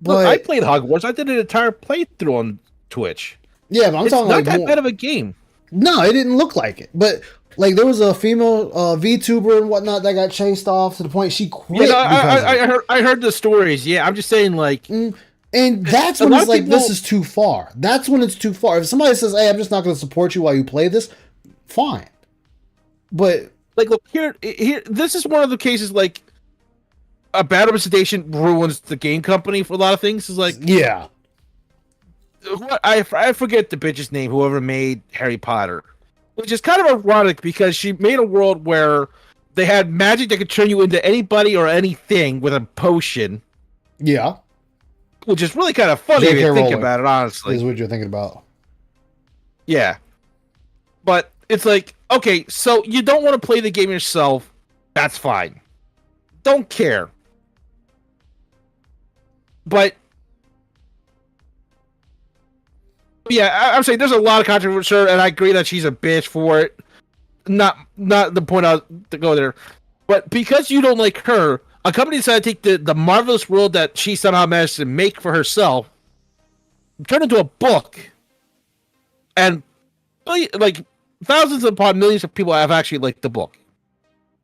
Look, I played Hogwarts. I did an entire playthrough on Twitch. Yeah, but I'm It's talking not like that more. bad of a game. No, it didn't look like it. But like there was a female VTuber and whatnot that got chased off to the point she quit. Yeah, no, because of it. I heard the stories. Yeah, I'm just saying, like, And that's a when lot it's of like, people- this is too far. That's when it's too far. If somebody says, hey, I'm just not going to support you while you play this, fine. But like, look here. This is one of the cases like a bad representation ruins the game company for a lot of things. Is like, yeah, what I forget the bitch's name. Whoever made Harry Potter, which is kind of ironic because she made a world where they had magic that could turn you into anybody or anything with a potion. yeah, Which is really kind of funny if J.K. you think Rowling about it, honestly. is what you're thinking about. Yeah. But it's like, okay, so you don't want to play the game yourself. That's fine. Don't care. But yeah, I'm saying there's a lot of controversy, and I agree that she's a bitch for it. Not the point to go there. But because you don't like her, a company decided to take the marvelous world that she somehow managed to make for herself, turn it into a book, and like thousands upon millions of people have actually liked the book.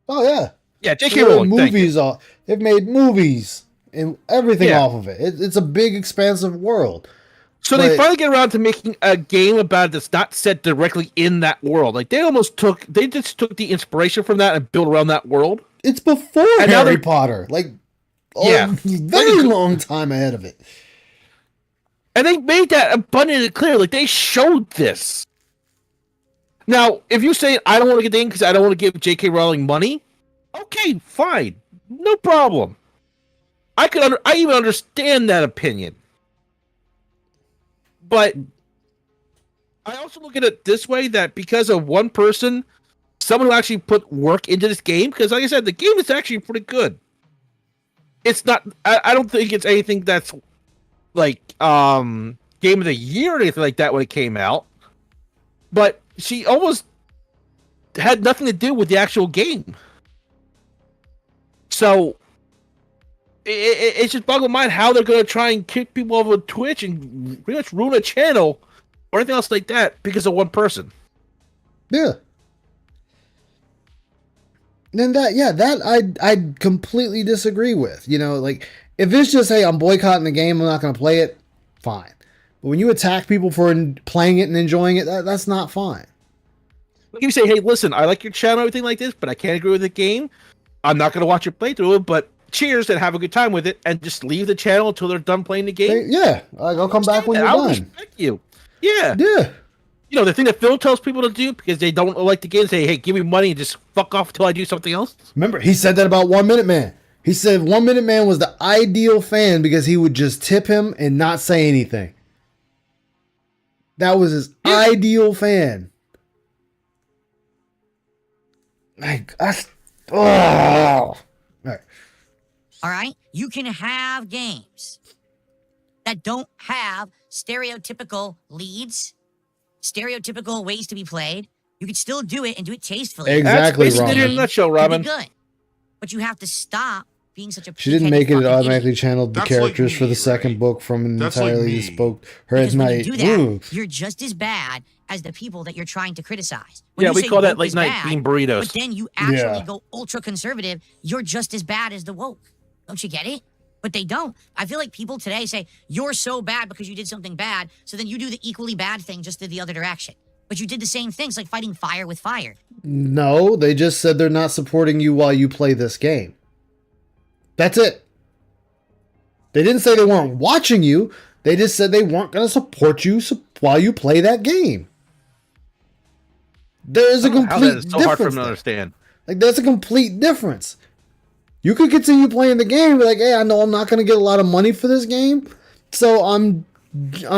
Oh yeah, Yeah, J.K. They've made Rowling. Thank you. movies. They've made movies and everything Yeah. off of it. It's a big, expansive world. So they But- finally get around to making a game about it that's not set directly in that world. Like they just took the inspiration from that and built around that world. It's before And now Harry they're- Potter, like Yeah. a very long time ahead of it. And they made that abundantly clear. Like they showed this. Now, if you say I don't want to get in because I don't want to give J.K. Rowling money, okay, fine, no problem. I even understand that opinion. But I also look at it this way, that because of one person, someone who actually put work into this game, because like I said, the game is actually pretty good. It's not, I don't think it's anything that's like game of the year or anything like that when it came out. But she almost had nothing to do with the actual game. So it's just boggling my mind how they're going to try and kick people off of Twitch and pretty much ruin a channel or anything else like that because of one person. Yeah. Then that I completely disagree with. You know, like if it's just, hey, I'm boycotting the game, I'm not going to play it, fine. But when you attack people for playing it and enjoying it, that's not fine. Like if you say, hey, listen, I like your channel, everything like this, but I can't agree with the game. I'm not going to watch your playthrough, but cheers and have a good time with it, and just leave the channel until they're done playing the game. Yeah, I'll come back when you're I'll done. respect you. Yeah. Yeah. You know, the thing that Phil tells people to do because they don't like the game, say, hey, give me money and just fuck off until I do something else. Remember, he said that about 1 Minute Man. He said 1 Minute Man was the ideal fan because he would just tip him and not say anything. That was his ideal fan. Like, oh. All right. All right? You can have games that don't have stereotypical leads, stereotypical ways to be played. You can still do it and do it tastefully. Exactly, That's basically it in a nutshell, Robin. Good. But you have to stop being such a She didn't pig-headed make it fucking automatically idiot. channeled the That's like characters for me, the second right? book from an That's like entirely me. spoke her at Because when you night. do that, Ooh. you're just as bad as the people that you're trying to criticize. Yeah, you we say call that woke late is night bad, bean burritos. But then you actually Yeah. go ultra conservative. You're just as bad as the woke. Don't you get it? But they don't. I feel like people today say you're so bad because you did something bad. So then you do the equally bad thing just in the other direction. But you did the same things, like fighting fire with fire. No, they just said they're not supporting you while you play this game. That's it. They didn't say they weren't watching you. They just said they weren't going to support you while you play that game. There is a How that complete is so hard for them difference. to there. understand. Like, there's a complete difference. You could continue playing the game, but like, hey, I know I'm not going to get a lot of money for this game, so I'm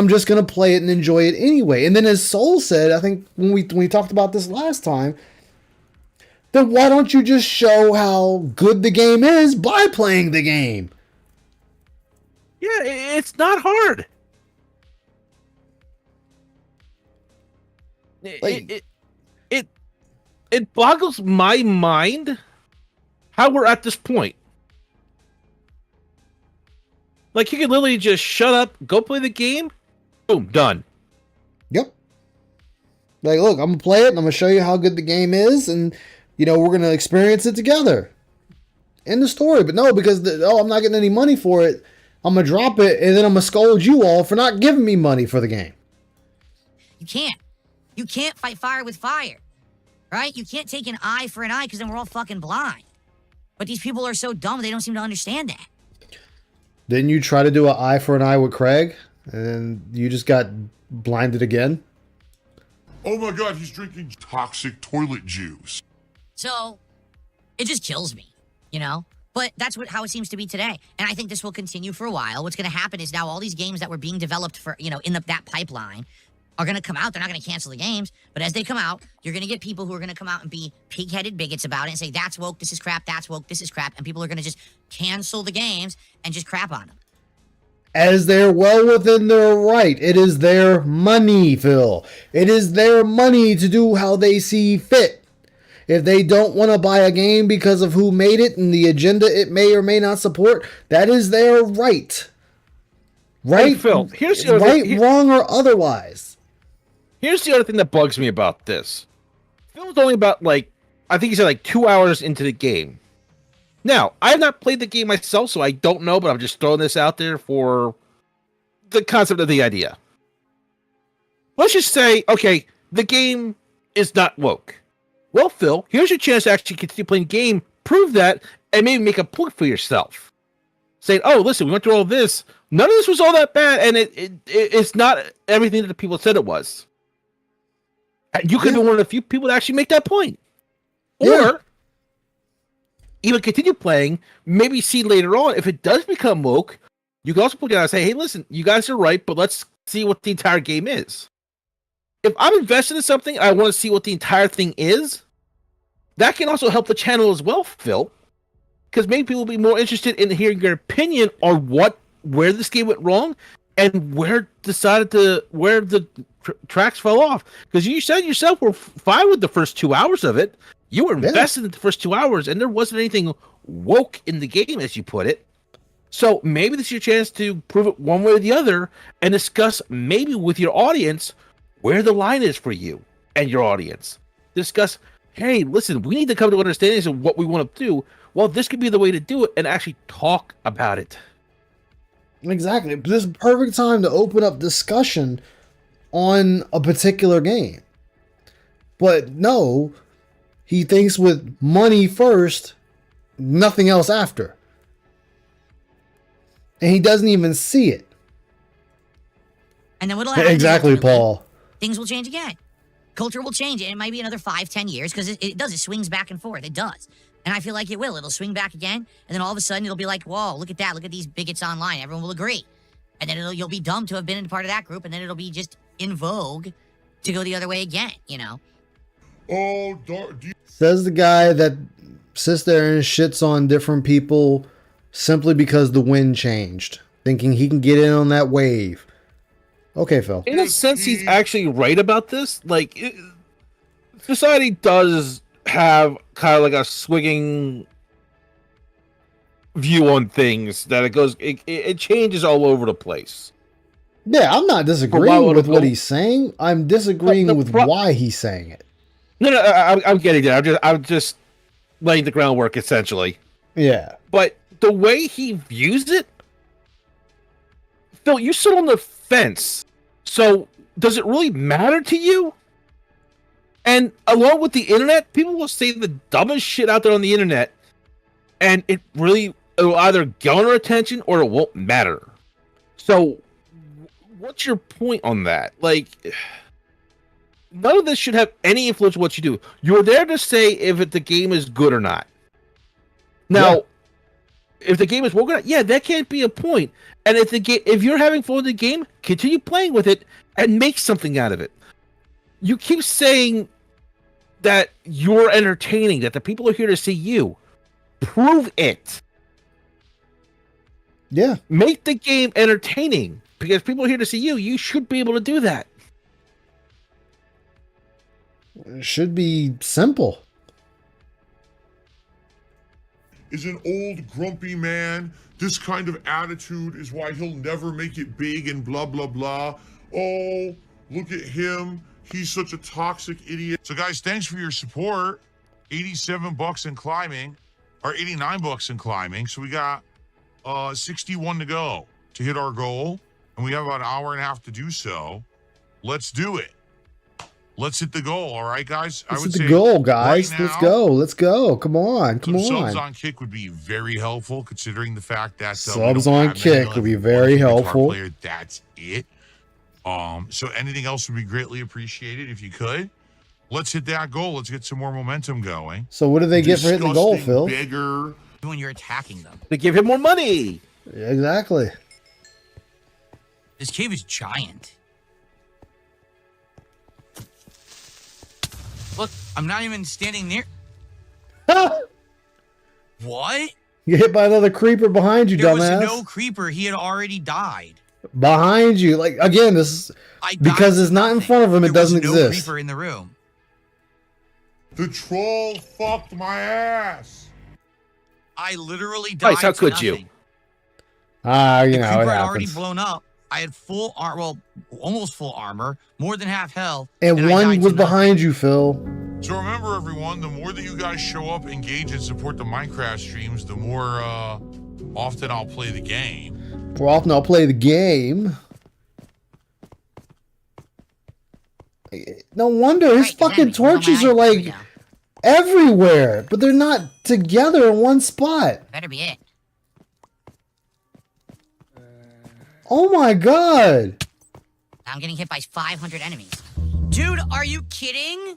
just going to play it and enjoy it anyway. And then as Soul said, I think when we talked about this last time, then why don't you just show how good the game is by playing the game? Yeah, it's not hard. Like- It boggles my mind how we're at this point. Like, you can literally just shut up, go play the game, boom, done. Yeah. Like, look, I'm gonna play it and I'm gonna show you how good the game is, and you know, we're gonna experience it together. End the story. But no, because I'm not getting any money for it. I'm gonna drop it and then I'm gonna scold you all for not giving me money for the game. You can't. You can't fight fire with fire, right? You can't take an eye for an eye because then we're all fucking blind. But these people are so dumb they don't seem to understand that. Didn't you try to do an eye for an eye with Craig, and then you just got blinded again? Oh my god, he's drinking toxic toilet juice. So, it just kills me, you know? But that's how it seems to be today. And I think this will continue for a while. What's going to happen is now all these games that were being developed for, you know, in that pipeline are going to come out. They're not going to cancel the games. But as they come out, you're going to get people who are going to come out and be pig-headed bigots about it and say, that's woke, this is crap, that's woke, this is crap. And people are going to just cancel the games and just crap on them. As they're well within their right. It is their money, Phil. It is their money to do how they see fit. If they don't want to buy a game because of who made it and the agenda it may or may not support, that is their right. Right, Hey, Phil, here's the other right, thing. wrong, or otherwise. Here's the other thing that bugs me about this. Phil's only about, like, I think he said, like, 2 hours into the game. Now, I have not played the game myself, so I don't know, but I'm just throwing this out there for the concept of the idea. Let's just say, okay, the game is not woke. Well, Phil, here's your chance to actually continue playing the game, prove that, and maybe make a point for yourself. Saying, oh, listen, we went through all this. None of this was all that bad, and it's not everything that the people said it was. And you could be one of the few people to actually make that point. Or even continue playing, maybe see later on, if it does become woke, you can also put down and say, hey, listen, you guys are right, but let's see what the entire game is. If I'm invested in something, I want to see what the entire thing is, that can also help the channel as well, Phil. Because maybe people will be more interested in hearing your opinion on where this game went wrong and where the tracks fell off. Because you said yourself were fine with the first 2 hours of it. You were invested in the first 2 hours, and there wasn't anything woke in the game, as you put it. So maybe this is your chance to prove it one way or the other and discuss maybe with your audience where the line is for you and your audience. Discuss, hey, listen, we need to come to understandings of what we want to do. Well, this could be the way to do it and actually talk about it. Exactly. This is the perfect time to open up discussion on a particular game. But no, he thinks with money first, nothing else after. And he doesn't even see it. And then what'll happen? Exactly, Paul. Things will change again. Culture will change, and it might be another 5-10 years because it does. It swings back and forth. It does. And I feel like it will. It'll swing back again, and then all of a sudden it'll be like, whoa, look at that. Look at these bigots online. Everyone will agree. And then you'll be dumb to have been a part of that group, and then it'll be just in vogue to go the other way again, you know? Oh, Says the guy that sits there and shits on different people simply because the wind changed, thinking he can get in on that wave. Okay, Phil. In a sense, he's actually right about this. Like, society does have kind of like a swinging view on things that it changes all over the place. Yeah, I'm not disagreeing with what he's saying. I'm disagreeing with why he's saying it. No, I'm getting there. I'm just laying the groundwork, essentially. Yeah. But the way he views it, Phil, you sit on the fence. So does it really matter to you? And along with the internet, people will say the dumbest shit out there on the internet, and it will either garner attention or it won't matter. So what's your point on that? Like, none of this should have any influence on what you do. You're there to say if the game is good or not. Now, if the game is woke or not, that can't be a point. And if you're having fun with the game, continue playing with it and make something out of it. You keep saying that you're entertaining, that the people are here to see you. Prove it. Yeah. Make the game entertaining. Because people are here to see you. You should be able to do that. It should be simple. Is an old grumpy man. This kind of attitude is why he'll never make it big and blah blah blah. Oh, look at him. He's such a toxic idiot. So guys, thanks for your support. 87 bucks in climbing, or 89 bucks in climbing. So we got 61 to go to hit our goal, and we have about an hour and a half to do so. Let's do it. Let's hit the goal, all right, guys? Let's hit the goal, guys. Right Let's go. Let's go. Come on. Come some on. subs on Kick would be very helpful, considering the fact that Subs on Kick would be very helpful. Player, that's it. So anything else would be greatly appreciated if you could. Let's hit that goal. Let's get some more momentum going. So what do they get for hitting the goal, Phil? Bigger. When you're attacking them. They give him more money. Yeah, exactly. This cave is giant. Look, I'm not even standing near. What? You hit by another creeper behind you, There dumbass. was no creeper. He had already died. Behind you. Like, again, this is because it's not in front of him, it doesn't There was no exist. creeper in the room. The troll fucked my ass. I literally died. Nice, how to could nothing. you? You The know, creeper it had already happens. blown up. I had full armor, well, almost full armor, more than half health. And I one died was to nothing. behind you, Phil. So remember, everyone, the more that you guys show up, engage, and support the Minecraft streams, the more often I'll play the game. More often I'll play the game. No wonder his Right, fucking exactly. Hold on, torches my are eye. Here we like go. everywhere, but they're not together in one spot. Better be it. Oh my god. I'm getting hit by 500 enemies. Dude, are you kidding?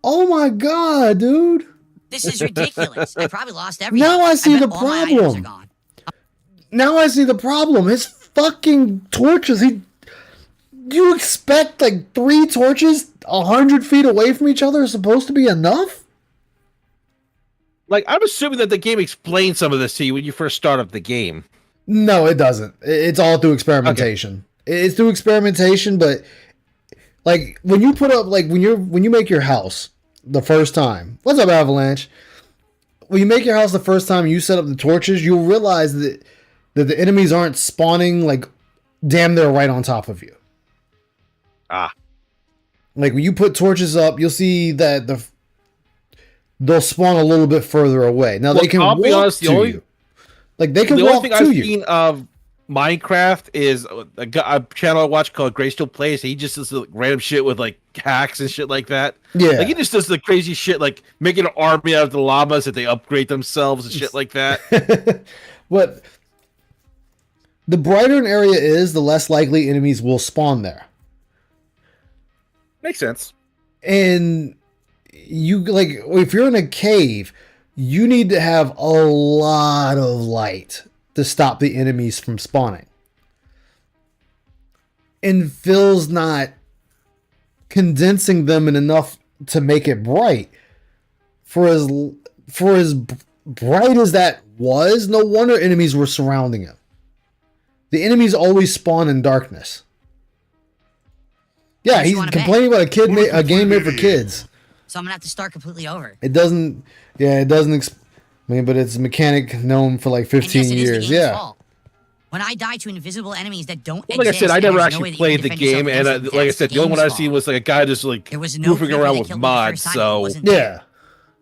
Oh my god, dude. This is ridiculous. I probably lost everything. Now I see bet the all my items problem. are gone. Now I see the problem. His fucking torches, you expect like 3 torches 100 feet away from each other is supposed to be enough? Like, I'm assuming that the game explains some of this to you when you first start up the game. No, it doesn't. It's all through experimentation. It's through experimentation, but like when you put up like when you make your house the first time. What's up, Avalanche? When you make your house the first time and you set up the torches, you'll realize that the enemies aren't spawning like damn near right on top of you. Ah. Like when you put torches up, you'll see that they'll spawn a little bit further away. Now Well, they can I'll walk be honest, to you. Like they can The walk only thing to I've you. seen of Minecraft is a channel I watch called Gray Still Plays. He just does like, random shit with like hacks and shit like that. Yeah. Like he just does the crazy shit, like making an army out of the llamas that they upgrade themselves and shit like that. But the brighter an area is, the less likely enemies will spawn there. Makes sense. And you like if you're in a cave, you need to have a lot of light to stop the enemies from spawning. And Phil's not condensing them in enough to make it bright. For as bright as that was, no wonder enemies were surrounding him. The enemies always spawn in darkness. Yeah, What you he's wanna bet? complaining about a game made for kids. So I'm gonna have to start completely over. It doesn't. Yeah, it doesn't. I mean, but it's a mechanic known for like And 15 yes, it is the years. game's Yeah. fault. When I die to invisible enemies that don't Well, like I exist, said, I and never there's no actually way that you played can the defend yourself game, and against them, like I that's said, the only one game's I've seen fault. was like a guy just like There was no goofing creeper around that with killed me the mods. first time. It So wasn't there.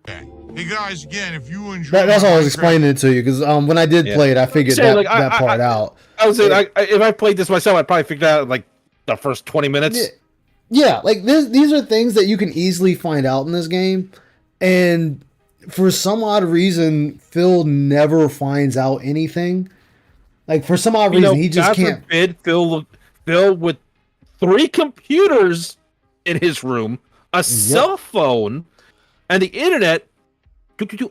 Yeah. Okay. Hey guys, again, if you enjoy, That's all I was Minecraft- explaining it to you because when I did Yeah. play it, I figured Saying, that, like, that part out. I was saying, if I played this myself, I'd probably figure it out in like the first 20 minutes. Yeah, like these are things that you can easily find out in this game, and for some odd reason, Phil never finds out anything. Like for some odd reason, he just God can't. forbid Phil with 3 computers in his room, a cell phone, and the internet.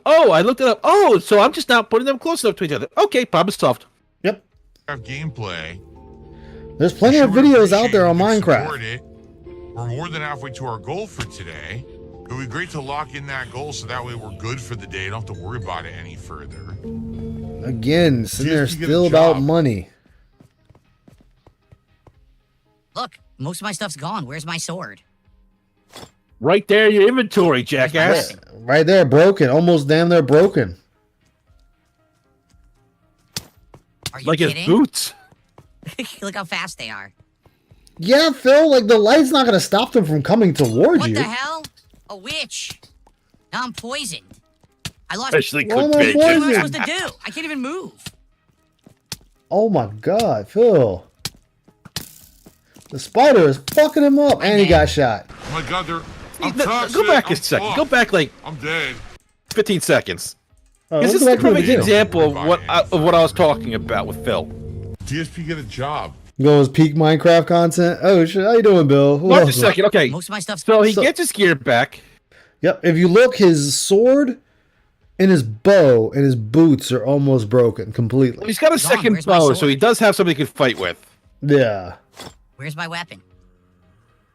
Oh, I looked it up. Oh, so I'm just not putting them close enough to each other. Okay, problem solved. Yep. Gameplay. There's plenty of Sure videos out there on appreciate you Minecraft. support it. We're more than halfway to our goal for today. It would be great to lock in that goal so that way we're good for the day. Don't have to worry about it any further. Again, sitting there Just to get a still about job. money. Look, most of my stuff's gone. Where's my sword? Right there in your inventory, jackass. weapon? Right there, broken, almost damn near broken. Are you Like his kidding? boots. Look how fast they are. Yeah, Phil, like the light's not gonna stop them from coming towards What you. the hell? A witch. Now I'm poisoned. I lost. Especially Why am cooked I bacon. What am I poisoned? supposed to do? I can't even move. Oh my god, Phil. The spider is fucking him up, and he got shot. Oh my god, they're. I'm No, toxic. go back a I'm second. fucked. Go back like I'm dead. 15 seconds. Oh, This let's is go a back to the perfect beginning. example of what I was talking about with Phil. DSP get a job. Goes peak Minecraft content. Oh shit, how you doing, Bill? Wait a Welcome. second. Okay. Most of my stuff's So he So- gets his gear back. Yep. If you look, his sword and his bow and his boots are almost broken completely. He's got a Gone. second Where's my bow, sword? so he does have something he can fight with. Yeah. Where's my weapon?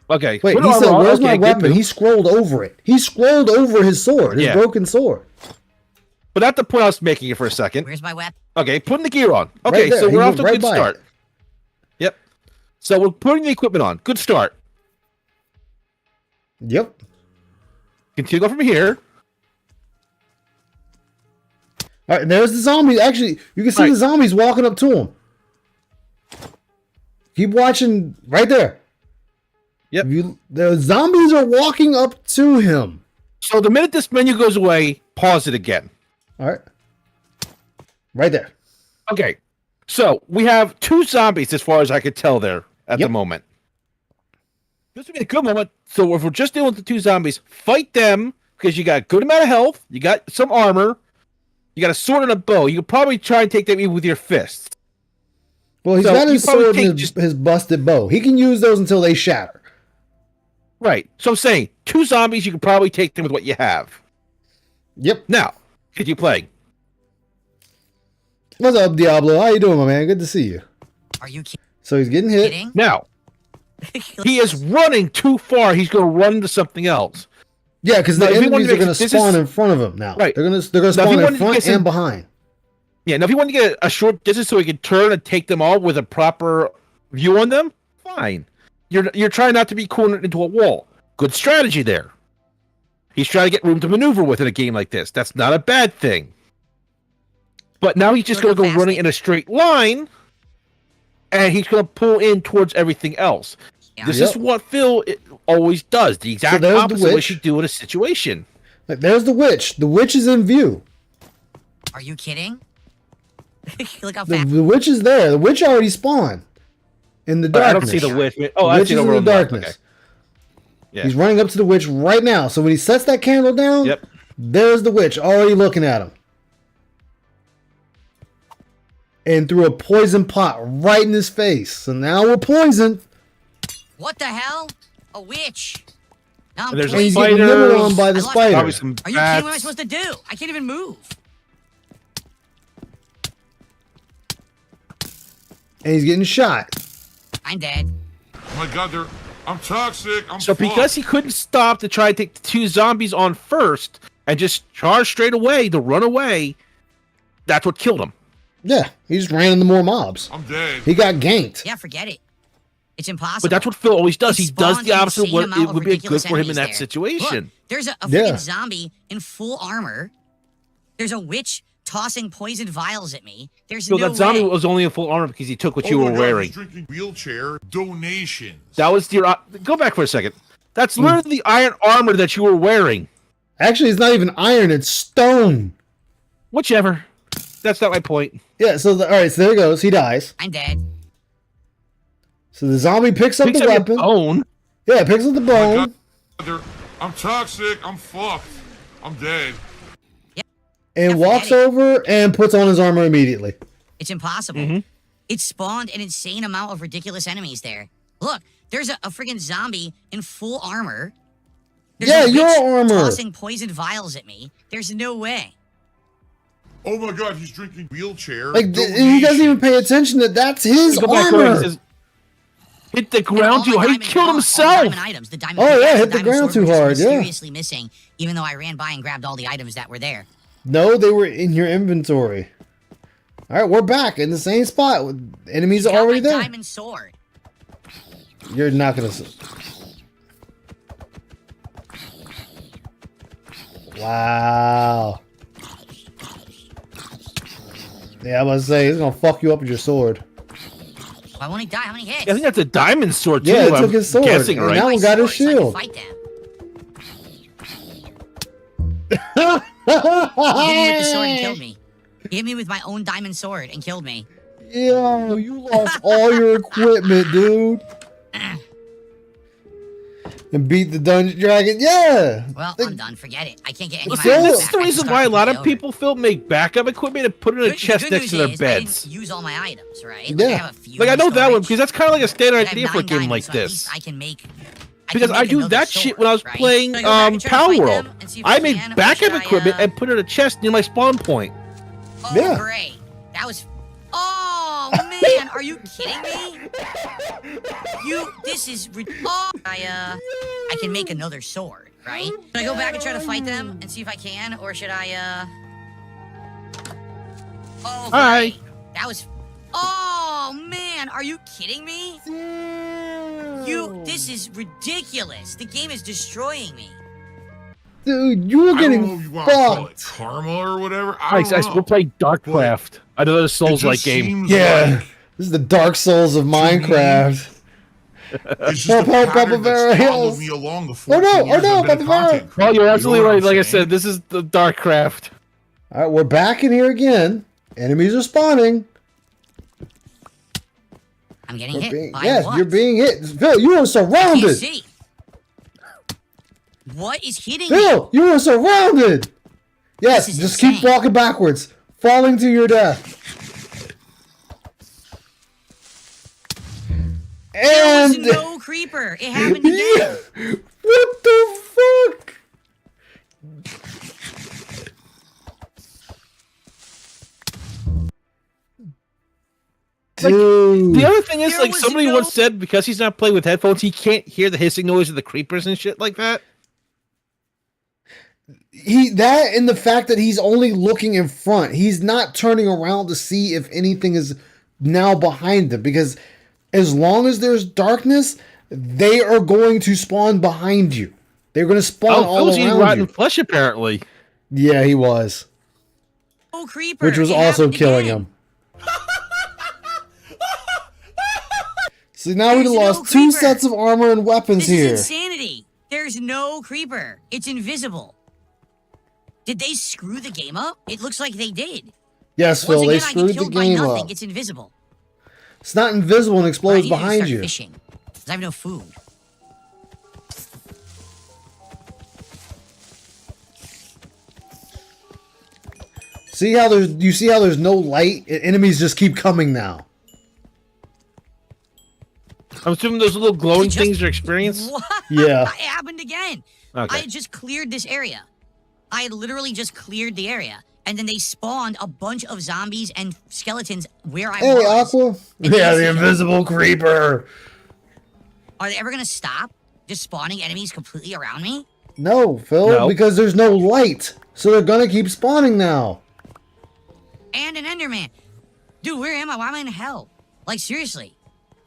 Okay. Wait, put he armor said, on. "Where's Okay, my good weapon?" move. He scrolled over it. He scrolled over his sword, his Yeah. broken sword. But at the point I was making it for a second. Where's my weapon? Okay, putting the gear on. Okay, there. so He we're went off to a right good by start. it. Yep. So we're putting the equipment on. Good start. Yep. Continue on from here. All right, and there's the zombies. Actually, you can see Right. the zombies walking up to him. Keep watching right there. Yep. The zombies are walking up to him. So the minute this menu goes away, pause it again. All right. Right there. Okay. So we have 2 zombies as far as I could tell there at the Yep. moment. This would be a good moment. So if we're just dealing with the 2 zombies, fight them because you got a good amount of health, you got some armor, you got a sword and a bow. You could probably try and take them even with your fists. Well, he's So got you his probably sword take and just- his busted bow. He can use those until they shatter. Right. So I'm saying 2 zombies, you can probably take them with what you have. Yep. Now, continue playing. What's up, Diablo? How you doing, my man? Good to see you. Are you So he's getting hit. kidding? Now, he is running too far. He's going to run into something else. Yeah, because Now, the if he wanted enemies to are going to make- this spawn is- in front of him now. Right. They're going to Now, if he spawn in wanted to front get some- and behind. Yeah, now if you want to get a short distance so he can turn and take them all with a proper view on them, fine. You're trying not to be cornered into a wall. Good strategy there. He's trying to get room to maneuver with in a game like this. That's not a bad thing. But now he's just going to go running in a straight line, and he's going to pull in towards everything else. Yeah. This Yep. is what Phil always does. The exact there's the opposite of what witch. you do in a situation. Like, there's the witch. The witch is in view. Are you kidding? Look how The, fast. the witch is there. The witch already spawned in the But I darkness. don't see the witch. The Oh, I witch see is it in over the on the left. darkness. Okay. Yeah. He's running up to the witch right now. So when he sets that candle down, Yep. there's the witch already looking at him. And threw a poison pot right in his face. So now we're poisoned. What the hell? A witch. Now I'm And there's a And he's poisoned. getting spider. nibbled on by the I lost- spider. Probably some Are you kidding? What am I bats. supposed to do? I can't even move. And he's getting shot. I'm dead. Oh my god, they're. I'm toxic. I'm So fucked. because he couldn't stop to try and take the 2 zombies on first and just charge straight away to run away, that's what killed him. Yeah, he just ran into more mobs. I'm dead. He got ganked. Yeah, forget it. It's impossible. But that's what Phil always does. He He does spawned the an opposite of insane what amount it of would be good ridiculous for him in enemies that there. situation. Look, there's a Yeah. freaking zombie in full armor. There's a witch tossing poisoned vials at me. There's So no that zombie way. was only in full armor because he took what Oh you my were God, wearing. he's drinking wheelchair donations. That was your. Go back for a second. That's Hmm. literally the iron armor that you were wearing. Actually, it's not even iron, it's stone. Whichever. That's not my point. Yeah, so all right, so there he goes. He dies. I'm dead. So the zombie picks up Picks the up your weapon. bone. Yeah, picks up the Oh my bone god, I'm toxic. I'm fucked. I'm dead. and Yeah, walks forget it. over and puts on his armor immediately. It's impossible. Mhm. It spawned an insane amount of ridiculous enemies there. Look, there's a freaking zombie in full armor. There's Yeah, a your witch armor. tossing poisoned vials at me. There's no way. Oh my god, he's drinking wheelchair. Like he doesn't even pay attention that that's his Go back where he armor. says, hit the And all ground too my hard. He diamond- killed all the himself. diamond items, the diamond Oh, pickaxe yeah, and hit the diamond ground sword too were just hard, yeah. mysteriously missing, even though I ran by and grabbed all the items that were there. No, they were in your inventory. All right, we're back in the same spot. Enemies are Got already my there. diamond sword. You're not gonna. Wow. Yeah, I was gonna say it's gonna fuck you up with your sword. Why won't he die? How many hits? I think that's a diamond sword too. Yeah, it I'm took his sword, guessing, and right? that one got his So I can shield. fight them. He hit me with the sword and killed me. He hit me with my own diamond sword and killed me. Yo, you lost all your equipment, dude. And beat the dungeon dragon. Yeah. Well, I'm done. Forget it. I can't get any Well, of see, my items this is back. the I reason just why a start lot from of the people film make backup equipment and put it in a Good- chest the next good to their news is I beds. didn't use all my items, right? Yeah. I have a few Like I in know that one storage. because that's kind of like a standard I have idea for a 9 game diamonds, like so at this. least I can make. Because I do another that sword, shit when I was right? playing Should I go back and try to Power fight World. them and see if I I made can, or backup should I, equipment and put it in a chest near my spawn point. Oh, Yeah. great. That was. Oh man, are you kidding me? This is. I can make another sword, right? Should I go back and try to fight them and see if I can, or should I? Oh, Hi. great. That was. Oh man, are you kidding me? This is ridiculous. The game is destroying me. Dude, you were I don't know getting if you want to call it fucked. karma or whatever. I Nice, don't nice. know. We'll play Darkcraft. Another Souls-like just game. seems Yeah. like This is the Dark Souls of Minecraft. it's just Help, a help, pattern that's Papa followed Hills. me along the Oh, 14 no, years oh, no, I've been a Papa Bear. content Well, creator. you're You know absolutely what right. I'm Like I saying? said, this is the Darkcraft. All right, we're back in here again. Enemies are spawning. I'm getting We're hit. being, By yes, what? you're being hit. Phil, you are Can't surrounded. see. What is hitting me? Phil, you are surrounded. Yes, This is just keep insane. walking backwards, falling to your death. There was And no creeper. It happened again. what the fuck? Dude, The other thing is, There like, was somebody no- once said because he's not playing with headphones, he can't hear the hissing noise of the creepers and shit like that. that and the fact that he's only looking in front. He's not turning around to see if anything is now behind him, because as long as there's darkness, they are going to spawn behind you. They're going to spawn Oh, all Phil's eating around rotten you. flesh, apparently. Yeah, he was, No creeper. which was It also happened killing again. him. See, now we There's no lost two creeper. sets of armor and weapons This here. is insanity. There's no creeper. It's invisible. Did they screw the game up? It looks like they did. Yes, Once Phil, they again, I get screwed the killed by game nothing. up. It's invisible. It's not invisible and I explodes need to behind start you. fishing. 'Cause I have no food. See how there's no light? Enemies just keep coming now. I'm assuming those little glowing Just- things are experience. What? Yeah. It happened again. Okay. I had just cleared this area. I had literally just cleared the area. And then they spawned a bunch of zombies and skeletons where I Hey, was. Aqua. And Yeah, they the just- invisible creeper. Are they ever going to stop just spawning enemies completely around me? No, Phil, No. because there's no light. So they're gonna keep spawning now. And an Enderman. Dude, where am I? Why am I in hell? Like, seriously.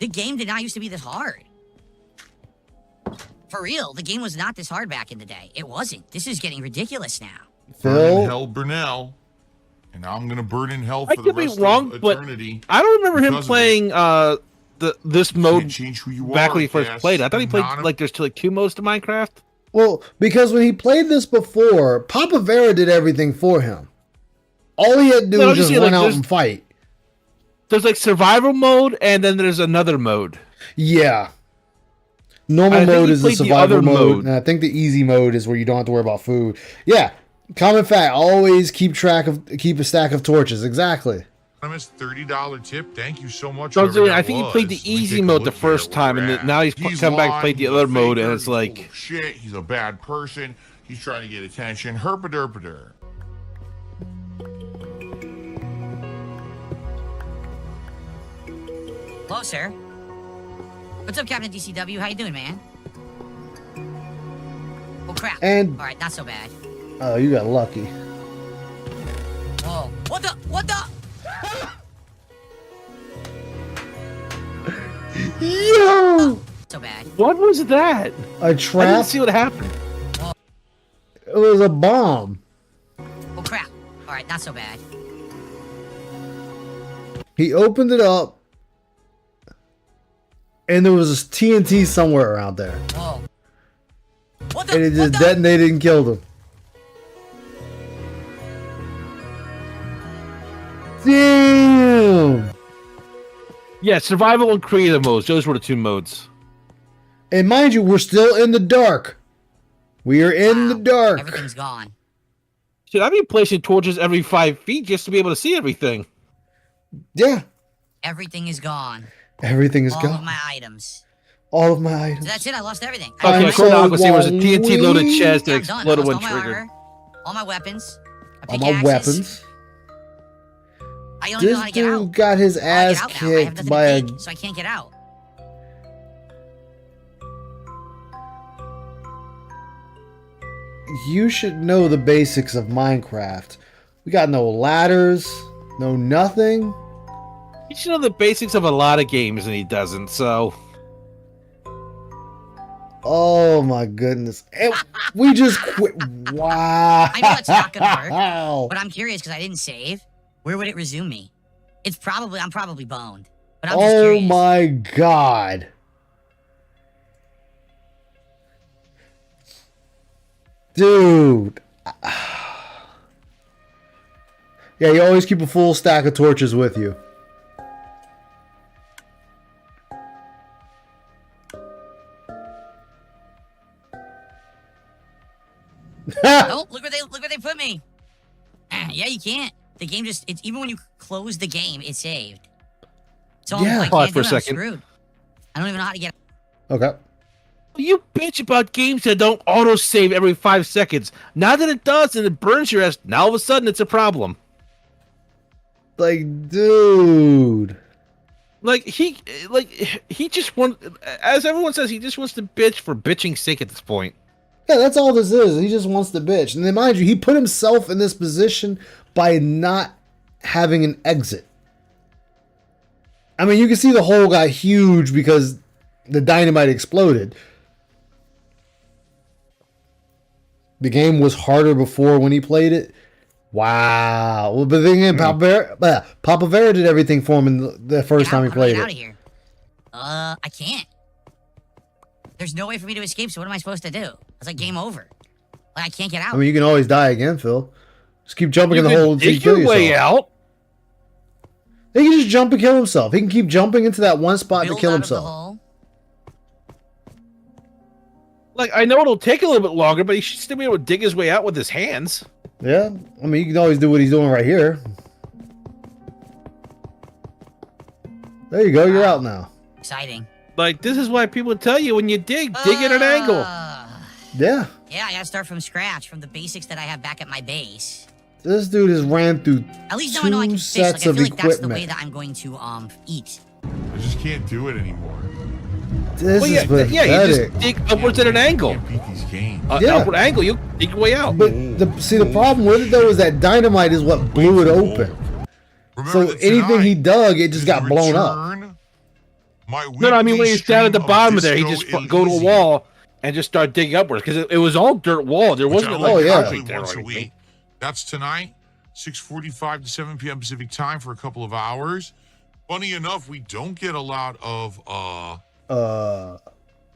The game did not used to be this hard. For real, the game was not this hard back in the day. It wasn't. This is getting ridiculous now. Burn in Phil, hell, Burnell. And I'm gonna burn in hell I for the could be rest wrong, of but eternity. I don't remember him because of playing this Can't mode change who you back are, when he first Cass. played. I thought he played Not a- like there's two modes to Minecraft. well, because when he played this before, Papa Vera did everything for him. All he had to do No, was I'm just just saying, run like, out there's- and fight. There's like survival mode, and then there's another mode. Yeah. Normal I think mode he is the played the survival other mode, mode. and I think the easy mode is where you don't have to worry about food. Yeah. Common fact, always keep a stack of torches. Exactly. Anonymous $30 tip. Thank you so much. So I'm whoever saying, I that think he was. played the Let me easy take a mode the look here first where time, we're and at. now he's come back and played the other mode, and it's like, he's full of shit. He's a bad person. He's trying to get attention. Herpaderpader. Hello, sir. What's up, Captain DCW? How you doing, man? Oh, crap. And- All right, not so bad. Oh, you got lucky. Whoa. What the? What the? Yo! So bad. what was that? A I didn't trap? see what happened. It was a bomb. Oh, crap. All right, not so bad. He opened it up, and there was a TNT somewhere around there. Whoa. What And it the? just detonated and killed him. Damn! Yeah, survival and creative modes. Those were the 2 modes. And mind you, we're still in the dark. We are in the dark. Everything's gone. Should I be placing torches every 5 feet just to be able to see everything? Yeah. Everything is gone. Everything is All gone. of my items. All of my items. So that's it. I lost everything. Okay, I'm according to Aqua, there was a so TNT loaded weak. chest Yeah, that I'm done. I exploded lost when all my triggered. armor, all my weapons, All my weapons. I don't even know how This to get out. dude got his How do I ass get out now? I have kicked nothing by to a. dig, so I can't get out. You should know the basics of Minecraft. We got no ladders, no nothing. He should know the basics of a lot of games, and he doesn't, so... Oh my goodness. We just quit. Wow. I know that's not gonna work, but I'm curious because I didn't save. Where would it resume me? I'm probably boned. But I'm just Oh curious. my god. Dude. Yeah, you always keep a full stack of torches with you. Oh, look where they put me. Yeah, you can't. The game just even when you close the game, it saved. So Yeah. I Pause can't for do a it. I'm second. screwed. I don't even know how to get. Okay. You bitch about games that don't auto-save every 5 seconds. Now that it does and it burns your ass, now all of a sudden it's a problem. Like, dude. He just wants, as everyone says, he just wants to bitch for bitching's sake at this point. Yeah, that's all this is. He just wants to bitch. And then mind you, he put himself in this position by not having an exit. I mean, you can see the hole got huge because the dynamite exploded. The game was harder before when he played it. Wow. Well, but then again, Papa Vera did everything for him in the first time he played Out of it. here. I can't. There's no way for me to escape. So what am I supposed to do? It's like game over. Like I can't get out. I mean, you can always die again, Phil. Just keep jumping in the You hole can until you dig kill your way yourself. out. He can just jump and kill himself. He can keep jumping into that one spot Build to kill out of the himself. hole. Like, I know it'll take a little bit longer, but he should still be able to dig his way out with his hands. Yeah, I mean, you can always do what he's doing right here. There you go. You're out now. Exciting. Like, this is why people tell you when you dig at an angle. Yeah, Yeah, I gotta start from scratch, from the basics that I have back at my base. this dude has ran through At least now I know I can two fish. Like I sets feel of like that's the way equipment. that I'm going to eat. I just can't do it anymore. This Well, is yeah, pathetic. you just dig upwards at an angle. Can't beat these games. Yeah. Upward angle, you dig your way out. But the problem with it though is that dynamite is what blew it open. Remember So that anything he tonight dug, it just is got the blown up. return. My No, I mean when weekly he's down at the stream bottom of of there, he Disco just go to a Elysium, wall and just start digging upwards because it was all dirt wall. There which wasn't I like like concrete actually there or once a anything. week. That's tonight, 6:45 to 7 p.m. Pacific time for a couple of hours. Funny enough, we don't get a lot of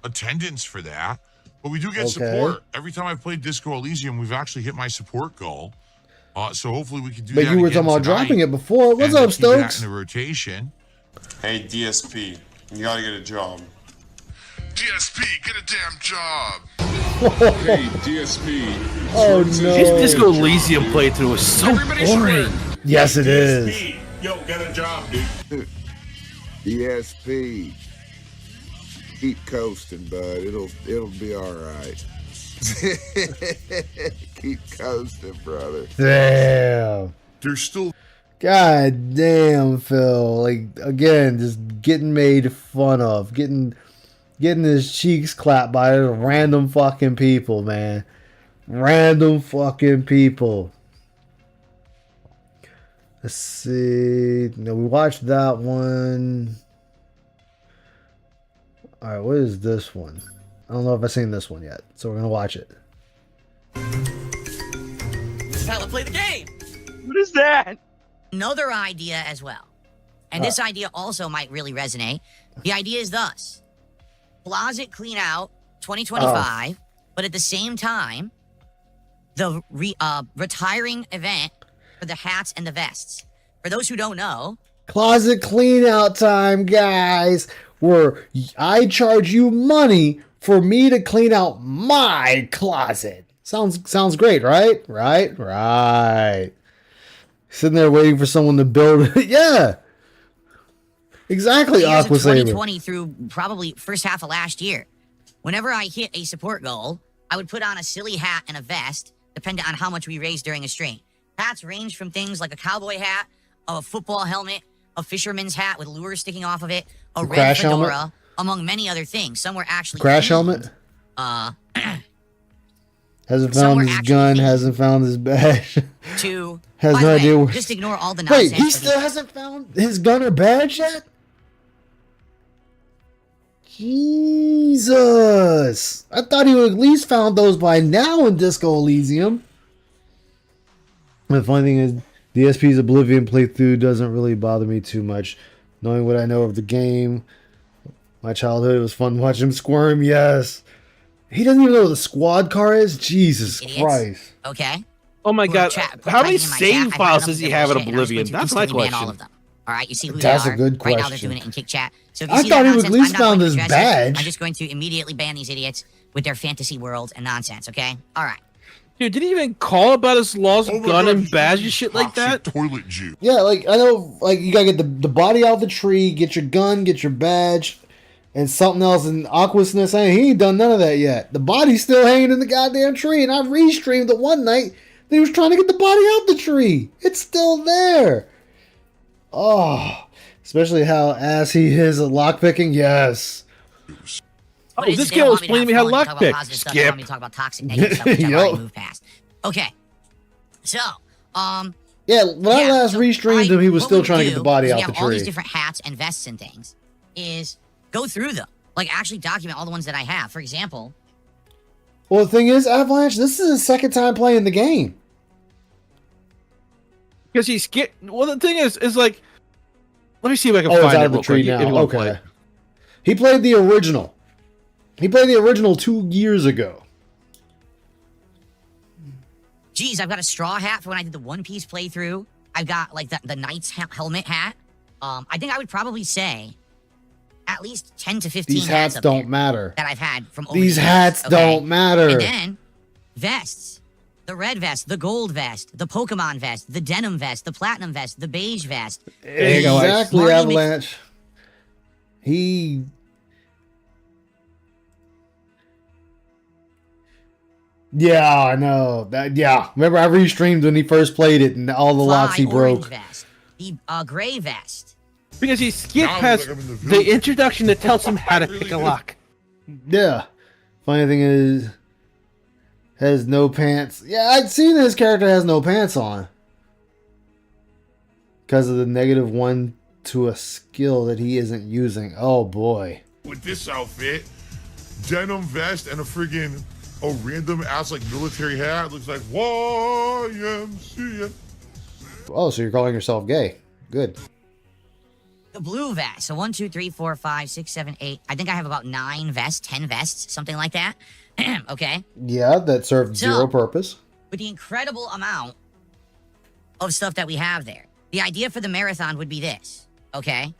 attendance for that, but we do get Okay. support. Every time I've played Disco Elysium, we've actually hit my support goal. So hopefully we can do But that you were again talking about tonight dropping it before. What's and up, keep that Stokes? in the rotation. Hey, DSP, you gotta get a job. DSP, get a damn job. Hey, DSP. Oh This no! Disco Elysium playthrough was so boring. Yes, it is. Yo, get a job, dude. ESP. Keep coasting, bud. It'll be all right. Keep coasting, brother. Damn. There's still God damn, Phil. Like, again, just getting made fun of. Getting his cheeks clapped by random fucking people, man. Random fucking people. Let's see. No, we watched that one. Alright, what is this one? I don't know if I've seen this one yet, so we're gonna watch it. This is how to play the game. What is that? Another idea as well. And this idea also might really resonate. The idea is thus: closet clean out 2025, but at the same time, the retiring event for the hats and the vests. For those who don't know, Closet clean out time, guys, where I charge you money for me to clean out my closet. Sounds great, right? Right. Sitting there waiting for someone to build it. Yeah. Exactly, years of Aqua Saber. 2020 through probably first half of last year, whenever I hit a support goal, I would put on a silly hat and a vest, depending on how much we raised during a stream. Hats range from things like a cowboy hat, a football helmet, a fisherman's hat with lures sticking off of it, a red crash fedora, helmet? among many other things. Some were actually Crash themed. helmet? Hasn't Some found were his actually gun, themed hasn't found his badge. to Has by no the way, idea where. just ignore all the Wait, nonsense. he of still the- hasn't found his gun or badge yet? Jesus. I thought he would at least found those by now in Disco Elysium. The funny thing is, DSP's Oblivion playthrough doesn't really bother me too much. Knowing what I know of the game, my childhood, it was fun watching him squirm, yes. He doesn't even know what the squad car is? Jesus Idiots. Christ. Okay. Oh my Who are god! typing How many in my chat. save I've had files enough does of he their have in bullshit, and I'm just Oblivion? going to That's my instantly ban question. all of them. All right, you see who That's they a are. good Right now they're question. doing it in Kick Chat. So if you I see thought that he would at nonsense, least I'm not found going to his address it. badge. I'm just going to immediately ban these idiots with their fantasy world and nonsense, okay? All right. Dude, did he even call about his lost Oh my gun God, and he's badge drinking and shit like that? toxic toilet juice. Yeah, like I know, like you gotta get the body out of the tree, get your gun, get your badge, and something else. And Aquasness saying he ain't done none of that yet. The body's still hanging in the goddamn tree, and I restreamed it one night that he was trying to get the body out the tree. It's still there. Oh, especially how ass he is at lockpicking. Yes. Oh, What is this it? They don't guy want was me to explaining have me how fun, talk about lockpick. positive stuff. They want me Skip. to talk about toxic negative stuff, which I've already Yup. moved past. Okay. So, Yeah, when I last so restreamed him, he was what still we trying to do get the body is out we the have all these tree. different hats and vests and things. Is go through them, like actually document all the ones that I have. For example, Well, the thing is, Avalanche, this is his second time playing the game. Because he's get. Well, the thing is like, let me see if I can Oh, it's find out it of the real tree quick. if now. you wanna play Okay. it. He played the original. He played the original 2 years ago. geez, I've got a straw hat for when I did the One Piece playthrough. I've got like the Knight's helmet hat. I think I would probably say at least 10 to 15 These hats up don't there matter. that I've had from over These the years, hats okay? don't matter. And then vests. The red vest, the gold vest, the Pokemon vest, the denim vest, the platinum vest, the beige vest. Exactly, Marty Mc- Avalanche. He. Yeah, I know. Yeah, remember I restreamed when he first played it and all the locks he Fly orange broke. vest, the gray vest. Because he skipped Now past I'm in the the village. introduction that tells him how to pick a lock. Yeah. Funny thing is, has no pants. Yeah, I'd seen his character has no pants on. Because of the -1 to a skill that he isn't using. Oh boy. With this outfit, denim vest and a random ass like military hat. Looks like YMCA. Oh, so you're calling yourself gay. Good. The blue vest. So 1, 2, 3, 4, 5, 6, 7, 8. I think I have about 9 vests, 10 vests, something like that. Okay. Yeah, that served So- zero purpose. With the incredible amount of stuff that we have there, the idea for the marathon would be this. Okay.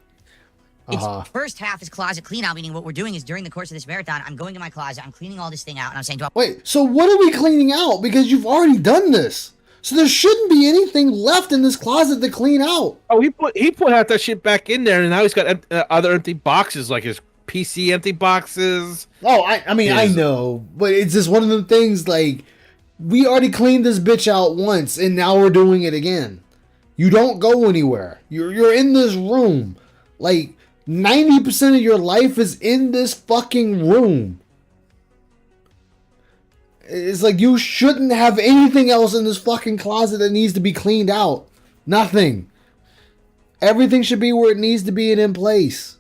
It's first half is closet clean out, meaning what we're doing is during the course of this marathon, I'm going to my closet, I'm cleaning all this thing out, and I'm saying, Wait, so what are we cleaning out? Because you've already done this. So there shouldn't be anything left in this closet to clean out. Oh, he put half that shit back in there, and now he's got other empty boxes, like his PC empty boxes. Oh, I mean, I know, but it's just one of them things like, we already cleaned this bitch out once, and now we're doing it again. You don't go anywhere. You're in this room. Like, 90% of your life is in this fucking room. It's like you shouldn't have anything else in this fucking closet that needs to be cleaned out. Nothing. Everything should be where it needs to be and in place.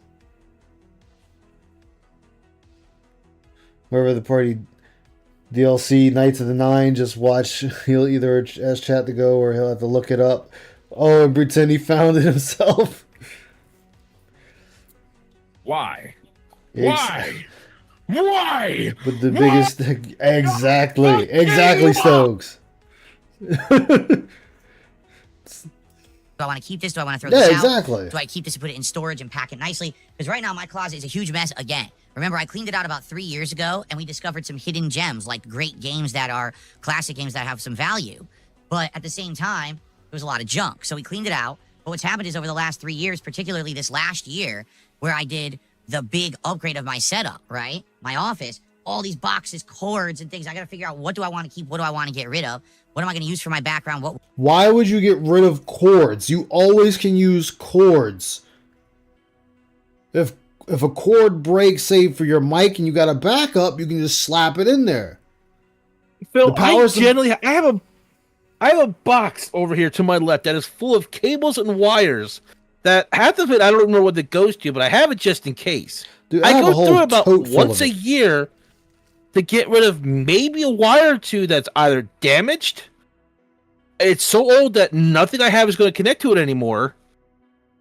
Wherever the party DLC Knights of the Nine, just watch. He'll either ask chat to go or he'll have to look it up. Oh, and pretend he found it himself. Why? Ex- Why? But the biggest thing, exactly, Stokes. Do I want to keep this? Do I want to throw this out? Exactly. Do I keep this and put it in storage and pack it nicely? Because right now my closet is a huge mess again. Remember, I cleaned it out about 3 years ago, and we discovered some hidden gems, like great games that are classic games that have some value. But at the same time, there was a lot of junk. So we cleaned it out. But what's happened is over the last 3 years, particularly this last year, where I did the big upgrade of my setup, right? My office, all these boxes, cords, and things. I got to figure out, what do I want to keep? What do I want to get rid of? What am I going to use for my background? Why would you get rid of cords? You always can use cords. If a cord breaks, say for your mic, and you got a backup, you can just slap it in there. Phil, I have a box over here to my left that is full of cables and wires that half of it I don't know what it goes to, but I have it just in case. Dude, I go go through about once a year to get rid of maybe a wire or two that's either damaged, it's so old that nothing I have is going to connect to it anymore,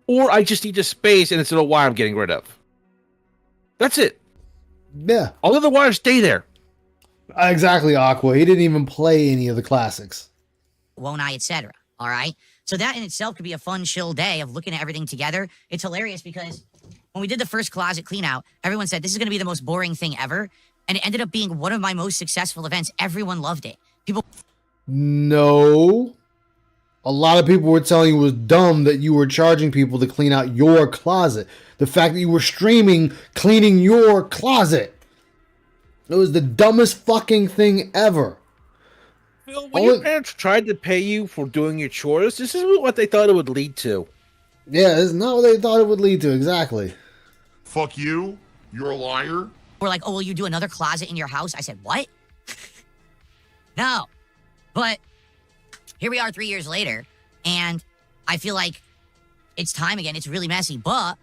or I just need the space and it's a wire I'm getting rid of. That's it. Yeah. All of the wires stay there. Exactly, Aqua. He didn't even play any of the classics. Won't I, etc. All right? So that in itself could be a fun, chill day of looking at everything together. It's hilarious because when we did the first closet clean out, everyone said this is going to be the most boring thing ever. And it ended up being one of my most successful events. Everyone loved it. No. A lot of people were telling you it was dumb that you were charging people to clean out your closet. The fact that you were streaming cleaning your closet. It was the dumbest fucking thing ever. Phil, when your parents tried to pay you for doing your chores, this is what they thought it would lead to. Yeah, it's not what they thought it would lead to, exactly. Fuck you. You're a liar. We're like, oh, will you do another closet in your house? I said, what? No. But here we are 3 years later, and I feel like it's time again. It's really messy, but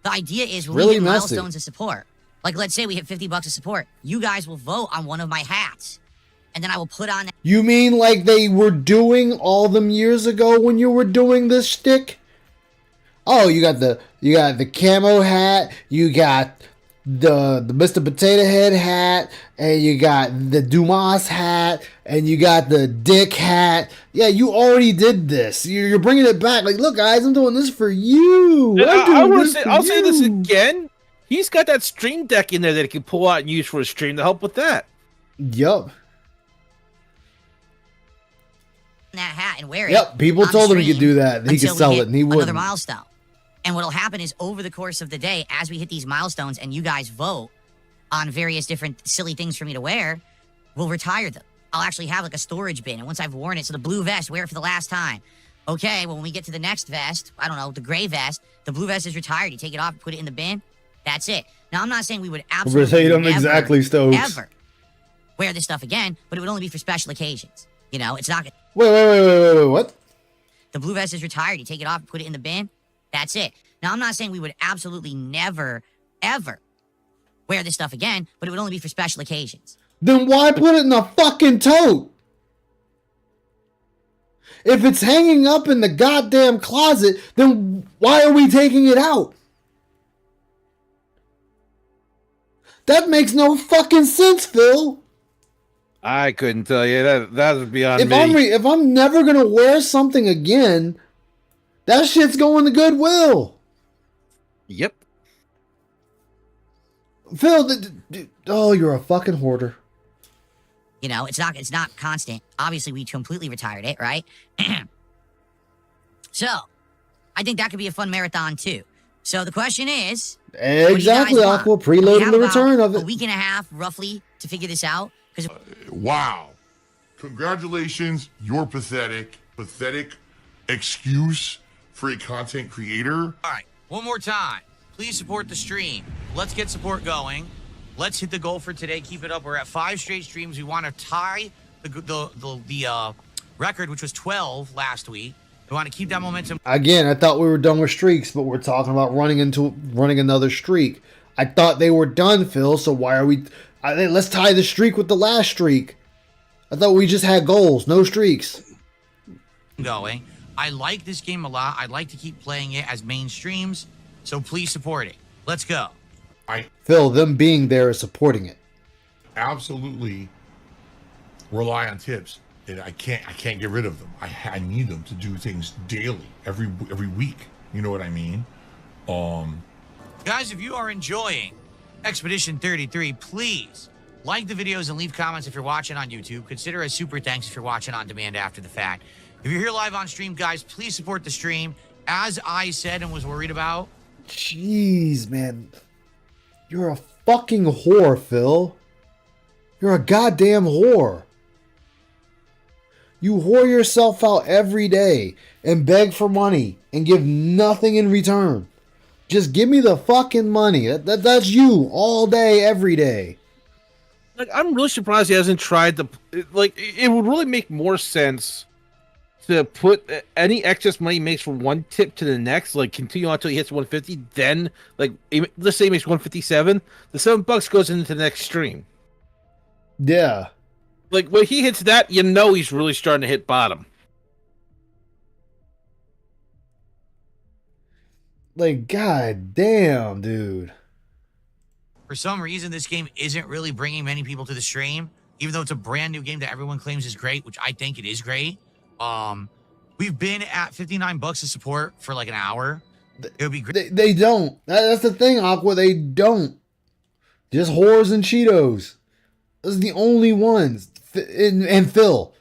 the idea is when we hit milestones of support. Like, let's say we hit 50 bucks of support. You guys will vote on one of my hats, and then I will put on... You mean like they were doing all them years ago when you were doing this shtick? Oh, you got the camo hat, you got the Mr. Potato Head hat, and you got the Dumas hat, and you got the Dick hat. Yeah, you already did this. You're bringing it back. Like, look, guys, I'm doing this for you. I'll say this again. He's got that Stream Deck in there that he can pull out and use for a stream to help with that. Yup. That hat and wear it. Yep, people told him he could do that. He could sell it, and he wouldn't. Another milestone. And what'll happen is over the course of the day, as we hit these milestones and you guys vote on various different silly things for me to wear, we'll retire them. I'll actually have like a storage bin, and once I've worn it, so the blue vest, wear it for the last time. Okay, well, when we get to the next vest, I don't know, the gray vest, the blue vest is retired. You take it off, put it in the bin. That's it. Now, I'm not saying we would absolutely never, exactly, Stokes. ever wear this stuff again, but it would only be for special occasions. You know, it's not... Wait, what? The blue vest is retired. You take it off, put it in the bin. That's it. Now, I'm not saying we would absolutely never, ever wear this stuff again, but it would only be for special occasions. Then why put it in a fucking tote? If it's hanging up in the goddamn closet, then why are we taking it out? That makes no fucking sense, Phil. I couldn't tell you. That would be on me. If I'm never gonna wear something again, that shit's going to Goodwill. Yep. Phil, oh, you're a fucking hoarder. You know, it's not constant. Obviously, we completely retired it, right? So, I think that could be a fun marathon too. So the question is, exactly, Aqua, preloading the return of it. A week and a half, roughly, to figure this out. Wow. Congratulations. You're pathetic. Pathetic excuse for a content creator. All right, one more time. Please support the stream. Let's get support going. Let's hit the goal for today. Keep it up. We're at 5 straight streams. We want to tie the record, which was 12 last week. We want to keep that momentum. Again, I thought we were done with streaks, but we're talking about running another streak. I thought they were done, Phil, so why are we... let's tie the streak with the last streak. I thought we just had goals, no streaks. Going. I like this game a lot. I'd like to keep playing it as main streams, so please support it. Let's go. Phil, them being there is supporting it. absolutely rely on tips, and I can't get rid of them. I need them to do things daily, every week. You know what I mean? Guys, if you are enjoying Expedition 33, please like the videos and leave comments if you're watching on YouTube. Consider a super thanks if you're watching on demand after the fact. If you're here live on stream, guys, please support the stream. As I said and was worried about. Jeez, man. You're a fucking whore, Phil. You're a goddamn whore. You whore yourself out every day and beg for money and give nothing in return. Just give me the fucking money. That's you all day, every day. Like, I'm really surprised he hasn't tried to. Like, it would really make more sense to put any excess money he makes from one tip to the next, like continue on until he hits 150. Then, like, let's say he makes 157. The $7 goes into the next stream. Yeah. Like, when he hits that, you know he's really starting to hit bottom. Like, god damn, dude. For some reason, this game isn't really bringing many people to the stream, even though it's a brand new game that everyone claims is great, which I think it is great. We've been at $59 of support for like an hour. It would be great. They don't. That's the thing, Aqua. They don't. Just whores and Cheetos. Those are the only ones. And Phil.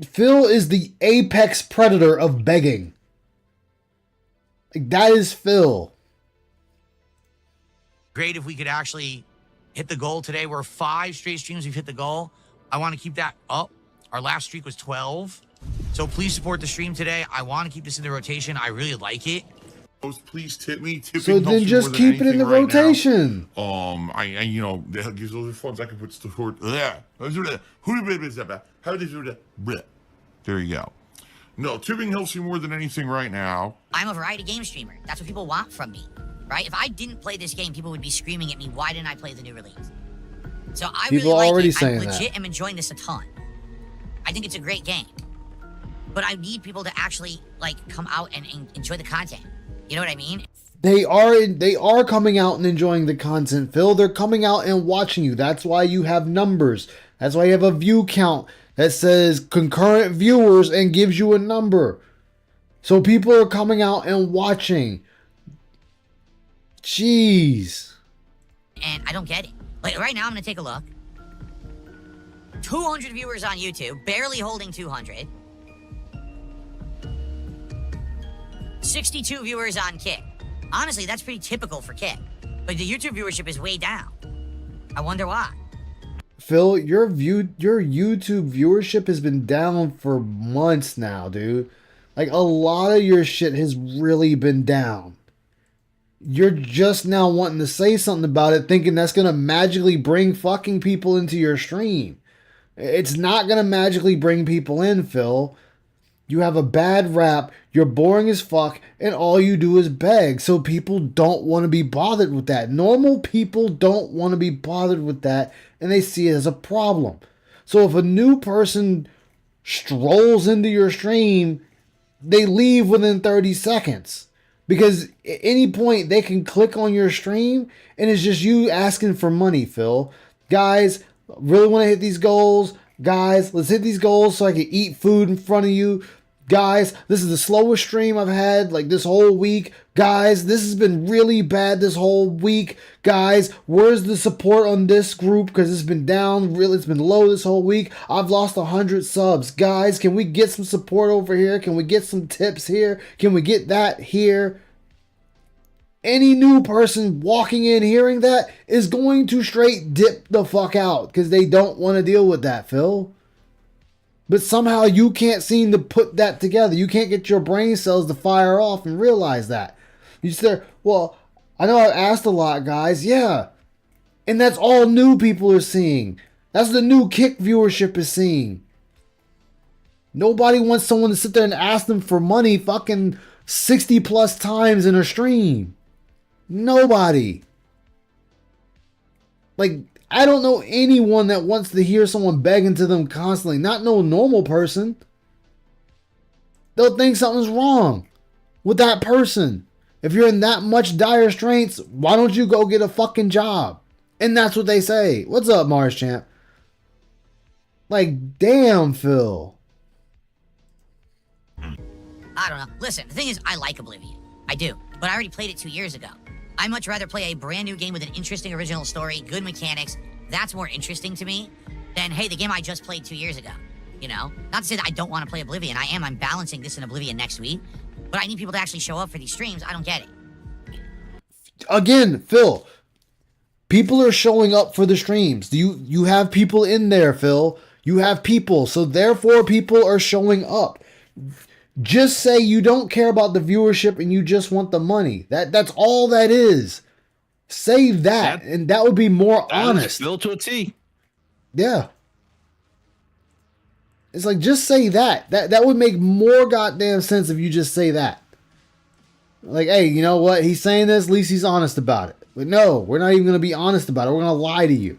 Phil is the apex predator of begging. Like, that is Phil. Great if we could actually hit the goal today. We're 5 straight streams we've hit the goal. I want to keep that up. Our last streak was 12. So please support the stream today. I want to keep this in the rotation. I really like it. Please tip me. Tipping So then just keep it in the rotation. I you know, that gives those funds I can put toward. There you go. No, tipping helps you more than anything right now. I'm a variety game streamer. That's what people want from me, right? If I didn't play this game, people would be screaming at me, why didn't I play the new release? So I People really like already it. saying I legit that. am enjoying this a ton. I think it's a great game. But I need people to actually, like, come out and enjoy the content. You know what I mean? They are coming out and enjoying the content, Phil. They're coming out and watching you. That's why you have numbers. That's why you have a view count that says concurrent viewers and gives you a number. So people are coming out and watching. Jeez. And I don't get it. Like, right now, I'm going to take a look. 200 viewers on YouTube, barely holding 200. 62 viewers on Kick. Honestly, that's pretty typical for Kick. But the YouTube viewership is way down. I wonder why. Phil, your YouTube viewership has been down for months now, dude. Like, a lot of your shit has really been down. You're just now wanting to say something about it, thinking that's going to magically bring fucking people into your stream. It's not going to magically bring people in, Phil. You have a bad rap, you're boring as fuck, and all you do is beg. So people don't want to be bothered with that. Normal people don't want to be bothered with that, and they see it as a problem. So if a new person strolls into your stream, they leave within 30 seconds. Because at any point, they can click on your stream, and it's just you asking for money, Phil. Guys, really want to hit these goals. Guys, let's hit these goals so I can eat food in front of you. Guys, this is the slowest stream I've had like this whole week. Guys, this has been really bad this whole week. Guys, where's the support on this group? Because it's been down, really, it's been low this whole week. I've lost 100 subs. Guys, can we get some support over here? Can we get some tips here? Can we get that here? Any new person walking in hearing that is going to straight dip the fuck out because they don't want to deal with that, Phil. But somehow you can't seem to put that together. You can't get your brain cells to fire off and realize that. You say, well, I know I've asked a lot, guys. Yeah. And that's all new people are seeing. That's the new Kick viewership is seeing. Nobody wants someone to sit there and ask them for money fucking 60 plus times in a stream. Nobody. Like, I don't know anyone that wants to hear someone begging to them constantly. Not no normal person. They'll think something's wrong with that person. If you're in that much dire straits, why don't you go get a fucking job? And that's what they say. What's up, Mars Champ? Like, damn, Phil. I don't know. Listen, the thing is, I like Oblivion. I do. But I already played it 2 years ago. I'd much rather play a brand new game with an interesting original story, good mechanics. That's more interesting to me than, hey, the game I just played 2 years ago. You know? Not to say that I don't want to play Oblivion. I'm balancing this in Oblivion next week. But I need people to actually show up for these streams. I don't get it. Again, Phil, people are showing up for the streams. You have people in there, Phil. You have people. So therefore, people are showing up. Just say you don't care about the viewership and you just want the money. That's all that is. Say that, and that would be more honest. Phil to a T. Yeah. It's like, just say that. That would make more goddamn sense if you just say that. Like, hey, you know what? He's saying this, at least he's honest about it. But no, we're not even going to be honest about it. We're going to lie to you.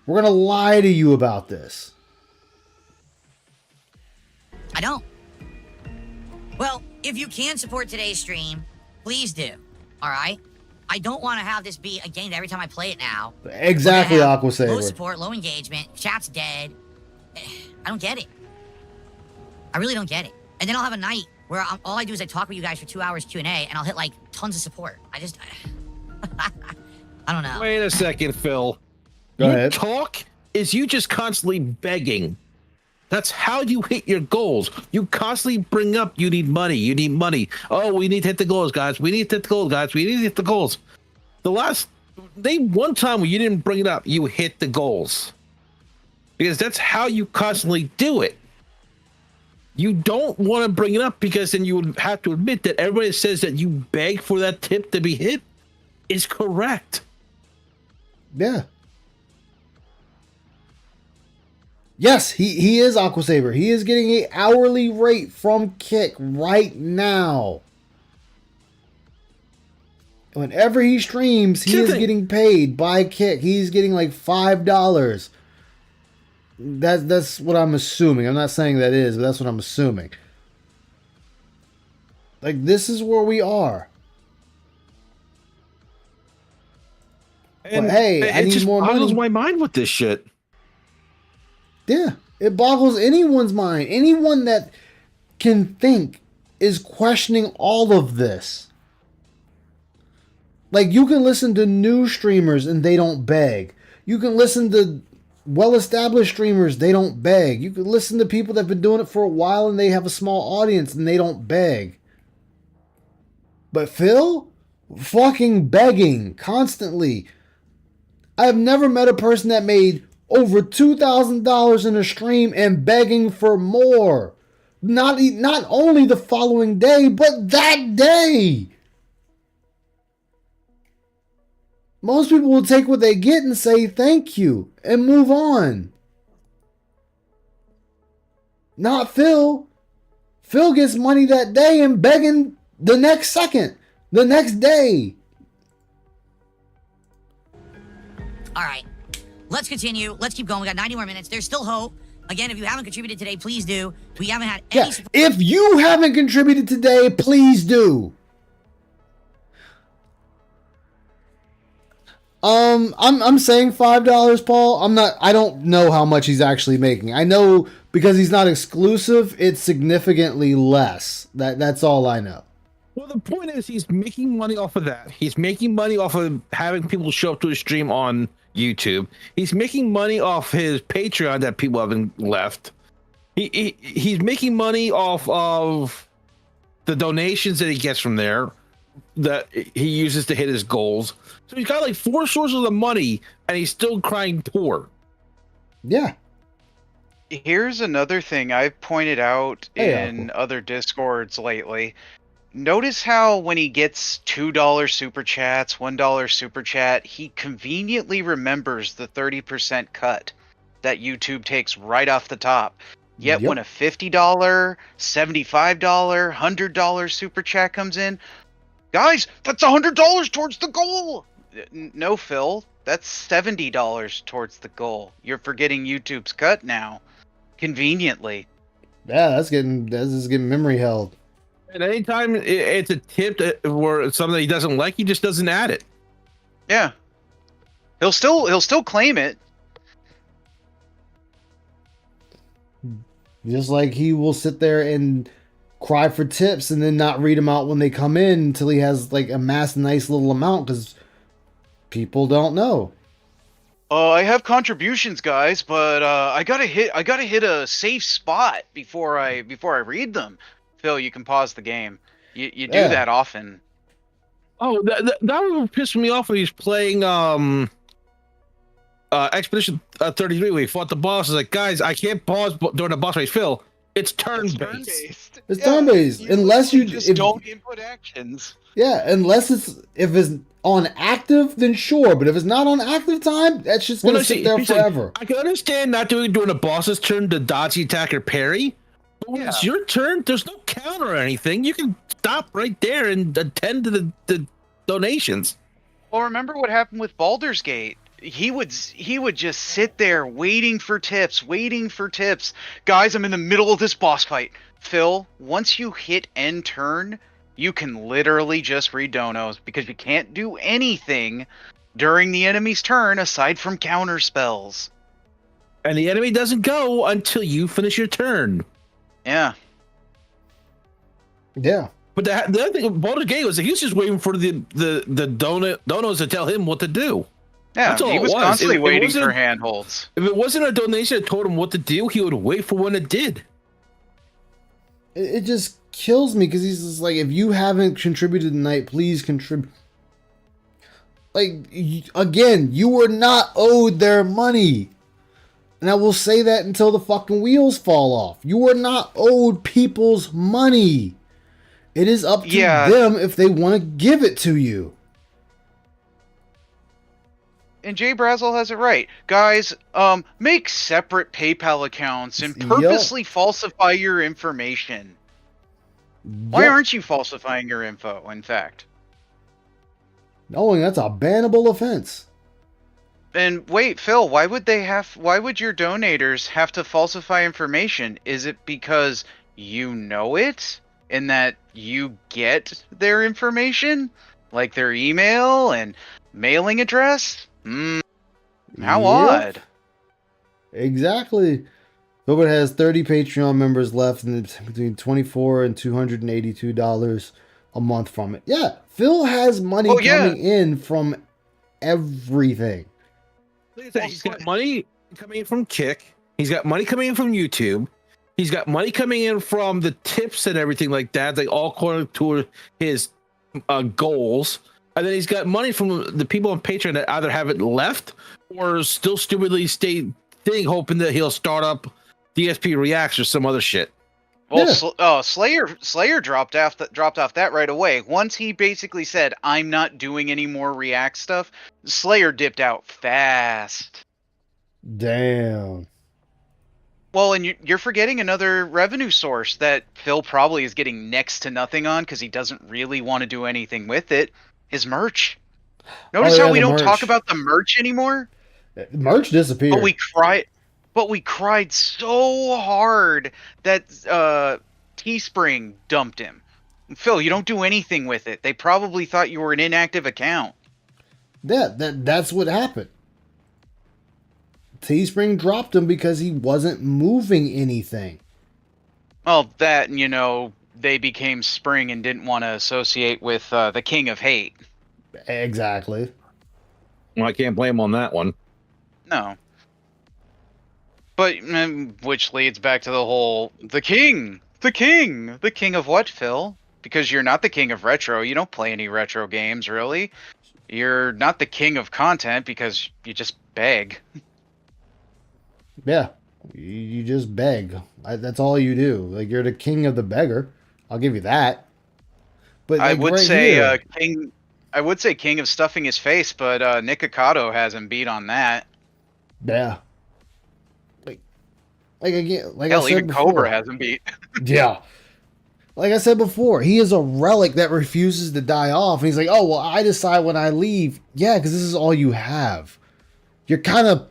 We're going to lie to you about this. I don't. Well, if you can support today's stream, please do. All right? I don't want to have this be a game that every time I play it now. Exactly, Aqua Saber. Low support, low engagement, chat's dead. I don't get it. I really don't get it. And then I'll have a night where all I do is I talk with you guys for 2 hours Q&A, and I'll hit like tons of support. I don't know. Wait a second, Phil. Go ahead. Talk is you just constantly begging. That's how you hit your goals. You constantly bring up you need money. You need money. Oh, we need to hit the goals, guys. We need to hit the goals, guys. We need to hit the goals. Name one time where you didn't bring it up. You hit the goals. Because that's how you constantly do it. You don't want to bring it up because then you would have to admit that everybody says that you beg for that tip to be hit is correct. Yeah. Yes, he is Aqua Saber. He is getting an hourly rate from Kick right now. Whenever he streams, he is getting paid by Kick. He's getting like $5. That's what I'm assuming. I'm not saying that is, but that's what I'm assuming. Like, this is where we are. And but hey, I need more money. It boggles my mind with this shit. Yeah, it boggles anyone's mind. Anyone that can think is questioning all of this. Like, you can listen to new streamers and they don't beg. You can listen to well-established streamers, they don't beg. You can listen to people that have been doing it for a while and they have a small audience and they don't beg. But Phil? Fucking begging constantly. I have never met a person that made over $2,000 in a stream and begging for more. Not only the following day, but that day. Most people will take what they get and say thank you and move on. Not Phil. Phil gets money that day and begging the next second, the next day. All right, let's continue. Let's keep going. We got 90 more minutes. There's still hope. Again, if you haven't contributed today, please do. We haven't had any support. If you haven't contributed today, please do. I'm saying $5, Paul. I don't know how much he's actually making. I know because he's not exclusive, it's significantly less. That's all I know. Well, the point is he's making money off of that. He's making money off of having people show up to his stream on YouTube. He's making money off his Patreon that people haven't left. He's making money off of the donations that he gets from there that he uses to hit his goals. So he's got like 4 sources of money and he's still crying poor. Yeah. Here's another thing I've pointed out in other Discords lately. Notice how when he gets $2 super chats, $1 super chat, he conveniently remembers the 30% cut that YouTube takes right off the top. Yet when a $50, $75, $100 super chat comes in, guys, that's $100 towards the goal. No, Phil, that's $70 towards the goal. You're forgetting YouTube's cut now. Conveniently. Yeah, this is getting memory held. And anytime it's a tip or something he doesn't like, he just doesn't add it. Yeah. He'll still claim it. Just like he will sit there and cry for tips and then not read them out when they come in until he has like amassed a nice little amount because people don't know. I have contributions, guys, but I gotta hit a safe spot before I read them. Phil, you can pause the game. You do that often. Oh, that would piss me off when he's playing Expedition 33 where he fought the boss. It's like, guys, I can't pause during the boss race. Phil, it's turn-based. It's turn-based. Unless you just don't input actions. Yeah, unless if it's on active, then sure. But if it's not on active time, that's just gonna sit there forever. I can understand not doing during a boss's turn to dodge the attack or parry. But when it's your turn, there's no counter or anything. You can stop right there and attend to the donations. Well, remember what happened with Baldur's Gate? He would just sit there waiting for tips. Guys, I'm in the middle of this boss fight. Phil, once you hit end turn, you can literally just read donos because you can't do anything during the enemy's turn aside from counter spells. And the enemy doesn't go until you finish your turn. Yeah. Yeah. But the other thing with Baldur's Gate was that he was just waiting for the donos to tell him what to do. Yeah, That's all he was constantly waiting for a handholds. If it wasn't a donation that told him what to do, he would wait for when it did. It just kills me because he's just like, if you haven't contributed tonight, please contribute. Like, again, you were not owed their money. And I will say that until the fucking wheels fall off. You are not owed people's money. It is up to them if they want to give it to you. And Jay Brazel has it right. Guys, make separate PayPal accounts and purposely falsify your information. Why aren't you falsifying your info, in fact? Knowing that's a bannable offense. And wait, Phil, why would your donators have to falsify information? Is it because you know it and that you get their information? Like their email and mailing address? How odd. Exactly. Gilbert has 30 Patreon members left and it's between $24 and $282 a month from it. Yeah, Phil has money coming in from everything. He's got money coming in from Kick. He's got money coming in from YouTube. He's got money coming in from the tips and everything like that. They all according to his goals. And then he's got money from the people on Patreon that either haven't left or still stupidly stay hoping that he'll start up DSP Reacts or some other shit. Well, Slayer dropped off that right away. Once he basically said, "I'm not doing any more React stuff," Slayer dipped out fast. Damn. Well, and you're forgetting another revenue source that Phil probably is getting next to nothing on because he doesn't really want to do anything with it. His merch. Notice how we don't talk about the merch anymore? Merch disappeared. But we cried so hard that Teespring dumped him. Phil, you don't do anything with it. They probably thought you were an inactive account. Yeah, that's what happened. Teespring dropped him because he wasn't moving anything. Well, that, they became Spring and didn't want to associate with the King of Hate. Exactly. Well, I can't blame on that one. No. But, which leads back to the whole, the king of what, Phil? Because you're not the king of retro. You don't play any retro games, really. You're not the king of content because you just beg. Yeah, you just beg. That's all you do. Like, you're the king of the beggar. I'll give you that. But I would say king of stuffing his face, but Nick Ocado has him beat on that. Yeah. Like again, like hell, I said even before, Cobra has him beat. Yeah. Like I said before, he is a relic that refuses to die off. And he's like, oh, well, I decide when I leave. Yeah, because this is all you have. You're kind of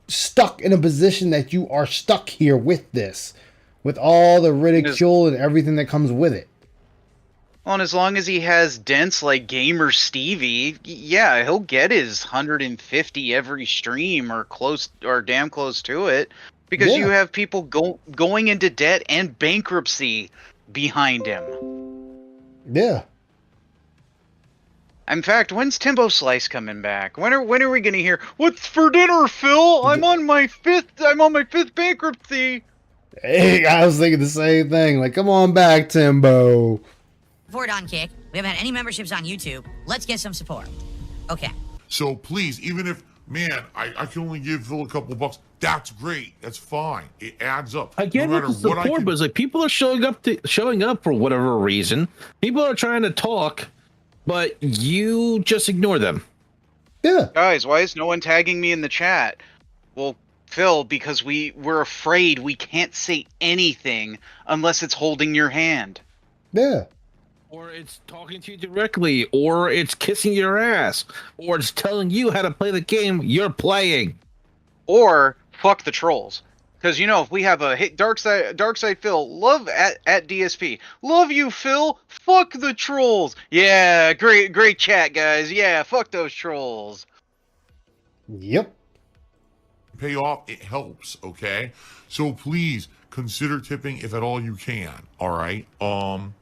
stuck in a position that you are stuck here with this. With all the ridicule and everything that comes with it. Well, and as long as he has dents like Gamer Stevie, yeah, he'll get his 150 every stream or close or damn close to it, because you have people going into debt and bankruptcy behind him. Yeah. In fact, when's Timbo Slice coming back? When are we gonna hear what's for dinner, Phil? I'm on my fifth bankruptcy. Hey, I was thinking the same thing. Like, come on back, Timbo. Before Don Kick, we haven't had any memberships on YouTube. Let's get some support. Okay. So please, even if, man, I can only give Phil a couple bucks, that's great. That's fine. It adds up. Again, no with matter the what I support, can, but it's like people are showing up for whatever reason. People are trying to talk, but you just ignore them. Yeah. Guys, why is no one tagging me in the chat? Well, Phil, because we're afraid we can't say anything unless it's holding your hand. Yeah. Or it's talking to you directly, or it's kissing your ass, or it's telling you how to play the game you're playing. Or fuck the trolls. Because, if we have a hit Dark Side Phil, love at DSP. Love you, Phil. Fuck the trolls. Yeah, great chat, guys. Yeah, fuck those trolls. Yep. pay off, it helps, okay? So please consider tipping if at all you can, all right? Moon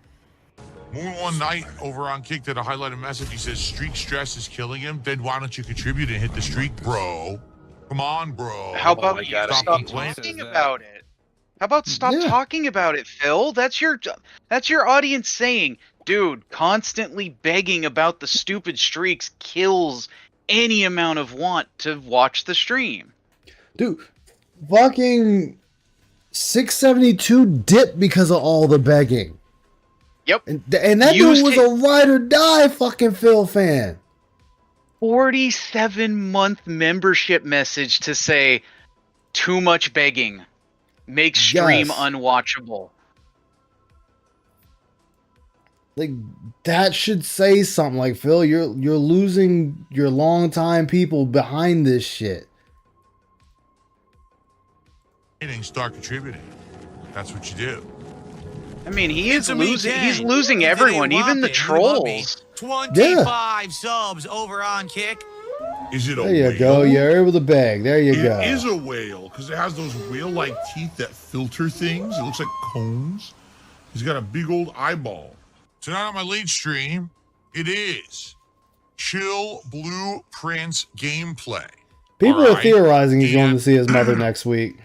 One Night over on Kick did a highlighted message. He says, streak stress is killing him. Then why don't you contribute and hit the streak, bro? Come on, bro. How about you stop talking about it? How about stop talking about it, Phil? That's your audience saying, dude, constantly begging about the stupid streaks kills any amount of want to watch the stream. Dude, fucking 672 dipped because of all the begging. Yep. And that dude was a ride or die fucking Phil fan. 47-month membership message to say too much begging makes stream unwatchable. Like, that should say something. Like, Phil, you're losing your longtime people behind this shit. Start contributing. That's what you do. I mean, he's losing everyone, even the trolls. 25 subs over on Kick. Is it a There you whale? go. You're able to beg. There you go. It is a whale because it has those whale-like teeth that filter things. It looks like cones. He's got a big old eyeball. Tonight on my late stream, it is Chill Blue Prince gameplay. People are theorizing he's going to see his mother next week.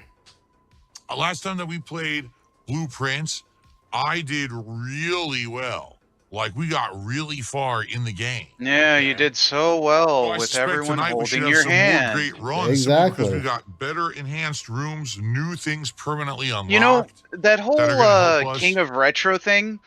Last time that we played Blueprints, I did really well. Like, we got really far in the game. Yeah, you did so well with everyone holding your hand. More great runs exactly. Because we got better enhanced rooms, new things permanently unlocked. You know, that whole King of Retro thing,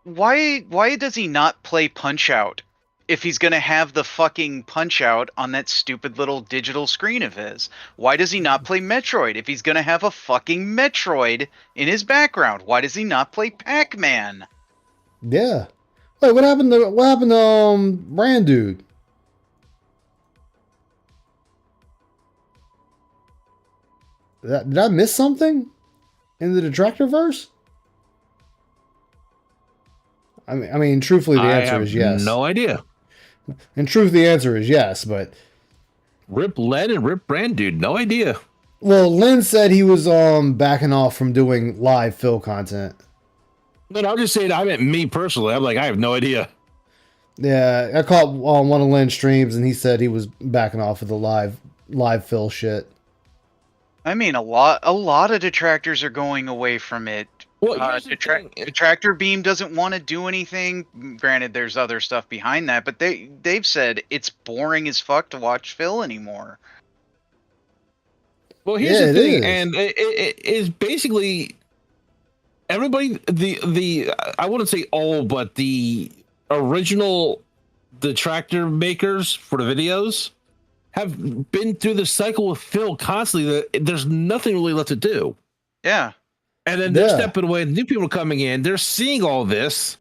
why does he not play Punch-Out if he's going to have the fucking Punch-Out on that stupid little digital screen of his? Why does he not play Metroid if he's going to have a fucking Metroid in his background? Why does he not play Pac-Man? Yeah. Wait, what happened to Brand Dude? Did I miss something in the Detractorverse? I mean, truthfully, the answer is yes. No idea. In truth, the answer is yes, but Rip Len and Rip Brand Dude, no idea. Well, Lynn said he was backing off from doing live Phil content. No, I'm just saying, I meant me personally. I'm like, I have no idea. Yeah, I caught one of Lynn's streams, and he said he was backing off of the live Phil shit. I mean, a lot of detractors are going away from it. Well, Detractor Beam doesn't want to do anything. Granted, there's other stuff behind that, but they've said it's boring as fuck to watch Phil anymore. Well, here's the thing, and it is basically everybody. The I wouldn't say all, but the original detractor makers for the videos have been through the cycle with Phil constantly. That there's nothing really left to do. Yeah. And then they're stepping away. New people are coming in. They're seeing all this,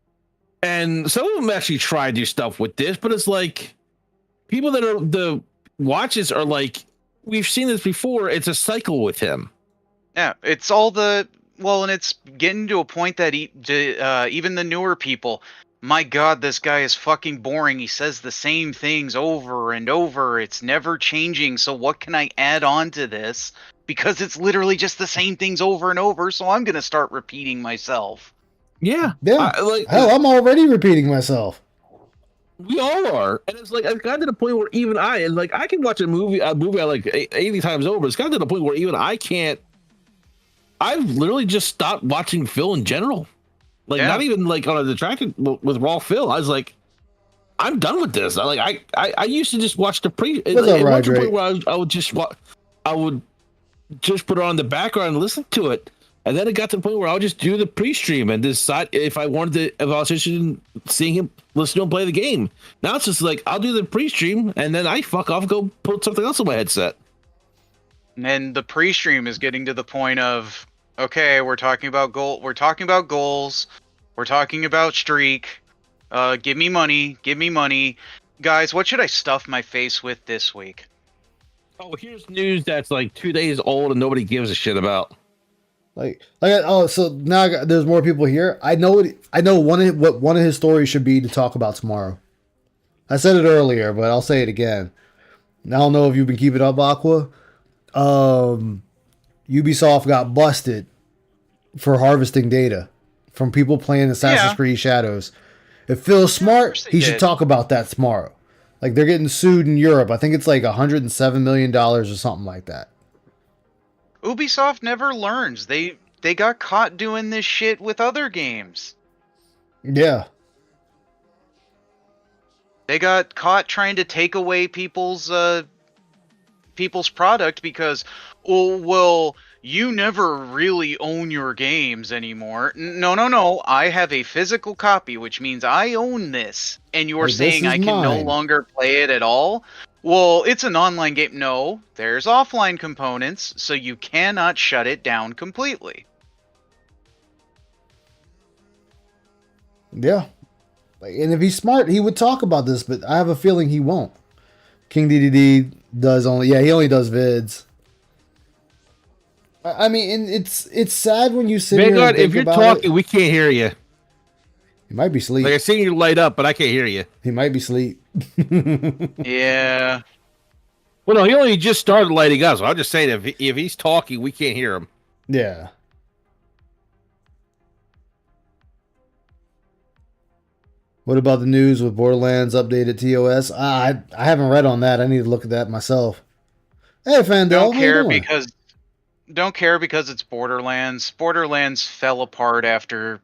and some of them actually try to do stuff with this. But it's like people that are the watches are like, we've seen this before. It's a cycle with him. Yeah, it's all and it's getting to a point that even the newer people, my god, this guy is fucking boring. He says the same things over and over. It's never changing. So what can I add on to this? Because it's literally just the same things over and over. So I'm going to start repeating myself. Yeah. Yeah. Hell, I'm already repeating myself. We all are, and it's like I've gotten to the point where even I can watch a movie I like 80 times over. It's gotten to the point where even I can't. I've literally just stopped watching Phil in general, like not even like on a detracted with Raw Phil. I was like, I'm done with this. I used to just watch the pre. What's up, where I would just put it on the background and listen to it. And then it got to the point where I'll just do the pre-stream and decide if I wanted to, if I was interested in seeing him, listen to him play the game. Now it's just like, I'll do the pre-stream and then I fuck off and go put something else on my headset. And then the pre-stream is getting to the point of, okay, we're talking about goals. We're talking about streak. Give me money. Guys, what should I stuff my face with this week? Oh, here's news that's like 2 days old and nobody gives a shit about. So now there's more people here. I know what one of his stories should be to talk about tomorrow. I said it earlier, but I'll say it again. I don't know if you've been keeping up, Aqua. Ubisoft got busted for harvesting data from people playing Assassin's Creed Shadows. If Phil's smart, he should talk about that tomorrow. Like, they're getting sued in Europe. I think it's like $107 million or something like that. Ubisoft never learns. They got caught doing this shit with other games. Yeah. They got caught trying to take away people's product because, oh, well, you never really own your games anymore. No. I have a physical copy, which means I own this. And you're saying I can no longer play it at all? Well, it's an online game. No, there's offline components, so you cannot shut it down completely. Yeah. And if he's smart, he would talk about this, but I have a feeling he won't. King DDD he only does vids. I mean, it's sad when you sit here and think if you're talking, we can't hear you. He might be asleep. Like, I see you light up, but I can't hear you. He might be asleep. Yeah. Well, no, he only just started lighting up, so I'm just saying if he's talking, we can't hear him. Yeah. What about the news with Borderlands updated TOS? I haven't read on that. I need to look at that myself. Hey, Fandel, Don't care because it's Borderlands. Borderlands fell apart after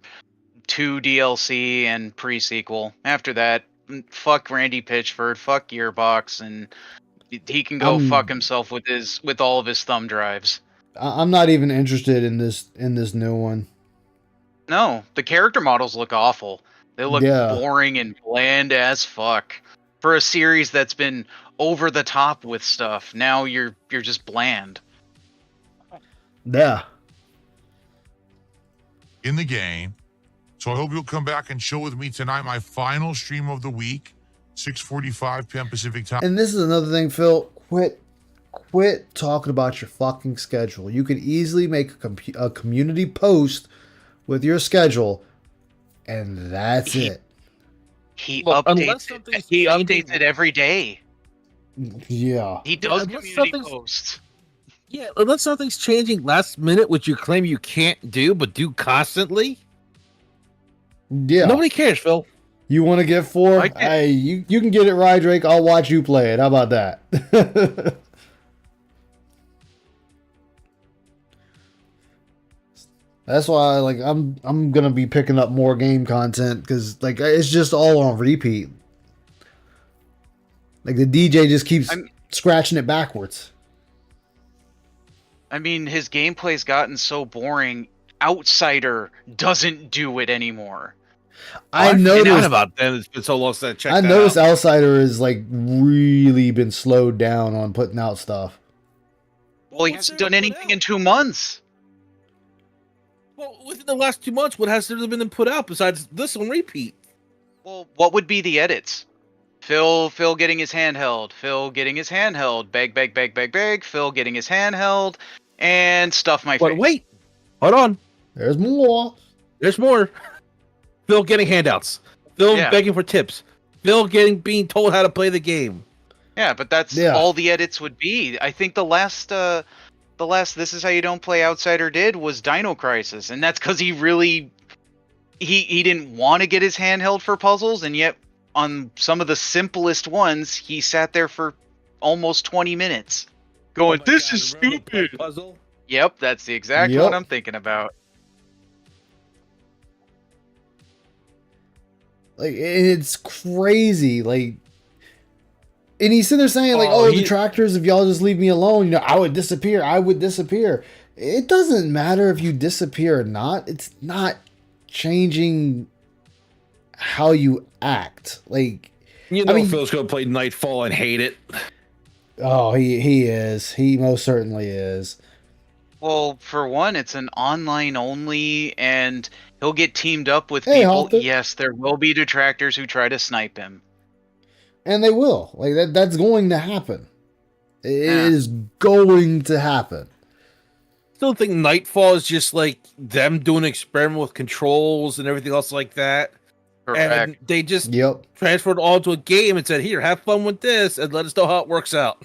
2 DLC and pre-sequel. After that, fuck Randy Pitchford, fuck Gearbox, and he can go fuck himself with all of his thumb drives. I'm not even interested in this new one. No, the character models look awful. They look boring and bland as fuck. For a series that's been over the top with stuff, now you're just bland. Yeah. In the game. So I hope you'll come back and chill with me tonight. My final stream of the week, 6:45 p.m. Pacific time. And this is another thing, Phil. Quit talking about your fucking schedule. You could easily make a community post with your schedule, and that's it. He updates it every day. Yeah. He does community posts. Yeah, unless something's changing last minute, which you claim you can't do, but do constantly. Yeah. Nobody cares, Phil. You want to get 4? Hey, you can get it, Rydrake. I'll watch you play it. How about that? That's why, I'm gonna be picking up more game content because, it's just all on repeat. Like, the DJ just keeps scratching it backwards. I mean, his gameplay's gotten so boring. Outsider doesn't do it anymore. I noticed about that. It's been so long since I checked. I noticed Outsider has really been slowed down on putting out stuff. Well, he hasn't done anything in 2 months. Well, within the last 2 months, what has there been put out besides this on repeat? Well, what would be the edits? Phil getting his handheld. Phil getting his handheld. Beg. Phil getting his handheld. And stuff my face. Wait. Hold on. There's more. There's more. Phil getting handouts. Phil Yeah. begging for tips. Phil being told how to play the game. Yeah, but that's all the edits would be. I think the last This Is How You Don't Play Outsider did was Dino Crisis, and that's because he really he didn't want to get his hand held for puzzles, and yet on some of the simplest ones, he sat there for almost 20 minutes going, "This is stupid." Puzzle. Yep, that's the exact one I'm thinking about. Like, it's crazy. Like, and he's sitting there saying, like, detractors, if y'all just leave me alone, you know, I would disappear. I would disappear. It doesn't matter if you disappear or not. It's not changing how you act. Like, you know, Phil's gonna play Nightfall and hate it. Oh, he is. He most certainly is. Well, for one, it's an online only, and he'll get teamed up with people. Halter. Yes, there will be detractors who try to snipe him. And they will. Like, that's going to happen. It is going to happen. Still think Nightfall is just like them doing an experiment with controls and everything else like that. Correct. And they just transferred it all to a game and said, "Here, have fun with this, and let us know how it works out."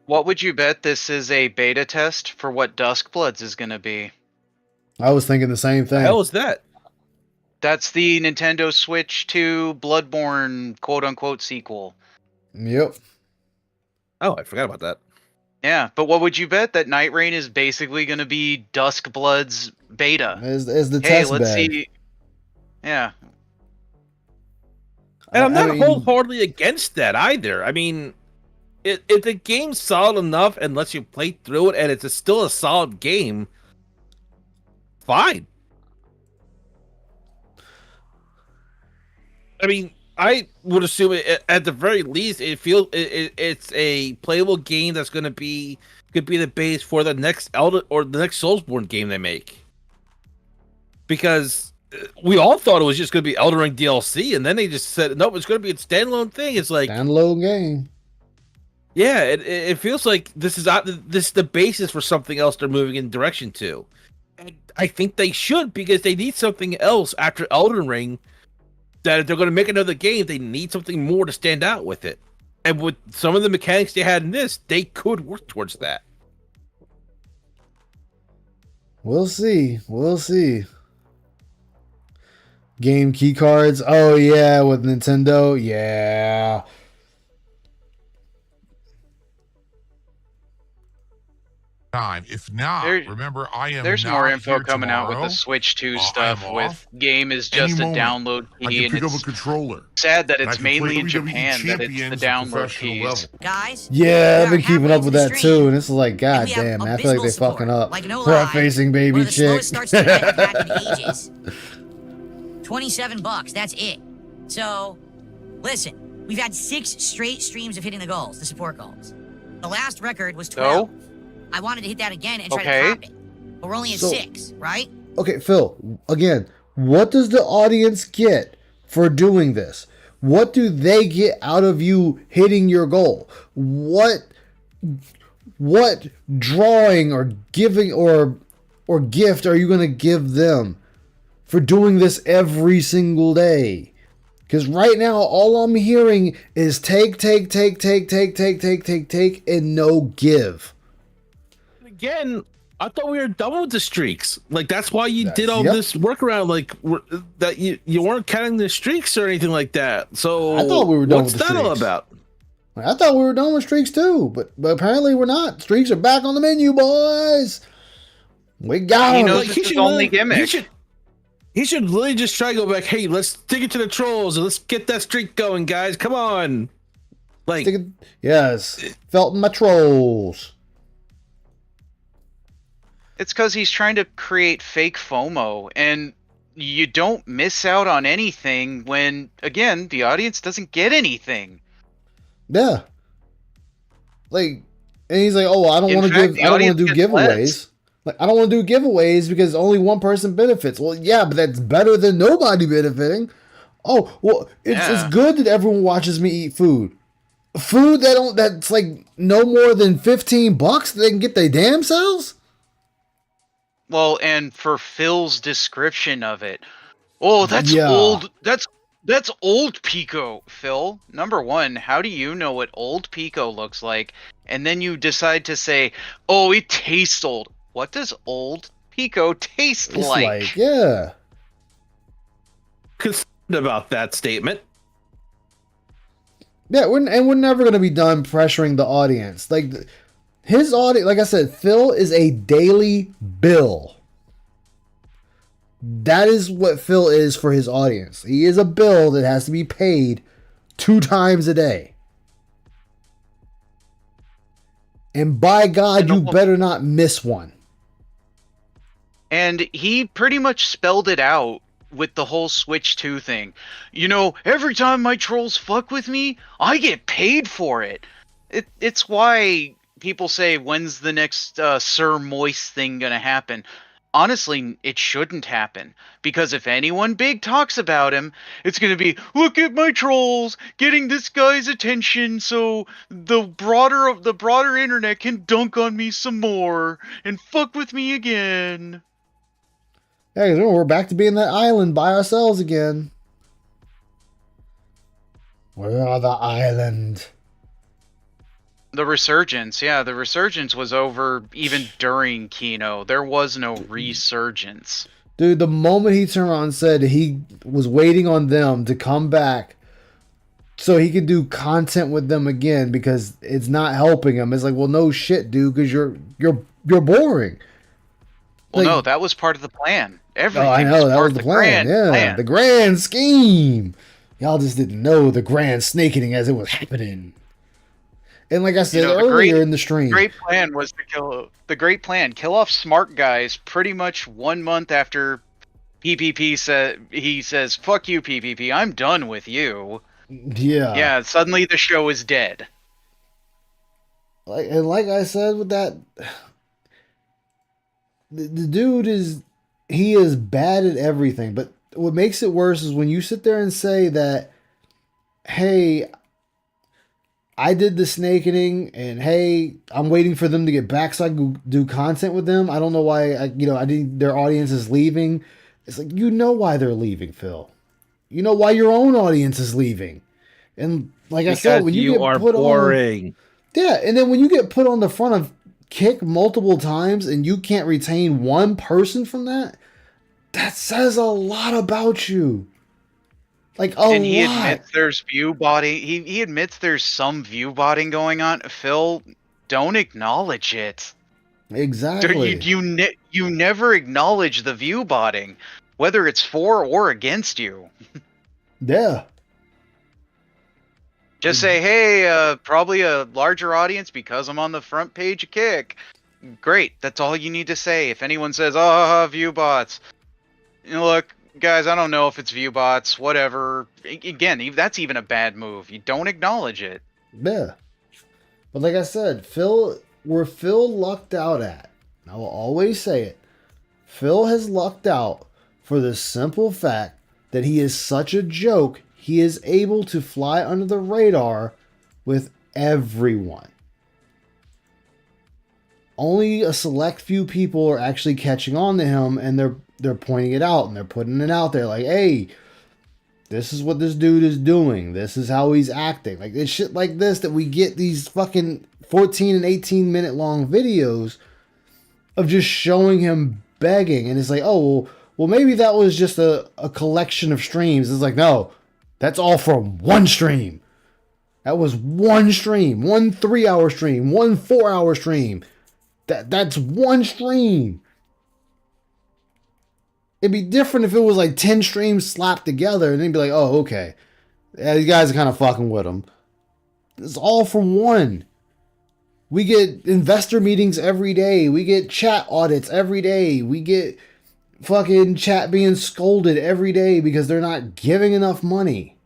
What would you bet this is a beta test for what Duskbloods is going to be? I was thinking the same thing. The hell is that? That's the Nintendo Switch 2 Bloodborne quote-unquote sequel. Yep. Oh, I forgot about that. Yeah, but what would you bet that Night Rain is basically going to be Duskblood's beta? As the test let's bed. see. Yeah. And I'm not wholeheartedly against that either. I mean, if the game's solid enough and lets you play through it, and it's still a solid game, fine. I mean, I would assume at the very least, it's a playable game that's could be the base for the next Soulsborne game they make. Because we all thought it was just going to be Elden Ring DLC, and then they just said, nope, it's going to be a standalone thing. It's like standalone game. Yeah, it feels like this is the basis for something else they're moving in direction to. And I think they should, because they need something else after Elden Ring. That if they're going to make another game, they need something more to stand out with it. And with some of the mechanics they had in this, they could work towards that. We'll see. We'll see. Game key cards. Oh, yeah, with Nintendo. Yeah. Time. If not, remember, I am. There's not more info here coming out with tomorrow. the Switch 2 stuff. I'm With game is just a moment, download I key, can and pick up it's a controller. sad that and I it's can play mainly in WWE Japan that it's the champions at download professional keys. level. Guys, Yeah, I've been keeping up with that stream. too, and this is like, god we have damn, man, I feel like abysmal they support. fucking up. Like, no Front lie, facing one baby of the chick. slowest starts to the night I've had in ages. $27, that's it. So, listen, we've had 6 straight streams of hitting the goals, the support goals. The last record was 12. I wanted to hit that again and try to top it. But we're only at 6, right? Okay, Phil, again, what does the audience get for doing this? What do they get out of you hitting your goal? What drawing or giving or gift are you going to give them for doing this every single day? Because right now, all I'm hearing is take, and no give. Again, I thought we were done with the streaks. Like, that's why you did all this workaround, like that you weren't counting the streaks or anything like that. So I thought we were done what's with the that all streaks. about? I thought we were done with streaks too, but apparently we're not. Streaks are back on the menu, boys. We got He them. knows it's his only gimmick. He should literally just try to go back. Hey, let's stick it to the trolls and let's get that streak going, guys. Come on. Like, yes, felt my trolls. It's because he's trying to create fake FOMO, and you don't miss out on anything when, again, the audience doesn't get anything. Yeah. Like, and he's like, "Oh, I don't In want to fact, give. I don't want to do the audience giveaways. gets Like, I don't want to do giveaways because only one person benefits." Well, yeah, but that's better than nobody benefiting. Oh, well, it's good that everyone watches me eat food. Food that's like no more than $15 they can get their damn selves. Well, and for Phil's description of it, oh, that's Yeah. old. That's That's old Pico, Phil. Number one, how do you know what old Pico looks like? And then you decide to say, oh, it tastes old. What does old Pico taste It's like? yeah. Concerned about that statement. Yeah, we're never gonna be done pressuring the audience. Like his audience, like I said, Phil is a daily bill. That is what Phil is for his audience. He is a bill that has to be paid 2 times a day. And by God, you better not miss one. And he pretty much spelled it out with the whole Switch 2 thing. You know, every time my trolls fuck with me, I get paid for it. It's why people say, when's the next Sir Moist thing gonna happen? Honestly, it shouldn't happen. Because if anyone big talks about him, it's gonna be, look at my trolls getting this guy's attention so the broader internet can dunk on me some more and fuck with me again. Hey, we're back to being that island by ourselves again. Where are the island? The resurgence, yeah, the resurgence was over even during Kino. There was no resurgence. Dude, the moment he turned around and said he was waiting on them to come back so he could do content with them again because it's not helping him. It's like, well, no shit, dude, because you're boring. Well, Like, no, that was part of the plan. Everything I know, that part was of the plan. Yeah, plan. the grand scheme. Y'all just didn't know the grand snaketing as it was happening. And like I said earlier in the stream, the great plan was to kill off smart guys pretty much 1 month after PPP says, fuck you, PPP, I'm done with you. Yeah. Yeah, suddenly the show is dead. Like I said with that, the dude is bad at everything. But what makes it worse is when you sit there and say that, hey, I did the snaketing, and hey, I'm waiting for them to get back so I can do content with them. I don't know why, I think their audience is leaving. It's like, you know why they're leaving, Phil. You know why your own audience is leaving. And like I said, when you get put boring. yeah, and then when you get put on the front of Kick multiple times and you can't retain one person from that, that says a lot about you. Like and he admits there's view botting. He admits there's some view botting going on. Phil, don't acknowledge it. Exactly. You never acknowledge the view botting, whether it's for or against you. Yeah. Just say, hey, probably a larger audience because I'm on the front page of Kick. Great. That's all you need to say. If anyone says, oh, view bots. Look, guys, I don't know if it's view bots, whatever. Again, that's even a bad move. You don't acknowledge it. Yeah. But like I said, where Phil lucked out at, I will always say it, Phil has lucked out for the simple fact that he is such a joke, he is able to fly under the radar with everyone. Only a select few people are actually catching on to him, and they're pointing it out and they're putting it out there like, hey, this is what this dude is doing. This is how he's acting. Like, it's shit like this that we get these fucking 14 and 18 minute long videos of just showing him begging. And it's like, oh, well maybe that was just a collection of streams. It's like, no, that's all from one stream. That was one stream, 1 3-hour stream, 1 4-hour stream. That's one stream. It'd be different if it was like 10 streams slapped together and then be like, oh, okay. Yeah, these guys are kind of fucking with them. It's all from one. We get investor meetings every day. We get chat audits every day. We get fucking chat being scolded every day because they're not giving enough money.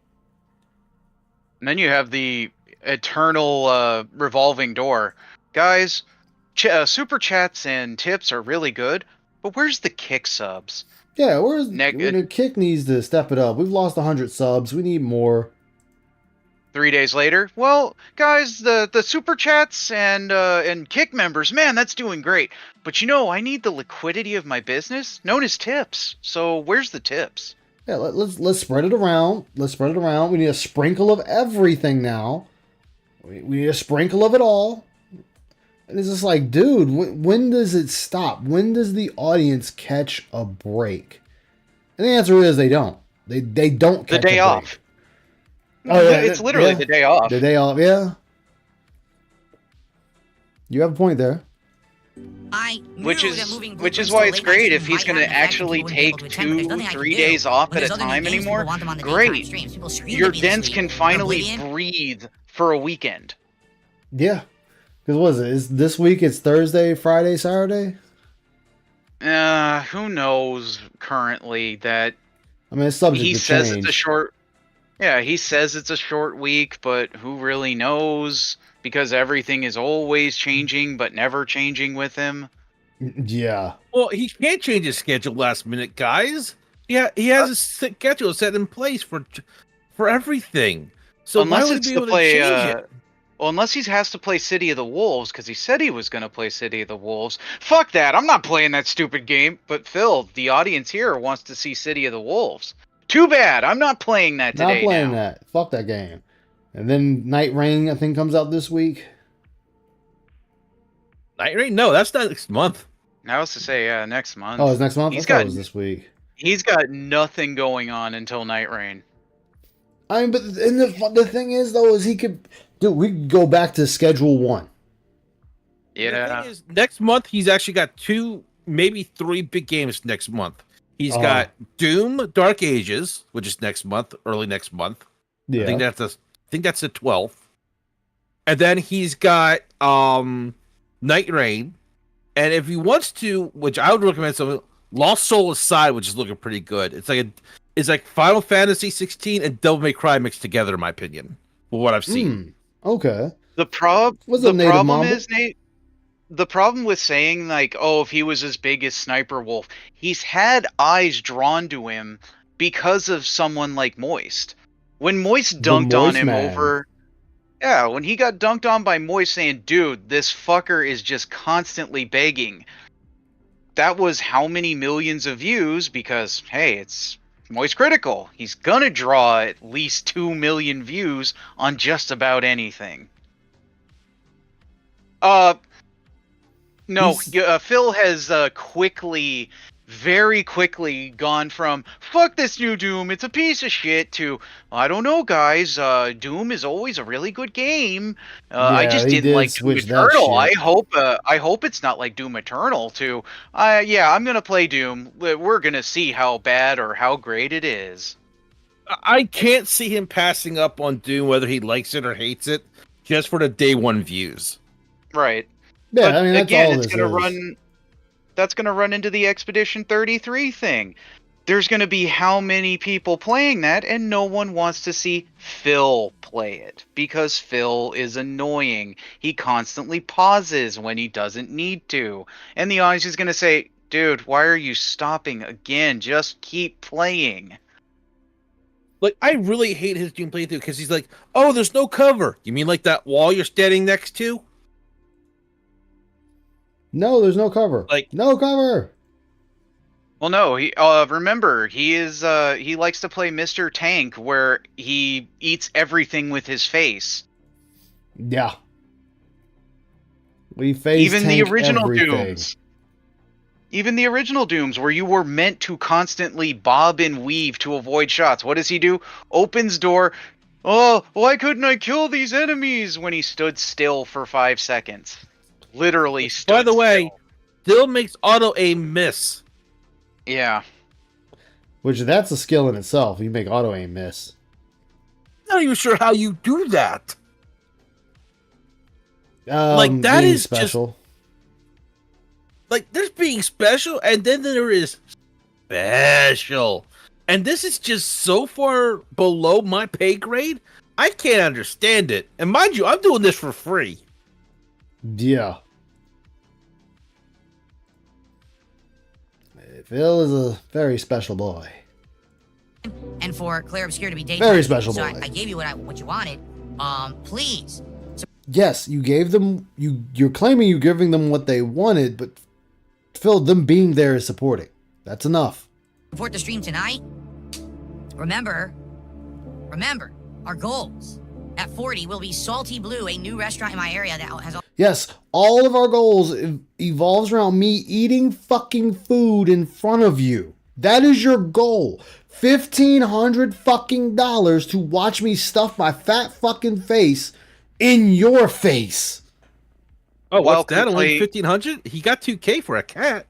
And then you have the eternal revolving door. Guys, super chats and tips are really good, but where's the Kick subs? Yeah, Kick needs to step it up. We've lost 100 subs. We need more. 3 days later, well, guys, the super chats and Kick members, man, that's doing great. But I need the liquidity of my business, known as tips. So where's the tips? Yeah, let's spread it around. Let's spread it around. We need a sprinkle of everything now. We need a sprinkle of it all. And it's just like, dude, when does it stop? When does the audience catch a break? And the answer is they don't. They don't catch The day a break. off. Oh, yeah, It's literally the day off. The day off, yeah. You have a point there. Which is why it's great if he's going to actually take 2-3 days off at a time anymore. Great. Your dens can finally breathe for a weekend. Yeah. Because what is it? Is this week it's Thursday, Friday, Saturday? Who knows currently that I mean, it's subject he to says change. it's a short. Yeah, he says it's a short week, but who really knows? Because everything is always changing, but never changing with him. Yeah. Well, he can't change his schedule last minute, guys. Yeah, he has a schedule set in place for everything. So unless why would it's he be to able play, to change it? well, unless he has to play City of the Wolves, because he said he was going to play City of the Wolves. Fuck that! I'm not playing that stupid game. But Phil, the audience here wants to see City of the Wolves. Too bad. I'm not playing that today. Not playing now. that. Fuck that game. And then Night Rain, I think, comes out this week. Night Rain? No, that's not next month. I was to say, next month. Oh, it's next month? He's I thought it got was this week. He's got nothing going on until Night Rain. I mean, but and the thing is, though, is we could go back to Schedule 1. Yeah. The thing is, next month, he's actually got 2, maybe 3 big games next month. He's got Doom Dark Ages, which is next month, early next month. Yeah. I think that's the 12th. And then he's got Night Rain. And if he wants to, which I would recommend something, Lost Soul Aside, which is looking pretty good. It's like Final Fantasy 16 and Devil May Cry mixed together, in my opinion, for what I've seen. Okay. The problem Mamba? is, Nate, the problem with saying, like, oh, if he was as big as Sniper Wolf, he's had eyes drawn to him because of someone like Moist. When Moist dunked on him over... Yeah, when he got dunked on by Moist saying, dude, this fucker is just constantly begging. That was how many millions of views because, hey, it's Moist Critical. He's gonna draw at least 2 million views on just about anything. No, Phil has very quickly gone from fuck this new Doom, it's a piece of shit, to I don't know, guys. Doom is always a really good game. I just didn't like Doom Eternal. I hope it's not like Doom Eternal. To yeah, I'm gonna play Doom. We're gonna see how bad or how great it is. I can't see him passing up on Doom, whether he likes it or hates it, just for the day one views. Right. Yeah, but I mean, that's again, all it's this gonna is. run. That's going to run into the Expedition 33 thing. There's going to be how many people playing that, and no one wants to see Phil play it because Phil is annoying. He constantly pauses when he doesn't need to. And the audience is going to say, dude, why are you stopping again? Just keep playing. Like, I really hate his Doom playthrough because he's like, oh, there's no cover. You mean like that wall you're standing next to? No, there's no cover. Like, no cover. Well, no. He remember, he likes to play Mr. Tank, where he eats everything with his face. Yeah. We face even the original everything. Dooms. Even the original Dooms, where you were meant to constantly bob and weave to avoid shots. What does he do? Opens door. Oh, why couldn't I kill these enemies? When he stood still for 5 seconds. Literally stood By the way, still. still makes auto aim miss. Yeah. Which that's a skill in itself. You make auto aim miss. Not even sure how you do that. Like that being is special. Just, like there's being special, and then there is special, and this is just so far below my pay grade. I can't understand it. And mind you, I'm doing this for free. Yeah. Phil is a very special boy. And for Claire Obscure to be daytime. Very special so boy. I gave you what you wanted. Please. Yes, you gave them. You're claiming you're giving them what they wanted, but Phil, them being there is supporting. That's enough. Support the stream tonight. Remember, our goals. At 40 will be Salty Blue, a new restaurant in my area that has... Yes, all of our goals evolves around me eating fucking food in front of you. That is your goal. $1,500 fucking dollars to watch me stuff my fat fucking face in your face. Oh, what's that? Only 1,500? He got $2K for a cat.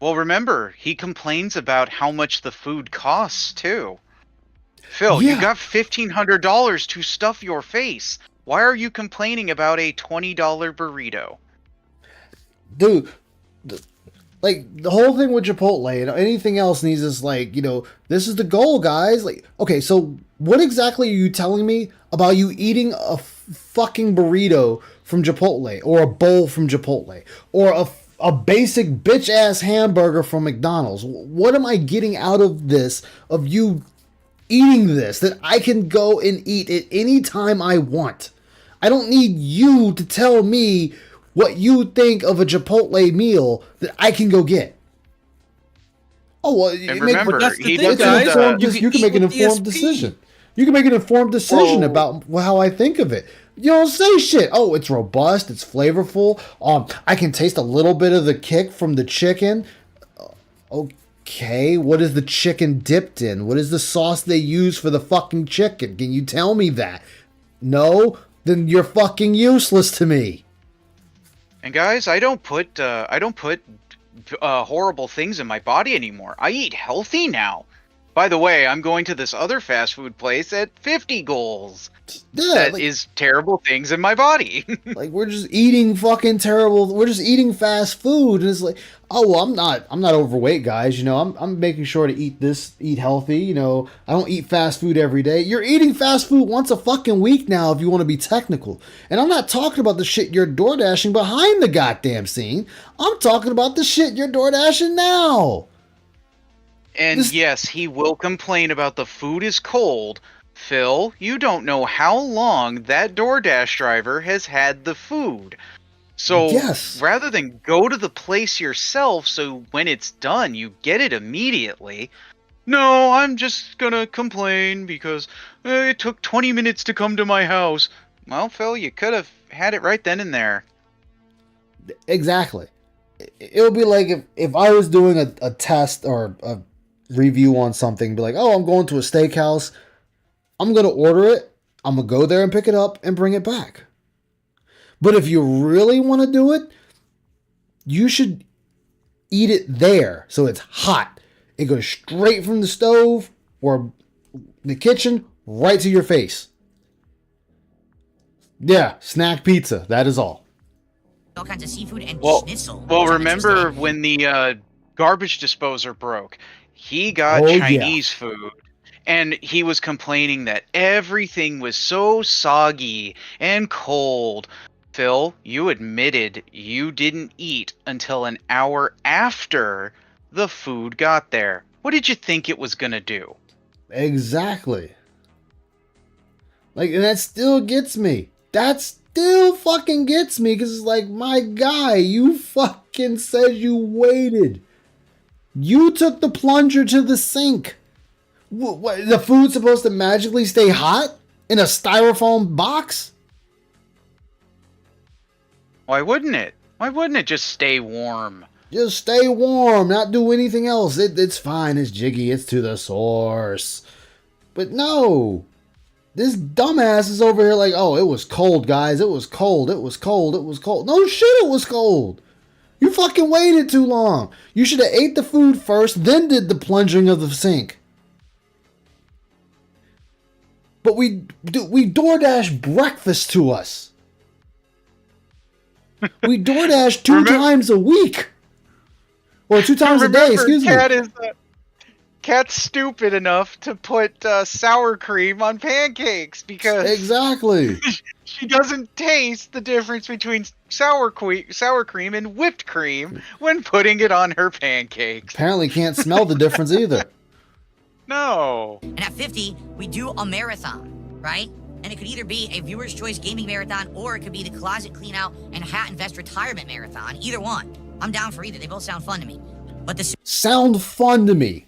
Well, remember, he complains about how much the food costs, too. Phil, you got $1,500 to stuff your face. Why are you complaining about a $20 burrito? Dude, like, the whole thing with Chipotle and anything else needs this, like, you know, this is the goal, guys. Like, okay, so what exactly are you telling me about you eating a fucking burrito from Chipotle, or a bowl from Chipotle, or a basic bitch-ass hamburger from McDonald's? What am I getting out of this, of you eating this, that I can go and eat at any time I want? I don't need you to tell me what you think of a Chipotle meal that I can go get. Oh, well, and remember, you can make an informed decision. You can make an informed decision about how I think of it. You don't say shit. Oh, it's robust. It's flavorful. I can taste a little bit of the kick from the chicken. Okay, what is the chicken dipped in? What is the sauce they use for the fucking chicken? Can you tell me that? No? Then you're fucking useless to me. And guys, I don't put horrible things in my body anymore. I eat healthy now. By the way, I'm going to this other fast food place at 50 goals. Yeah, that is terrible things in my body. Like, we're just eating fucking terrible. We're just eating fast food, and it's like, oh, well, I'm not overweight, guys. You know, I'm making sure to eat healthy. You know, I don't eat fast food every day. You're eating fast food once a fucking week now, if you want to be technical. And I'm not talking about the shit you're DoorDashing behind the goddamn scene. I'm talking about the shit you're DoorDashing now. And yes, he will complain about the food is cold. Phil, you don't know how long that DoorDash driver has had the food. So rather than go to the place yourself, so when it's done, you get it immediately. No, I'm just gonna complain because it took 20 minutes to come to my house. Well, Phil, you could have had it right then and there. Exactly. It would be like if I was doing a test or a review on something, be like, oh, I'm going to a steakhouse. I'm going to order it. I'm going to go there and pick it up and bring it back. But if you really want to do it, you should eat it there. So it's hot. It goes straight from the stove or the kitchen right to your face. Yeah, snack pizza. That is all. All kinds of seafood and schnitzel. Well, remember when the garbage disposer broke? He got Chinese food, and he was complaining that everything was so soggy and cold. Phil, you admitted you didn't eat until an hour after the food got there. What did you think it was going to do? Exactly. Like, and that still gets me. That still fucking gets me, because it's like, my guy, you fucking said you waited. You took the plunger to the sink. What, the food's supposed to magically stay hot in a styrofoam box? Why wouldn't it? Why wouldn't it just stay warm? Just stay warm, not do anything else. It's fine, it's jiggy, it's to the source. But no. This dumbass is over here like, oh, it was cold, guys. It was cold, it was cold, it was cold. No shit, it was cold. You fucking waited too long. You should have ate the food first, then did the plunging of the sink. But we DoorDash breakfast to us. We DoorDash two times a week. Or 2 times a day, excuse me. Cat's stupid enough to put sour cream on pancakes because... Exactly. She doesn't taste the difference between sour cream and whipped cream when putting it on her pancakes. Apparently can't smell the difference either. No. And at 50, we do a marathon, right? And it could either be a viewer's choice gaming marathon, or it could be the closet clean out and hat invest retirement marathon. Either one. I'm down for either. They both sound fun to me. But the sound fun to me.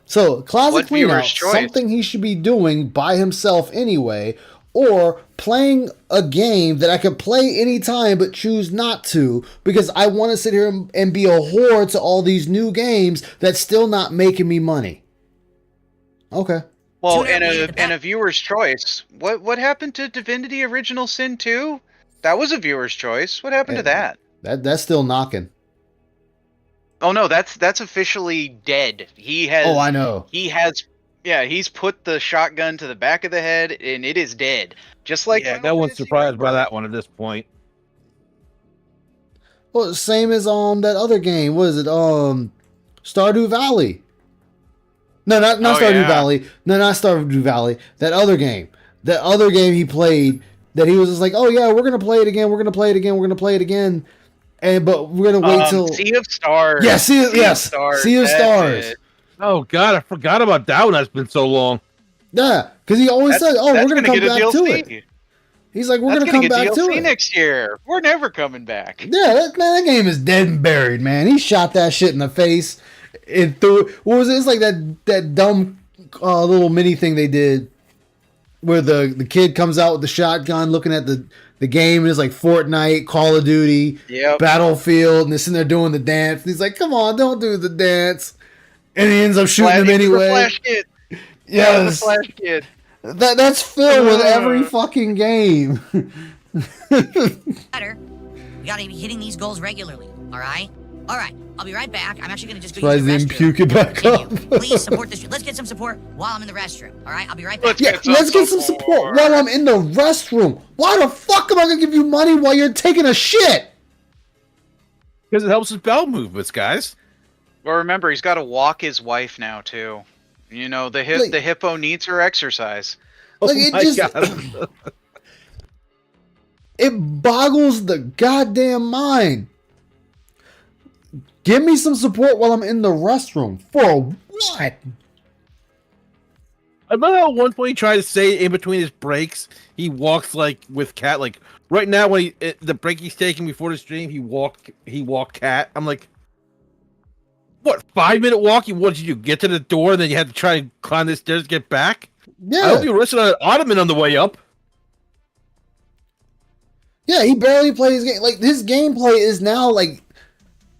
So closet What clean out, viewer's choice? something he should be doing by himself anyway, or playing a game that I could play anytime but choose not to because I want to sit here and be a whore to all these new games that's still not making me money. Okay. Well, and a viewer's choice. What happened to Divinity Original Sin 2? That was a viewer's choice. What happened to that? That's still knocking. Oh no, that's officially dead. He has. Oh, I know. He has. Yeah, he's put the shotgun to the back of the head, and it is dead. Just like No one's surprised by that one at this point. Well, same as that other game. What is it? Stardew Valley. No, not Stardew Valley. No, not Stardew Valley. That other game. That other game he played that he was just like, oh yeah, we're gonna play it again. We're gonna play it again. We're gonna play it again. But we're gonna wait till Sea of Stars. Yeah, Sea of Stars. Oh God, I forgot about that one. That's been so long. Yeah, because he always said, "Oh, we're gonna come back to DLC. it." He's like, "We're That's gonna come get back to DLC it next year. We're never coming back." Yeah, that game is dead and buried, man. He shot that shit in the face and threw. What was it? It's like that dumb little mini thing they did where the kid comes out with the shotgun, looking at the game, and it's like Fortnite, Call of Duty, Battlefield, and they're sitting there doing the dance. And he's like, "Come on, don't do the dance," and he ends up shooting him anyway. Flash Kid. Yes, the Flash Kid. That's Phil with every fucking game. Better. We gotta be hitting these goals regularly. All right. All right. I'll be right back. I'm actually gonna just go Try use the to restroom. puke it back up. Please support this. Let's get some support while I'm in the restroom. All right. I'll be right back. Let's get some support while I'm in the restroom. Why the fuck am I gonna give you money while you're taking a shit? Because it helps his bowel movements, guys. Well, remember, he's got to walk his wife now too. You know, the hippo needs her exercise. Like it boggles the goddamn mind. Give me some support while I'm in the restroom. For what? I love how at one point he tried to say in between his breaks, he walks like with cat. Like right now, when the break he's taking before the stream, he walked cat. I'm like, what? 5-minute walk? What did you do? Get to the door, and then you had to try and climb the stairs to get back? Yeah. I hope you rested on an ottoman on the way up. Yeah, he barely plays game. Like his gameplay is now like.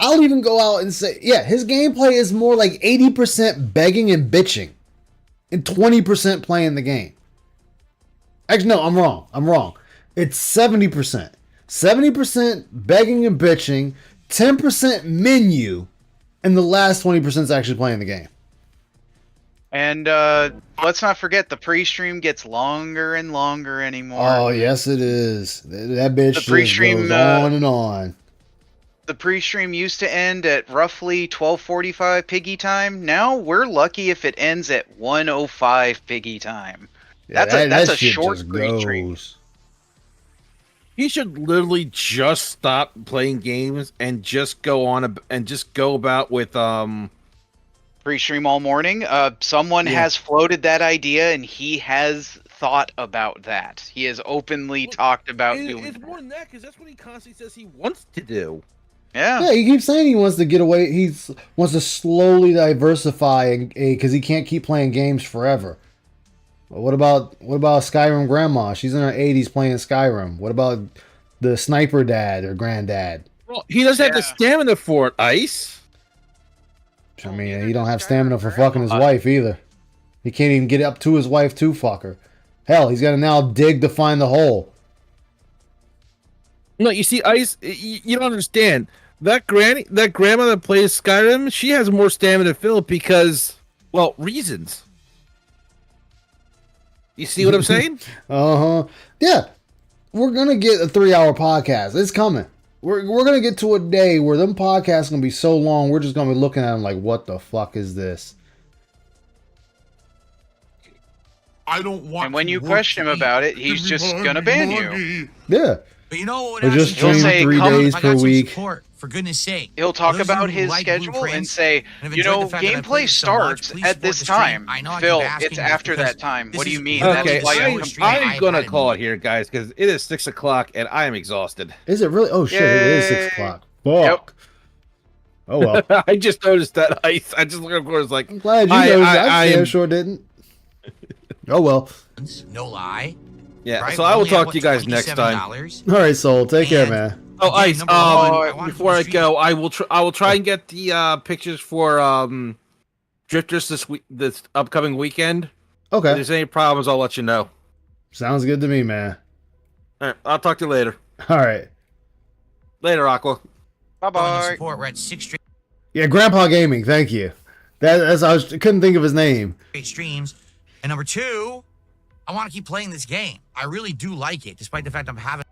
I'll even go out and say, yeah, his gameplay is more like 80% begging and bitching and 20% playing the game. Actually, no, I'm wrong. It's 70%. 70% begging and bitching, 10% menu, and the last 20% is actually playing the game. And let's not forget, the pre-stream gets longer and longer anymore. Oh, yes, it is. That bitch The pre-stream goes on and on. The pre-stream used to end at roughly 12:45 Piggy time. Now we're lucky if it ends at 1:05 Piggy time. Yeah, that's a shit short just pre-stream. goes. He should literally just stop playing games and just go about with Pre-stream all morning. Someone has floated that idea, and he has thought about that. He has openly talked about doing It's that. more than that, because that's what he constantly says he wants to do. Yeah, he keeps saying he wants to get away. He wants to slowly diversify because he can't keep playing games forever. But what about Skyrim Grandma? She's in her 80s playing Skyrim. What about the Sniper Dad or Granddad? Well, he doesn't have the stamina for it, Ice. I mean, he don't have stamina for fucking his wife either. He can't even get up to his wife to fuck her. Hell, he's got to now dig to find the hole. No, you see, Ice, you don't understand. That grandma that plays Skyrim, she has more stamina than Philip because, well, reasons. You see what I'm saying? Yeah, we're gonna get a 3-hour podcast. It's coming. We're gonna get to a day where them podcasts gonna be so long. We're just gonna be looking at them like, what the fuck is this? I don't want. And when you question him about it, he's just gonna ban you. Yeah. But you know what? Or just He'll stream say, 3 days I per got some week. support, for goodness sake. He'll talk Those about who his like schedule and Blueprints say, and have you enjoyed know, the fact that I gameplay played so much, starts please at support this the stream. time. I know I Phil, keep asking it's you after because that time. this What do you is- mean? Okay, That's why I- you I'm gonna call it here, guys, because it is 6 o'clock and I am exhausted. Is it really? Oh shit! It is 6 o'clock. Fuck. Oh well. I just noticed that ice. I just looked at course like. I'm glad you noticed. I damn sure didn't. Oh well. No lie. Yeah. Right? So I will Only at, talk to you guys next time. All right, Soul. Take care, man. Oh, Ice. number one, Before I go, I will try and get the pictures for Drifters this upcoming weekend. Okay. If there's any problems, I'll let you know. Sounds good to me, man. All right. I'll talk to you later. All right. Later, Aqua. Bye-bye. Support. We're at 6 straight Yeah, Grandpa Gaming. Thank you. I couldn't think of his name. streams. And number 2, I want to keep playing this game. I really do like it, despite the fact I'm having.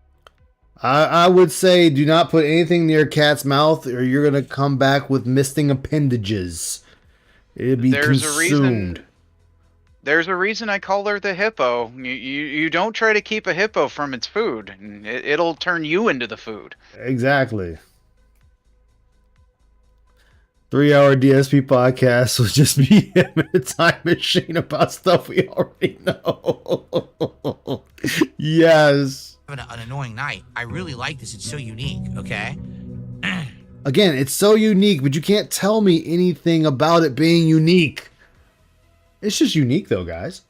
I would say do not put anything near Cat's mouth, or you're gonna come back with missing appendages. It'd be consumed. There's a reason I call her the hippo. You don't try to keep a hippo from its food. It'll turn you into the food. Exactly. 3-hour DSP podcast will just be him in a time machine about stuff we already know. Yes. An annoying night. I really like this. It's so unique. Okay. Again, it's so unique, but you can't tell me anything about it being unique. It's just unique, though, guys.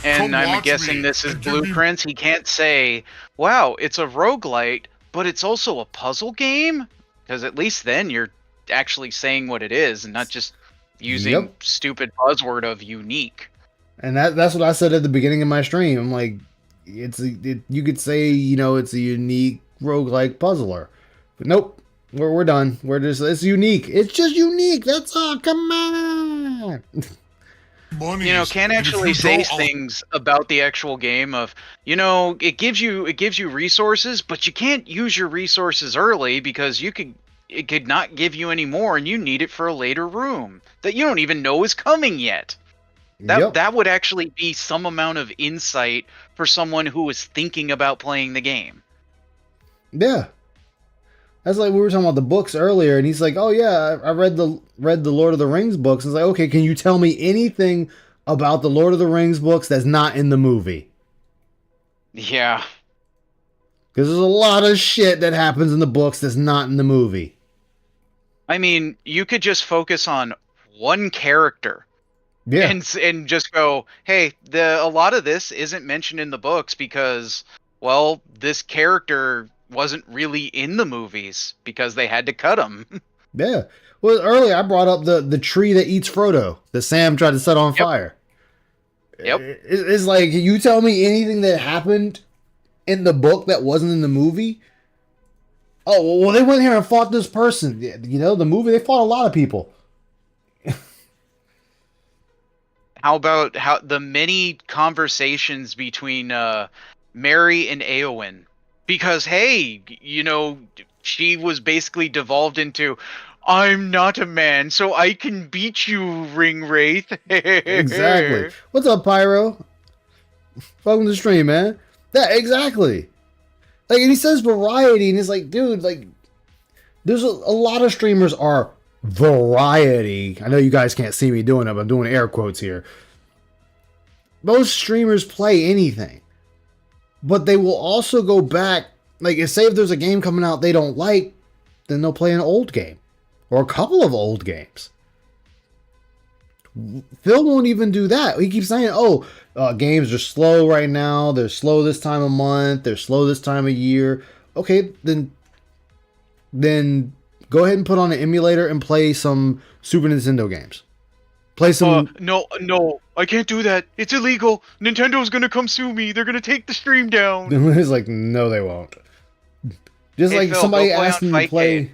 And I'm guessing this is Blueprints. He can't say, wow, it's a roguelite, but it's also a puzzle game? Because at least then you're actually saying what it is and not just using stupid buzzword of unique. And that's what I said at the beginning of my stream. I'm like, you could say, it's a unique roguelike puzzler. But nope, we're done. It's unique. It's just unique. That's all. Come on. Ken actually says things about the actual game of, it gives you resources, but you can't use your resources early because it could not give you any more and you need it for a later room that you don't even know is coming yet. That would actually be some amount of insight for someone who was thinking about playing the game. Yeah. That's like we were talking about the books earlier, and he's like, "Oh yeah, I read the Lord of the Rings books." It's like, okay, can you tell me anything about the Lord of the Rings books that's not in the movie? Yeah. Because there's a lot of shit that happens in the books that's not in the movie. I mean, you could just focus on one character. Yeah. And just go, hey, a lot of this isn't mentioned in the books because, well, this character wasn't really in the movies because they had to cut him. Yeah. Well, earlier I brought up the tree that eats Frodo that Sam tried to set on fire. Yep. It's like, you tell me anything that happened in the book that wasn't in the movie? Oh, well, they went here and fought this person. The movie, they fought a lot of people. How about the many conversations between Mary and Eowyn? Because, hey, she was basically devolved into, I'm not a man, so I can beat you, Ring Wraith. Exactly. What's up, Pyro? Welcome to the stream, man. Yeah, exactly. Like, and he says variety, and he's like, dude, like, there's a lot of streamers are variety. I know you guys can't see me doing it, but I'm doing air quotes here. Most streamers play anything, but they will also go back. Like, say if there's a game coming out they don't like, then they'll play an old game or a couple of old games. Phil won't even do that. He keeps saying, games are slow right now. They're slow this time of month. They're slow this time of year. Okay, then go ahead and put on an emulator and play some Super Nintendo games. Play some... No, I can't do that. It's illegal. Nintendo's gonna come sue me. They're gonna take the stream down. It's like, no, they won't. Just hey, like Phil, somebody asked me to play...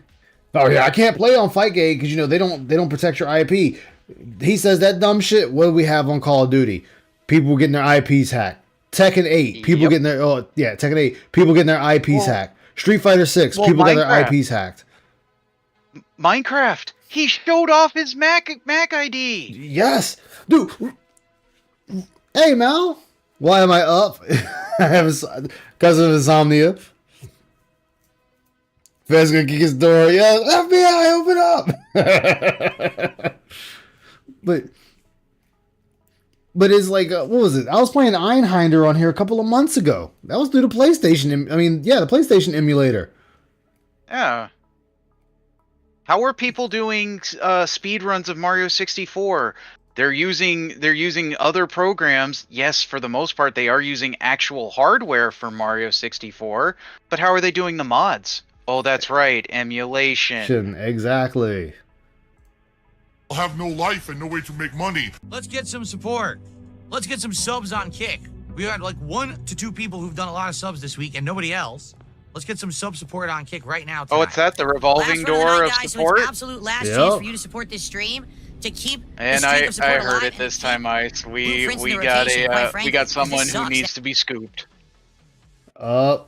Oh yeah, I can't play on Fightgate because they don't protect your IP. He says that dumb shit. What do we have on Call of Duty? People getting their IPs hacked. Tekken 8, people getting their Tekken 8, people getting their IPs hacked. Street Fighter 6, people got their IPs hacked. Minecraft, he showed off his Mac ID. Yes, dude. Hey Mal, why am I up? I have because of insomnia. Fed's gonna kick his door. Yeah, FBI, open up. But it's like, what was it? I was playing Einhinder on here a couple of months ago. That was through the PlayStation. The PlayStation emulator. Yeah. How are people doing speed runs of Mario 64? They're using other programs. Yes, for the most part, they are using actual hardware for Mario 64. But how are they doing the mods? Oh, that's right, emulation. Exactly. I'll have no life and no way to make money. Let's get some support. Let's get some subs on Kick. We got like 1 to 2 people who've done a lot of subs this week and nobody else. Let's get some sub support on Kick right now. Oh, it's that the revolving door of support? So it's absolute last chance for you to support this stream to keep. And I heard it this time, Ice. We got someone who needs to be scooped. Oh,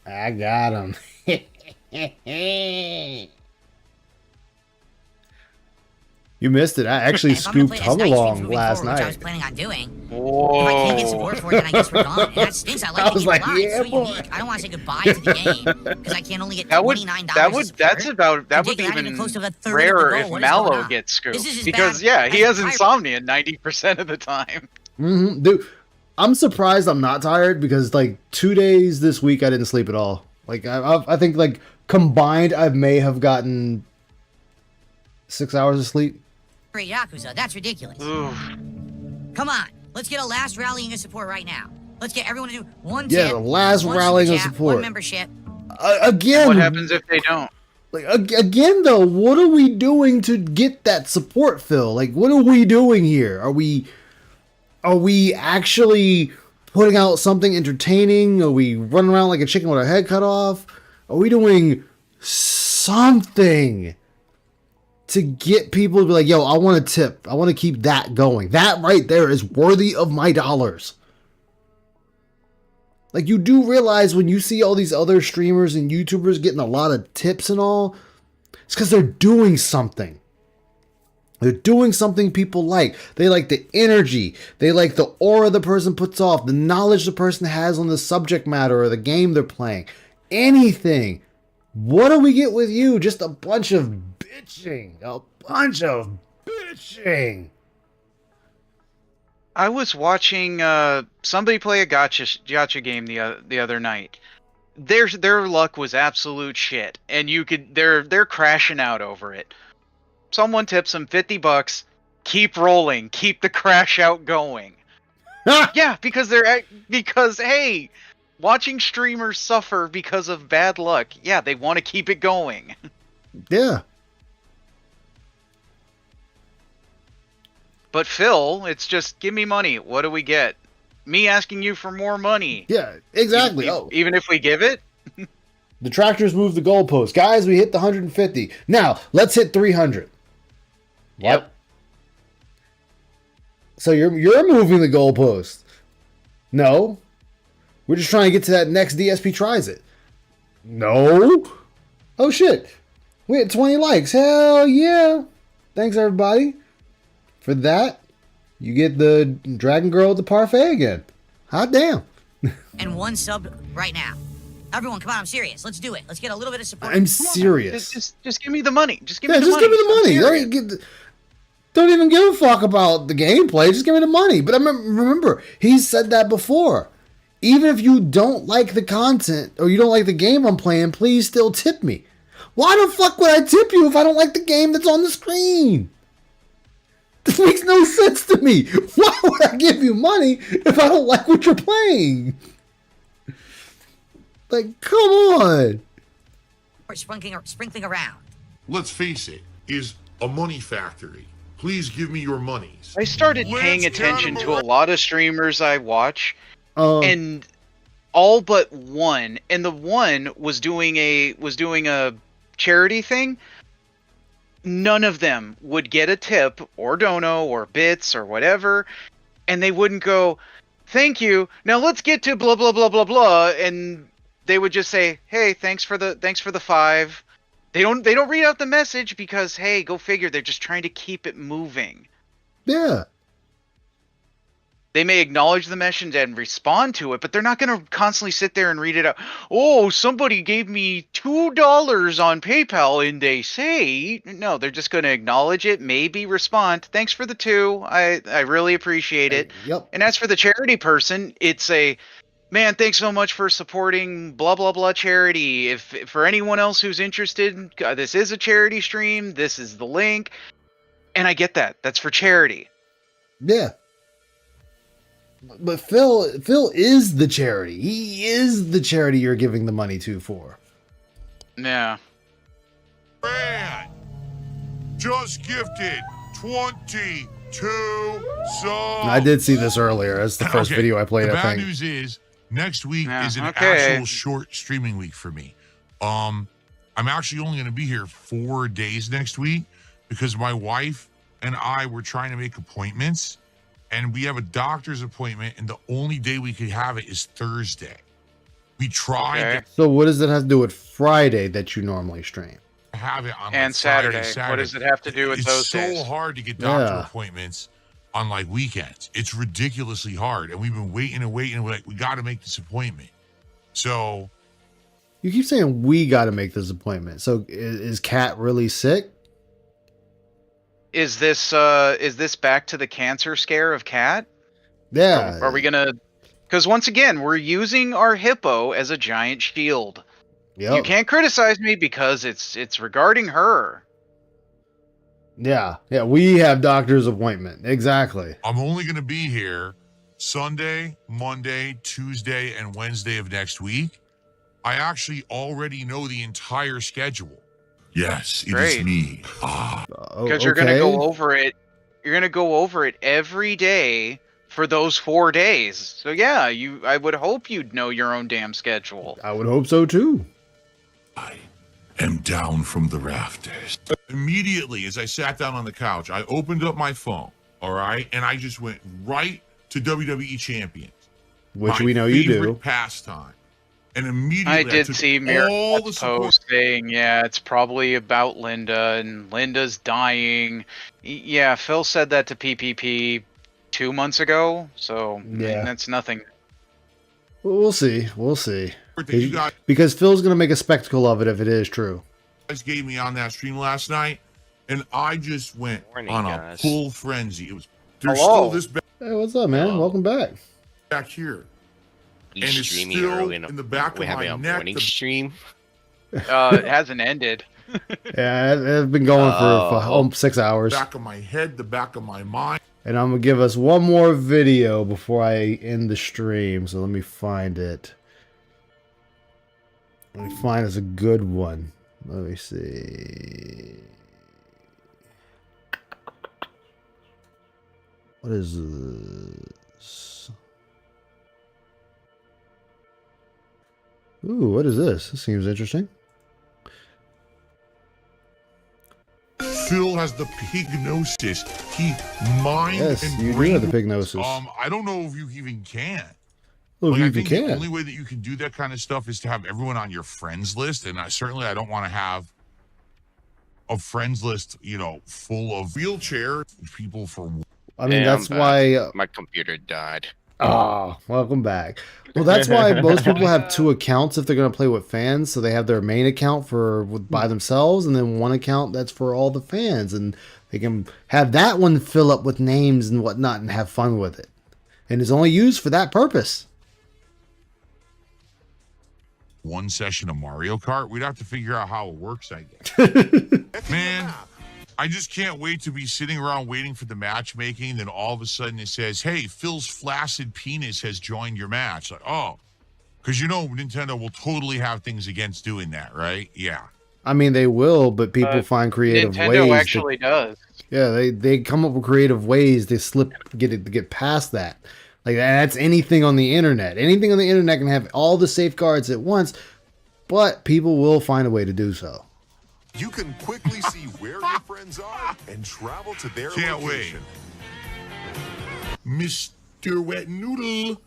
I got him. You missed it. I actually scooped Hum Along last night. Which I was planning on doing. Whoa. If I can't get support for it, then I guess we're gone. And that stinks. I like I was like, yeah, yeah, it's so unique. I don't want to say goodbye to the game because I can't only get $29. That would be even rarer if Mallow gets scooped. Because yeah, he has insomnia 90% of the time. Mm-hmm. Dude, I'm surprised I'm not tired because like 2 days this week I didn't sleep at all. Like I think like combined I may have gotten 6 hours of sleep. Yakuza, that's ridiculous. Come on, let's get a last rallying of support right now. Let's get everyone to do one tip. Yeah, the last rallying of support. One membership. Again. What happens if they don't? Like again, though, what are we doing to get that support, Phil? Like, what are we doing here? Are we actually putting out something entertaining? Are we running around like a chicken with our head cut off? Are we doing something to get people to be like, yo, I want to tip. I want to keep that going. That right there is worthy of my dollars. Like, you do realize when you see all these other streamers and YouTubers getting a lot of tips and all, it's because they're doing something. They're doing something people like. They like the energy. They like the aura the person puts off, the knowledge the person has on the subject matter or the game they're playing. Anything. What do we get with you? Just a bunch of bitching. A bunch of bitching. I was watching somebody play a gacha game the other night. Their luck was absolute shit, and they're crashing out over it. Someone tips them $50. Keep rolling. Keep the crash out going. Yeah, because hey, watching streamers suffer because of bad luck. Yeah, they want to keep it going. Yeah. But Phil, it's just give me money. What do we get? Me asking you for more money. Yeah, exactly. Even if we give it? The tractors move the goalpost. Guys, we hit the 150. Now, let's hit 300. Yep. So you're moving the goalpost. No. We're just trying to get to that next DSP tries it. No. Oh, shit. We had 20 likes. Hell yeah. Thanks, everybody. For that, you get the Dragon Girl at the parfait again. Hot damn. And one sub right now. Everyone, come on, I'm serious. Let's do it. Let's get a little bit of support. I'm serious. Just give me the money. Just give me the money. Give me the money. Don't even give a fuck about the gameplay. Just give me the money. But I remember, he said that before. Even if you don't like the content or you don't like the game I'm playing, please still tip me. Why the fuck would I tip you if I don't like the game that's on the screen? This makes no sense to me. Why would I give you money if I don't like what you're playing? Like, come on. We're sprinkling around. Let's face it, is a money factory. Please give me your monies. I started paying attention to a lot of streamers I watch, and all but one, and the one was doing a charity thing. None of them would get a tip or dono or bits or whatever, and they wouldn't go, "Thank you. Now let's get to blah blah blah blah blah," and they would just say, "Hey, thanks for the $5." They don't read out the message because, hey, go figure, they're just trying to keep it moving. Yeah. They may acknowledge the message and respond to it, but they're not going to constantly sit there and read it out. Oh, somebody gave me $2 on PayPal and they say... No, they're just going to acknowledge it, maybe respond. Thanks for the $2. I really appreciate it. Yep. And as for the charity person, it's a... man, thanks so much for supporting blah blah blah charity. If for anyone else who's interested, this is a charity stream. This is the link, and I get that. That's for charity. Yeah. But Phil is the charity. He is the charity you're giving the money to for. Yeah. Brand just gifted 22 subs. I did see this earlier. That's the first video I played, The I bad think. news is next week is an okay. actual short streaming week for me. I'm actually only going to be here 4 days next week because my wife and I were trying to make appointments, and we have a doctor's appointment, and the only day we could have it is Thursday. We tried So what does it have to do with Friday that you normally stream? to have it on And like Friday, Saturday. What does it have to do with it's those so days? hard to get doctor Yeah. appointments on like weekends. It's ridiculously hard, and we've been waiting and waiting. And we're like, we got to make this appointment. So You keep saying we got to make this appointment. So is Kat really sick? Is this back to the cancer scare of Kat? Yeah. Are we gonna? Because once again, we're using our hippo as a giant shield. Yep. You can't criticize me because it's regarding her. Yeah. Yeah. We have doctor's appointment. Exactly. I'm only going to be here Sunday, Monday, Tuesday, and Wednesday of next week. I actually already know the entire schedule. Yes, it is Great. me. Because you're gonna go over it. You're gonna go over it every day for those 4 days. So yeah, I would hope you'd know your own damn schedule. I would hope so too. Am down from the rafters. Immediately, as I sat down on the couch, I opened up my phone, all right? And I just went right to WWE Champions. Which my we know you favorite do. pastime. And immediately I did took see all the Miracle's support. post saying, yeah, it's probably about Linda, and Linda's dying. Yeah, Phil said that to PPP 2 months ago, so I mean, Yeah. that's nothing. We'll see. We'll see. You guys Because Phil's going to make a spectacle of it if it is true. gave me on that stream last night, and I just went on a full frenzy. It was there's Hello. still this Hey, what's up, man? Welcome back. back here. We And it's streaming still early in the back we're of having my a neck. morning The stream. It hasn't ended. Yeah, it's been going for 6 hours. back of my head, the back of my mind. And I'm going to give us one more video before I end the stream. So let me find it. Let me find us a good one. Let me see. What is this? Ooh, what is this? This seems interesting. Phil has the pignosis. He mind Yes, and you do brain. have the pignosis. I don't know if you even can. Well, Like, if I you think can. the only way that you can do that kind of stuff is to have everyone on your friends list, and I don't want to have a friends list, full of wheelchair people for. I mean, Yeah, that's I'm why. back. My computer died. Welcome back. Well, that's why most people have two accounts if they're going to play with fans. So they have their main account by themselves, and then one account that's for all the fans, and they can have that one fill up with names and whatnot and have fun with it. And it's only used for that purpose. One session of Mario Kart, we'd have to figure out how it works, I guess. Man, I just can't wait to be sitting around waiting for the matchmaking. Then all of a sudden it says, hey, Phil's flaccid penis has joined your match. Like, oh, because Nintendo will totally have things against doing that, right? Yeah. I mean, they will, but people find creative Nintendo ways. actually does. Yeah, they come up with creative ways to get past that. Like that's anything on the internet. Anything on the internet can have all the safeguards at once, but people will find a way to do so. You can quickly see where your friends are and travel to their location. Mr. Wet Noodle.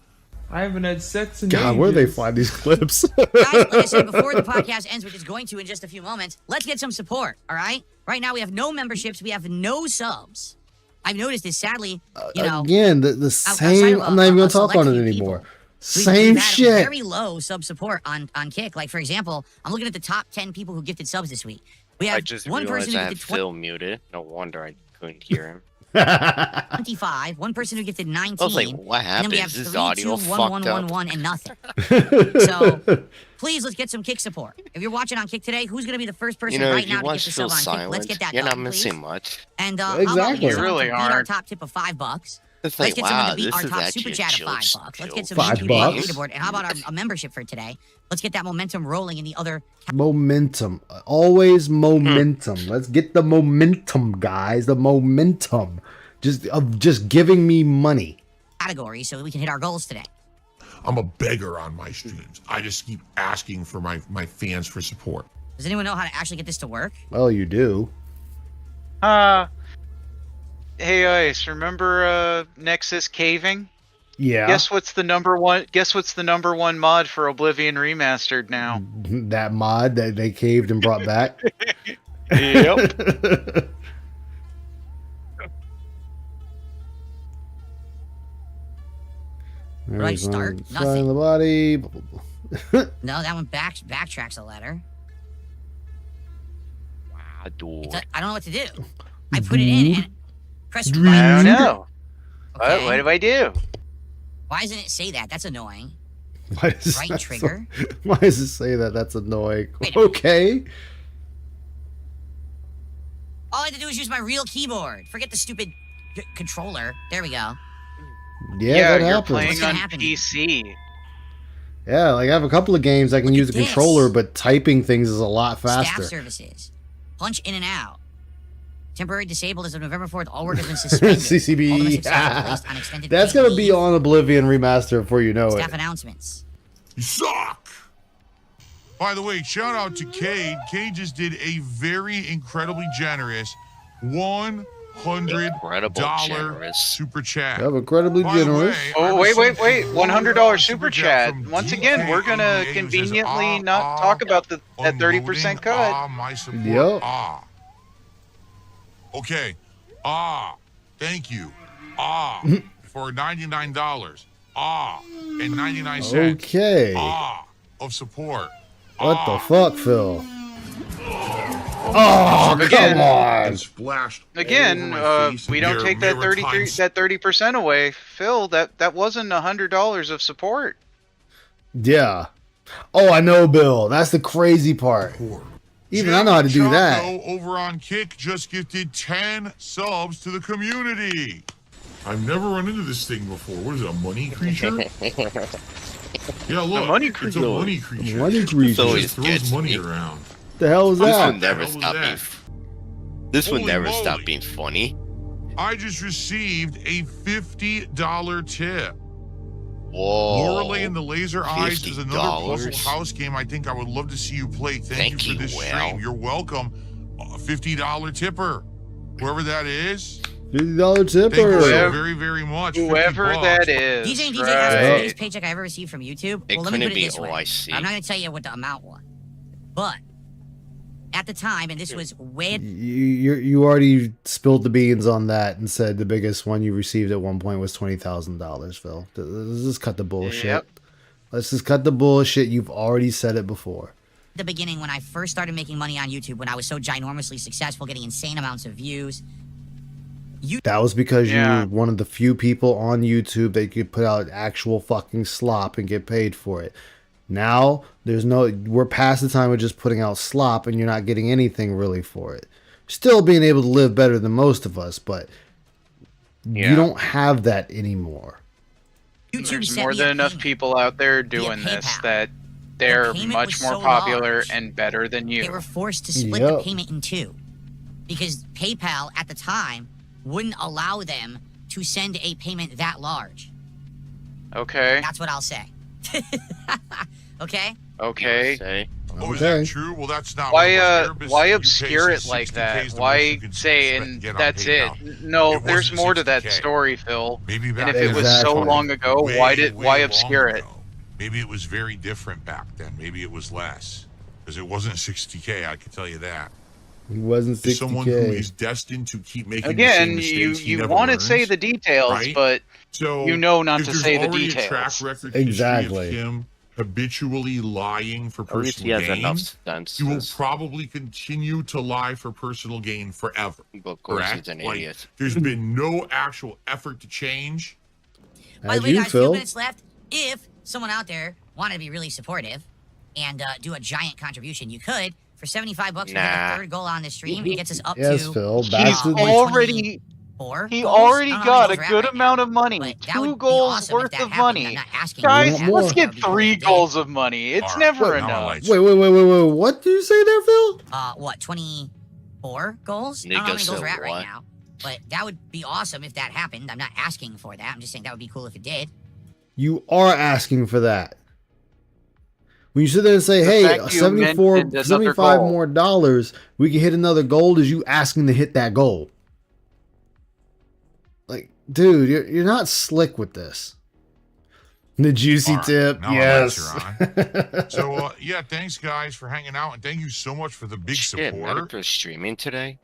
I haven't had sex in God, where do they find these clips? Guys, like I said, before the podcast ends, which is going to in just a few moments, let's get some support, all right? Right now, we have no memberships. We have no subs. I've noticed this, sadly, Again, the same. I'm not even going to talk on it anymore. Same we've had shit. Very low sub support on Kick. Like, for example, I'm looking at the top 10 people who gifted subs this week. We have I just one realized person I who had gifted 20. Phil muted. No wonder I couldn't hear him. 25. One person who gifted 19. I was like, what And then we have happened? Is 3, the audio 2, 1, fucked 1, up? 1, 1, and nothing. So please, let's get some Kick support. If you're watching on Kick today, who's going to be the first person You know, right if now you to watch get the Phil sub on Kick? Let's Silent, get that you're not done, missing please. much. And Exactly. how about we You get someone really to beat our aren't. top tip of $5? It's Let's like, get someone wow, to beat this our is top actually super a chat chill, of $5. Let's get some $5. YouTube leaderboard. And how about a membership for today? Let's get that momentum rolling in the other. Momentum. Always momentum. Let's get the momentum, guys. The momentum. Just giving me money. Categories so that we can hit our goals today. I'm a beggar on my streams. I just keep asking for my fans for support. Does anyone know how to actually get this to work? Well, you do. Hey Ice, remember Nexus caving? Yeah. Guess what's the number one mod for Oblivion Remastered now? That mod that they caved and brought back. Yep. Where do I start? Sign Nothing. the body. No, that one backtracks a letter. Wow, dude. I don't know what to do. I put it in and press I right. don't know. Okay. What do I do? Why doesn't it say that? That's annoying. Why does Right that trigger. Why does it say that? That's annoying. Okay. All I had to do is use my real keyboard. Forget the stupid controller. There we go. Yeah, that you're happens. playing on PC. Yeah, like I have a couple of games I can use a this. controller, but typing things is a lot Staff faster. services. Punch in and out. Temporary disabled as of November 4th. All work has been suspended. All CCB. domestic staff are placed on extended That's paid gonna be leave. on Oblivion Remaster before you know Staff it. announcements. You suck! By the way, shout out to Cade. Cade just did a very incredibly generous $100 generous. super chat. Yeah, incredibly By the generous. way, Oh, I wait, received $100 a super chat. from Once again, we're gonna DK, who says, conveniently not talk about that 30% cut. My support. Yep. Okay. Thank you. For $99. And 99 cents. Okay. Of support. What the fuck, Phil? Oh, Again. come on. And splashed Again, all over my face we and don't there take that were times- 30% away. Phil, that wasn't $100 of support. Yeah. Oh, I know, Bill. That's the crazy part. Even I know how to do that. Chaco over on Kick just gifted 10 subs to the community. I've never run into this thing before. What is it, a money creature? Yeah, look. A money It's a creature. money creature. Money creature. It always just throws gets money me. around. The hell is This that? will never What the stop hell being. was This will Holy never moly. stop being funny. I just received a $50 tip. Whoa. Lorelei and the Laser Eyes is another Puzzle $50? House game I think I would love to see you play. Thank you for this Will. stream. You're welcome. A $50 tipper. Whoever that is. $50 Thank you tipper. so very, very much. Whoever $50. that is. DJ and DJ right. has the biggest paycheck I ever received from YouTube. It Well, let me couldn't put it be this way. OIC. I'm not going to tell you what the amount was. But at the time, and this was way... You already spilled the beans on that and said the biggest one you received at one point was $20,000, Phil. Let's just cut the bullshit. Yep. Let's just cut the bullshit. You've already said it before. the beginning when I first started making money on YouTube, when I was so ginormously successful, getting insane amounts of views. That was because you were one of the few people on YouTube that could put out actual fucking slop and get paid for it. Now, we're past the time of just putting out slop and you're not getting anything really for it. Still being able to live better than most of us, but you don't have that anymore. There's more than enough people out there doing this that they're much more popular and better than you. They were forced to split the payment in two because PayPal at the time wouldn't allow them to send a payment that large. Okay. That's what I'll say. Okay? Okay. Oh, is that true? Well, that's not. Why obscure it like that? Why say and that's it? No, there's more to that story, Phil. Maybe and back if it was so then. long ago, why obscure it? Maybe it was very different back then. Maybe it was less because it wasn't 60K. I can tell you that. He wasn't 60K. Someone who is destined to keep making Again, the same mistakes you want to say the details, right? but So you know not if to there's say the already a details. track record history of him habitually lying for At least he personal has gain, enough sense. he will probably continue to lie for personal gain forever. But of course, Correct? he's an Like, idiot. there's been no actual effort to change. By the way, guys, 2 minutes left. If someone out there wanted to be really supportive and do a giant contribution, you could. For $75, we get the third goal on the stream. It gets us up Yes, to. Phil. Back to the He already got a good amount of money. 2 goals worth of money. Guys, let's get 3 goals of money. It's never enough. Wait. What do you say there, Phil? What, 24 goals? I don't know how many goals we're at right now. But that would be awesome if that happened. I'm not asking for that. I'm just saying that would be cool if it did. You are asking for that. When you sit there and say, hey, 75 more dollars, we can hit another goal, is you asking to hit that goal. Like, dude, you're not slick with this. The juicy tip, Now yes. So, yeah, thanks, guys, for hanging out. And thank you so much for the big Shit, support. Metacritic streaming today.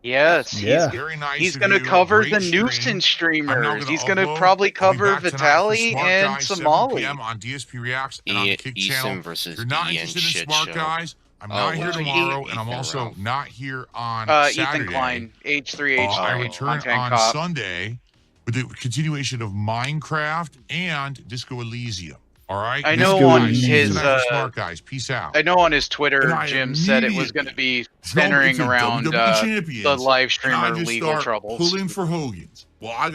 Yes, Yeah. Very nice he's of going to you. cover Great the stream. nuisance streamers. He's going to upload. probably I'll be cover back tonight for Vitali Smart and Guys, 7 Somali. PM on DSP Reacts and on the Kick Eason channel. versus If you're not Ian interested in shit Smart show. Guys, I'm Oh, not here well, tomorrow, and I'm Ethan also Ralph. not here on Ethan Saturday. Klein, H3H3. I return Content on Cop. Sunday with the continuation of Minecraft and Disco Elysium. All right. I know Disco on Elysium his, tonight for Smart Guys. Peace out. I know on his Twitter, And I Jim said it was going to be centering around the live streamer legal troubles. Pulling for Hogan's. Well, I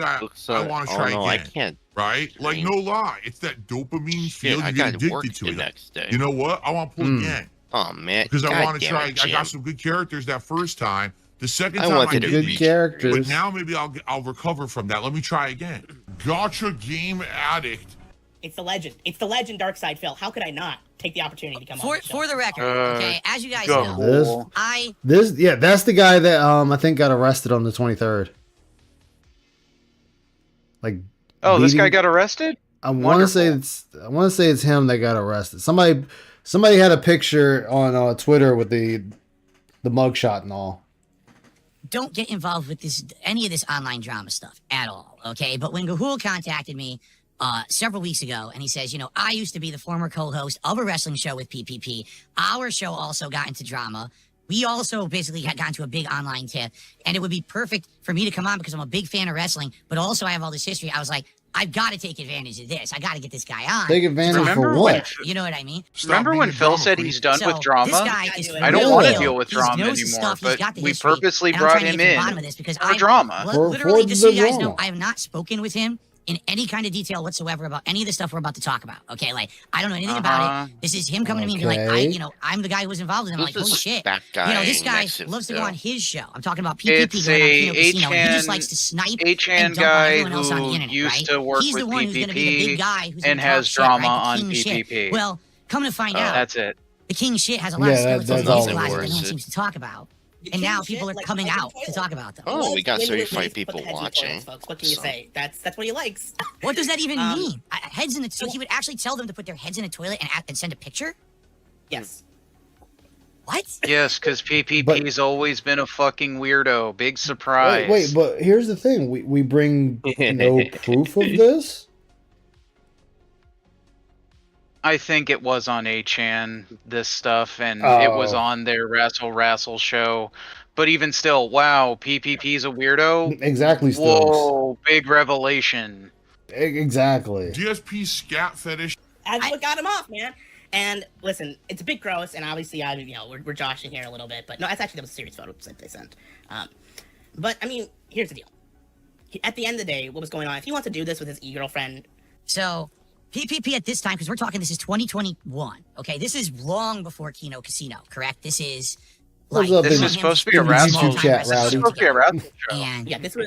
want to try again. I can't. Right? Like, no lie. It's that dopamine feel I you get got work addicted to the it. next day. You know what? I want to pull again. Oh man, Because I want to God try. damn it, I got Jim. some good characters that first time. The second I time I wanted to did reach- characters. But now maybe I'll recover from that. Let me try again. Gotcha game addict. It's the legend. It's the legend, Darkside Phil. How could I not take the opportunity to come on? For the record, okay, as you guys This- know, that's the guy that I think got arrested on the 23rd. Like, Oh, this guy beating- got arrested? I want to say it's him that got arrested. Somebody had a picture on Twitter with the mugshot and all. don't get involved with any of this online drama stuff at all, okay? But when Gahul contacted me several weeks ago, and he says, you know, I used to be the former co-host of a wrestling show with PPP. Our show also got into drama. We also basically had gotten to a big online tip, and it would be perfect for me to come on because I'm a big fan of wrestling, but also I have all this history. I was like, I've got to take advantage of this. I got to get this guy on. Take advantage for what? You know what I mean? Remember when Phil said he's done with drama? This guy is I don't want to real. deal with He drama knows his anymore, stuff. He's but got the we history, purposely and I'm brought trying him to get to the in bottom of this because for drama. Literally, just so you guys know, drama. I have not spoken with him in any kind of detail whatsoever about any of the stuff we're about to talk about. Okay, like I don't know anything about it. This is him coming to me and being like, I'm the guy who was involved in it. I'm like, holy shit. This guy loves to go on his show. I'm talking about PPP It's going on a Kino Casino. He just likes to snipe and H-hand dump on guy everyone else on the who internet, used right? to work He's with the one who's going to be the PPP big guy who's and gonna has talk drama shit, right? on The king shit. PPP. Well, come to find out, That's it. the king shit has a lot Yeah, of skeletons that's in all his it closet that was. no one seems to talk about. And now people are coming out to talk about them. Oh, we got When 35 Liz put people the heads in the watching. toilets, folks. What can you say? That's what he likes. What does that even mean? Heads in the so he would actually tell them to put their heads in a toilet and send a picture? Yes. What? Yes, because PPP's always been a fucking weirdo. Big surprise. Wait, but here's the thing: we bring no proof of this. I think it was on 8chan, this stuff, and it was Oh. on their Rassle show. But even still, wow, PPP's a weirdo? Exactly, Stokes. Whoa, big revelation. Exactly. DSP scat fetish. That's what got him off, man. And listen, it's a bit gross, and obviously, we're joshing here a little bit, but no, that was a serious photo that they sent. But I mean, here's the deal. At the end of the day, what was going on? If he wants to do this with his e-girlfriend, So PPP at this time, because we're talking, this is 2021. Okay, this is long before Kino Casino, correct? This is What's up, This in is supposed to be a the wrestling YouTube chat, This is Rowdy? supposed to be a wrestling show. And yeah, this was.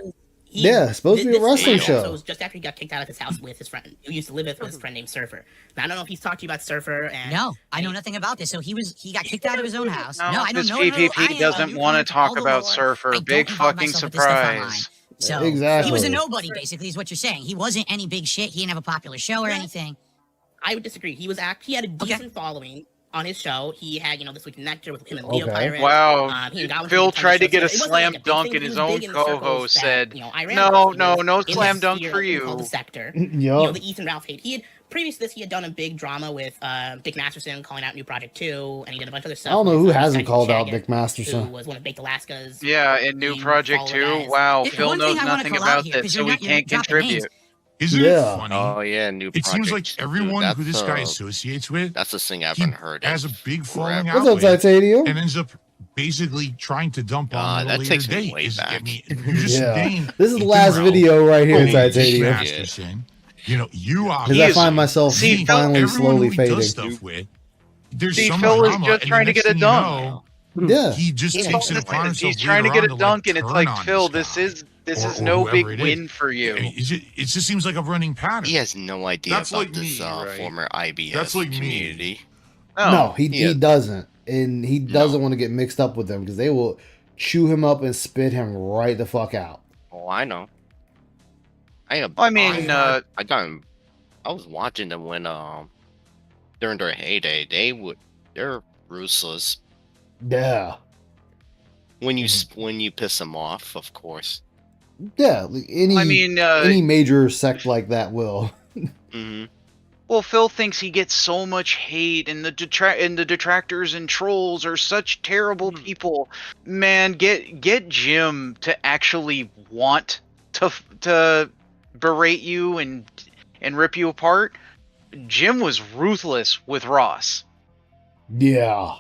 Yeah, supposed to be a wrestling show. So it was just after he got kicked out of his house with his friend, who used to live with his friend named Surfer. Now I don't know if he's talked to you about Surfer. And no, I know nothing about this. So he got kicked out of his own house. No, I don't This know. PPP doesn't want to talk about Surfer. Big fucking surprise. So Exactly. he was a nobody, basically, is what you're saying. He wasn't any big shit. He didn't have a popular show or anything. I would disagree. He was he had a decent following on his show, he had, This Week in Nectar with him and Leo Okay. Pirate. Wow. He and Godwin Phil did a ton of tried to shows get a together. It wasn't slam like a big dunk, thing, and but his he was own big in the circles co-host that, said, I ran "No, with. no, He no was in slam this dunk sphere for we call you." The Sector. Yup. The Ethan Ralph hate. He had previous to this, he had done a big drama with Dick Masterson calling out New Project 2, and he did a bunch of other stuff. I don't know with, who hasn't Skype called out Shaggy, Dick Masterson. who was one of Baked Alaska's. Yeah, in New Project 2. Wow, Phil one knows thing I wanna nothing call out about here, that, 'cause so you're he not- you're can't dropping names. contribute. Isn't Yeah. it funny? Oh yeah, new. It seems like Project, everyone dude, who this that's, guy associates with, That's the thing I he haven't heard. has a in big falling forever. out What's up, with, Titanium? and ends up basically trying to dump on that the takes later me date. way I back. mean, you just Yeah. named This is the Ethan last Ralph, video right here, Dick Titanium. Masterson. You Because obviously. I find myself See, finally everyone slowly who he fading. does stuff with, there's See, some Phil is drama, just and trying the to next get a thing dunk. you know, Yeah. he just takes it upon himself. He's trying to later get on a dunk, and it's turn like, on Phil, this this guy, is or no whoever big it win is. for you. It just seems like a running pattern. He has no idea That's about like this me, right? former IBS That's like me. community. No, he Yeah. doesn't. And he doesn't want to get mixed up with them because they will chew him up and spit him right the fuck out. Oh, I know. I was watching them when during their heyday. They're ruthless. Yeah. When you piss them off, of course. Yeah. Like any major sect like that will. Mm-hmm. Well, Phil thinks he gets so much hate, and the detractors and trolls are such terrible people. Man, get Jim to actually want to berate you and rip you apart. Jim was ruthless with Ross. Yeah.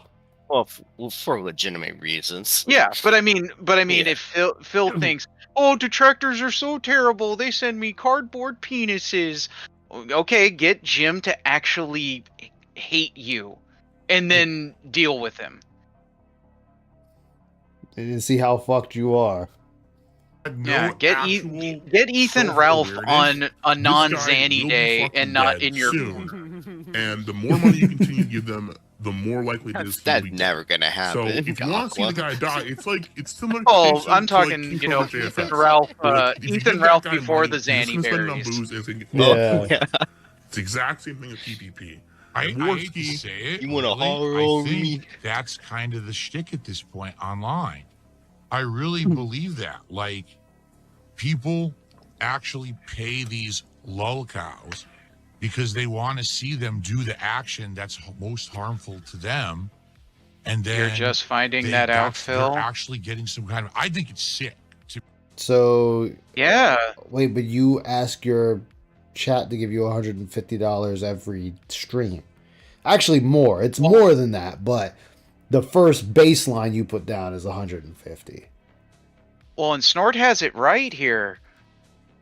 Well, for legitimate reasons. Yeah, but I mean, if Phil thinks, oh, detractors are so terrible, they send me cardboard penises. Okay, get Jim to actually hate you, and then deal with him. And see how fucked you are. Yeah, get Ethan Ralph on a non-Zanny day and not in your. And the more money you continue to give them, the more likely it is. That's never gonna happen. So if you want to see the guy die, it's similar. Oh, I'm talking, Ethan Ralph. Ethan Ralph before the Zanny berries. Yeah. It's the exact same thing with PPP. I hate to say it. You want a horror I over think me? that's kind of the shtick at this point online. I really believe that. Like, people actually pay these lolcows because they want to see them do the action that's most harmful to them. And then You're just finding that out, Phil? They're actually getting some kind of. I think it's sick. So. Yeah. Wait, but you ask your chat to give you $150 every stream. Actually, more. It's more than that, but the first baseline you put down is 150. Well, and Snort has it right here.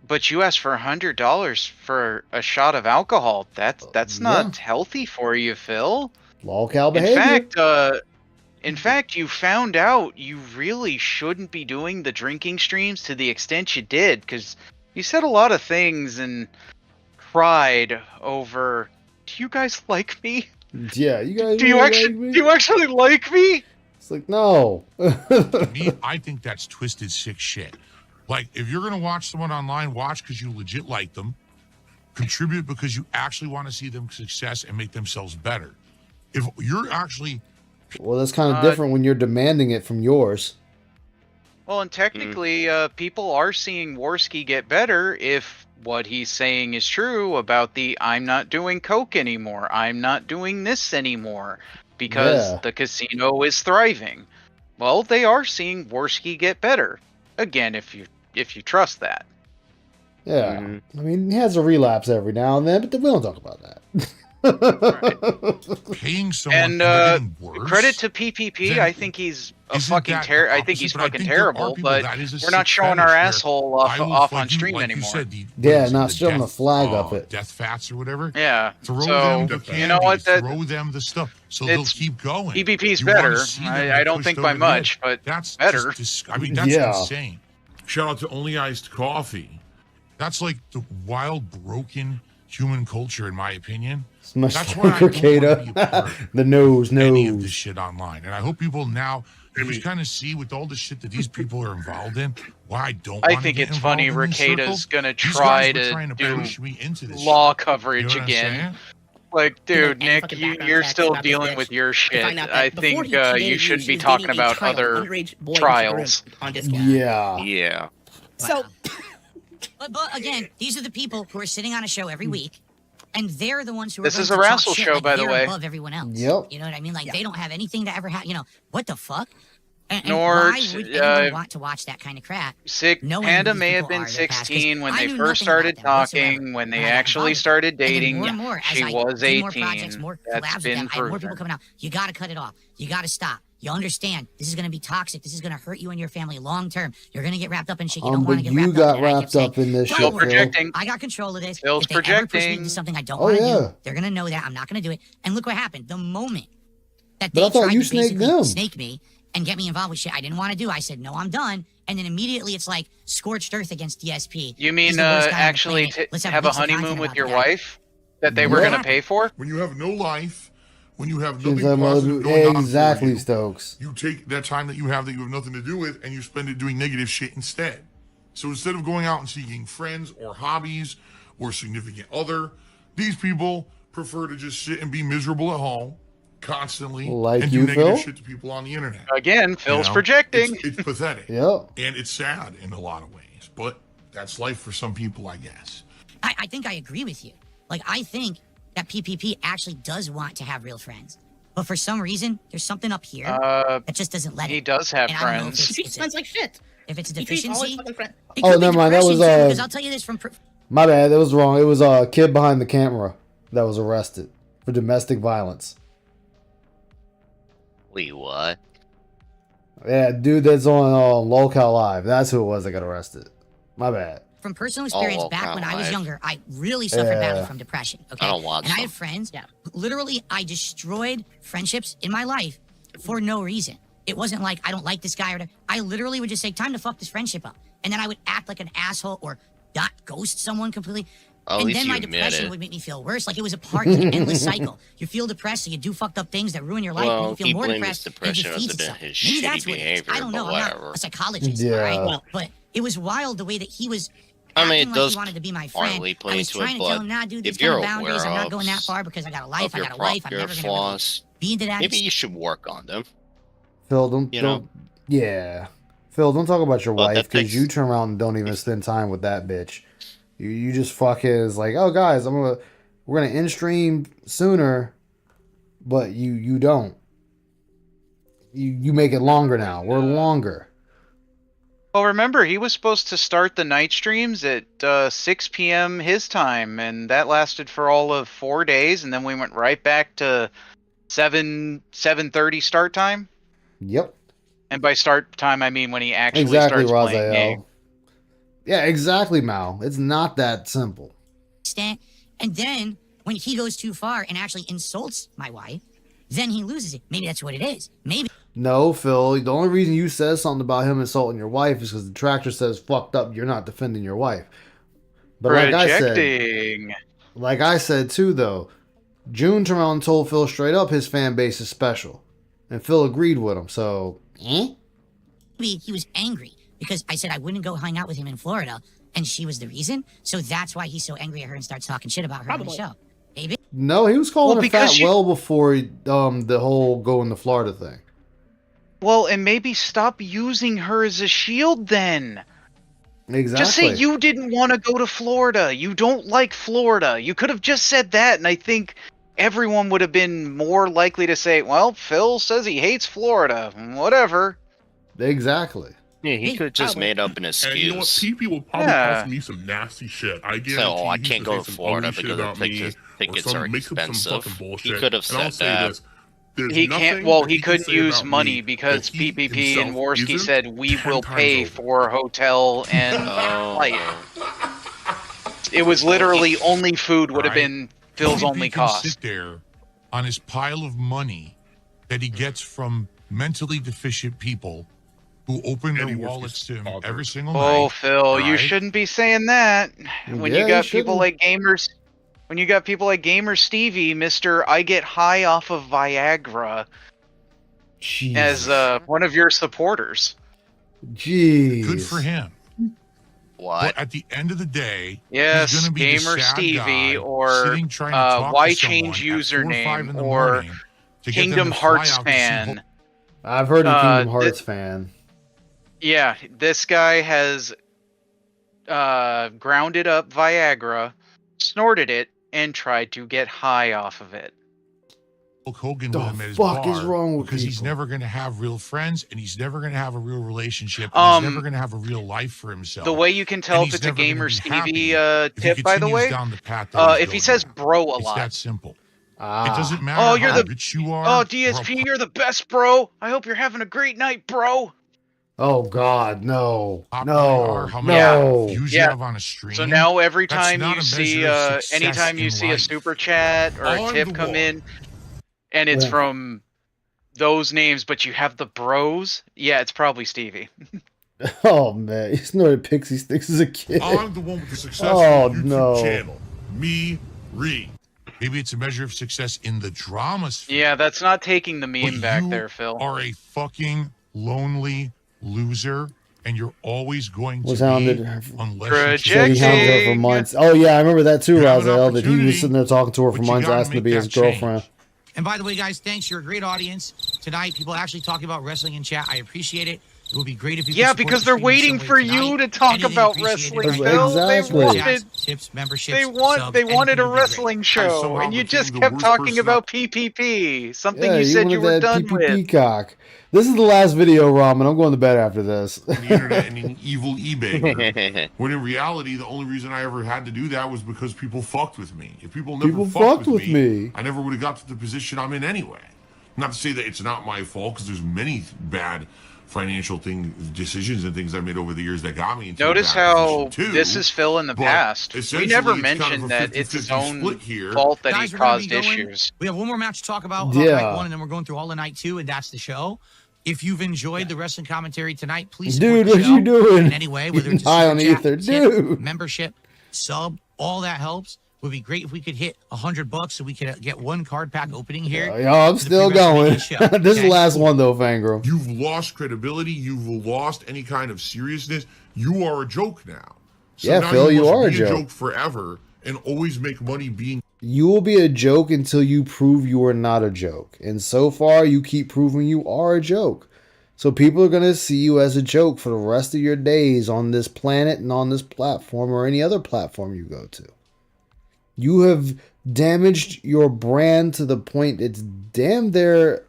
But you asked for $100 for a shot of alcohol. That's not healthy for you, Phil. Lolcow behavior. In fact, you found out you really shouldn't be doing the drinking streams to the extent you did, because you said a lot of things and cried over, do you guys like me? Yeah, you guys do you actually like me? It's like, no. To me, I think that's twisted, sick shit. Like, if you're going to watch someone online, watch because you legit like them. Contribute because you actually want to see them success and make themselves better. If you're actually... Well, that's kind of different when you're demanding it from yours. Well, and technically, people are seeing Worski get better if what he's saying is true about the I'm not doing coke anymore, I'm not doing this anymore, because the casino is thriving. Well, they are seeing Worski get better. Again, if you trust that. Yeah. I mean, he has a relapse every now and then, but we don't talk about that. Paying someone And getting worse, credit to PPP, I think he's I think he's fucking terrible, but we're not showing our asshole off on stream anymore. Not showing the flag up it. Death fats or whatever. Yeah. Throw So, them the you know what? throw them the stuff so they'll keep going. PPP's You wanna better. see them I get don't pushed think over by the much, edge. but that's better. I mean, that's insane. Shout out to Only Iced Coffee. That's like the wild, broken human culture, in my opinion. Much That's like why I don't want to be a Ricada. part of The nose. any of this shit online. And I hope people now just kind of see with all the shit that these people are involved in, why I don't I want think to get it's funny involved in these Ricada's circles. gonna These try guys were to trying do push me into this law shit. coverage You know what I'm again. saying? Like, dude, and Nick, fucking you're background checks still about this dealing bitch with your to shit. find out that I before think he dated you you, should she be was talking dating a about child, other underage boy who trials. grew on Discord. Yeah. Yeah. So, but again, these are the people who are sitting on a show every week, and they're the ones who are. This going is to a talk wrestle shit show, like by the they're way. above everyone else. Yep. You know what I mean? Like they don't have anything to ever have. You know what the fuck? And Nor why would anyone want to watch that kind of crap? knowing who Panda these may have people been are in their past? 'Cause 16 when I they knew first nothing started about them whatsoever talking. When when they I got actually involved. started And then dating, more and more, as she I was do 18. more projects, more That's collabs with been them, I have more people proven. coming out. You got to cut it off. You got to stop. You understand? This is going to be toxic. This is going to hurt you and your family long term. You're going to get wrapped up in shit you don't want to But get you wrapped got up in. And I kept wrapped saying, up in this "Don't shit, worry, Phil. I got control of this. Phil's if they ever push me projecting. into something I don't Oh, want to yeah. do, they're going to know that I'm not going to do it. And look what happened. The moment that But they I thought tried you to snaked basically them. snake me and get me involved with shit I didn't want to do, I said, no, I'm done. And then immediately it's like scorched earth against DSP. You He's mean the worst guy on the actually planet. Let's have a weeks of honeymoon content with about your the guy. wife that they were Yeah. going to pay for? When you have no life, when you have Seems nothing like positive going on for exactly, you, Stokes. you take that time that you have nothing to do with and you spend it doing negative shit instead. So instead of going out and seeking friends or hobbies or significant other, these people prefer to just sit and be miserable at home constantly Like and you, do negative Phil? shit to people on the internet. Again, Phil's projecting. It's pathetic. Yep. And it's sad in a lot of ways, but that's life for some people, I guess. I think I agree with you. Like, I think that PPP actually does want to have real friends. But for some reason, there's something up here that just doesn't let He it. does have And I don't know if friends. it's- He it's smells like shit. If it's a He treats all his deficiency, fucking friends. it Oh, could be never mind. That depression, was, too, because I'll tell you this from... My bad. That was wrong. It was a kid behind the camera that was arrested for domestic violence. Wait, what? Yeah, dude that's on Locale Live. That's who it was that got arrested. My bad. From personal experience, Oh, back when I was live. younger, I really suffered badly Yeah. from depression. Okay, I don't watch and I them. had friends. Literally, I destroyed friendships in my life for no reason. It wasn't like I don't like this guy or whatever. I literally would just say, "Time to fuck this friendship up," and then I would act like an asshole or not ghost someone completely. At And least then you my admit depression it. would make me feel worse. Like it was a part of an endless cycle. You feel depressed, so you do fucked up things that ruin your life. Well, and you feel he more blamed depressed. his and it depression defeats other than itself. his Maybe shitty that's what it is. behavior, I don't know. but I'm whatever. not a psychologist. Yeah. All right? Well, but it was wild the way that he was. I mean, acting it like does he wanted to be my friend. partly play I was into it, trying to tell but him, nah, dude, if these you're kind of boundaries. I'm aware not going that of- far because I got a life. of I your got a wife. I'm your never going to flaws, be into that. maybe you should work on them. Phil, don't, You don't yeah. Phil, don't talk about your Well, wife that because takes- you turn around and don't even spend time with that bitch. You just fucking is like, oh guys, we're gonna end stream sooner, but you don't. You make it longer now. We're longer. Well, remember, he was supposed to start the night streams at 6 p.m. his time, and that lasted for all of 4 days, and then we went right back to 7:30 start time. Yep. And by start time, I mean when he actually Exactly, starts playing game. Raziel. Yeah, exactly, Mal. It's not that simple. Extent. And then when he goes too far and actually insults my wife, then he loses it. Maybe that's what it is. Maybe. No, Phil. The only reason you said something about him insulting your wife is because the tractor says fucked up. You're not defending your wife. But Projecting. like I said too, though, June turned around and told Phil straight up his fan base is special, and Phil agreed with him. So, Maybe he was angry because I said I wouldn't go hang out with him in Florida, and she was the reason. So that's why he's so angry at her and starts talking shit about her on the show. Maybe. no, he was calling Well, her fat because you- well before the whole going to Florida thing. Well, and maybe stop using her as a shield then. Exactly. Just say you didn't want to go to Florida. You don't like Florida. You could have just said that, and I think everyone would have been more likely to say, well, Phil says he hates Florida. Whatever. Exactly. Yeah, he could have just made up an excuse. And you know what? PP will probably Yeah. call me some nasty shit. I guarantee So, I he's can't gonna go say to some Florida ugly shit because about the me, tickets or are make up some expensive. fucking bullshit. He could have And I'll said say that. this, there's He can't. nothing Well, that he can couldn't say use about money me because that he PPP and himself Worski isn't said we 10 will times pay over. for hotel and flight. It was literally only food would have been Phil's PPP only can cost. sit there on his pile of money that he gets from mentally deficient people who open their wallets to him every single night. Oh, Phil, you right? shouldn't be saying that. When Yeah, you got you people shouldn't. like gamers, when you got people like Gamer Stevie, Mr. I get high off of Viagra, as one of your supporters. Jeez. Good for him. What? But at the end of the day, Yes, he's gonna be the Gamer sad Stevie, guy or sitting trying to talk why to someone change at 4 or 5 username, in the or morning to get them Kingdom to fly Hearts out to see fan. I've heard of Kingdom Hearts fan. Yeah, this guy has grounded up Viagra, snorted it, and tried to get high off of it. Hulk Hogan The with him at his fuck bar is wrong with because he's people? never going to have real friends and he's never going to have a real relationship. And he's never going to have a real life for himself. The way you can tell And if he's it's a never gonna Gamer be Stevie happy if he tip, by the continues way, down the path that he's if he going says down. bro a It's lot. that simple. Ah. It doesn't matter Oh, you're how the rich you are. Oh, DSP, you're the best, bro. I hope you're having a great night, bro. Oh God, no, how no, many no. views you have on a stream. So now every That's time not you a see, measure of success anytime you in see a life. super chat or a On tip the come wall. in, and it's Yeah. from those names, but you have the bros, yeah, it's probably Stevie. Oh man, he snorted pixie sticks as a kid. I'm the one with the successful Oh, YouTube no. channel. Me, Re. Maybe it's a measure of success in the drama sphere. Yeah, that's not taking the meme But back you there, Phil. are a fucking lonely loser, and you're always going to Was be hounded. unless you Said he hounded her for months. Oh yeah, I remember that too, You have an Raziel. That he was opportunity, sitting there talking to her for but you months, gotta asking to make be his that change. girlfriend. And by the way, guys, thanks. You're a great audience tonight. People actually talking about wrestling in chat. I appreciate it. It would be great if you could Yeah, support because the they're stream waiting some way for tonight. you to talk Anything about appreciated wrestling, right Phil. now. Exactly. They Chats, wanted, tips, memberships, they subs, wanted anything a would be great. wrestling show, somehow and you became just the kept worst talking person about PPP, something Yeah, you said wanted you were that done PPP with. cock. This is the last video, Ramen. I'm going to bed after this. the internet and an evil eBay. When in reality, the only reason I ever had to do that was because people fucked with me. If people never People fucked fucked with me. I never would have got to the position I'm in anyway. Not to say that it's not my fault, because there's many bad financial decisions and things I made over the years that got me into Notice a bad how position too. this is Phil in the But past. We essentially, never it's kind of mentioned a that it's his 50-50 own split here. fault that Guys, he we're gonna caused be going- issues. We have one more match to talk about. Yeah. Night one, and then we're going through all the night two, and that's the show. If you've enjoyed the wrestling commentary tonight, please support Dude, the what show you doing? in any way, whether it's a High super on chat, ether, tip, dude. membership, sub, all that helps. Would be great if we could hit $100 so we could get one card pack opening here. Yo, I'm for the still going. pre-WrestleMania show, This is okay? the last one though, Fangram. You've lost credibility. You've lost any kind of seriousness. You are a joke now. So Yeah, now Phil, you must are a be joke. forever and always make money being. You will be a joke until you prove you are not a joke. And so far, you keep proving you are a joke. So people are going to see you as a joke for the rest of your days on this planet and on this platform or any other platform you go to. You have damaged your brand to the point it's damn near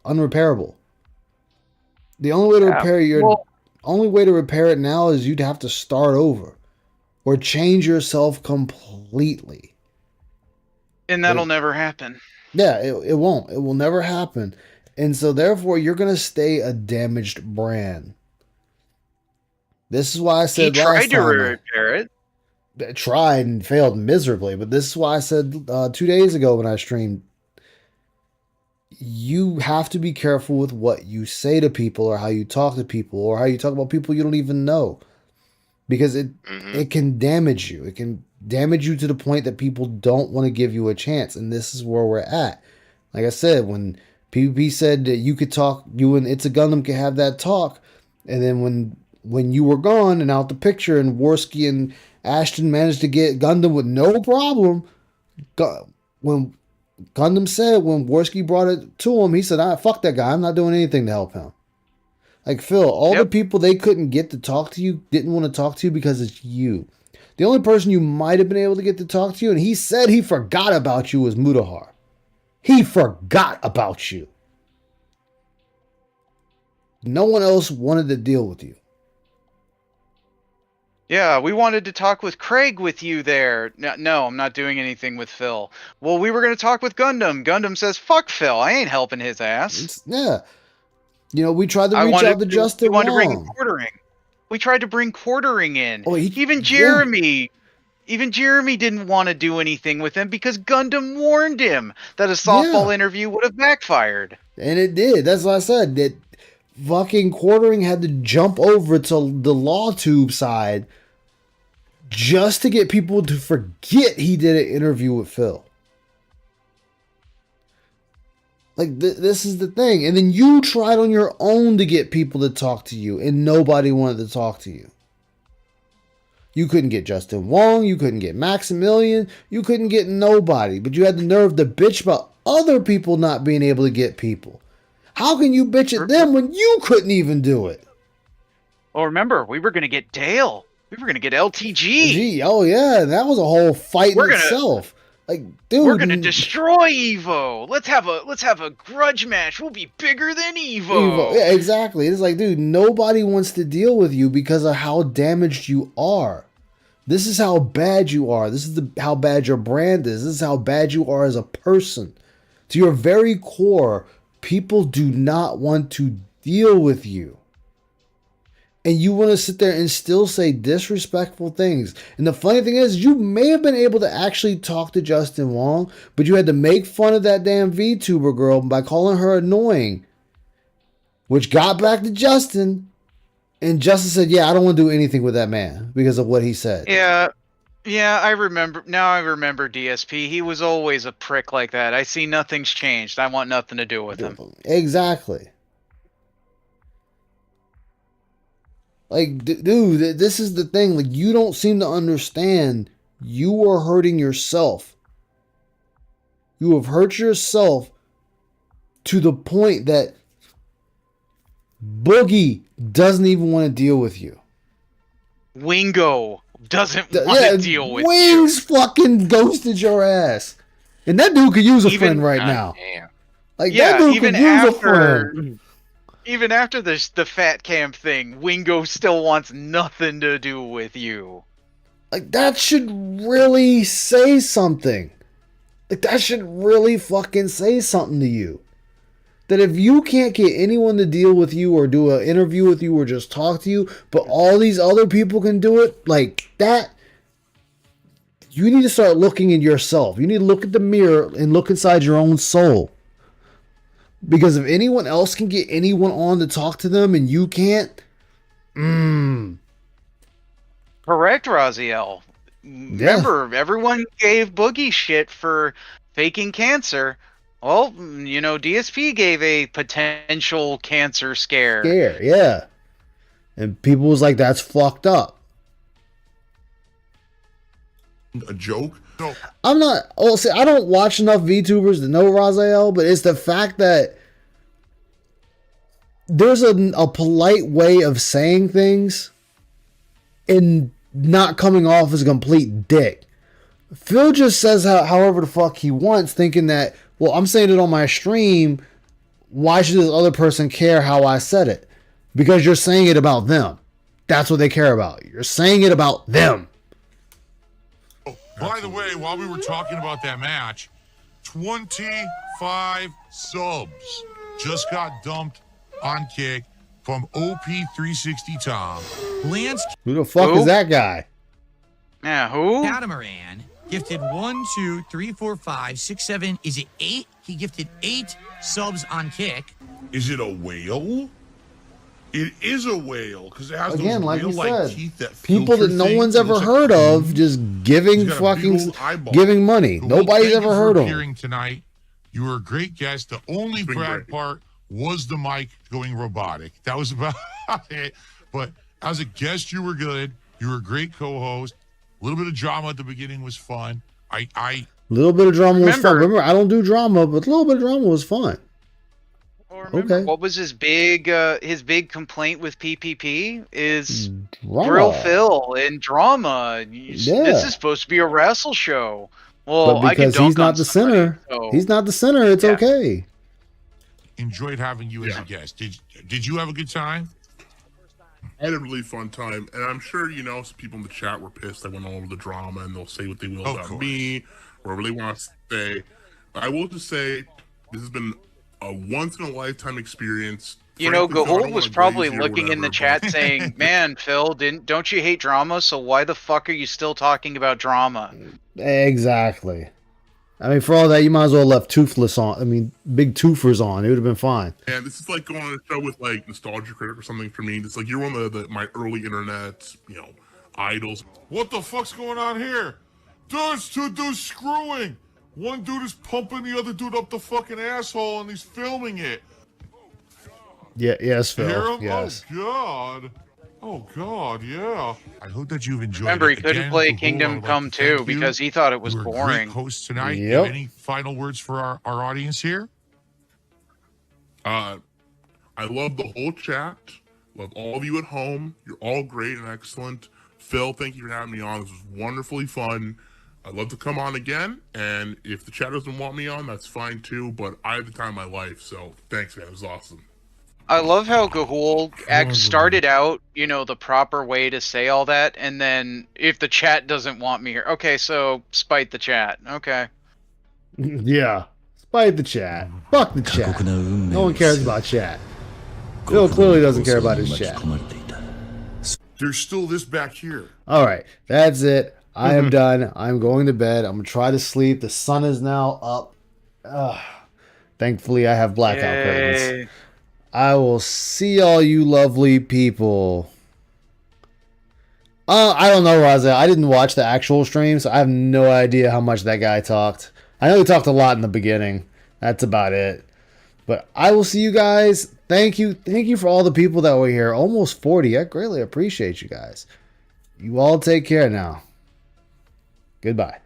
unrepairable. The only way to repair only way to repair it now is you'd have to start over or change yourself completely. And that'll never happen. Yeah, it won't. It will never happen. And so therefore you're going to stay a damaged brand. This is why I He said tried last to time. repair it. I tried and failed miserably, but this is why I said 2 days ago when I streamed, you have to be careful with what you say to people or how you talk to people or how you talk about people you don't even know, because it can damage you. It can damage you to the point that people don't want to give you a chance. And this is where we're at. Like I said, when PvP said that you could talk, you and It's a Gundam could have that talk, and then when you were gone and out the picture and Worski and Ashton managed to get Gundam with no problem, when Gundam said, when Worski brought it to him, he said, fuck that guy. I'm not doing anything to help him. Like, Phil, all the people they couldn't get to talk to you didn't want to talk to you because it's you. The only person you might have been able to get to talk to you, and he said he forgot about you, was Mutahar. He forgot about you. No one else wanted to deal with you. Yeah, we wanted to talk with Craig with you there. No, I'm not doing anything with Phil. Well, we were going to talk with Gundam. Gundam says, fuck Phil. I ain't helping his ass. Yeah. You know, we tried to reach out to Justin We wanted to bring Wong. quartering. We tried to bring quartering in. Oh, even Jeremy didn't want to do anything with him because Gundam warned him that a softball interview would have backfired. And it did. That's what I said. That fucking quartering had to jump over to the law tube side just to get people to forget he did an interview with Phil. Like, this is the thing. And then you tried on your own to get people to talk to you, and nobody wanted to talk to you. You couldn't get Justin Wong. You couldn't get Maximilian. You couldn't get nobody. But you had the nerve to bitch about other people not being able to get people. How can you bitch at them when you couldn't even do it? Well, remember, we were going to get Dale. We were going to get LTG. Oh, yeah. That was a whole fight in itself. Like, dude, we're gonna destroy Evo. Let's have a grudge match. We'll be bigger than Evo. Yeah, exactly. It's like, dude, nobody wants to deal with you because of how damaged you are. This is how bad you are. This is how bad your brand is. This is how bad you are as a person. To your very core, people do not want to deal with you. And you want to sit there and still say disrespectful things. And the funny thing is, you may have been able to actually talk to Justin Wong, but you had to make fun of that damn VTuber girl by calling her annoying, which got back to Justin. And Justin said, yeah, I don't want to do anything with that man because of what he said. Yeah, I remember. Now I remember DSP. He was always a prick like that. I see nothing's changed. I want nothing to do with him. Exactly. Like, dude, this is the thing. Like, you don't seem to understand. You are hurting yourself. You have hurt yourself to the point that Boogie doesn't even want to deal with you. Wingo doesn't want to deal with you. Wings fucking ghosted your ass. And that dude could use a friend right now. Damn. Like, that dude could use a friend. Even after the Fat Camp thing, Wingo still wants nothing to do with you. Like, that should really say something. Like, that should really fucking say something to you. That if you can't get anyone to deal with you or do an interview with you or just talk to you, but all these other people can do it, like that, you need to start looking in yourself. You need to look at the mirror and look inside your own soul. Because if anyone else can get anyone on to talk to them and you can't, Correct, Raziel. Remember, everyone gave Boogie shit for faking cancer. Well, you know, DSP gave a potential cancer scare. Yeah. And people was like, that's fucked up. A joke? No. I'm not. Oh, see, I don't watch enough VTubers to know Raziel, but it's the fact that there's a polite way of saying things and not coming off as a complete dick. Phil just says however the fuck he wants, thinking that, well, I'm saying it on my stream. Why should this other person care how I said it? Because you're saying it about them. That's what they care about. You're saying it about them. By the way, while we were talking about that match, 25 subs just got dumped on Kick from OP360 Tom. Lance. Who the fuck is that guy? Yeah, who? Catamaran gifted 1, 2, 3, 4, 5, 6, 7. Is it 8? He gifted 8 subs on Kick. Is it a whale? It is a whale because it has Again, those like you whale-like said, teeth that people that no one's ever heard of just giving giving money. But Nobody's thank you ever for heard of appearing tonight. You were a great guest. The only bad part was the mic going robotic. That was about it. But as a guest, you were good. You were a great co-host. A little bit of drama at the beginning was fun. A little bit of drama was fun. Remember, I don't do drama, but a little bit of drama was fun. Remember, what was his big complaint with PPP is drama. Grill Phil and drama. This is supposed to be a wrestle show. Well, but because he's not the center, he's not the center. It's okay. enjoyed having you as a guest. Did you have a good time? I had a really fun time, and I'm sure, you know, some people in the chat were pissed I went all over the drama, and they'll say what they will about me, or what they want to say. But I will just say, this has been a once-in-a-lifetime experience. You know, Gahul was probably looking in the chat saying, man, Phil, don't you hate drama? So why the fuck are you still talking about drama? Exactly. I mean, for all that, you might as well have left Toothless on. I mean, big Toofers on. It would have been fine. And this is like going on a show with, like, Nostalgia Critic or something for me. It's like, you're one of my early internet, you know, idols. What the fuck's going on here? There's two dudes screwing. One dude is pumping the other dude up the fucking asshole and he's filming it. Yeah, yes, You hear Phil. him? Yes. Oh God. Oh God, yeah. I hope that you've enjoyed Remember, he it. couldn't Again, play Gahul, Kingdom I would like Come to thank 2 you. because he thought it was You were boring. Great host tonight. Yep. You have any final words for our audience here? I love the whole chat. Love all of you at home. You're all great and excellent. Phil, thank you for having me on. This was wonderfully fun. I'd love to come on again. And if the chat doesn't want me on, that's fine too. But I had the time of my life. So thanks, man. It was awesome. I love how Gahul started out, the proper way to say all that, and then if the chat doesn't want me here, okay, so spite the chat. Okay. Yeah. Spite the chat. Fuck the chat. No one cares about chat. Phil clearly doesn't care about his chat. There's still this back here. All right, that's it. I am done. I'm going to bed. I'm gonna try to sleep. The sun is now up. Thankfully, I have blackout curtains. I will see all you lovely people. I don't know, Raza. I didn't watch the actual stream, so I have no idea how much that guy talked. I know he talked a lot in the beginning. That's about it. But I will see you guys. Thank you. Thank you for all the people that were here. Almost 40. I greatly appreciate you guys. You all take care now. Goodbye.